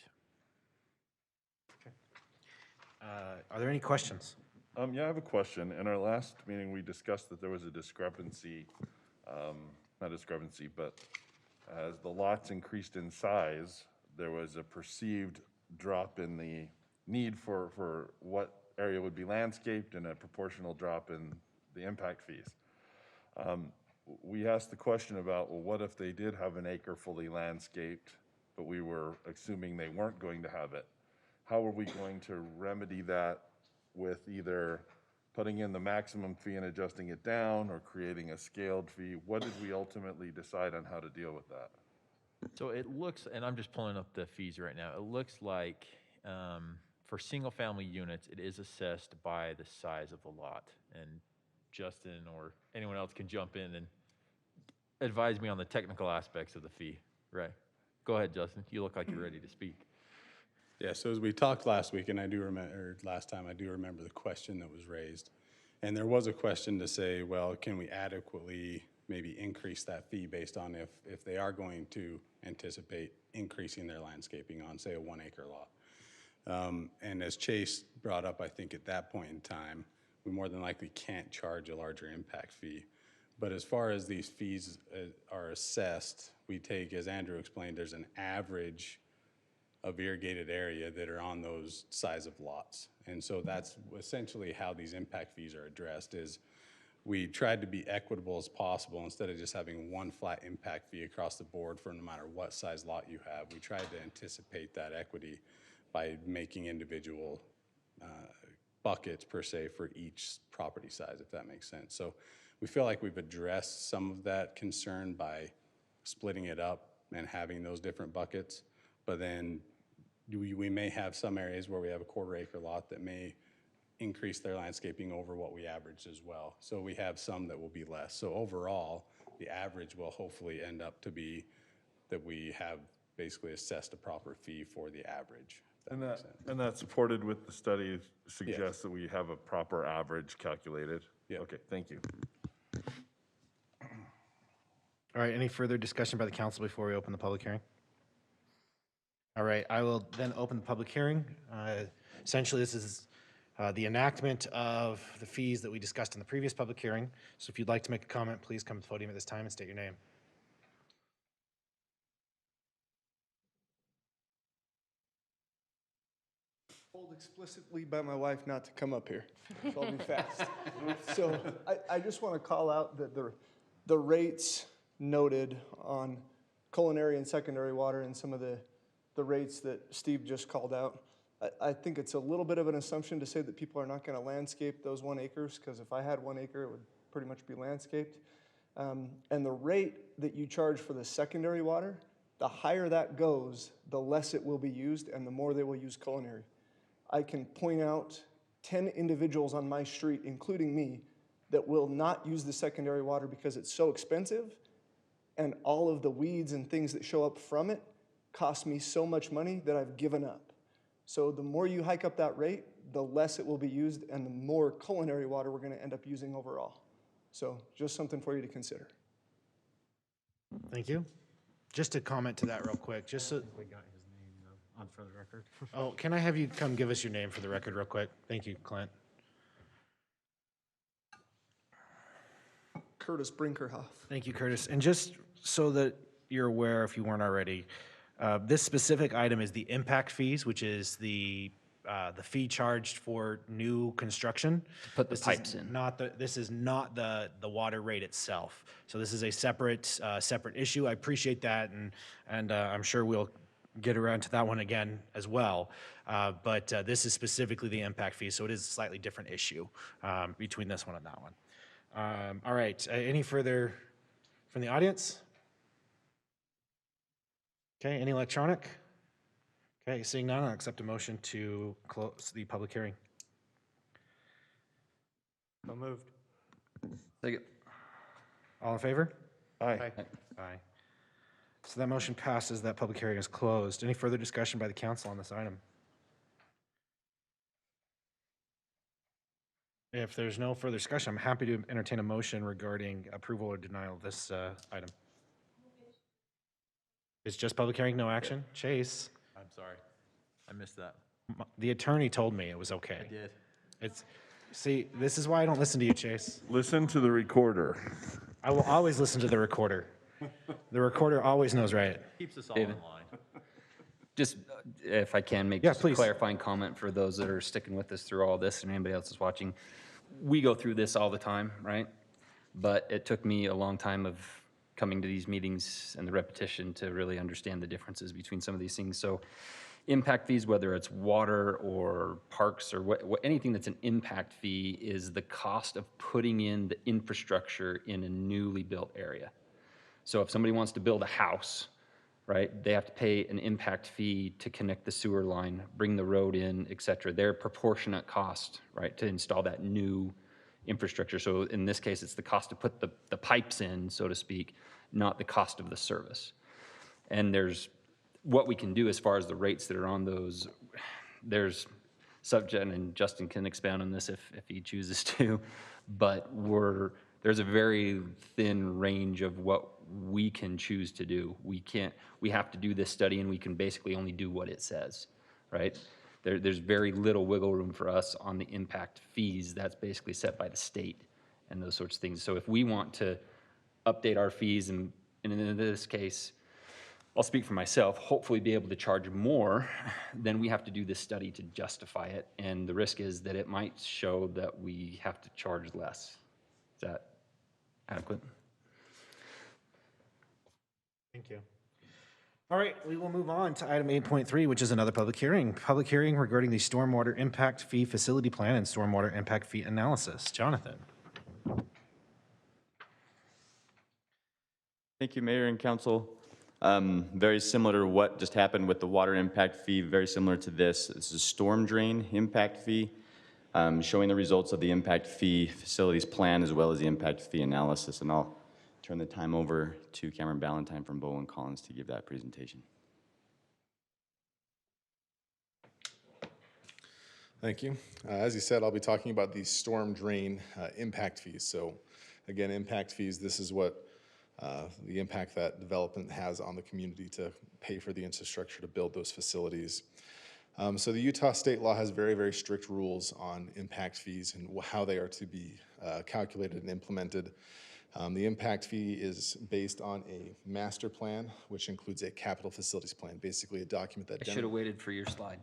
Are there any questions? Yeah, I have a question. In our last meeting, we discussed that there was a discrepancy, not discrepancy, but as the lots increased in size, there was a perceived drop in the need for what area would be landscaped and a proportional drop in the impact fees. We asked the question about, well, what if they did have an acre fully landscaped, but we were assuming they weren't going to have it? How are we going to remedy that with either putting in the maximum fee and adjusting it down or creating a scaled fee? What did we ultimately decide on how to deal with that? So it looks, and I'm just pulling up the fees right now, it looks like for single-family units, it is assessed by the size of the lot. And Justin or anyone else can jump in and advise me on the technical aspects of the fee. Right. Go ahead, Justin. You look like you're ready to speak. Yeah, so as we talked last week, and I do remember, or last time, I do remember the question that was raised. And there was a question to say, well, can we adequately maybe increase that fee based on if they are going to anticipate increasing their landscaping on, say, a 1 acre lot. And as Chase brought up, I think at that point in time, we more than likely can't charge a larger impact fee. But as far as these fees are assessed, we take, as Andrew explained, there's an average of irrigated area that are on those size of lots. And so that's essentially how these impact fees are addressed is we tried to be equitable as possible instead of just having one flat impact fee across the board for no matter what size lot you have. We tried to anticipate that equity by making individual buckets per se for each property size, if that makes sense. So we feel like we've addressed some of that concern by splitting it up and having those different buckets. But then we may have some areas where we have a 1/4 acre lot that may increase their landscaping over what we averaged as well. So we have some that will be less. So overall, the average will hopefully end up to be that we have basically assessed a proper fee for the average. And that supported with the study suggests that we have a proper average calculated? Yeah. Okay, thank you. All right, any further discussion by the council before we open the public hearing? All right, I will then open the public hearing. Essentially, this is the enactment of the fees that we discussed in the previous public hearing. So if you'd like to make a comment, please come to the podium at this time and state your name. Told explicitly by my wife not to come up here, so I'll be fast. So I just want to call out that the rates noted on culinary and secondary water and some of the rates that Steve just called out, I think it's a little bit of an assumption to say that people are not going to landscape those 1 acres, because if I had 1 acre, it would pretty much be landscaped. And the rate that you charge for the secondary water, the higher that goes, the less it will be used and the more they will use culinary. I can point out 10 individuals on my street, including me, that will not use the secondary water because it's so expensive, and all of the weeds and things that show up from it cost me so much money that I've given up. So the more you hike up that rate, the less it will be used and the more culinary water we're going to end up using overall. So just something for you to consider. Thank you. Just to comment to that real quick, just so. We got his name though, on for the record. Oh, can I have you come give us your name for the record real quick? Thank you, Clint. Curtis Brinkerhoff. Thank you, Curtis. And just so that you're aware, if you weren't already, this specific item is the impact fees, which is the fee charged for new construction. To put the pipes in. This is not the water rate itself. So this is a separate issue. I appreciate that, and I'm sure we'll get around to that one again as well. But this is specifically the impact fee, so it is a slightly different issue between this one and that one. All right, any further from the audience? Okay, any electronic? Okay, seeing none, I'll accept a motion to close the public hearing. So moved. Second. All in favor? Aye. Aye. So that motion passes, that public hearing is closed. Any further discussion by the council on this item? If there's no further discussion, I'm happy to entertain a motion regarding approval or denial of this item. It's just public hearing, no action? Chase? I'm sorry. I missed that. The attorney told me it was okay. I did. See, this is why I don't listen to you, Chase. Listen to the recorder. I will always listen to the recorder. The recorder always knows right. Keeps us all David. in line. Just, if I can make just a clarifying comment for those that are sticking with us through all this and anybody else that's watching. We go through this all the time, right? But it took me a long time of coming to these meetings and the repetition to really understand the differences between some of these things. So impact fees, whether it's water or parks or anything that's an impact fee, is the cost of putting in the infrastructure in a newly built area. So if somebody wants to build a house, right, they have to pay an impact fee to connect the sewer line, bring the road in, et cetera. Their proportionate cost, right, to install that new infrastructure. So in this case, it's the cost to put the pipes in, so to speak, not the cost of the service. And there's what we can do as far as the rates that are on those. There's subject, and Justin can expand on this if he chooses to, but there's a very thin range of what we can choose to do. We have to do this study, and we can basically only do what it says, right? There's very little wiggle room for us on the impact fees. That's basically set by the state and those sorts of things. So if we want to update our fees, and in this case, I'll speak for myself, hopefully be able to charge more, then we have to do this study to justify it. And the risk is that it might show that we have to charge less. Is that adequate? Thank you. All right, we will move on to item 8.3, which is another public hearing. Public hearing regarding the stormwater impact fee facility plan and stormwater impact fee analysis. Jonathan. Thank you, Mayor and Council. Very similar to what just happened with the water impact fee, very similar to this. This is a storm drain impact fee, showing the results of the impact fee facilities plan as well as the impact fee analysis. And I'll turn the time over to Cameron Ballantyne from Bowen Collins to give that presentation. Thank you. As you said, I'll be talking about the storm drain impact fees. So again, impact fees, this is what the impact that development has on the community to pay for the infrastructure to build those facilities. So the Utah state law has very, very strict rules on impact fees and how they are to be calculated and implemented. The impact fee is based on a master plan, which includes a capital facilities plan, basically a document that... I should have waited for your slide.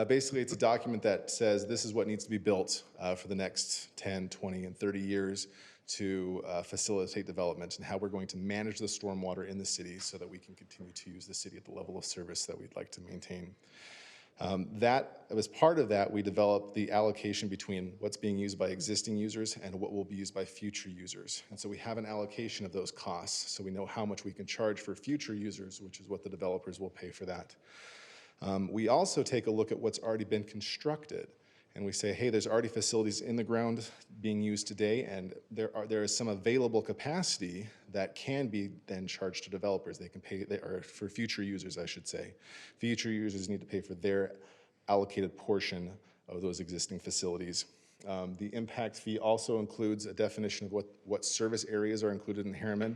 Basically, it's a document that says this is what needs to be built for the next 10, 20, and 30 years to facilitate development and how we're going to manage the stormwater in the city so that we can continue to use the city at the level of service that we'd like to maintain. As part of that, we developed the allocation between what's being used by existing users and what will be used by future users. And so we have an allocation of those costs, so we know how much we can charge for future users, which is what the developers will pay for that. We also take a look at what's already been constructed, and we say, hey, there's already facilities in the ground being used today, and there is some available capacity that can be then charged to developers. They can pay, or for future users, I should say. Future users need to pay for their allocated portion of those existing facilities. The impact fee also includes a definition of what service areas are included in Herriman,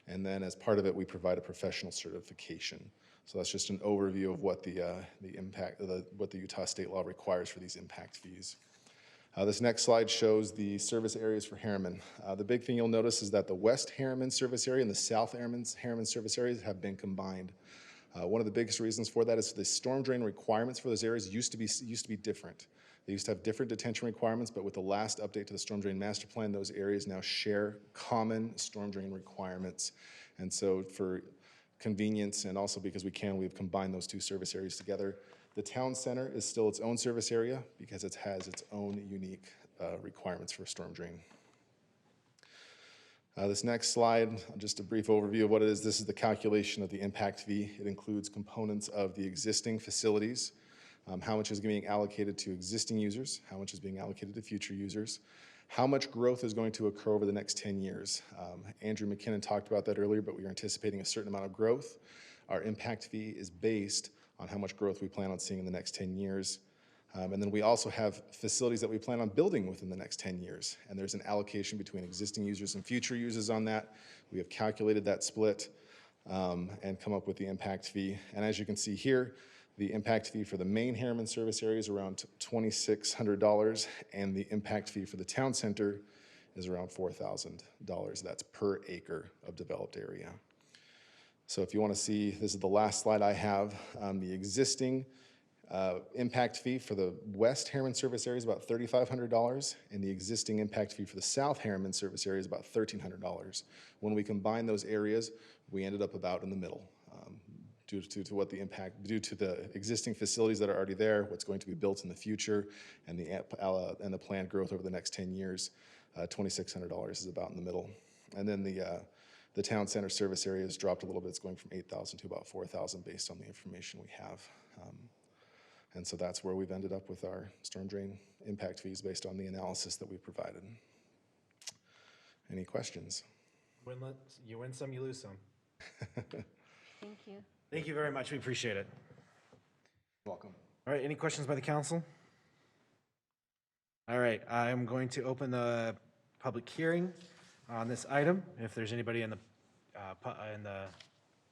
and then as part of it, we provide a professional certification. So that's just an overview of what what the Utah state law requires for these impact fees. This next slide shows the service areas for Herriman. The big thing you'll notice is that the West Herriman service area and the South Herriman service areas have been combined. One of the biggest reasons for that is the storm drain requirements for those areas used to be different. They used to have different detention requirements, but with the last update to the storm drain master plan, those areas now share common storm drain requirements. And so for convenience and also because we've combined those two service areas together. The town center is still its own service area because it has its own unique requirements for storm drain. This next slide, just a brief overview of what it is. This is the calculation of the impact fee. It includes components of the existing facilities, how much is being allocated to existing users, how much is being allocated to future users, how much growth is going to occur over the next 10 years. Andrew McKinnon talked about that earlier, but we are anticipating a certain amount of growth. Our impact fee is based on how much growth we plan on seeing in the next 10 years. And then we also have facilities that we plan on building within the next 10 years. And there's an allocation between existing users and future users on that. We have calculated that split and come up with the impact fee. And as you can see here, the impact fee for the main Herriman service area is around $2,600, and the impact fee for the town center is around $4,000. That's per acre of developed area. So if you want to see, this is the last slide I have. The existing impact fee for the West Herriman service area is about $3,500, and the existing impact fee for the South Herriman service area is about $1,300. When we combine those areas, we ended up about in the middle. Due to the existing facilities that are already there, what's going to be built in the future, and the planned growth over the next 10 years, $2,600 is about in the middle. And then the town center service area has dropped a little bit. It's going from $8,000 to about $4,000 based on the information we have. And so that's where we've ended up with our storm drain impact fees based on the analysis that we provided. Any questions? You win some, you lose some. Thank you. Thank you very much. We appreciate it. Welcome. All right, any questions by the council? All right, I'm going to open the public hearing on this item. If there's anybody in the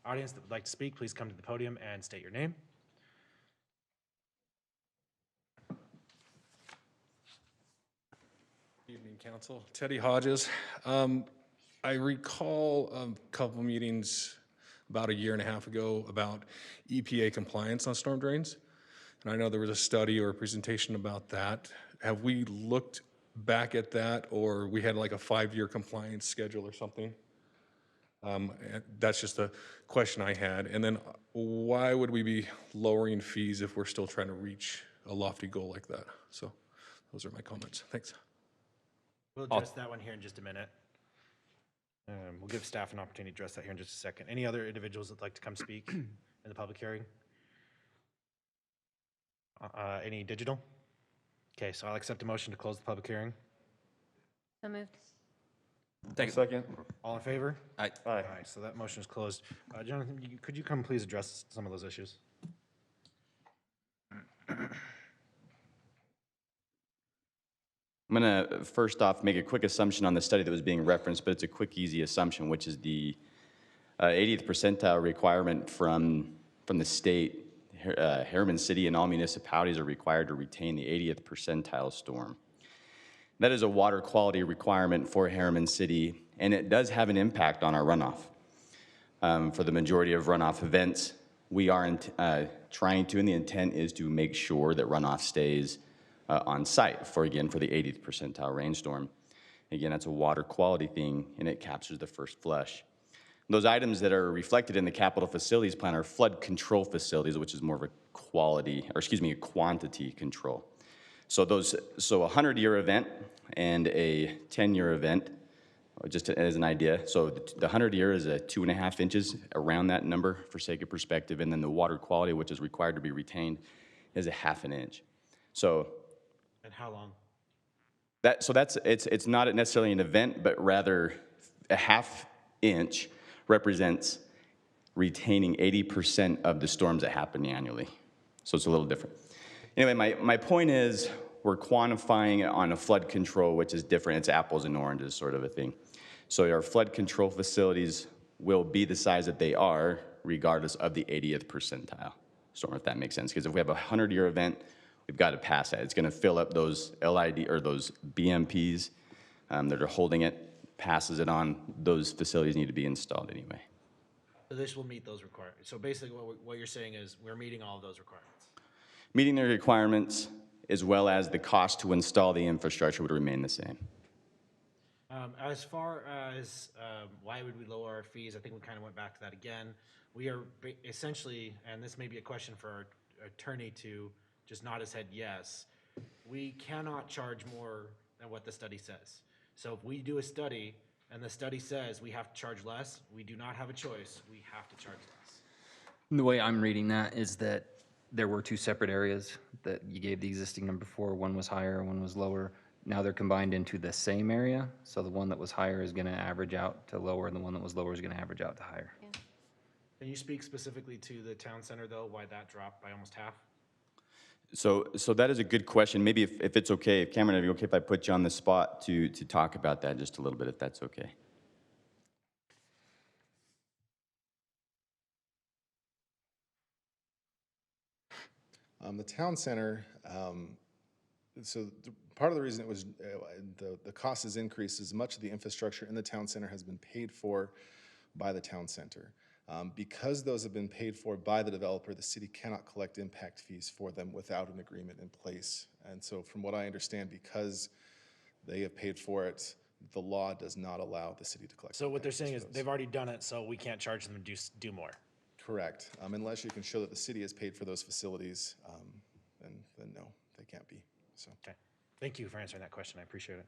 audience that would like to speak, please come to the podium and state your name. Evening, Council. Teddy Hodges. I recall a couple meetings about a year and a half ago about EPA compliance on storm drains. And I know there was a study or a presentation about that. Have we looked back at that, or we had like a 5-year compliance schedule or something? That's just a question I had. And then why would we be lowering fees if we're still trying to reach a lofty goal like that? So those are my comments. Thanks. We'll address that one here in just a minute. We'll give staff an opportunity to address that here in just a second. Any other individuals that'd like to come speak in the public hearing? Any digital? Okay, so I'll accept a motion to close the public hearing. So moved. Second. All in favor? Aye. Aye. So that motion is closed. Jonathan, could you come please address some of those issues? I'm going to first off make a quick assumption on the study that was being referenced, but it's a quick, easy assumption, which is the 80th percentile requirement from the state. Herriman City and all municipalities are required to retain the 80th percentile storm. That is a water quality requirement for Herriman City, and it does have an impact on our runoff. For the majority of runoff events, we are trying to, and the intent is to make sure that runoff stays on site for the 80th percentile rainstorm. Again, that's a water quality thing, and it captures the first flush. Those items that are reflected in the capital facilities plan are flood control facilities, which is more of a quantity control. So a 100-year event and a 10-year event, just as an idea. So the 100-year is a 2.5 inches around that number for sake of perspective, and then the water quality, which is required to be retained, is a 1/2 inch. So. And how long? It's not necessarily an event, but rather a 1/2 inch represents retaining 80% of the storms that happen annually. So it's a little different. Anyway, my point is we're quantifying it on a flood control, which is different. It's apples and oranges sort of a thing. So our flood control facilities will be the size that they are regardless of the 80th percentile storm, if that makes sense. Because if we have a 100-year event, we've got to pass that. It's going to fill up those LID or those BMPs that are holding it, passes it on. Those facilities need to be installed anyway. So this will meet those requirements. So basically what you're saying is we're meeting all of those requirements. Meeting the requirements as well as the cost to install the infrastructure would remain the same. As far as why would we lower our fees, I think we kind of went back to that again. We are essentially, and this may be a question for our attorney to just nod his head yes, we cannot charge more than what the study says. So if we do a study and the study says we have to charge less, we do not have a choice. We have to charge less. The way I'm reading that is that there were two separate areas that you gave the existing number for. One was higher, one was lower. Now they're combined into the same area. So the one that was higher is going to average out to lower, and the one that was lower is going to average out to higher. Yeah. Can you speak specifically to the town center though, why that dropped by almost half? So that is a good question. Maybe if it's okay, Cameron, are you okay if I put you on the spot to talk about that just a little bit, if that's okay? The town center, part of the reason it was, the cost has increased is much of the infrastructure in the town center has been paid for by the town center. Because those have been paid for by the developer, the city cannot collect impact fees for them without an agreement in place. And so from what I understand, because they have paid for it, the law does not allow the city to collect. So what they're saying is those. they've already done it, so we can't charge them to do more. Correct. Unless you can show that the city has paid for those facilities, then no, they can't be. So. Okay. Thank you for answering that question. I appreciate it.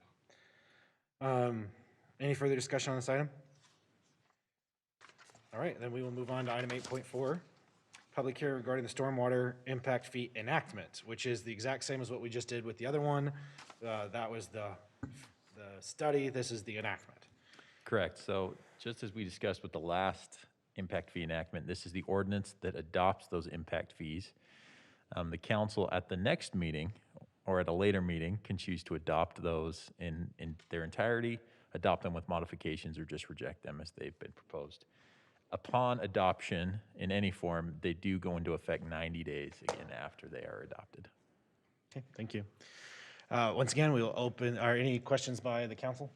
Any further discussion on this item? All right, then we will move on to item 8.4, public hearing regarding the stormwater impact fee enactment, which is the exact same as what we just did with the other one. That was the study. This is the enactment. Correct. So just as we discussed with the last impact fee enactment, this is the ordinance that adopts those impact fees. The council at the next meeting or at a later meeting can choose to adopt those in their entirety, adopt them with modifications, or just reject them as they've been proposed. Upon adoption in any form, they do go into effect 90 days again after they are adopted. Okay, thank you. Once again, we will open, are any questions by the council?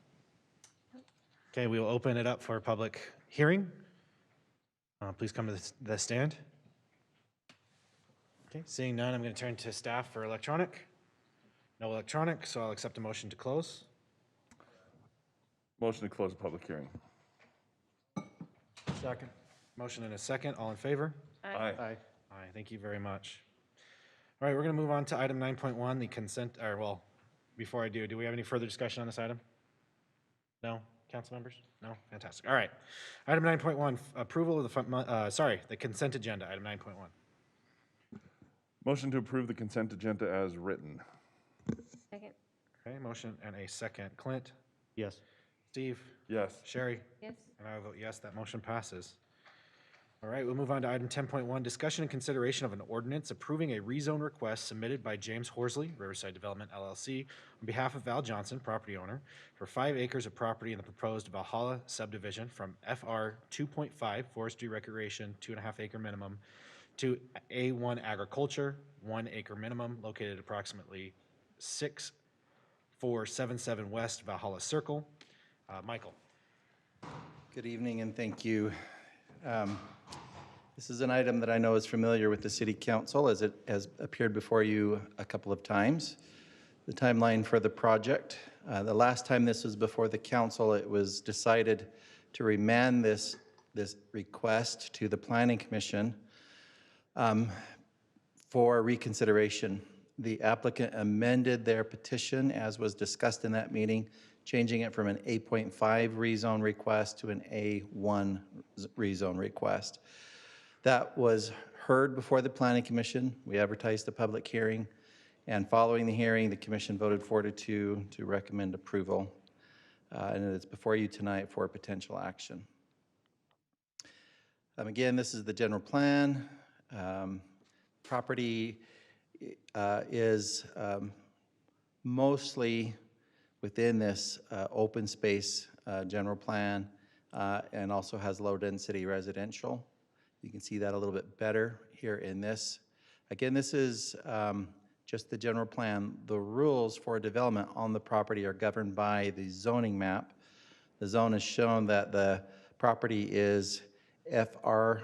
Okay, we will open it up for public hearing. Please come to the stand. Okay, seeing none, I'm going to turn to staff for electronic. No electronic, so I'll accept a motion to close. Motion to close the public hearing. Second. Motion and a second. All in favor? Aye. Aye. Aye. Thank you very much. All right, we're going to move on to item 9.1, the consent, or well, before I do we have any further discussion on this item? No? Council members? No? Fantastic. All right. Item 9.1, approval of the consent agenda, item 9.1. Motion to approve the consent agenda as written. Second. Okay, motion and a second. Clint? Yes. Steve? Yes. Sherry? Yes. And I vote yes, that motion passes. All right, we'll move on to item 10.1, discussion and consideration of an ordinance approving a rezone request submitted by James Horsley, Riverside Development LLC, on behalf of Val Johnson, property owner, for 5 acres of property in the proposed Valhalla subdivision from FR 2.5, forestry recreation, 2.5 acre minimum, to A1 agriculture, 1 acre minimum, located approximately 6477 West Valhalla Circle. Michael. Good evening and thank you. This is an item that I know is familiar with the City Council as it has appeared before you a couple of times. The timeline for the project. The last time this was before the council, it was decided to remand this request to the Planning Commission for reconsideration. The applicant amended their petition as was discussed in that meeting, changing it from an 8.5 rezone request to an A1 rezone request. That was heard before the Planning Commission. We advertised the public hearing, and following the hearing, the Commission voted 4-2 to recommend approval. And it's before you tonight for potential action. Again, this is the general plan. Property is mostly within this open space general plan and also has low density residential. You can see that a little bit better here in this. Again, this is just the general plan. The rules for development on the property are governed by the zoning map. The zone has shown that the property is FR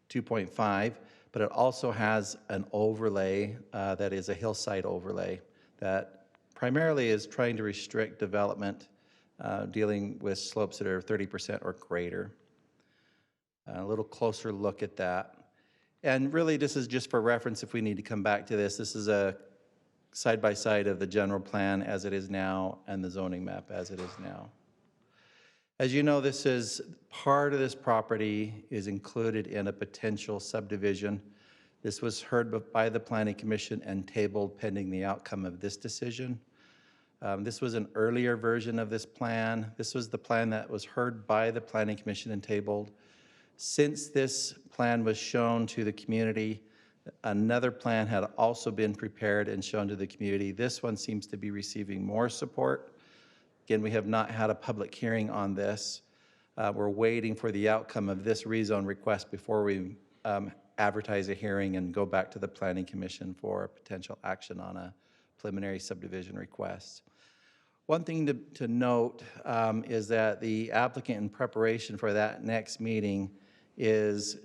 2.5, but it also has an overlay that is a hillside overlay that primarily is trying to restrict development dealing with slopes that are 30% or greater. A little closer look at that. And really, this is just for reference if we need to come back to this. This is a side-by-side of the general plan as it is now and the zoning map as it is now. As you know, this is part of this property is included in a potential subdivision. This was heard by the Planning Commission and tabled pending the outcome of this decision. This was an earlier version of this plan. This was the plan that was heard by the Planning Commission and tabled. Since this plan was shown to the community, another plan had also been prepared and shown to the community. This one seems to be receiving more support. Again, we have not had a public hearing on this. We're waiting for the outcome of this rezone request before we advertise a hearing and go back to the Planning Commission for potential action on a preliminary subdivision request. One thing to note is that the applicant in preparation for that next meeting is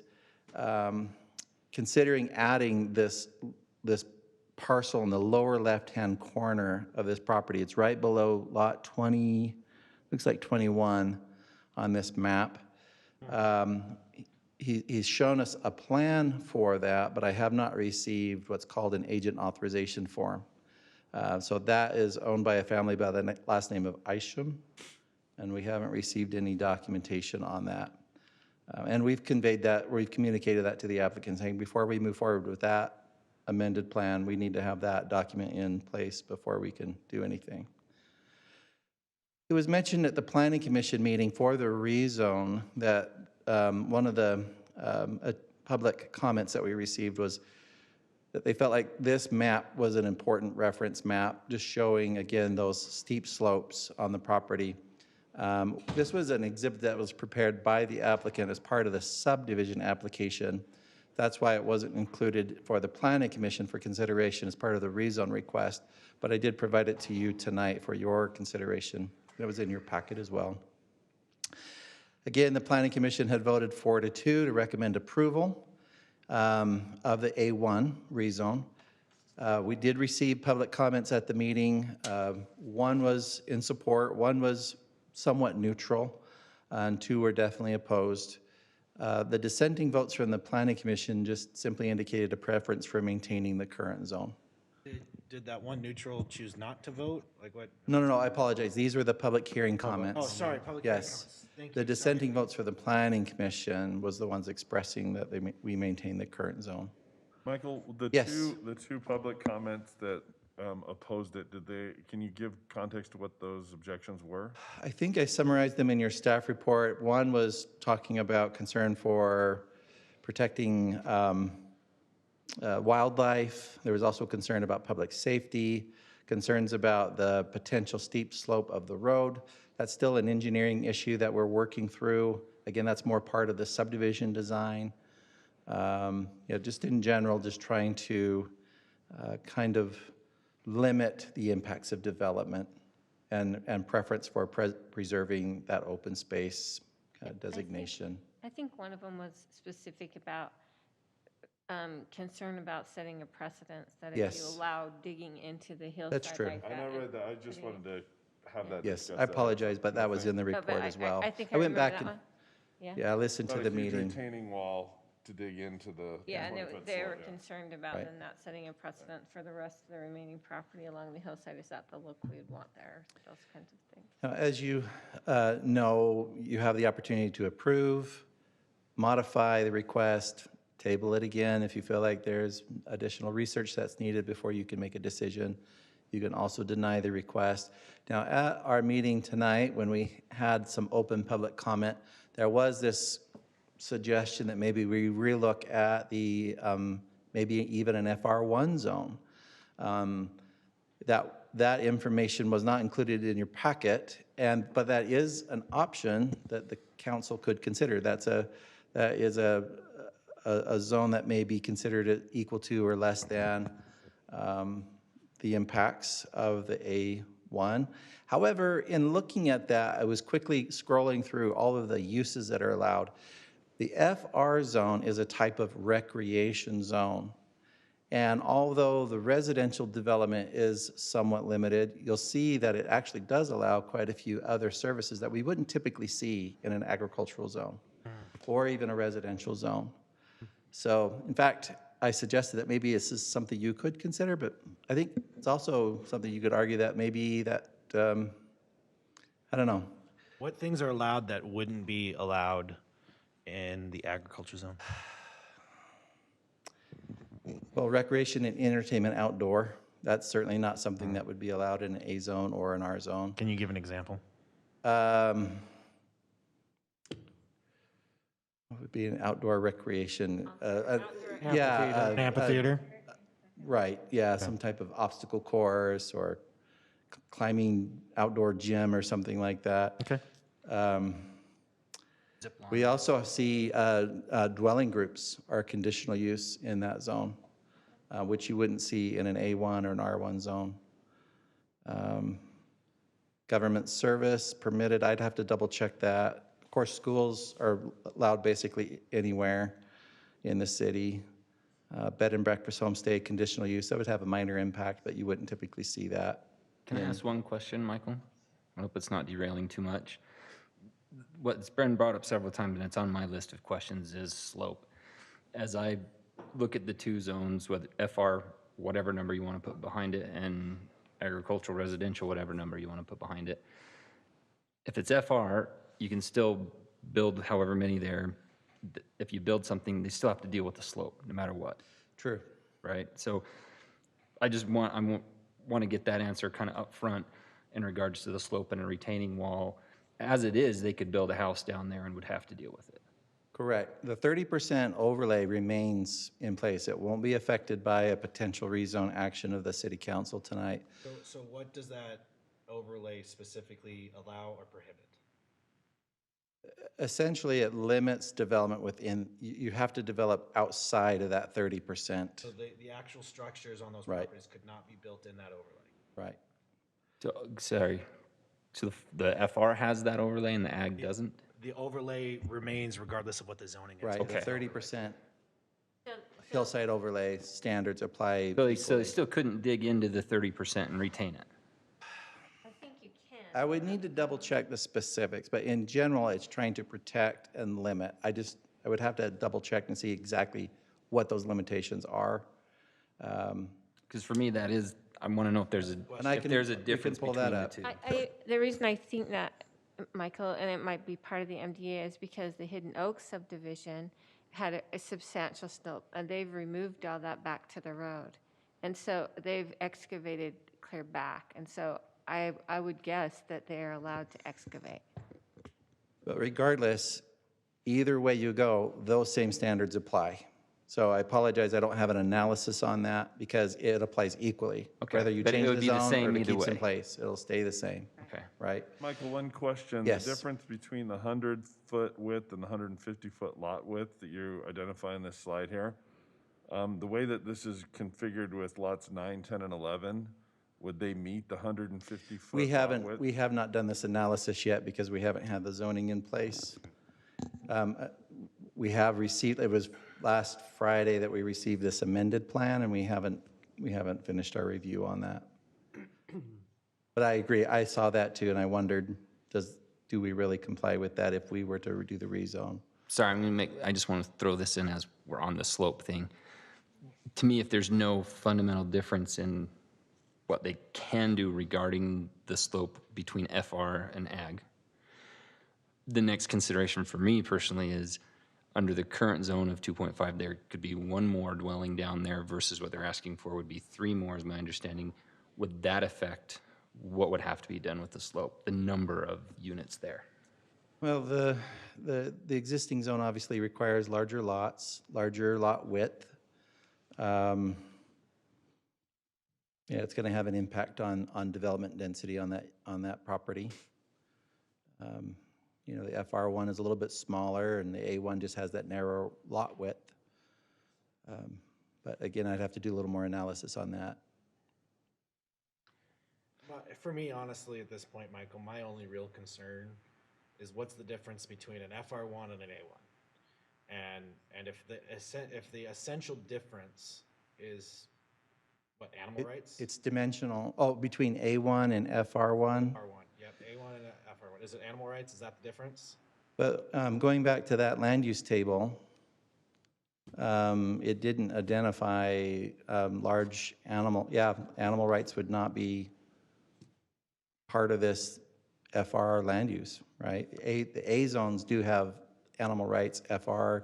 considering adding this parcel in the lower left-hand corner of this property. It's right below lot 20, looks like 21 on this map. He's shown us a plan for that, but I have not received what's called an agent authorization form. So that is owned by a family by the last name of Isham, and we haven't received any documentation on that. And we've communicated that to the applicant, saying before we move forward with that amended plan, we need to have that document in place before we can do anything. It was mentioned at the Planning Commission meeting for the rezone that one of the public comments that we received was that they felt like this map was an important reference map, just showing, again, those steep slopes on the property. This was an exhibit that was prepared by the applicant as part of the subdivision application. That's why it wasn't included for the Planning Commission for consideration as part of the rezone request, but I did provide it to you tonight for your consideration. It was in your packet as well. Again, the Planning Commission had voted 4-2 to recommend approval of the A1 rezone. We did receive public comments at the meeting. One was in support, one was somewhat neutral, and 2 were definitely opposed. The dissenting votes from the Planning Commission just simply indicated a preference for maintaining the current zone. Did that one neutral choose not to vote? Like what? No, I apologize. These were the public hearing comments. Oh, sorry, public hearing Yes. comments. Thank The you. dissenting votes for the Planning Commission was the ones expressing that we maintain the current zone. Michael, the Yes. two public comments that opposed it, can you give context to what those objections were? I think I summarized them in your staff report. One was talking about concern for protecting wildlife. There was also concern about public safety, concerns about the potential steep slope of the road. That's still an engineering issue that we're working through. Again, that's more part of the subdivision design. Just in general, just trying to kind of limit the impacts of development and preference for preserving that open space designation. I think one of them was specific about concern about setting a precedence that if you Yes. allow digging into the hillside That's true. like that. I never read that, I just wanted to have that Yes, discussed. I apologize, but that was in the No, but report as well. I think I went remember back that and, one. Yeah. yeah, I listened to About the a huge meeting. retaining wall to dig into the Yeah, and 20-foot they were slope, yeah. concerned about Right. then not setting a precedent for the rest of the remaining property along the hillside. Is that the look we would want there? Those kinds of things. Now, as you know, you have the opportunity to approve, modify the request, table it again if you feel like there's additional research that's needed before you can make a decision. You can also deny the request. Now, at our meeting tonight, when we had some open public comment, there was this suggestion that maybe we relook at the, maybe even an FR1 zone. That information was not included in your packet, but that is an option that the council could consider. That is a zone that may be considered equal to or less than the impacts of the A1. However, in looking at that, I was quickly scrolling through all of the uses that are allowed. The FR zone is a type of recreation zone. And although the residential development is somewhat limited, you'll see that it actually does allow quite a few other services that we wouldn't typically see in an agricultural zone or even a residential zone. So, in fact, I suggested that maybe this is something you could consider, but I think it's also something you could argue that maybe that, I don't know. What things are allowed that wouldn't be allowed in the agriculture zone? Well, recreation and entertainment outdoor, that's certainly not something that would be allowed in an A zone or an R zone. Can you give an example? What would be an outdoor recreation? Yeah. Amphitheater? Right, yeah, some type of obstacle course or climbing outdoor gym or something like that. Okay. We also see dwelling groups are conditional use in that zone, which you wouldn't see in an A1 or an R1 zone. Government service permitted, I'd have to double check that. Of course, schools are allowed basically anywhere in the city. Bed and breakfast, homestay, conditional use, that would have a minor impact, but you wouldn't typically see that. Can I ask one question, Michael? I hope it's not derailing too much. What's been brought up several times, and it's on my list of questions, is slope. As I look at the two zones, whether FR, whatever number you want to put behind it, and agricultural, residential, whatever number you want to put behind it, if it's FR, you can still build however many there. If you build something, they still have to deal with the slope, no matter what. True. Right? So I just want to get that answer kind of up front in regards to the slope and a retaining wall. As it is, they could build a house down there and would have to deal with it. Correct. The 30% overlay remains in place. It won't be affected by a potential rezone action of the city council tonight. So what does that overlay specifically allow or prohibit? Essentially, it limits development within, you have to develop outside of that 30%. So the actual structures on those Right. properties could not be built in that overlay? Right. So, sorry. So the FR has that overlay and the ag doesn't? The overlay remains regardless of what the zoning is. Right, the 30% hillside overlay standards apply. So they still couldn't dig into the 30% and retain it? I think you can. I would need to double check the specifics, but in general, it's trying to protect and limit. I would have to double check and see exactly what those limitations are. Because for me, that is, I want to know if there's a difference pull between that the up. two. The reason I think that, Michael, and it might be part of the MDA, is because the Hidden Oaks subdivision had a substantial slope, and they've removed all that back to the road. And so they've excavated clear back, and so I would guess that they are allowed to excavate. But regardless, either way you go, those same standards apply. So I apologize, I don't have an analysis on that because it applies equally. Okay, Whether you but it change would the be the zone same or it either keeps in way. place, it'll stay the same. Okay. right? Michael, one question. Yes. The difference between the 100-foot width and the 150-foot lot width that you identify in this slide here, the way that this is configured with lots 9, 10, and 11, would they meet the 150-foot We lot width? we have not done this analysis yet because we haven't had the zoning in place. We have received, it was last Friday that we received this amended plan, and we haven't finished our review on that. But I agree, I saw that too, and I wondered, do we really comply with that if we were to do the rezone? Sorry, I just want to throw this in as we're on the slope thing. To me, if there's no fundamental difference in what they can do regarding the slope between FR and ag, the next consideration for me personally is under the current zone of 2.5, there could be one more dwelling down there versus what they're asking for would be 3 more, is my understanding. Would that affect what would have to be done with the slope, the number of units there? Well, the existing zone obviously requires larger lots, larger lot width. Yeah, it's going to have an impact on development density on that property. You know, the FR1 is a little bit smaller, and the A1 just has that narrow lot width. But again, I'd have to do a little more analysis on that. For me, honestly, at this point, Michael, my only real concern is what's the difference between an FR1 and an A1, and if the essential difference is what, animal rights? It's dimensional. Oh, between A1 and FR1. FR1, yep, A1 and FR1. Is it animal rights? Is that the difference? But going back to that land use table, it didn't identify large animal. Yeah, animal rights would not be part of this FR land use, right? The A zones do have animal rights. FR,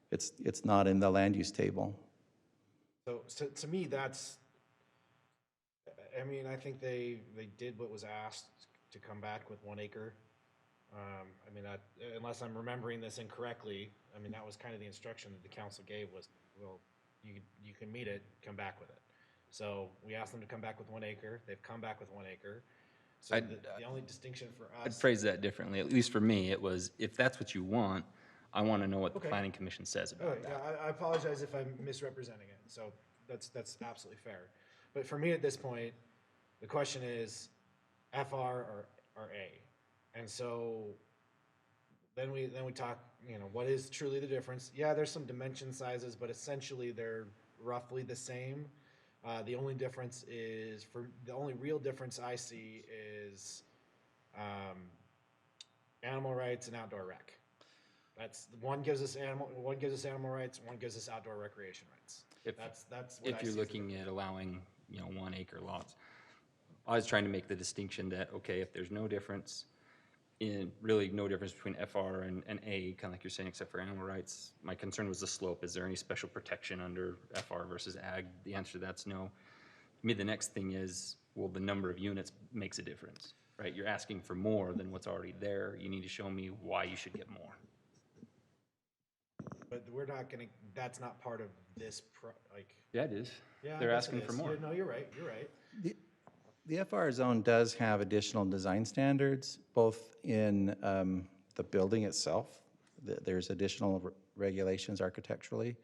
it's not in the land use table. So to me, that's, I mean, I think they did what was asked to come back with 1 acre. I mean, unless I'm remembering this incorrectly, I mean, that was kind of the instruction that the council gave was, well, you can meet it, come back with it. So we asked them to come back with 1 acre. They've come back with 1 acre. So the only distinction for us. I'd phrase that differently. At least for me, it was, if that's what you want, I want to know what the Okay. Planning Commission says about Okay, that. yeah, I apologize if I'm misrepresenting it. So that's absolutely fair. But for me at this point, the question is FR or A. And so then we talk, you know, what is truly the difference? Yeah, there's some dimension sizes, but essentially they're roughly the same. The only difference is, the only real difference I see is animal rights and outdoor rec. That's one gives us animal rights, one gives us outdoor recreation rights. That's what If you're looking at allowing, 1 acre lots. I was trying to make the distinction that, okay, if there's no difference really no difference between FR and A, kind of like you're saying, except for animal rights. My concern was the slope. Is there any special protection under FR versus ag? The answer to that's no. To me, the next thing is, well, the number of units makes a difference, right? You're asking for more than what's already there. You need to show me why you should get more. But we're not gonna, that's not part of this, Yeah, it is. Yeah, They're I guess asking it for is. more. Yeah, no, you're right, you're right. The FR zone does have additional design standards, both in the building itself. There's additional regulations architecturally.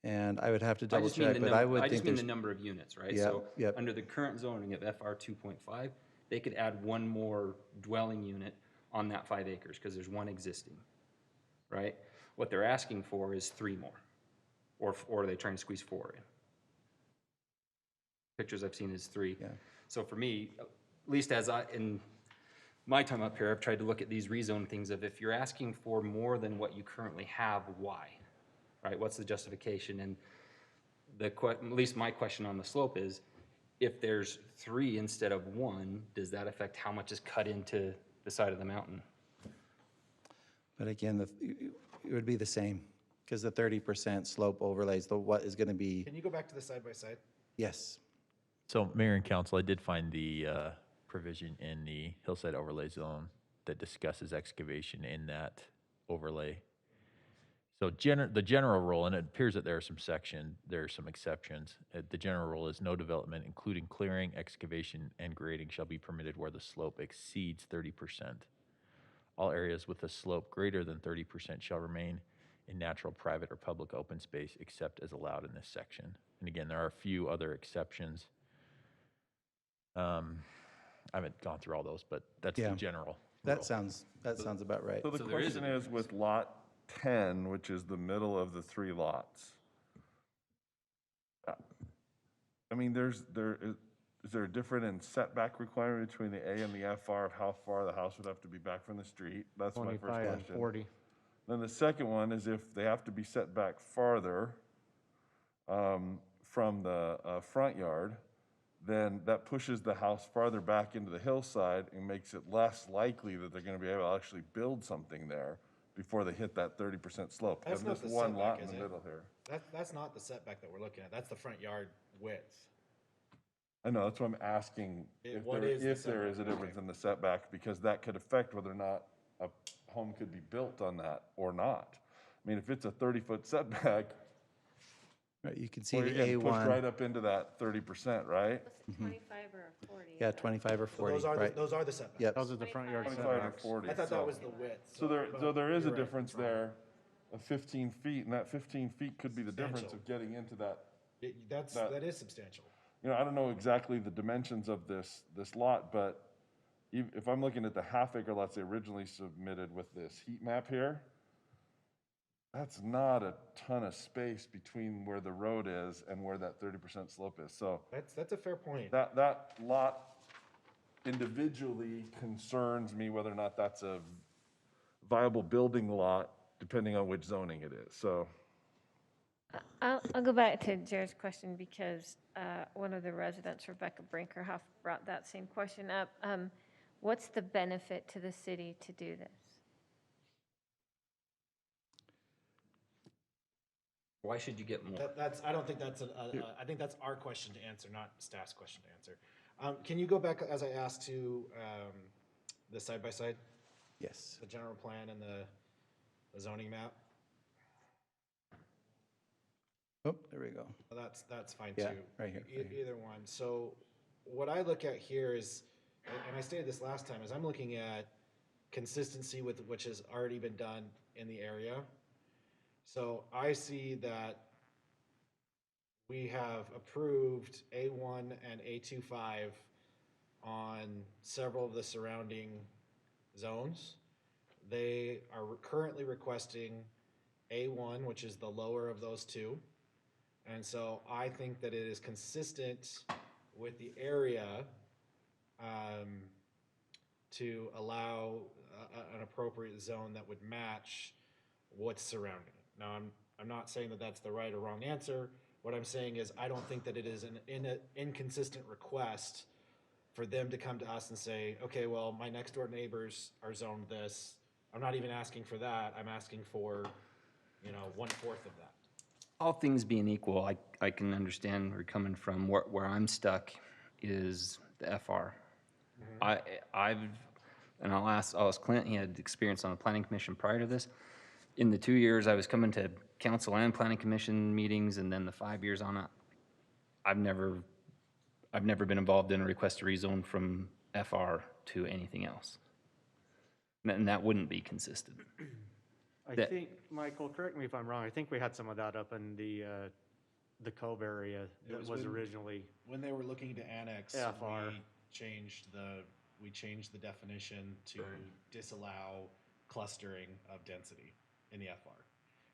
And I would have to double check, but I would think I just mean the number of units, right? Yep, So yep. under the current zoning of FR 2.5, they could add 1 more dwelling unit on that 5 acres because there's 1 existing, right? What they're asking for is 3 more, or are they trying to squeeze 4 in? Pictures I've seen is 3. Yeah. So for me, at least in my time up here, I've tried to look at these rezone things of if you're asking for more than what you currently have, why? Right? What's the justification? And at least my question on the slope is, if there's 3 instead of 1, does that affect how much is cut into the side of the mountain? But again, it would be the same, because the 30% slope overlays, what is going to be, Can you go back to the side-by-side? yes. So, Mayor and Council, I did find the provision in the hillside overlay zone that discusses excavation in that overlay. So the general rule, and it appears that there are some exceptions. The general rule is no development, including clearing, excavation, and grading, shall be permitted where the slope exceeds 30%. All areas with a slope greater than 30% shall remain in natural, private, or public open space, except as allowed in this section. And again, there are a few other exceptions. I haven't gone through all those, but that's the general rule. That sounds about right. So the question is with lot 10, which is the middle of the 3 lots. I mean, is there a difference in setback requirement between the A and the FR of how far the house would have to be back from the street? That's my first 25 and question. 40. Then the second one is if they have to be set back farther from the front yard, then that pushes the house farther back into the hillside and makes it less likely that they're going to be able to actually build something there before they hit that 30% slope. That's And not this the one lot setback, in the is it? middle here. That's not the setback that we're looking at. That's the front yard width. I know, that's what I'm asking, if What there is the is a setback? difference in the setback, because that could affect whether or not a home could be built on that or not. I mean, if it's a 30-foot setback, Right, you can see well, the you're getting pushed A1. right up into that 30%, right? Was it 25 or 40? Yeah, 25 or 40, those are right. those are the setbacks. Yep. Those are the front yard 25 or setbacks. 40. I thought that was the width. So there is a you're right. difference there of 15 feet, and that 15 feet could be the difference of getting into that. That is substantial. You know, I don't know exactly the dimensions of this lot, but if I'm looking at the half-acre lots they originally submitted with this heat map here, that's not a ton of space between where the road is and where that 30% slope is. So That's a fair point. that lot individually concerns me whether or not that's a viable building lot, depending on which zoning it is. So I'll go back to Jared's question because one of the residents, Rebecca Brinkerhoff, brought that same question up. What's the benefit to the city to do this? Why should you get more? I don't think that's I think that's our question to answer, not staff's question to answer. Can you go back, as I asked, to the side-by-side? Yes. The general plan and the zoning map? Oh, there we go. Well, that's fine Yeah, too. right here, right here. Either one. So what I look at here is, and I stated this last time, is I'm looking at consistency with which has already been done in the area. So I see that we have approved A1 and A25 on several of the surrounding zones. They are currently requesting A1, which is the lower of those two. And so I think that it is consistent with the area to allow an appropriate zone that would match what's surrounding it. Now, I'm not saying that that's the right or wrong answer. What I'm saying is I don't think that it is an inconsistent request for them to come to us and say, okay, well, my next door neighbors are zoned this. I'm not even asking for that. I'm asking for, 1/4 of that. All things being equal, I can understand where you're coming from. Where I'm stuck is the FR. I'll ask Clint, he had experience on the planning commission prior to this. In the 2 years I was coming to council and planning commission meetings, and then the 5 years on it, I've never been involved in a request to rezone from FR to anything else. And that wouldn't be consistent. I think, Michael, correct me if I'm wrong, I think we had some of that up in the Cove area that was originally. When they were looking to annex, FR. we changed the definition to disallow clustering of density in the FR.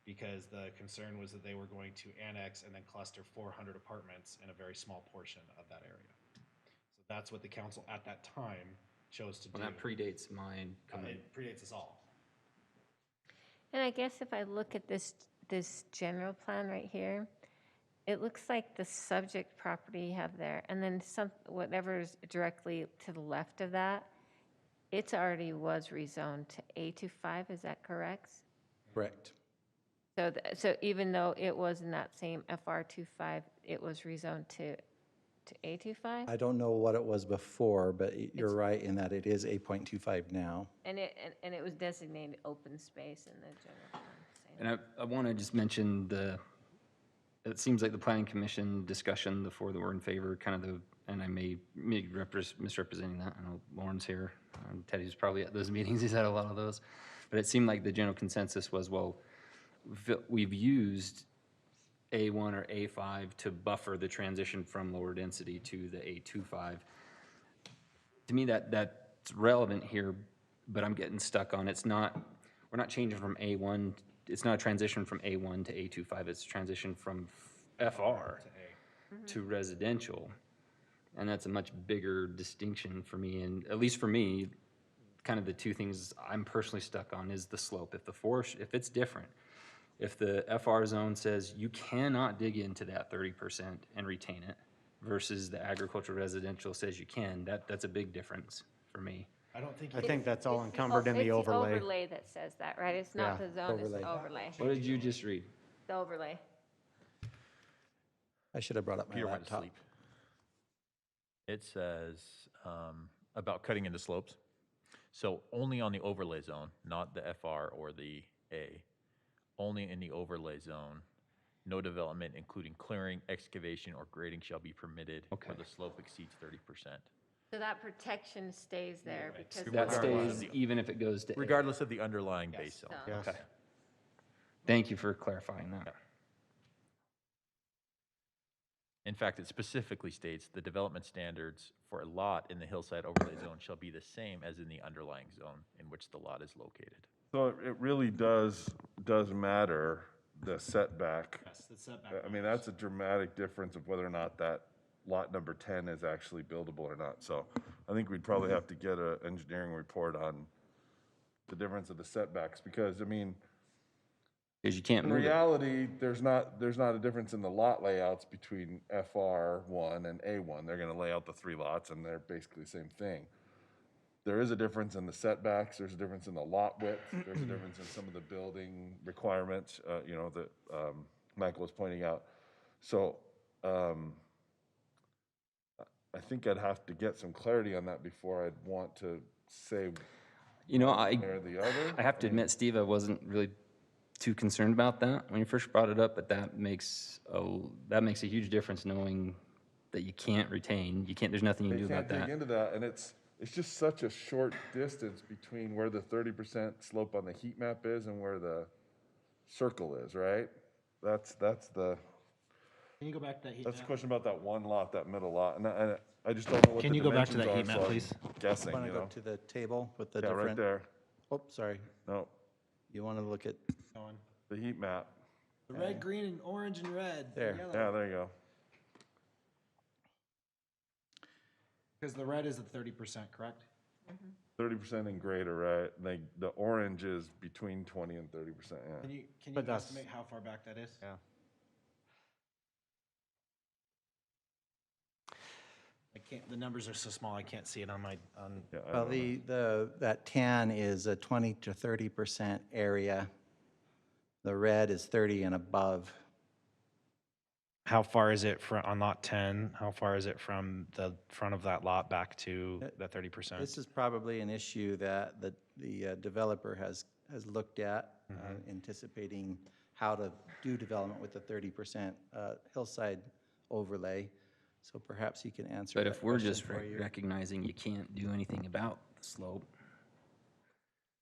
Because the concern was that they were going to annex and then cluster 400 apartments in a very small portion of that area. So that's what the council at that time chose to do. Well, that predates mine. It predates us all. And I guess if I look at this general plan right here, it looks like the subject property you have there, and then whatever is directly to the left of that, it's already was rezoned to A25, is that correct? Correct. So even though it was in that same FR25, it was rezoned to A25? I don't know what it was before, but you're right in that it is 8.25 now. And it was designated open space in the general plan, same. And I want to just mention it seems like the planning commission discussion, the four that were in favor, and I may be misrepresenting that. I know Lauren's here. Teddy's probably at those meetings. He's had a lot of those. But it seemed like the general consensus was, well, we've used A1 or A5 to buffer the transition from lower density to the A25. To me, that's relevant here, but I'm getting stuck on we're not changing from A1. It's not a transition from A1 to A25. It's a transition from FR to residential. And that's a much bigger distinction for me. And at least for me, kind of the two things I'm personally stuck on is the slope. If it's different, if the FR zone says you cannot dig into that 30% and retain it versus the agricultural residential says you can, that's a big difference for me. I think that's all encumbered in the overlay. It's the overlay that says that, right? It's not the zone, it's the overlay. What did you just read? The overlay. I should have brought up my Peter went to laptop. sleep. It says about cutting into slopes. So only on the overlay zone, not the FR or the A. Only in the overlay zone, no development, including clearing, excavation, or grading shall be permitted where the slope exceeds 30%. So that protection stays there because. That stays even if it goes to A. Regardless of the underlying base zone. Yes. Okay. Thank you for clarifying that. In fact, it specifically states the development standards for a lot in the hillside overlay zone shall be the same as in the underlying zone in which the lot is located. So it really does matter, the setback. Yes, the setback. I mean, that's a dramatic difference of whether or not that lot number 10 is actually buildable or not. So I think we'd probably have to get an engineering report on the difference of the setbacks, because, I mean, Because you can't in move it. reality, there's not a difference in the lot layouts between FR1 and A1. They're gonna lay out the three lots and they're basically the same thing. There is a difference in the setbacks, there's a difference in the lot width, there's a difference in some of the building requirements, that Michael was pointing out. So, I think I'd have to get some clarity on that before I'd want to say one way or the other. I have to admit, Steve, I wasn't really too concerned about that when you first brought it up, but that makes a huge difference knowing that you can't retain, there's nothing you can do about They can't that. dig into that, and it's just such a short distance between where the 30% slope on the heat map is and where the circle is, right? That's the Can you go back to that heat That's the map? question about that one lot, that middle lot, and I just don't know what the Can you go back to that heat dimensions map, are, so I'm please? guessing, Want to you go know? to the table with the Yeah, different? right there. Oh, sorry. No, You want to look at, the heat map. The red, green, and orange and red. There. Yellow. Yeah, there you go. Because the red is at 30%, correct? 30% and greater, right? The orange is between 20 and 30%, yeah. Can you But that's- estimate how far back that is? Yeah. The numbers are so small, I can't see it on my, Yeah, I well, don't know. that tan is a 20 to 30% area. The red is 30 and above. How far is it on lot 10? How far is it from the front of that lot back to that 30%? This is probably an issue that the developer has looked at, anticipating how to do development with the 30% hillside overlay. So perhaps he can answer But that if we're question just for you. recognizing you can't do anything about the slope,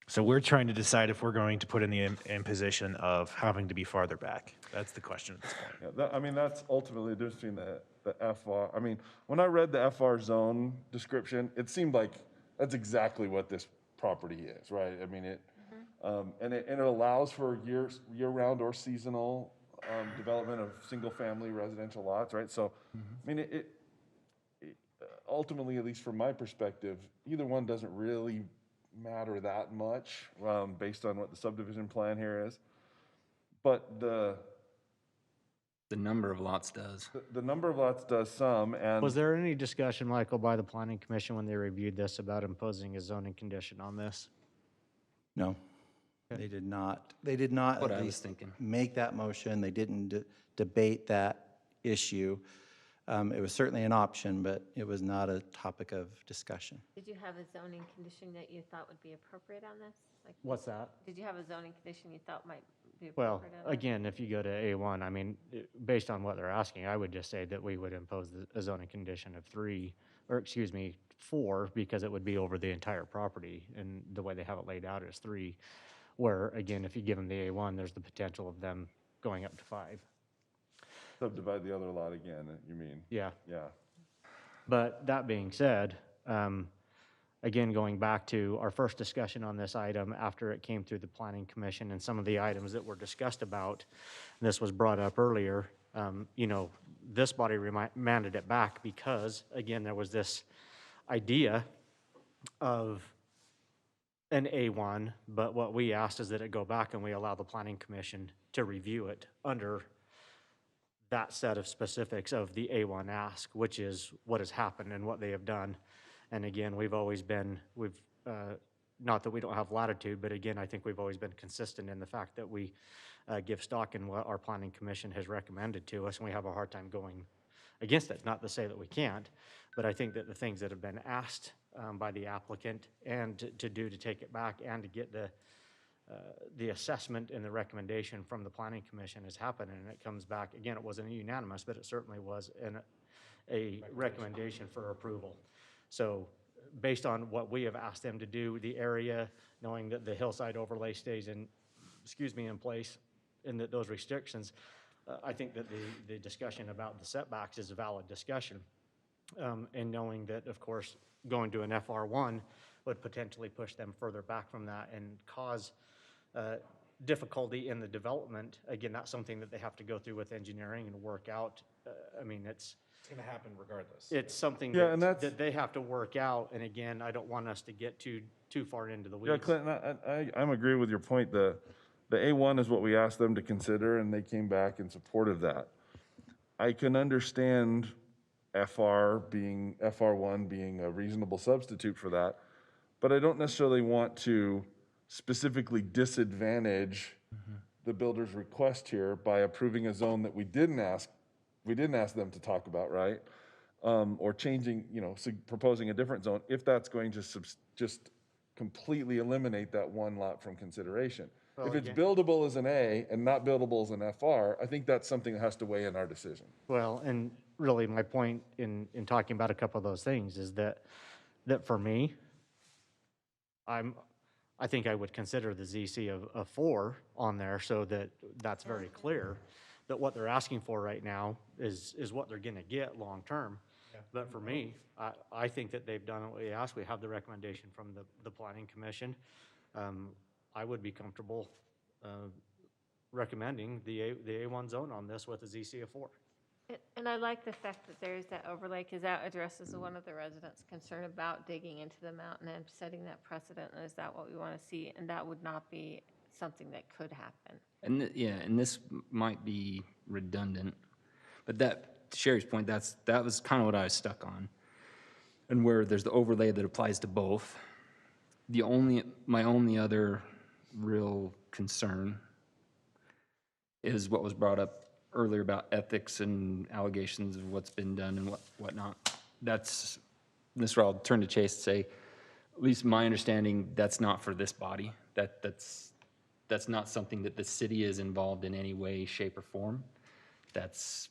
So we're trying to decide if we're going to put in the imposition of having to be farther back. That's the question at this point. Yeah, that's ultimately the difference between the FR. I mean, when I read the FR zone description, it seemed like that's exactly what this property is, right? I mean, and it allows for year-round or seasonal development of single-family residential lots, right? So, I mean, it ultimately, at least from my perspective, either one doesn't really matter that much based on what the subdivision plan here is. But the number of lots does. The number of lots does some, and Was there any discussion, Michael, by the planning commission when they reviewed this about imposing a zoning condition on this? No, they did not. They did not What at I was least thinking. make that motion. They didn't debate that issue. It was certainly an option, but it was not a topic of discussion. Did you have a zoning condition that you thought would be appropriate on this? Like, What's that? did you have a zoning condition you thought might be Well, appropriate in it. again, if you go to A1, I mean, based on what they're asking, I would just say that we would impose a zoning condition of 3, or excuse me, 4, because it would be over the entire property, and the way they have it laid out is 3, where, again, if you give them the A1, there's the potential of them going up to 5. Subdivide the other lot again, you mean? Yeah. Yeah. But that being said, again, going back to our first discussion on this item after it came through the Planning Commission and some of the items that were discussed about, this was brought up earlier, you know, this body remanded it back because, again, there was this idea of an A1, but what we asked is that it go back and we allow the Planning Commission to review it under that set of specifics of the A1 ask, which is what has happened and what they have done. And again, we've always been, not that we don't have latitude, but again, I think we've always been consistent in the fact that we give stock in what our Planning Commission has recommended to us, and we have a hard time going against it. Not to say that we can't, but I think that the things that have been asked by the applicant and to do to take it back and to get the assessment and the recommendation from the Planning Commission has happened, and it comes back, again, it wasn't unanimous, but it certainly was a recommendation for approval. So based on what we have asked them to do, the area, knowing that the hillside overlay stays in place, and that those restrictions, I think that the discussion about the setbacks is a valid discussion. And knowing that, of course, going to an FR1 would potentially push them further back from that and cause difficulty in the development. Again, that's something that they have to go through with engineering and work out. I mean, it's going to happen regardless. It's something Yeah, and that's- that they have to work out. And again, I don't want us to get too far into the weeds. Yeah, Clinton, I'm agree with your point. The A1 is what we asked them to consider, and they came back in support of that. I can understand FR1 being a reasonable substitute for that, but I don't necessarily want to specifically disadvantage the builder's request here by approving a zone that we didn't ask them to talk about, right? Or changing, proposing a different zone, if that's going to just completely eliminate that one lot from consideration. Well, If it's again- buildable as an A and not buildable as an FR, I think that's something that has to weigh in our decision. Well, and really my point in talking about a couple of those things is that for me, I think I would consider the ZC of 4 on there so that that's very clear that what they're asking for right now is what they're gonna get long-term. But for me, I think that they've done what we asked. We have the recommendation from the Planning Commission. I would be comfortable recommending the A1 zone on this with a ZC of 4. And I like the fact that there is that overlay, because that addresses one of the residents' concern about digging into the mountain and setting that precedent, and is that what we want to see? And that would not be something that could happen. And and this might be redundant, but that, to Sherry's point, that was kind of what I was stuck on. And where there's the overlay that applies to both. My only other real concern is what was brought up earlier about ethics and allegations of what's been done and whatnot. This is where I'll turn to Chase and say, at least my understanding, that's not for this body. That's not something that the city is involved in any way, shape, or form. That's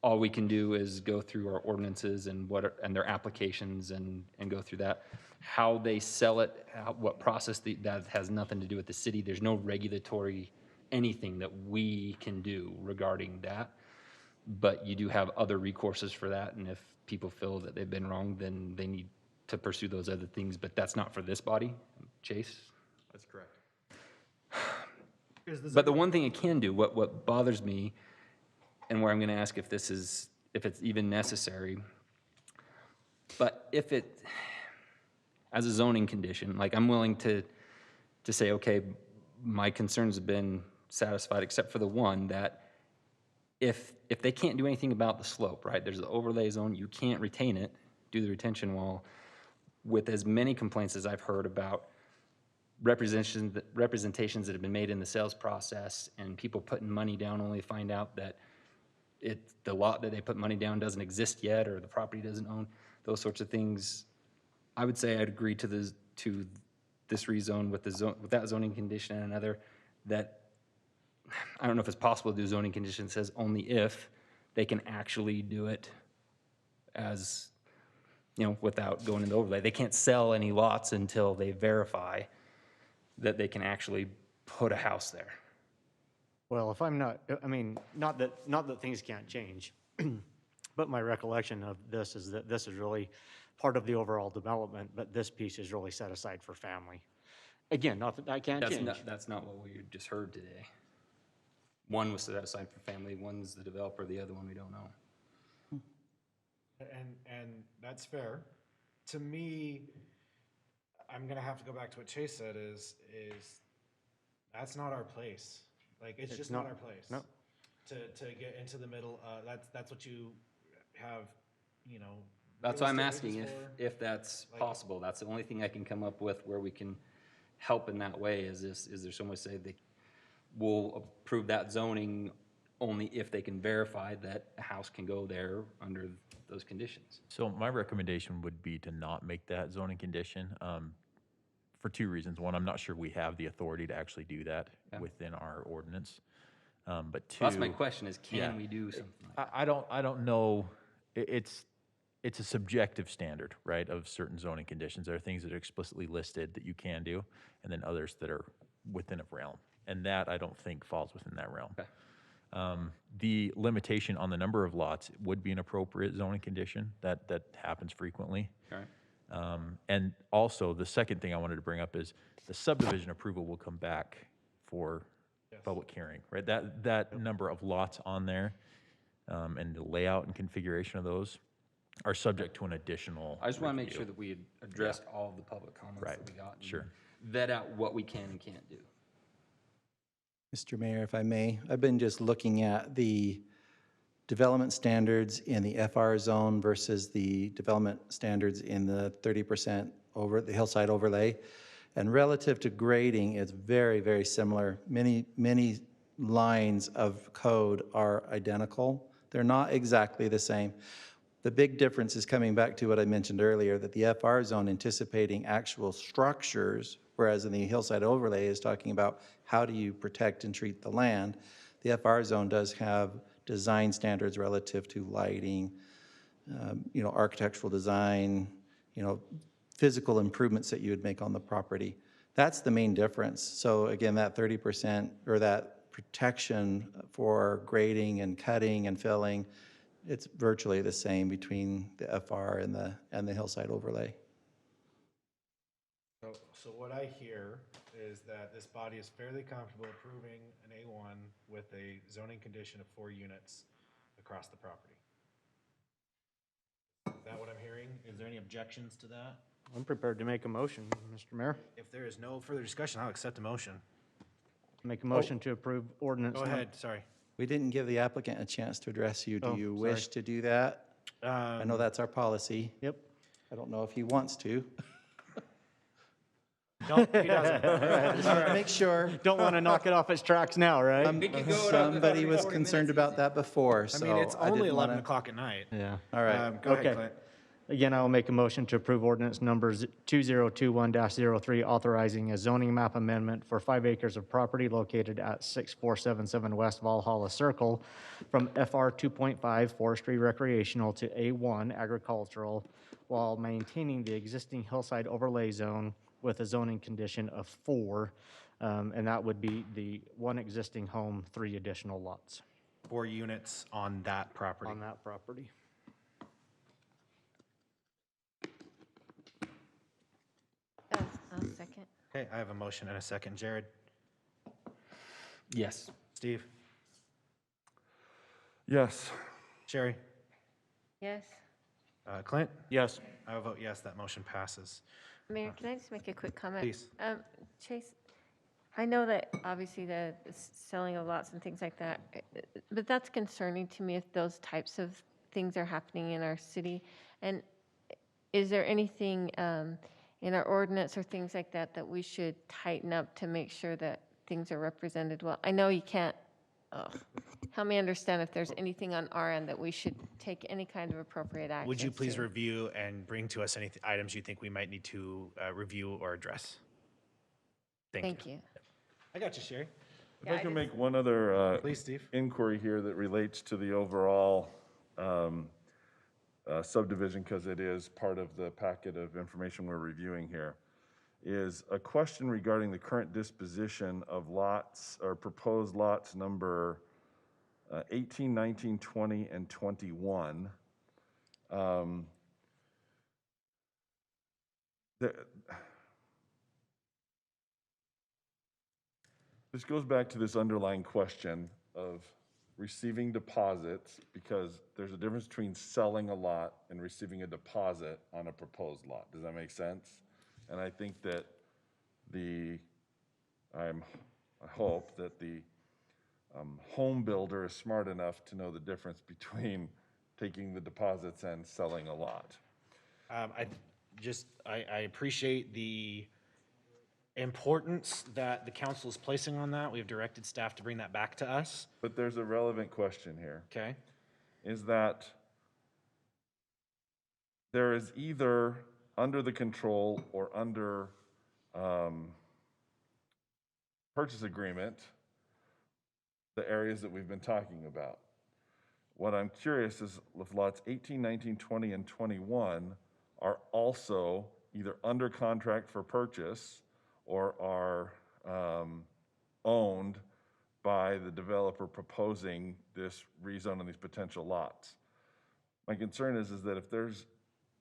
all we can do is go through our ordinances and their applications and go through that. How they sell it, what process, that has nothing to do with the city. There's no regulatory anything that we can do regarding that. But you do have other recourses for that, and if people feel that they've been wrong, then they need to pursue those other things, but that's not for this body. Chase? That's correct. But the one thing it can do, what bothers me, and where I'm gonna ask if it's even necessary, but if it, as a zoning condition, like I'm willing to say, okay, my concerns have been satisfied except for the one that if they can't do anything about the slope, right? There's the overlay zone, you can't retain it, do the retention wall, with as many complaints as I've heard about representations that have been made in the sales process and people putting money down only to find out that the lot that they put money down doesn't exist yet or the property doesn't own, those sorts of things. I would say I'd agree to this rezone with that zoning condition and another, that I don't know if it's possible to do zoning condition that says only if they can actually do it as, without going into overlay. They can't sell any lots until they verify that they can actually put a house there. Well, if I'm not, I mean, not that things can't change, but my recollection of this is that this is really part of the overall development, but this piece is really set aside for family. Again, not that that can't change. That's not what we just heard today. One was set aside for family, one's the developer, the other one we don't know. And that's fair. To me, I'm gonna have to go back to what Chase said is that's not our place. Like, it's just not our place. No. To get into the middle, that's what you have, That's real why I'm estate asking agents for. if that's Like- possible. That's the only thing I can come up with where we can help in that way. Is there some way to say they will approve that zoning only if they can verify that a house can go there under those conditions? So my recommendation would be to not make that zoning condition, for two reasons. One, I'm not sure we have the authority to actually do that within our ordinance. But two. Well, that's my question is, can yeah, we do something like that? I don't know. It's a subjective standard, right, of certain zoning conditions. There are things that are explicitly listed that you can do, and then others that are within a realm. And that, I don't think, falls within that realm. Okay. The limitation on the number of lots would be an appropriate zoning condition. That happens frequently. All right. And also, the second thing I wanted to bring up is the subdivision approval will come back for public hearing, right? That number of lots on there, and the layout and configuration of those are subject to an additional I just want to make review. sure that we had addressed all of the public comments Right. that we got. And Sure. vet out what we can and can't do. Mr. Mayor, if I may, I've been just looking at the development standards in the FR zone versus the development standards in the 30% over the hillside overlay. And relative to grading, it's very, very similar. Many lines of code are identical. They're not exactly the same. The big difference is coming back to what I mentioned earlier, that the FR zone anticipating actual structures, whereas in the hillside overlay is talking about how do you protect and treat the land. The FR zone does have design standards relative to lighting, architectural design, physical improvements that you would make on the property. That's the main difference. So again, that 30% or that protection for grading and cutting and filling, it's virtually the same between the FR and the hillside overlay. So what I hear is that this body is fairly comfortable approving an A1 with a zoning condition of 4 units across the property. Is that what I'm hearing? Is there any objections to that? I'm prepared to make a motion, Mr. Mayor. If there is no further discussion, I'll accept the motion. Make a motion to approve ordinance. Go ahead, sorry. We didn't give the applicant a chance to address you. Do Oh, you sorry. wish to do that? I know that's our policy. Yep. I don't know if he wants to. No, he doesn't. Just want to make sure. Don't want to knock it off its tracks now, right? Somebody was concerned about that before, I so mean, it's only didn't 11 wanna- o'clock at night. Yeah. All right. Go Okay. ahead, Clint. Again, I will make a motion to approve ordinance numbers 2021-03, authorizing a zoning map amendment for 5 acres of property located at 6477 West Valhalla Circle from FR 2.5 Forestry Recreational to A1 Agricultural, while maintaining the existing hillside overlay zone with a zoning condition of 4, and that would be the 1 existing home, 3 additional lots 4 units on that property. on that property. I'll second. Okay, I have a motion and a second. Jared? Yes. Steve? Yes. Sherry? Yes. Clint? Yes. I will vote yes, that motion passes. Mayor, can I just make a quick comment? Please. Chase, I know that obviously the selling of lots and things like that, but that's concerning to me if those types of things are happening in our city. And is there anything in our ordinance or things like that that we should tighten up to make sure that things are represented well? I know you can't, help me understand if there's anything on our end that we should take any kind of appropriate action. Would you please review and bring to us any items you think we might need to review or address? Thank you. I got you, Sherry. If I can make one other Please, Steve. inquiry here that relates to the overall subdivision, because it is part of the packet of information we're reviewing here, is a question regarding the current disposition of lots or proposed lots number 18, 19, 20, and 21. This goes back to this underlying question of receiving deposits, because there's a difference between selling a lot and receiving a deposit on a proposed lot. Does that make sense? And I think that I hope that the home builder is smart enough to know the difference between taking the deposits and selling a lot. I appreciate the importance that the council is placing on that. We've directed staff to bring that back to us. But there's a relevant question here. Okay. Is that there is either under the control or under purchase agreement the areas that we've been talking about. What I'm curious is if lots 18, 19, 20, and 21 are also either under contract for purchase or are owned by the developer proposing this rezone on these potential lots. My concern is that if there's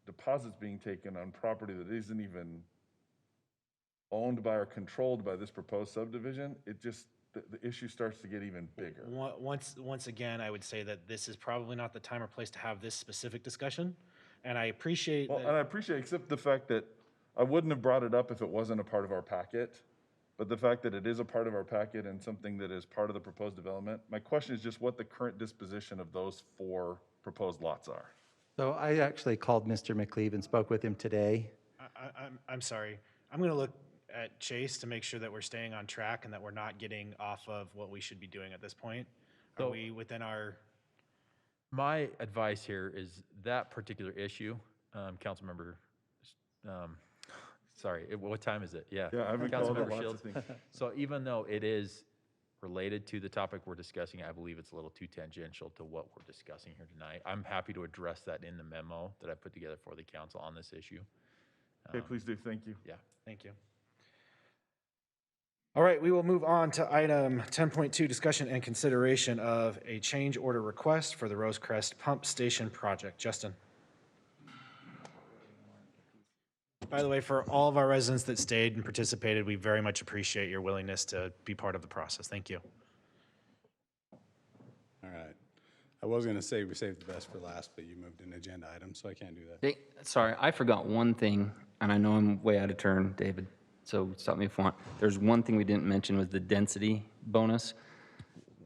deposits being taken on property that isn't even owned by or controlled by this proposed subdivision, it just, the issue starts to get even bigger. Once again, I would say that this is probably not the time or place to have this specific discussion. And I appreciate Well, that. and I appreciate, except the fact that I wouldn't have brought it up if it wasn't a part of our packet. But the fact that it is a part of our packet and something that is part of the proposed development, my question is just what the current disposition of those 4 proposed lots are. So I actually called Mr. McLeave and spoke with him today. I'm sorry. I'm going to look at Chase to make sure that we're staying on track and that we're not getting off of what we should be doing at this point. Are we within our? My advice here is that particular issue, Councilmember, sorry, what time is it? Yeah. Yeah, I've been called Councilmember lots of Shields. things. So even though it is related to the topic we're discussing, I believe it's a little too tangential to what we're discussing here tonight. I'm happy to address that in the memo that I put together for the council on this issue. Okay, please do. Thank you. Yeah. Thank you. All right, we will move on to item 10.2, discussion and consideration of a change order request for the Rosecrest Pump Station project. Justin. By the way, for all of our residents that stayed and participated, we very much appreciate your willingness to be part of the process. Thank you. All right. I was going to say we saved the best for last, but you moved an agenda item, so I can't do that. Hey, sorry, I forgot one thing, and I know I'm way out of turn, David, so stop me if you want. There's one thing we didn't mention was the density bonus.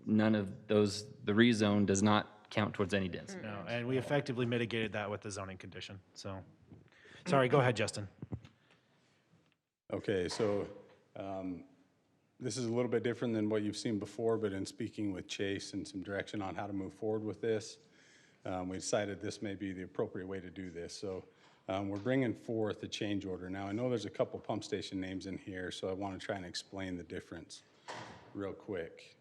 None of those, the rezone does not count towards any density. No, and we effectively mitigated that with the zoning condition. So, sorry, go ahead, Justin. Okay, so this is a little bit different than what you've seen before, but in speaking with Chase and some direction on how to move forward with this, we decided this may be the appropriate way to do this. So we're bringing forth a change order. Now, I know there's a couple pump station names in here, so I want to try and explain the difference real quick.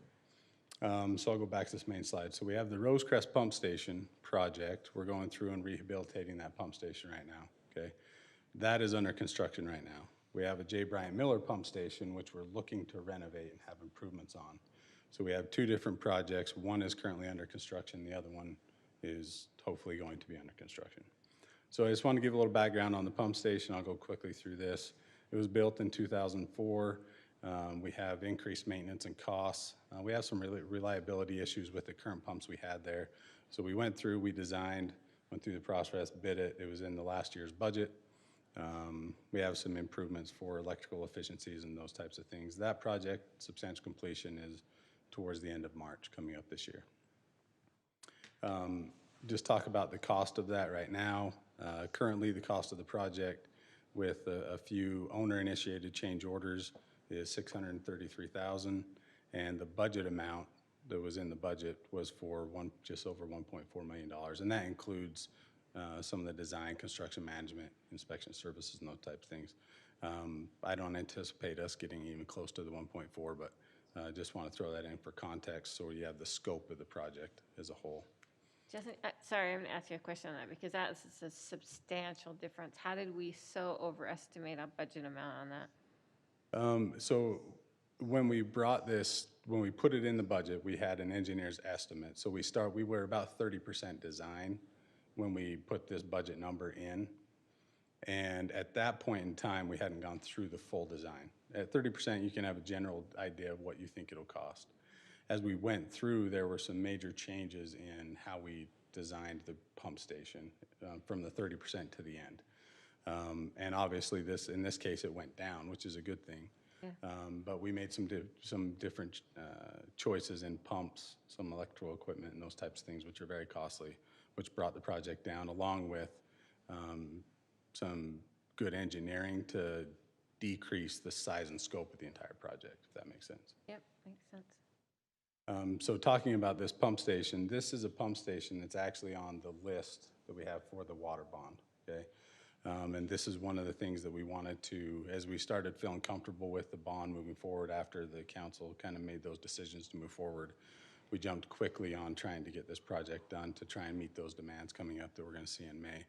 So I'll go back to this main slide. So we have the Rosecrest Pump Station project. We're going through and rehabilitating that pump station right now, okay? That is under construction right now. We have a J. Bryant Miller pump station, which we're looking to renovate and have improvements on. So we have 2 different projects. One is currently under construction. The other one is hopefully going to be under construction. So I just want to give a little background on the pump station. I'll go quickly through this. It was built in 2004. We have increased maintenance and costs. We have some reliability issues with the current pumps we had there. So we went through, we designed, went through the process, bid it. It was in the last year's budget. We have some improvements for electrical efficiencies and those types of things. That project, substantial completion, is towards the end of March, coming up this year. Just talk about the cost of that right now. Currently, the cost of the project with a few owner-initiated change orders is $633,000, and the budget amount that was in the budget was for just over $1.4 million, and that includes some of the design, construction management, inspection services, and those types of things. I don't anticipate us getting even close to the 1.4, but Just want to throw that in for context so you have the scope of the project as a whole. Justin, sorry, I'm going to ask you a question on that because that is a substantial difference. How did we so overestimate our budget amount on that? So when we put it in the budget, we had an engineer's estimate. So we were about 30% design when we put this budget number in. And at that point in time, we hadn't gone through the full design. At 30%, you can have a general idea of what you think it'll cost. As we went through, there were some major changes in how we designed the pump station from the 30% to the end. And obviously, in this case, it went down, which is a good thing. Yeah. But we made some different choices in pumps, some electrical equipment, and those types of things, which are very costly, which brought the project down, along with some good engineering to decrease the size and scope of the entire project, if that makes sense. Yep, makes sense. So talking about this pump station, this is a pump station that's actually on the list that we have for the water bond, okay? And this is one of the things that we wanted to, as we started feeling comfortable with the bond moving forward after the council kind of made those decisions to move forward, we jumped quickly on trying to get this project done to try and meet those demands coming up that we're going to see in May.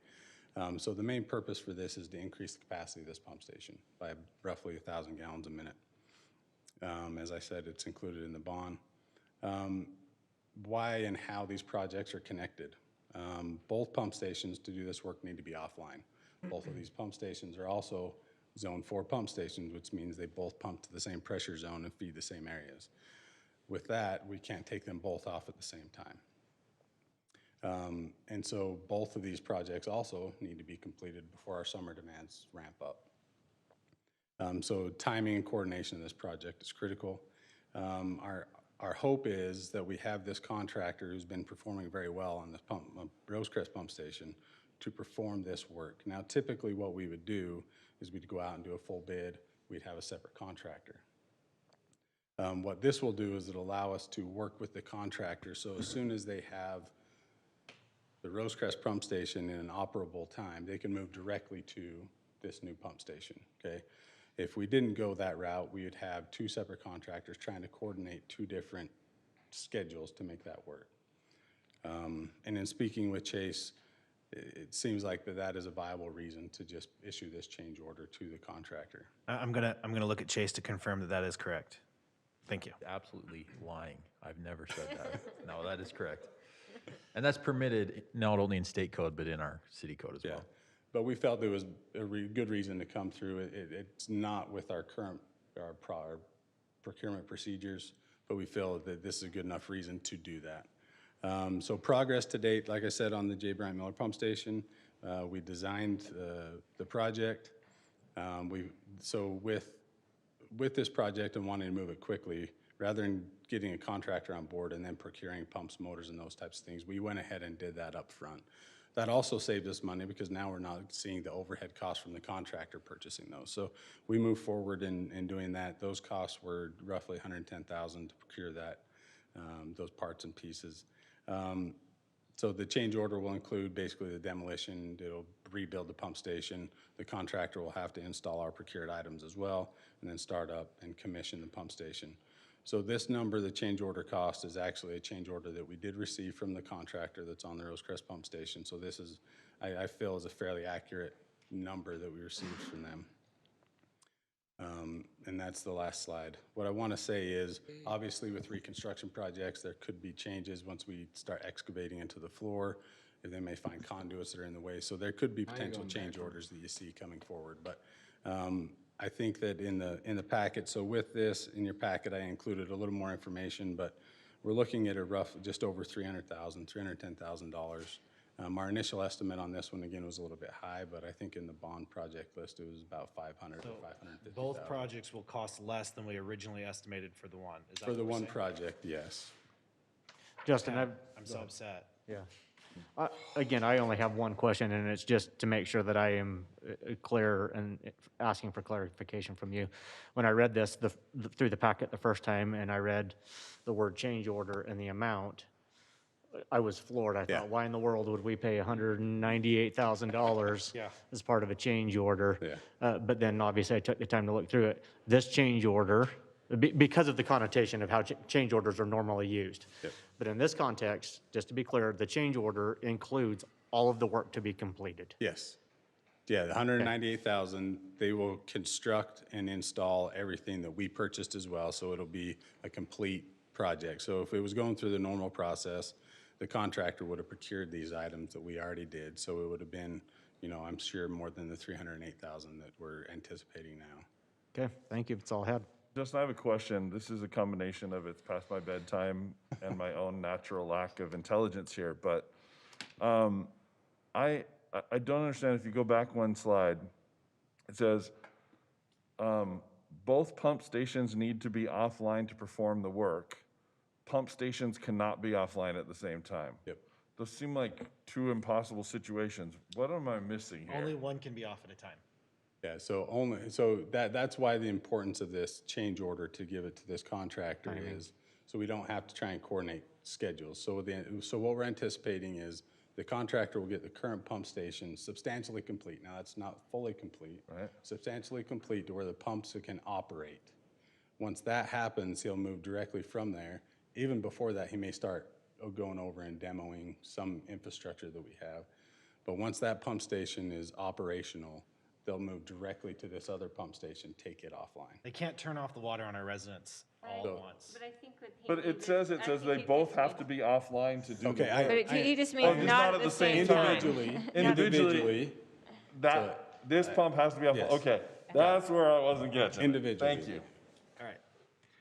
So the main purpose for this is to increase the capacity of this pump station by roughly 1,000 gallons a minute. As I said, it's included in the bond. Why and how these projects are connected. Both pump stations to do this work need to be offline. Both of these pump stations are also Zone 4 pump stations, which means they both pump to the same pressure zone and feed the same areas. With that, we can't take them both off at the same time. And so both of these projects also need to be completed before our summer demands ramp up. So timing and coordination of this project is critical. Our hope is that we have this contractor who's been performing very well on this Rosecrest pump station to perform this work. Now, typically what we would do is we'd go out and do a full bid. We'd have a separate contractor. What this will do is it'll allow us to work with the contractor. So as soon as they have the Rosecrest pump station in an operable time, they can move directly to this new pump station, okay? If we didn't go that route, we would have two separate contractors trying to coordinate two different schedules to make that work. And in speaking with Chase, it seems like that is a viable reason to just issue this change order to the contractor. I'm gonna look at Chase to confirm that is correct. Thank you. Absolutely lying. I've never said that. No, that is correct. And that's permitted not only in state code, but in our city code as well. But we felt there was a good reason to come through. It's not with our current procurement procedures, but we feel that this is a good enough reason to do that. So progress to date, like I said, on the J. Bryant Miller pump station, we designed the project. So with this project and wanting to move it quickly, rather than getting a contractor on board and then procuring pumps, motors, and those types of things, we went ahead and did that up front. That also saved us money because now we're not seeing the overhead costs from the contractor purchasing those. So we moved forward in doing that. Those costs were roughly $110,000 to procure that, those parts and pieces. So the change order will include basically the demolition. It'll rebuild the pump station. The contractor will have to install our procured items as well, and then start up and commission the pump station. So this number, the change order cost, is actually a change order that we did receive from the contractor that's on the Rosecrest pump station. So this is, I feel, is a fairly accurate number that we received from them. And that's the last slide. What I want to say is, obviously with reconstruction projects, there could be changes once we start excavating into the floor. They may find conduits that are in the way. So there could be potential change orders that you see coming forward. But I think that in the packet, so with this, in your packet, I included a little more information, but we're looking at a rough, just over $300,000, $310,000. Our initial estimate on this one, again, was a little bit high, but I think in the bond project list, it was about $500,000 or $550,000. Both projects will cost less than we originally estimated for the one. Is that For the what we're one saying? project, yes. Justin, I'm so upset. Yeah. Again, I only have one question, and it's just to make sure that I am clear and asking for clarification from you. When I read this through the packet the first time, and I read the word change order and the amount, I was floored. I thought, why in the world would we pay $198,000 as part of a change order? But then obviously I took the time to look through it. This change order because of the connotation of how change orders are normally used. Yep. But in this context, just to be clear, the change order includes all of the work to be completed. Yes. Yeah, the 198,000, they will construct and install everything that we purchased as well, so it'll be a complete project. So if it was going through the normal process, the contractor would have procured these items that we already did, so it would have been, you know, I'm sure more than the 308,000 that we're anticipating now. Okay, thank you. That's all I had. Justin, I have a question. This is a combination of it's past my bedtime and my own natural lack of intelligence here, but I don't understand. If you go back one slide, it says both pump stations need to be offline to perform the work. Pump stations cannot be offline at the same time. Yep. Those seem like two impossible situations. What am I missing here? Only one can be off at a time. Yeah, that's why the importance of this change order to give it to this contractor is, so we don't have to try and coordinate schedules. So what we're anticipating is the contractor will get the current pump station substantially complete. Now, that's not fully complete. Right. Substantially complete to where the pumps can operate. Once that happens, he'll move directly from there. Even before that, he may start going over and demoing some infrastructure that we have. But once that pump station is operational, they'll move directly to this other pump station, take it offline. They can't turn off the water on our residents all at once. But I think what he But it means says is- they both have to be offline to do Okay, the I- work. But he just Oh, means just not at the same time. Individually, this pump has to be offline. Yes. Okay, that's where I wasn't getting. Individually. Thank you. All right.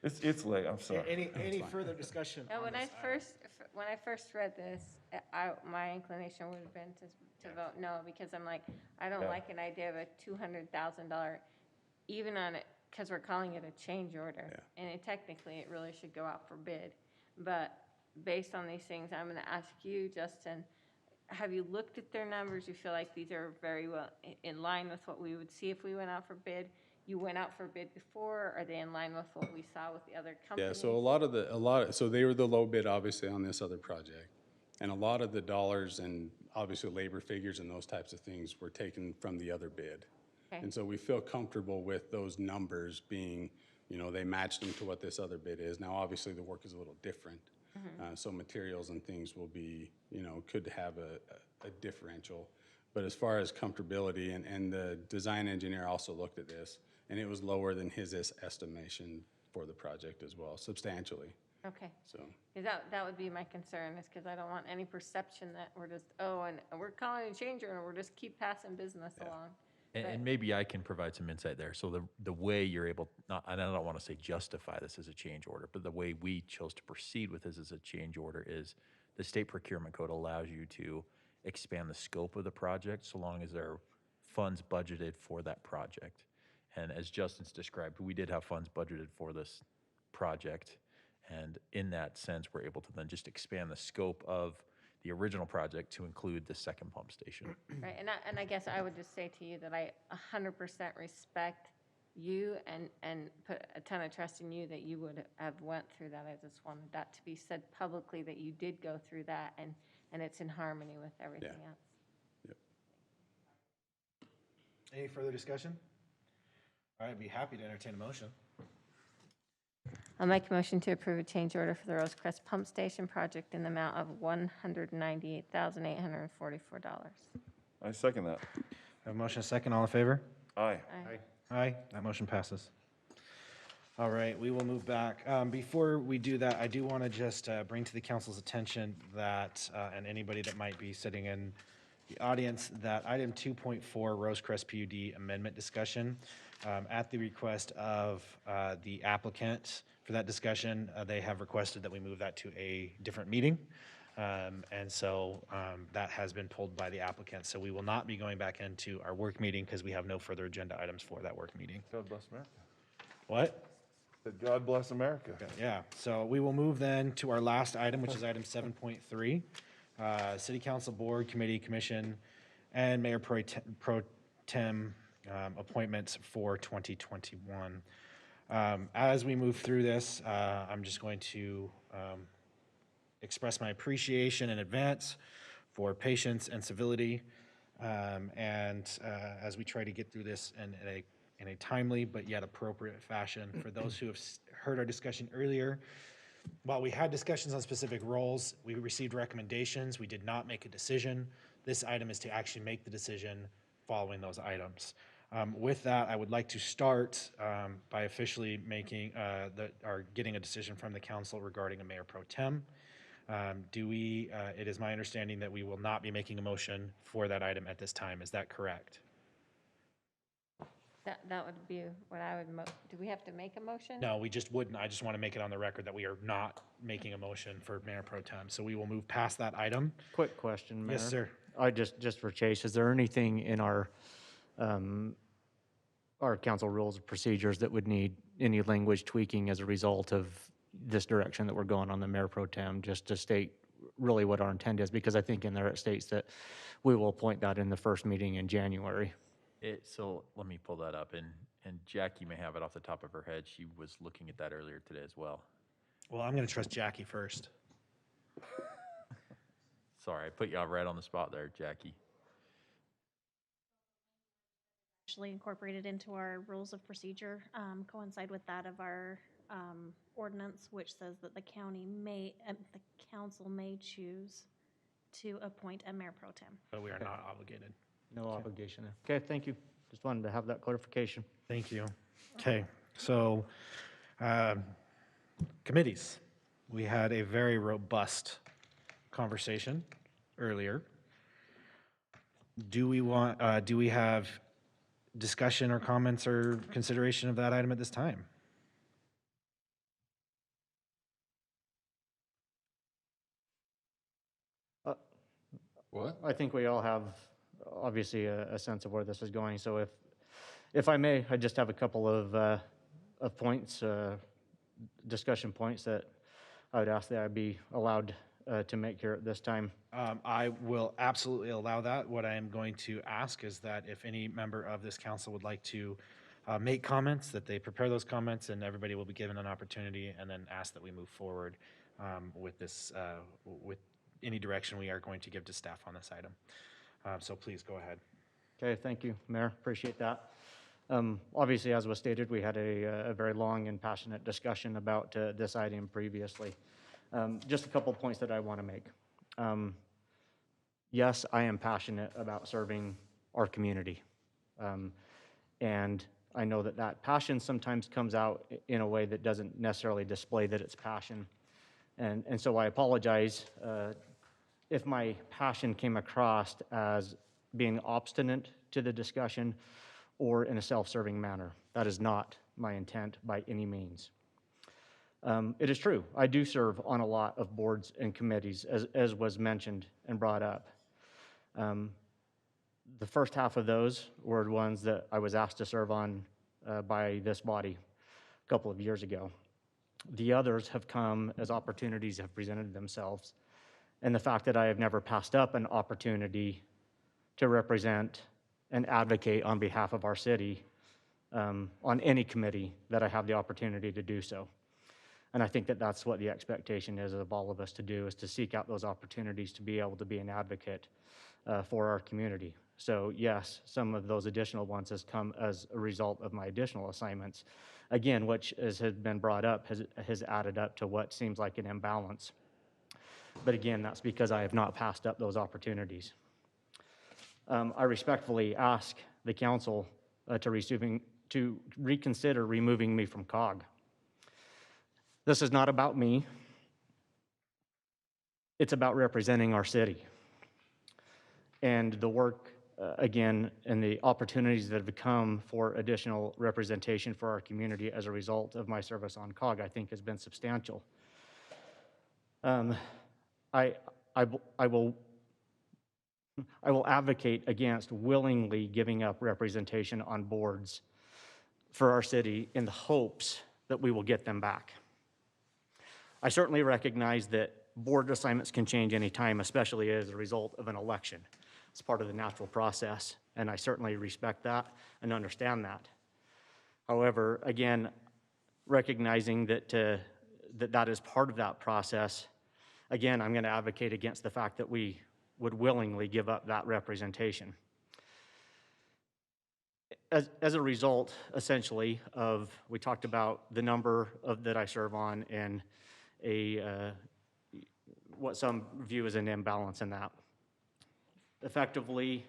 It's late, I'm sorry. Any further discussion? Now, on when this I first read this, my inclination would have been to vote no, because I'm like, I don't Yeah. like an idea of a $200,000, even on it, because we're calling it a change order. And technically, it really should go out for bid. But based on these things, I'm gonna ask you, Justin, have you looked at their numbers? You feel like these are very well in line with what we would see if we went out for bid? You went out for bid before, are they in line with what we saw with the other companies? Yeah, so they were the low bid, obviously, on this other project. And a lot of the dollars and obviously labor figures and those types of things were taken from the other bid. Okay. And so we feel comfortable with those numbers being, you know, they matched them to what this other bid is. Now, obviously, the work is a little different. So materials and things will be, you know, could have a differential. But as far as comfortability, and the design engineer also looked at this, and it was lower than his estimation for the project as well, substantially. Okay. So, 'Cause that would be my concern, is because I don't want any perception that we're just, and we're calling it a change order, and we're just keep passing business along. And maybe I can provide some insight there. So the way you're able, and I don't want to say justify this as a change order, but the way we chose to proceed with this as a change order is the state procurement code allows you to expand the scope of the project so long as there are funds budgeted for that project. And as Justin's described, we did have funds budgeted for this project. And in that sense, we're able to then just expand the scope of the original project to include the second pump station. Right, and I guess I would just say to you that I 100% respect you and put a ton of trust in you that you would have went through that. I just wanted that to be said publicly, that you did go through that, and it's in harmony with everything else. yep. Any further discussion? All right, I'd be happy to entertain a motion. I'll make a motion to approve a change order for the Rosecrest Pump Station project in the amount of $198,844. I second that. Have a motion, a second, all in favor? Aye. Aye, that motion passes. All right, we will move back. Before we do that, I do want to just bring to the council's attention that, and anybody that might be sitting in the audience, that item 2.4 Rosecrest PUD amendment discussion, at the request of the applicant for that discussion, they have requested that we move that to a different meeting. And so that has been pulled by the applicant. So we will not be going back into our work meeting because we have no further agenda items for that work meeting. God bless America. What? Said God bless America. Yeah, so we will move then to our last item, which is item 7.3. City Council Board, Committee, Commission, and Mayor Pro Tem appointments for 2021. As we move through this, I'm just going to express my appreciation in advance for patience and civility. And as we try to get through this in a in a timely but yet appropriate fashion. For those who have heard our discussion earlier, while we had discussions on specific roles, we received recommendations. We did not make a decision. This item is to actually make the decision following those items. With that, I would like to start by officially making or getting a decision from the council regarding a mayor pro tem. It is my understanding that we will not be making a motion for that item at this time. Is that correct? That would be what I would, do we have to make a motion? No, we just wouldn't. I just want to make it on the record that we are not making a motion for mayor pro tem. So we will move past that item. Quick question, Mayor. Yes, sir. Just for Chase, is there anything in our council rules of procedures that would need any language tweaking as a result of this direction that we're going on the mayor pro tem, just to state really what our intent is? Because I think in there it states that we will appoint that in the first meeting in January. So let me pull that up, and Jackie may have it off the top of her head. She was looking at that earlier today as well. Well, I'm going to trust Jackie first. Sorry, I put you all right on the spot there, Jackie. Actually incorporated into our rules of procedure, coincide with that of our ordinance, which says that the council may choose to appoint a mayor pro tem. But we are not obligated. No obligation there. Okay, thank you. Just wanted to have that clarification. Thank you. Okay, so committees. We had a very robust conversation earlier. Do we have discussion or comments or consideration of that item at this time? What? I think we all have obviously a sense of where this is going. So if I may, I just have a couple of points, discussion points that I would ask that I be allowed to make here at this time. I will absolutely allow that. What I am going to ask is that if any member of this council would like to make comments, that they prepare those comments, and everybody will be given an opportunity, and then ask that we move forward with this, with any direction we are going to give to staff on this item. So please go ahead. Okay, thank you, Mayor. Appreciate that. Obviously, as was stated, we had a very long and passionate discussion about this item previously. Just a couple points that I want to make. Yes, I am passionate about serving our community. And I know that that passion sometimes comes out in a way that doesn't necessarily display that it's passion. And so I apologize if my passion came across as being obstinate to the discussion or in a self-serving manner. That is not my intent by any means. It is true, I do serve on a lot of boards and committees, as was mentioned and brought up. The first half of those were ones that I was asked to serve on by this body a couple of years ago. The others have come as opportunities have presented themselves. And the fact that I have never passed up an opportunity to represent and advocate on behalf of our city on any committee that I have the opportunity to do so. And I think that that's what the expectation is of all of us to do, is to seek out those opportunities to be able to be an advocate for our community. So yes, some of those additional ones has come as a result of my additional assignments. Again, which has been brought up, has added up to what seems like an imbalance. But again, that's because I have not passed up those opportunities. I respectfully ask the council to reconsider removing me from COG. This is not about me. It's about representing our city. And the work, again, and the opportunities that have come for additional representation for our community as a result of my service on COG, I think has been substantial. I will advocate against willingly giving up representation on boards for our city in the hopes that we will get them back. I certainly recognize that board assignments can change any time, especially as a result of an election. It's part of the natural process, and I certainly respect that and understand that. However, again, recognizing that that is part of that process, again, I'm going to advocate against the fact that we would willingly give up that representation. as a result, essentially, of, we talked about the number of, that I serve on and what some view as an imbalance in that. Effectively,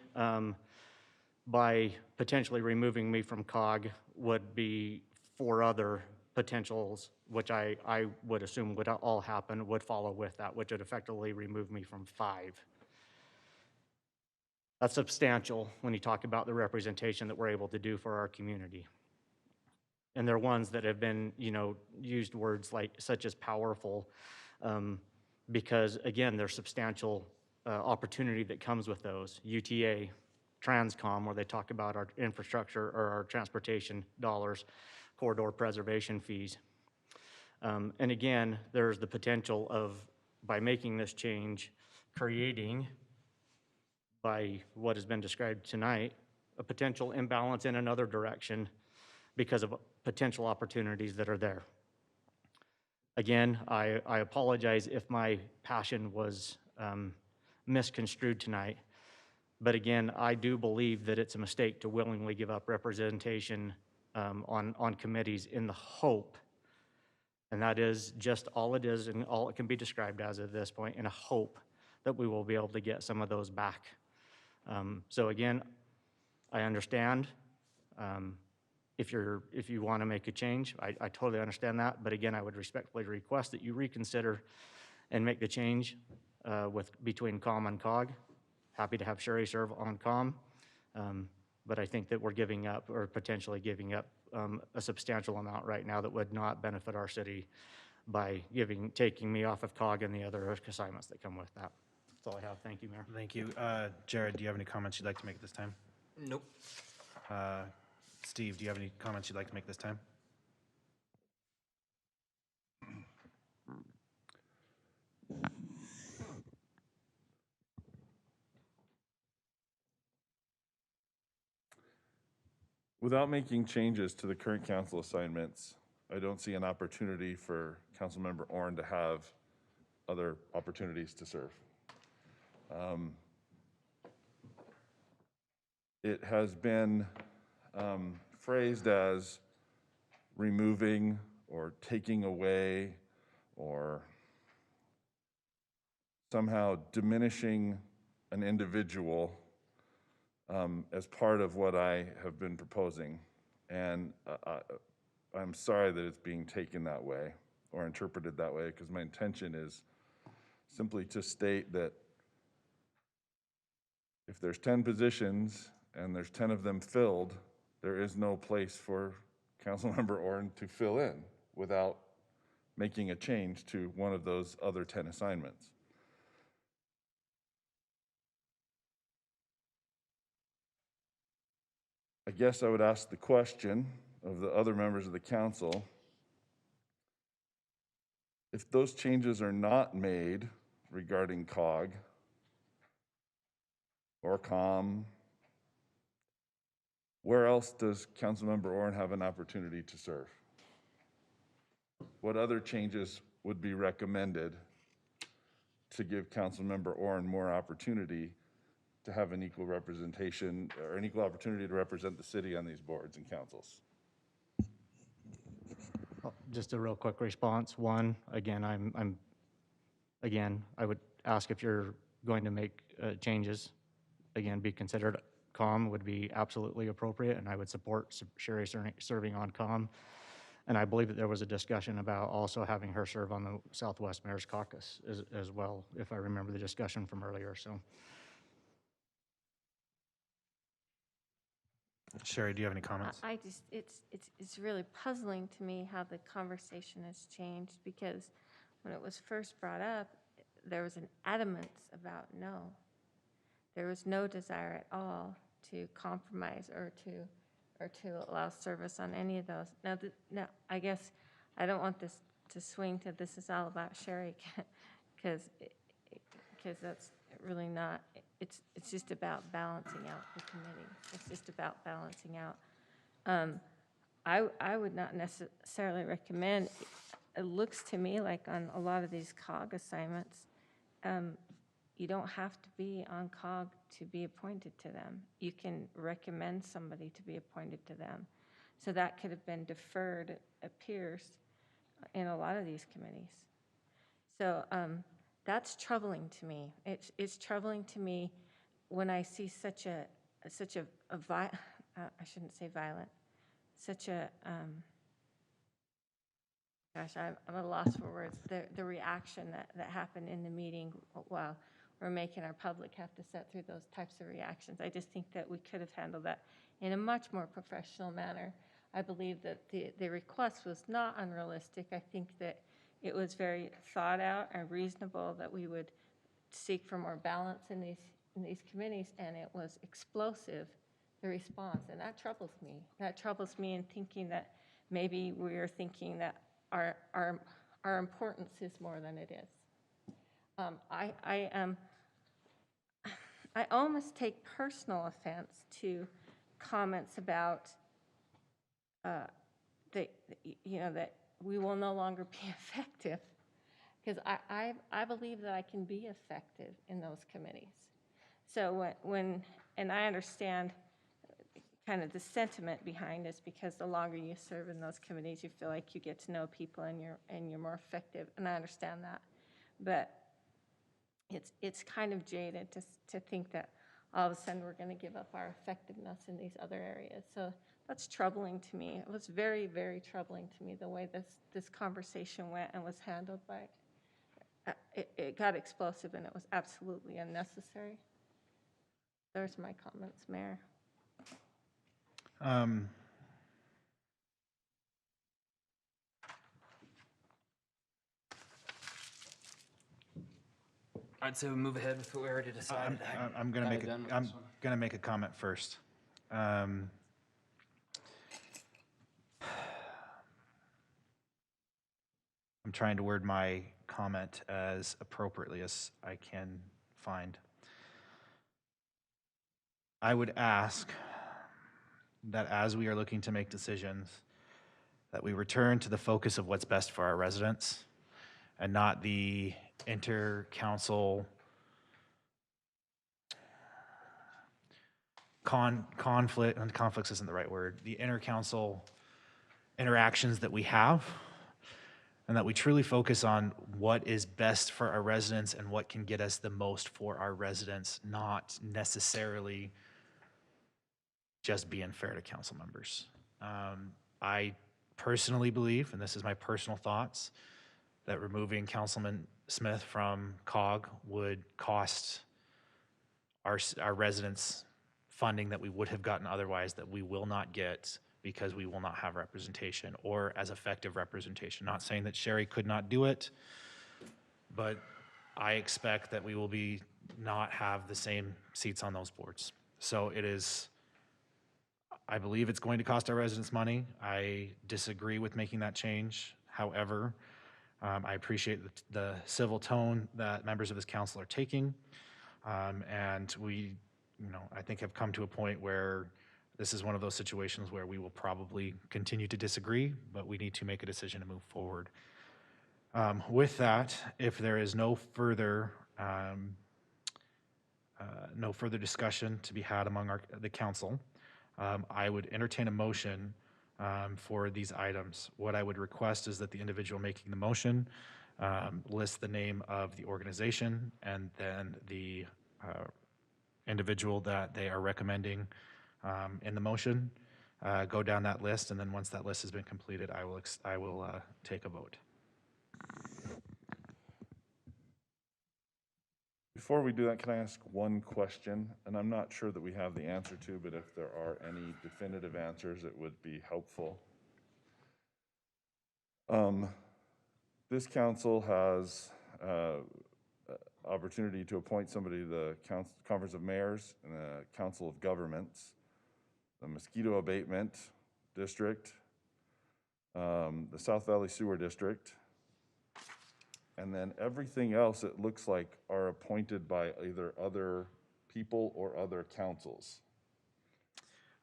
by potentially removing me from COG would be 4 other potentials, which I would assume would all happen, would follow with that, which would effectively remove me from 5. That's substantial when you talk about the representation that we're able to do for our community. And they're ones that have been, used words like such as powerful, because again, there's substantial opportunity that comes with those. UTA, Transcom, where they talk about our infrastructure or our transportation dollars, corridor preservation fees. And again, there's the potential of, by making this change, creating, by what has been described tonight, a potential imbalance in another direction because of potential opportunities that are there. Again, I apologize if my passion was misconstrued tonight, but again, I do believe that it's a mistake to willingly give up representation on committees in the hope, and that is just all it is and all it can be described as at this point, in a hope that we will be able to get some of those back. So again, I understand if you want to make a change, I totally understand that. But again, I would respectfully request that you reconsider and make the change between COM and COG. Happy to have Sherry serve on COM, but I think that we're giving up, or potentially giving up, a substantial amount right now that would not benefit our city by taking me off of COG and the other assignments that come with that. That's all I have. Thank you, Mayor. Thank you. Jared, do you have any comments you'd like to make at this time? Nope. Steve, do you have any comments you'd like to make this time? Without making changes to the current council assignments, I don't see an opportunity for Councilmember Orrin to have other opportunities to serve. It has been phrased as removing or taking away or somehow diminishing an individual as part of what I have been proposing. And I'm sorry that it's being taken that way or interpreted that way, because my intention is simply to state that if there's 10 positions and there's 10 of them filled, there is no place for Councilmember Orrin to fill in without making a change to one of those other 10 assignments. I guess I would ask the question of the other members of the council: if those changes are not made regarding COG or COM, where else does Councilmember Orrin have an opportunity to serve? What other changes would be recommended to give Councilmember Orrin more opportunity to have an equal representation or an equal opportunity to represent the city on these boards and councils? Just a real quick response. One, again, I would ask if you're going to make changes, again, be considered. COM would be absolutely appropriate, and I would support Sherry serving on COM. And I believe that there was a discussion about also having her serve on the Southwest Mayor's Caucus as well, if I remember the discussion from earlier. So, Sherry, do you have any comments? It's really puzzling to me how the conversation has changed, because when it was first brought up, there was an adamance about no. There was no desire at all to compromise or to allow service on any of those. Now, I guess I don't want this to swing to this is all about Sherry, because that's really not. It's just about balancing out the committee. It's just about balancing out. I would not necessarily recommend. It looks to me like on a lot of these COG assignments, you don't have to be on COG to be appointed to them. You can recommend somebody to be appointed to them. So that could have been deferred, it appears, in a lot of these committees. So that's troubling to me. It's troubling to me when I see such a I shouldn't say violent, such a, gosh, I'm at a loss for words. The reaction that happened in the meeting while we're making our public have to sit through those types of reactions. I just think that we could have handled that in a much more professional manner. I believe that the request was not unrealistic. I think that it was very thought out and reasonable that we would seek for more balance in these committees, and it was explosive, the response, and that troubles me. That troubles me in thinking that maybe we're thinking that our importance is more than it is. I almost take personal offense to comments about that we will no longer be effective, because I believe that I can be effective in those committees. So and I understand kind of the sentiment behind this, because the longer you serve in those committees, you feel like you get to know people and you're more effective, and I understand that. But it's kind of jaded to think that all of a sudden we're going to give up our effectiveness in these other areas. So that's troubling to me. It was very, very troubling to me the way this conversation went and was handled by. It got explosive, and it was absolutely unnecessary. There's my comments, Mayor. I'd say we move ahead with what we already decided. I'm going to make a comment first. I'm trying to word my comment as appropriately as I can find. I would ask that as we are looking to make decisions, that we return to the focus of what's best for our residents and not the inter-council conflicts isn't the right word, the inter-council interactions that we have, and that we truly focus on what is best for our residents and what can get us the most for our residents, not necessarily just being fair to council members. I personally believe, and this is my personal thoughts, that removing Councilman Smith from COG would cost our residents funding that we would have gotten otherwise, that we will not get because we will not have representation or as effective representation. Not saying that Sherry could not do it, but I expect that we will not have the same seats on those boards. So it is, I believe it's going to cost our residents money. I disagree with making that change. However, I appreciate the civil tone that members of this council are taking. And we, I think have come to a point where this is one of those situations where we will probably continue to disagree, but we need to make a decision to move forward. With that, if there is no further discussion to be had among the council, I would entertain a motion for these items. What I would request is that the individual making the motion list the name of the organization and then the individual that they are recommending in the motion, go down that list, and then once that list has been completed, I will take a vote. Before we do that, can I ask one question? And I'm not sure that we have the answer to, but if there are any definitive answers, it would be helpful. This council has opportunity to appoint somebody to the Conference of Mayors and the Council of Governments, the Mosquito Abatement District, the South Valley Sewer District, and then everything else, it looks like, are appointed by either other people or other councils.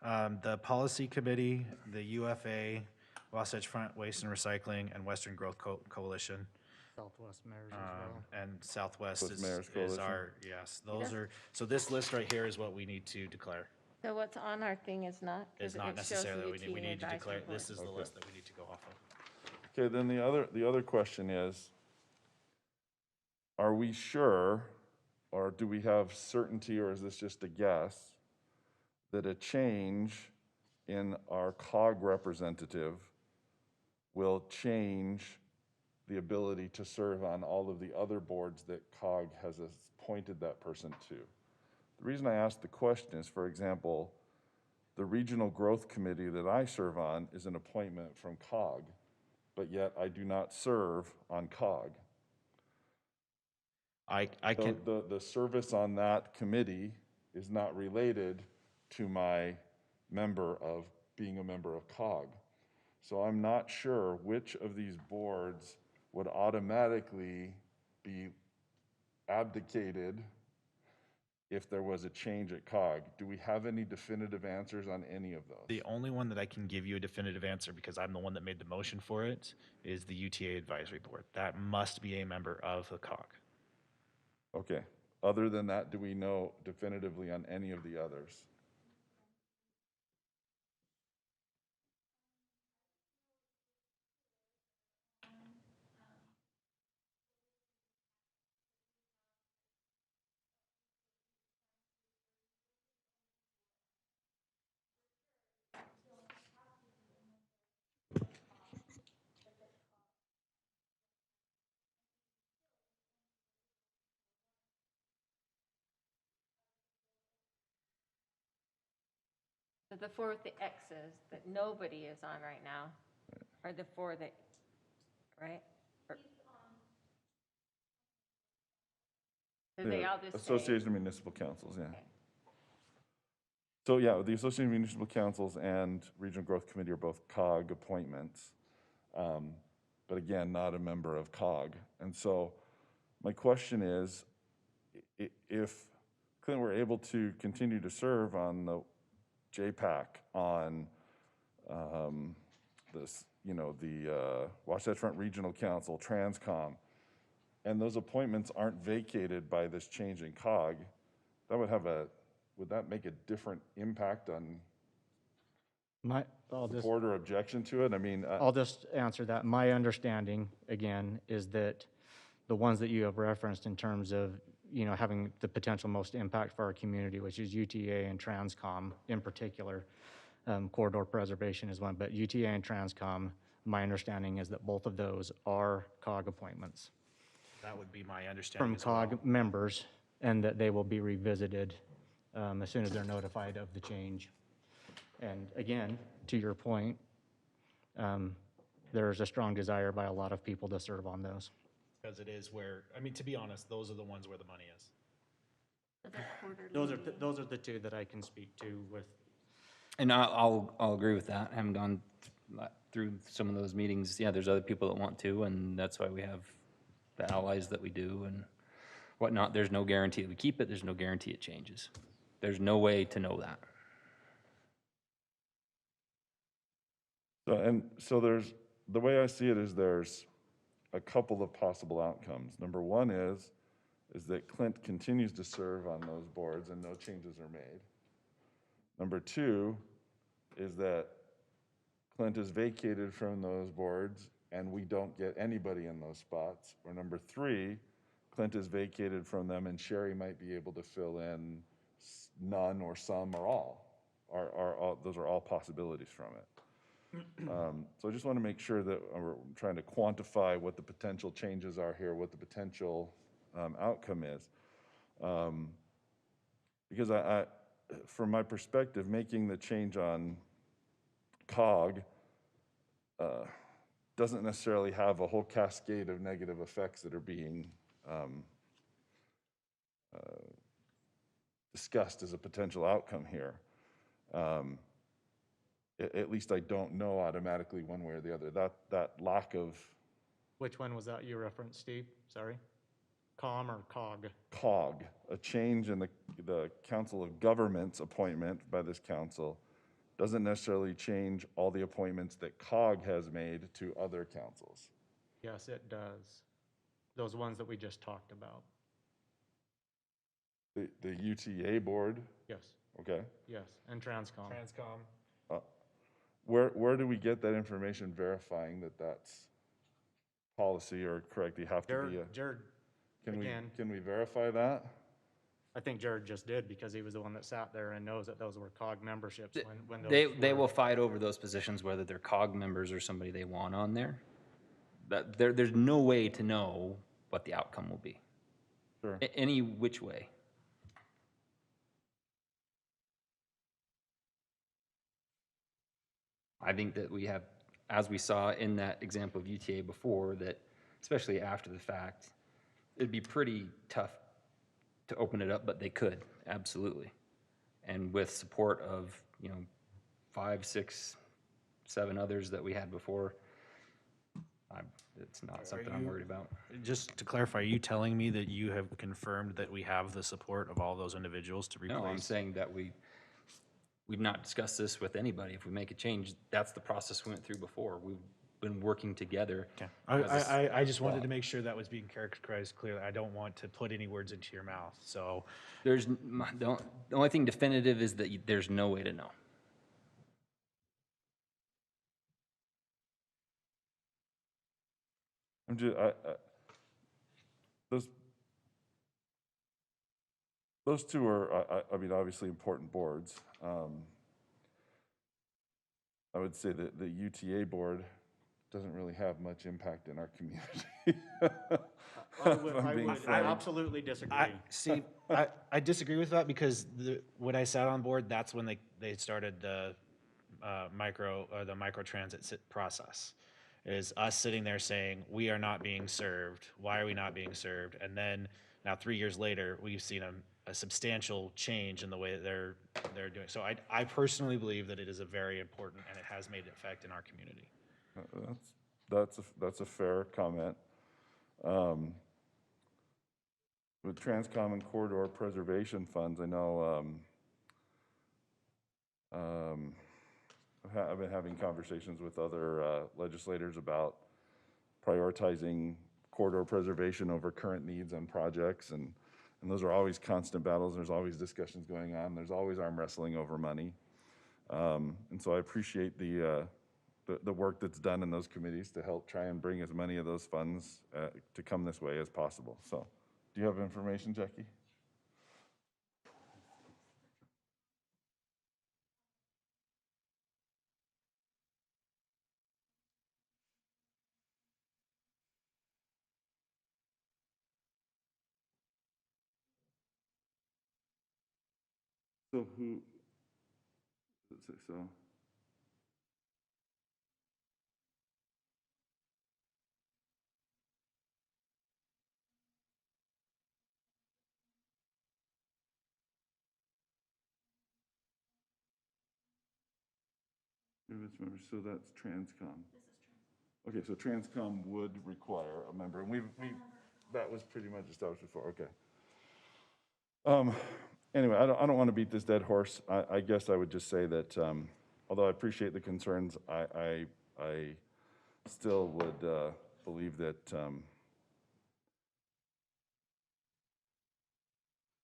The Policy Committee, the UFA, Wasatch Front Waste and Recycling, and Western Growth Coalition. Southwest Mayors as well. And Southwest With Mayor's is Coalition. our, yes, those are, so this list right here is what we need to declare. So what's on our thing is not? 'Cause Is not it shows necessarily, the we need to UTA declare, advisory this is the board. list that we need to go off of. Okay, then the other question is, are we sure, or do we have certainty, or is this just a guess, that a change in our COG representative will change the ability to serve on all of the other boards that COG has appointed that person to? The reason I ask the question is, for example, the Regional Growth Committee that I serve on is an appointment from COG, but yet I do not serve on COG. I can, The service on that committee is not related to my being a member of COG. So I'm not sure which of these boards would automatically be abdicated if there was a change at COG. Do we have any definitive answers on any of those? the only one that I can give you a definitive answer, because I'm the one that made the motion for it, is the UTA Advisory Board. That must be a member of the COG. Okay. Other than that, do we know definitively on any of the others? So the four with the X's that nobody is on right now are the four that, right? Or- Do they The all just say? Association of Municipal Councils, yeah. So yeah, the Association of Municipal Councils and Regional Growth Committee are both COG appointments, but again, not a member of COG. And so my question is, if Clinton were able to continue to serve on the JPAC, on the Wasatch Front Regional Council, Transcom, and those appointments aren't vacated by this change in COG, would that make a different impact on I'll just, support or objection to it? I mean, I'll just answer that. My understanding, again, is that the ones that you have referenced in terms of, having the potential most impact for our community, which is UTA and Transcom in particular, corridor preservation is one, but UTA and Transcom, my understanding is that both of those are COG appointments That would be my understanding from as well. COG members, and that they will be revisited as soon as they're notified of the change. And again, to your point, there's a strong desire by a lot of people to serve on those. Because it is where, I mean, to be honest, those are the ones where the money is. Those are the two that I can speak to with. And I'll agree with that. I haven't gone through some of those meetings. Yeah, there's other people that want to, and that's why we have the allies that we do and whatnot. There's no guarantee that we keep it. There's no guarantee it changes. There's no way to know that. So there's, the way I see it is there's a couple of possible outcomes. Number one is that Clint continues to serve on those boards and no changes are made. Number two is that Clint is vacated from those boards and we don't get anybody in those spots. Or number three, Clint is vacated from them and Sherry might be able to fill in none or some or all. Those are all possibilities from it. So I just want to make sure that we're trying to quantify what the potential changes are here, what the potential outcome is. Because from my perspective, making the change on COG doesn't necessarily have a whole cascade of negative effects that are being discussed as a potential outcome here. At least I don't know automatically one way or the other. That lack of... Which one was that you referenced, Steve? Sorry? COM or COG? COG, a change in the Council of Governments appointment by this council doesn't necessarily change all the appointments that COG has made to other councils. Yes, it does. those ones that we just talked about. The UTA board, Yes, okay. yes, and Transcom. Where do we get that information verifying that that's policy or correct? You have to be a, Jared, can again. can we verify that? I think Jared just did because he was the one that sat there and knows that those were COG memberships when those They were- will fight over those positions, whether they're COG members or somebody they want on there. That, there's no way to know what the outcome will be. Sure. Any which way. I think that we have, as we saw in that example of UTA before, that especially after the fact, it'd be pretty tough to open it up, but they could, absolutely. And with support of, 5, 6, 7 others that we had before, it's not something I'm worried about. Just to clarify, are you telling me that you have confirmed that we have the support of all those individuals to replace? No, I'm saying that we've not discussed this with anybody. If we make a change, that's the process we went through before. We've been working together. Okay. as a I just wanted to squad. make sure that was being characterized clearly. I don't want to put any words into your mouth, so. The only thing definitive is that there's no way to know. I'm just, those two are, I mean, obviously important boards. I would say that the UTA board doesn't really have much impact in our community. I absolutely disagree. See, I disagree with that because when I sat on board, that's when they started the micro transit process. Is us sitting there saying, we are not being served. Why are we not being served? And then now 3 years later, we've seen a substantial change in the way that they're doing. So I personally believe that it is a very important and it has made an effect in our community. That's a fair comment. With Transcom and corridor preservation funds, I know I've been having conversations with other legislators about prioritizing corridor preservation over current needs and projects, and those are always constant battles. There's always discussions going on. There's always arm wrestling over money, and so I appreciate the work that's done in those committees to help try and bring as many of those funds to come this way as possible. So, do you have information, Jackie? So who, so, so that's Transcom. Okay, so Transcom would require a member, and that was pretty much established before, okay. Anyway, I don't want to beat this dead horse. I guess I would just say that, although I appreciate the concerns, I still would believe that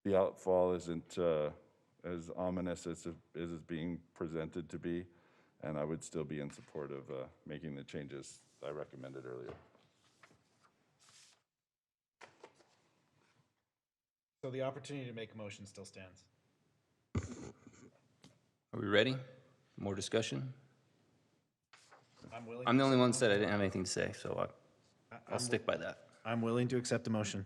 the outfall isn't as ominous as it is being presented to be, and I would still be in support of making the changes I recommended earlier. So the opportunity to make a motion still stands. Are we ready? More discussion? I'm willing. I'm the only one that said I didn't have anything to say, so I'll stick by that. I'm willing to accept the motion.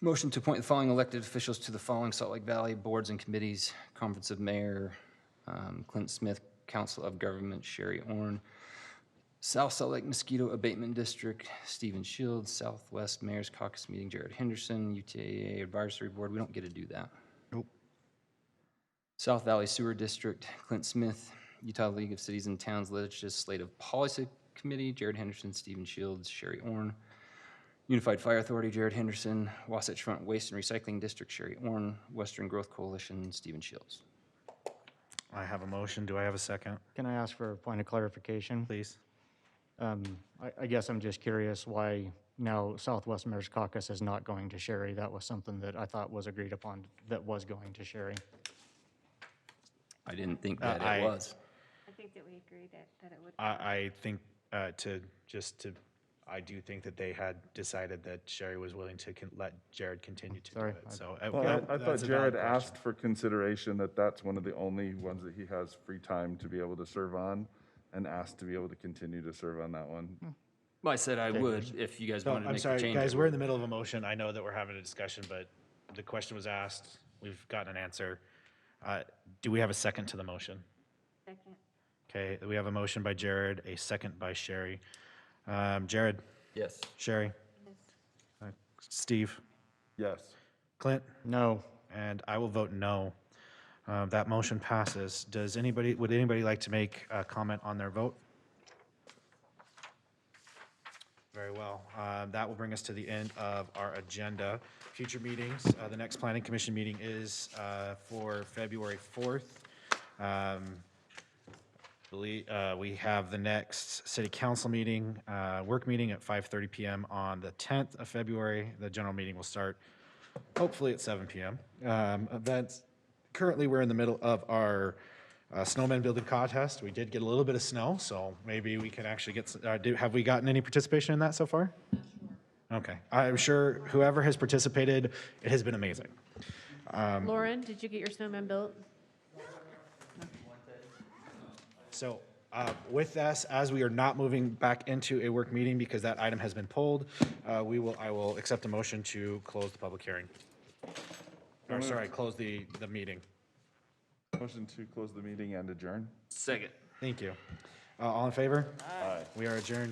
Motion to appoint the following elected officials to the following Salt Lake Valley boards and committees: Conference of Mayor, Clint Smith, Council of Government, Sherry Orn, South Salt Lake Mosquito Abatement District, Stephen Shields, Southwest Mayor's Caucus Meeting, Jared Henderson, UTA Advisory Board. We don't get to do that. Nope. South Valley Sewer District, Clint Smith, Utah League of Cities and Towns Legislative Policy Committee, Jared Henderson, Stephen Shields, Sherry Orn. Unified Fire Authority, Jared Henderson. Wasatch Front Waste and Recycling District, Sherry Orn. Western Growth Coalition, Stephen Shields. I have a motion. Do I have a second? Can I ask for a point of clarification? Please. I guess I'm just curious why Now, Southwest Mayor's Caucus is not going to Sherry. That was something that I thought was agreed upon, that was going to Sherry. I didn't think that I- it was. I think that we agreed that it would. I think, I do think that they had decided that Sherry was willing to let Jared continue to do Sorry, it, so. Well, I thought that's a valid Jared question. asked for consideration that that's one of the only ones that he has free time to be able to serve on, and asked to be able to continue to serve on that one. Well, I said I would if you guys So, wanted to I'm make the sorry, change. guys, we're in the middle of a motion. I know that we're having a discussion, but the question was asked. We've gotten an answer. Do we have a second to the motion? Second. Okay, we have a motion by Jared, a second by Sherry. Jared? Yes. Sherry? Steve? Yes. Clint? No. And I will vote no. That motion passes. Would anybody like to make a comment on their vote? Very well. That will bring us to the end of our agenda. Future meetings, the next Planning Commission meeting is for February 4th. We have the next City Council meeting, work meeting at 5:30 PM on the 10th of February. The general meeting will start hopefully at 7 PM. Events, currently we're in the middle of our snowman building contest. We did get a little bit of snow, so maybe we can actually get, have we gotten any participation in that so far? Okay, I'm sure whoever has participated, it has been amazing. Lauren, did you get your snowman built? So with us, as we are not moving back into a work meeting because that item has been pulled, I will accept a motion to close the public hearing. Or sorry, close the meeting. Motion to close the meeting and adjourn. Second. Thank you. All in favor? Aye. We are adjourned.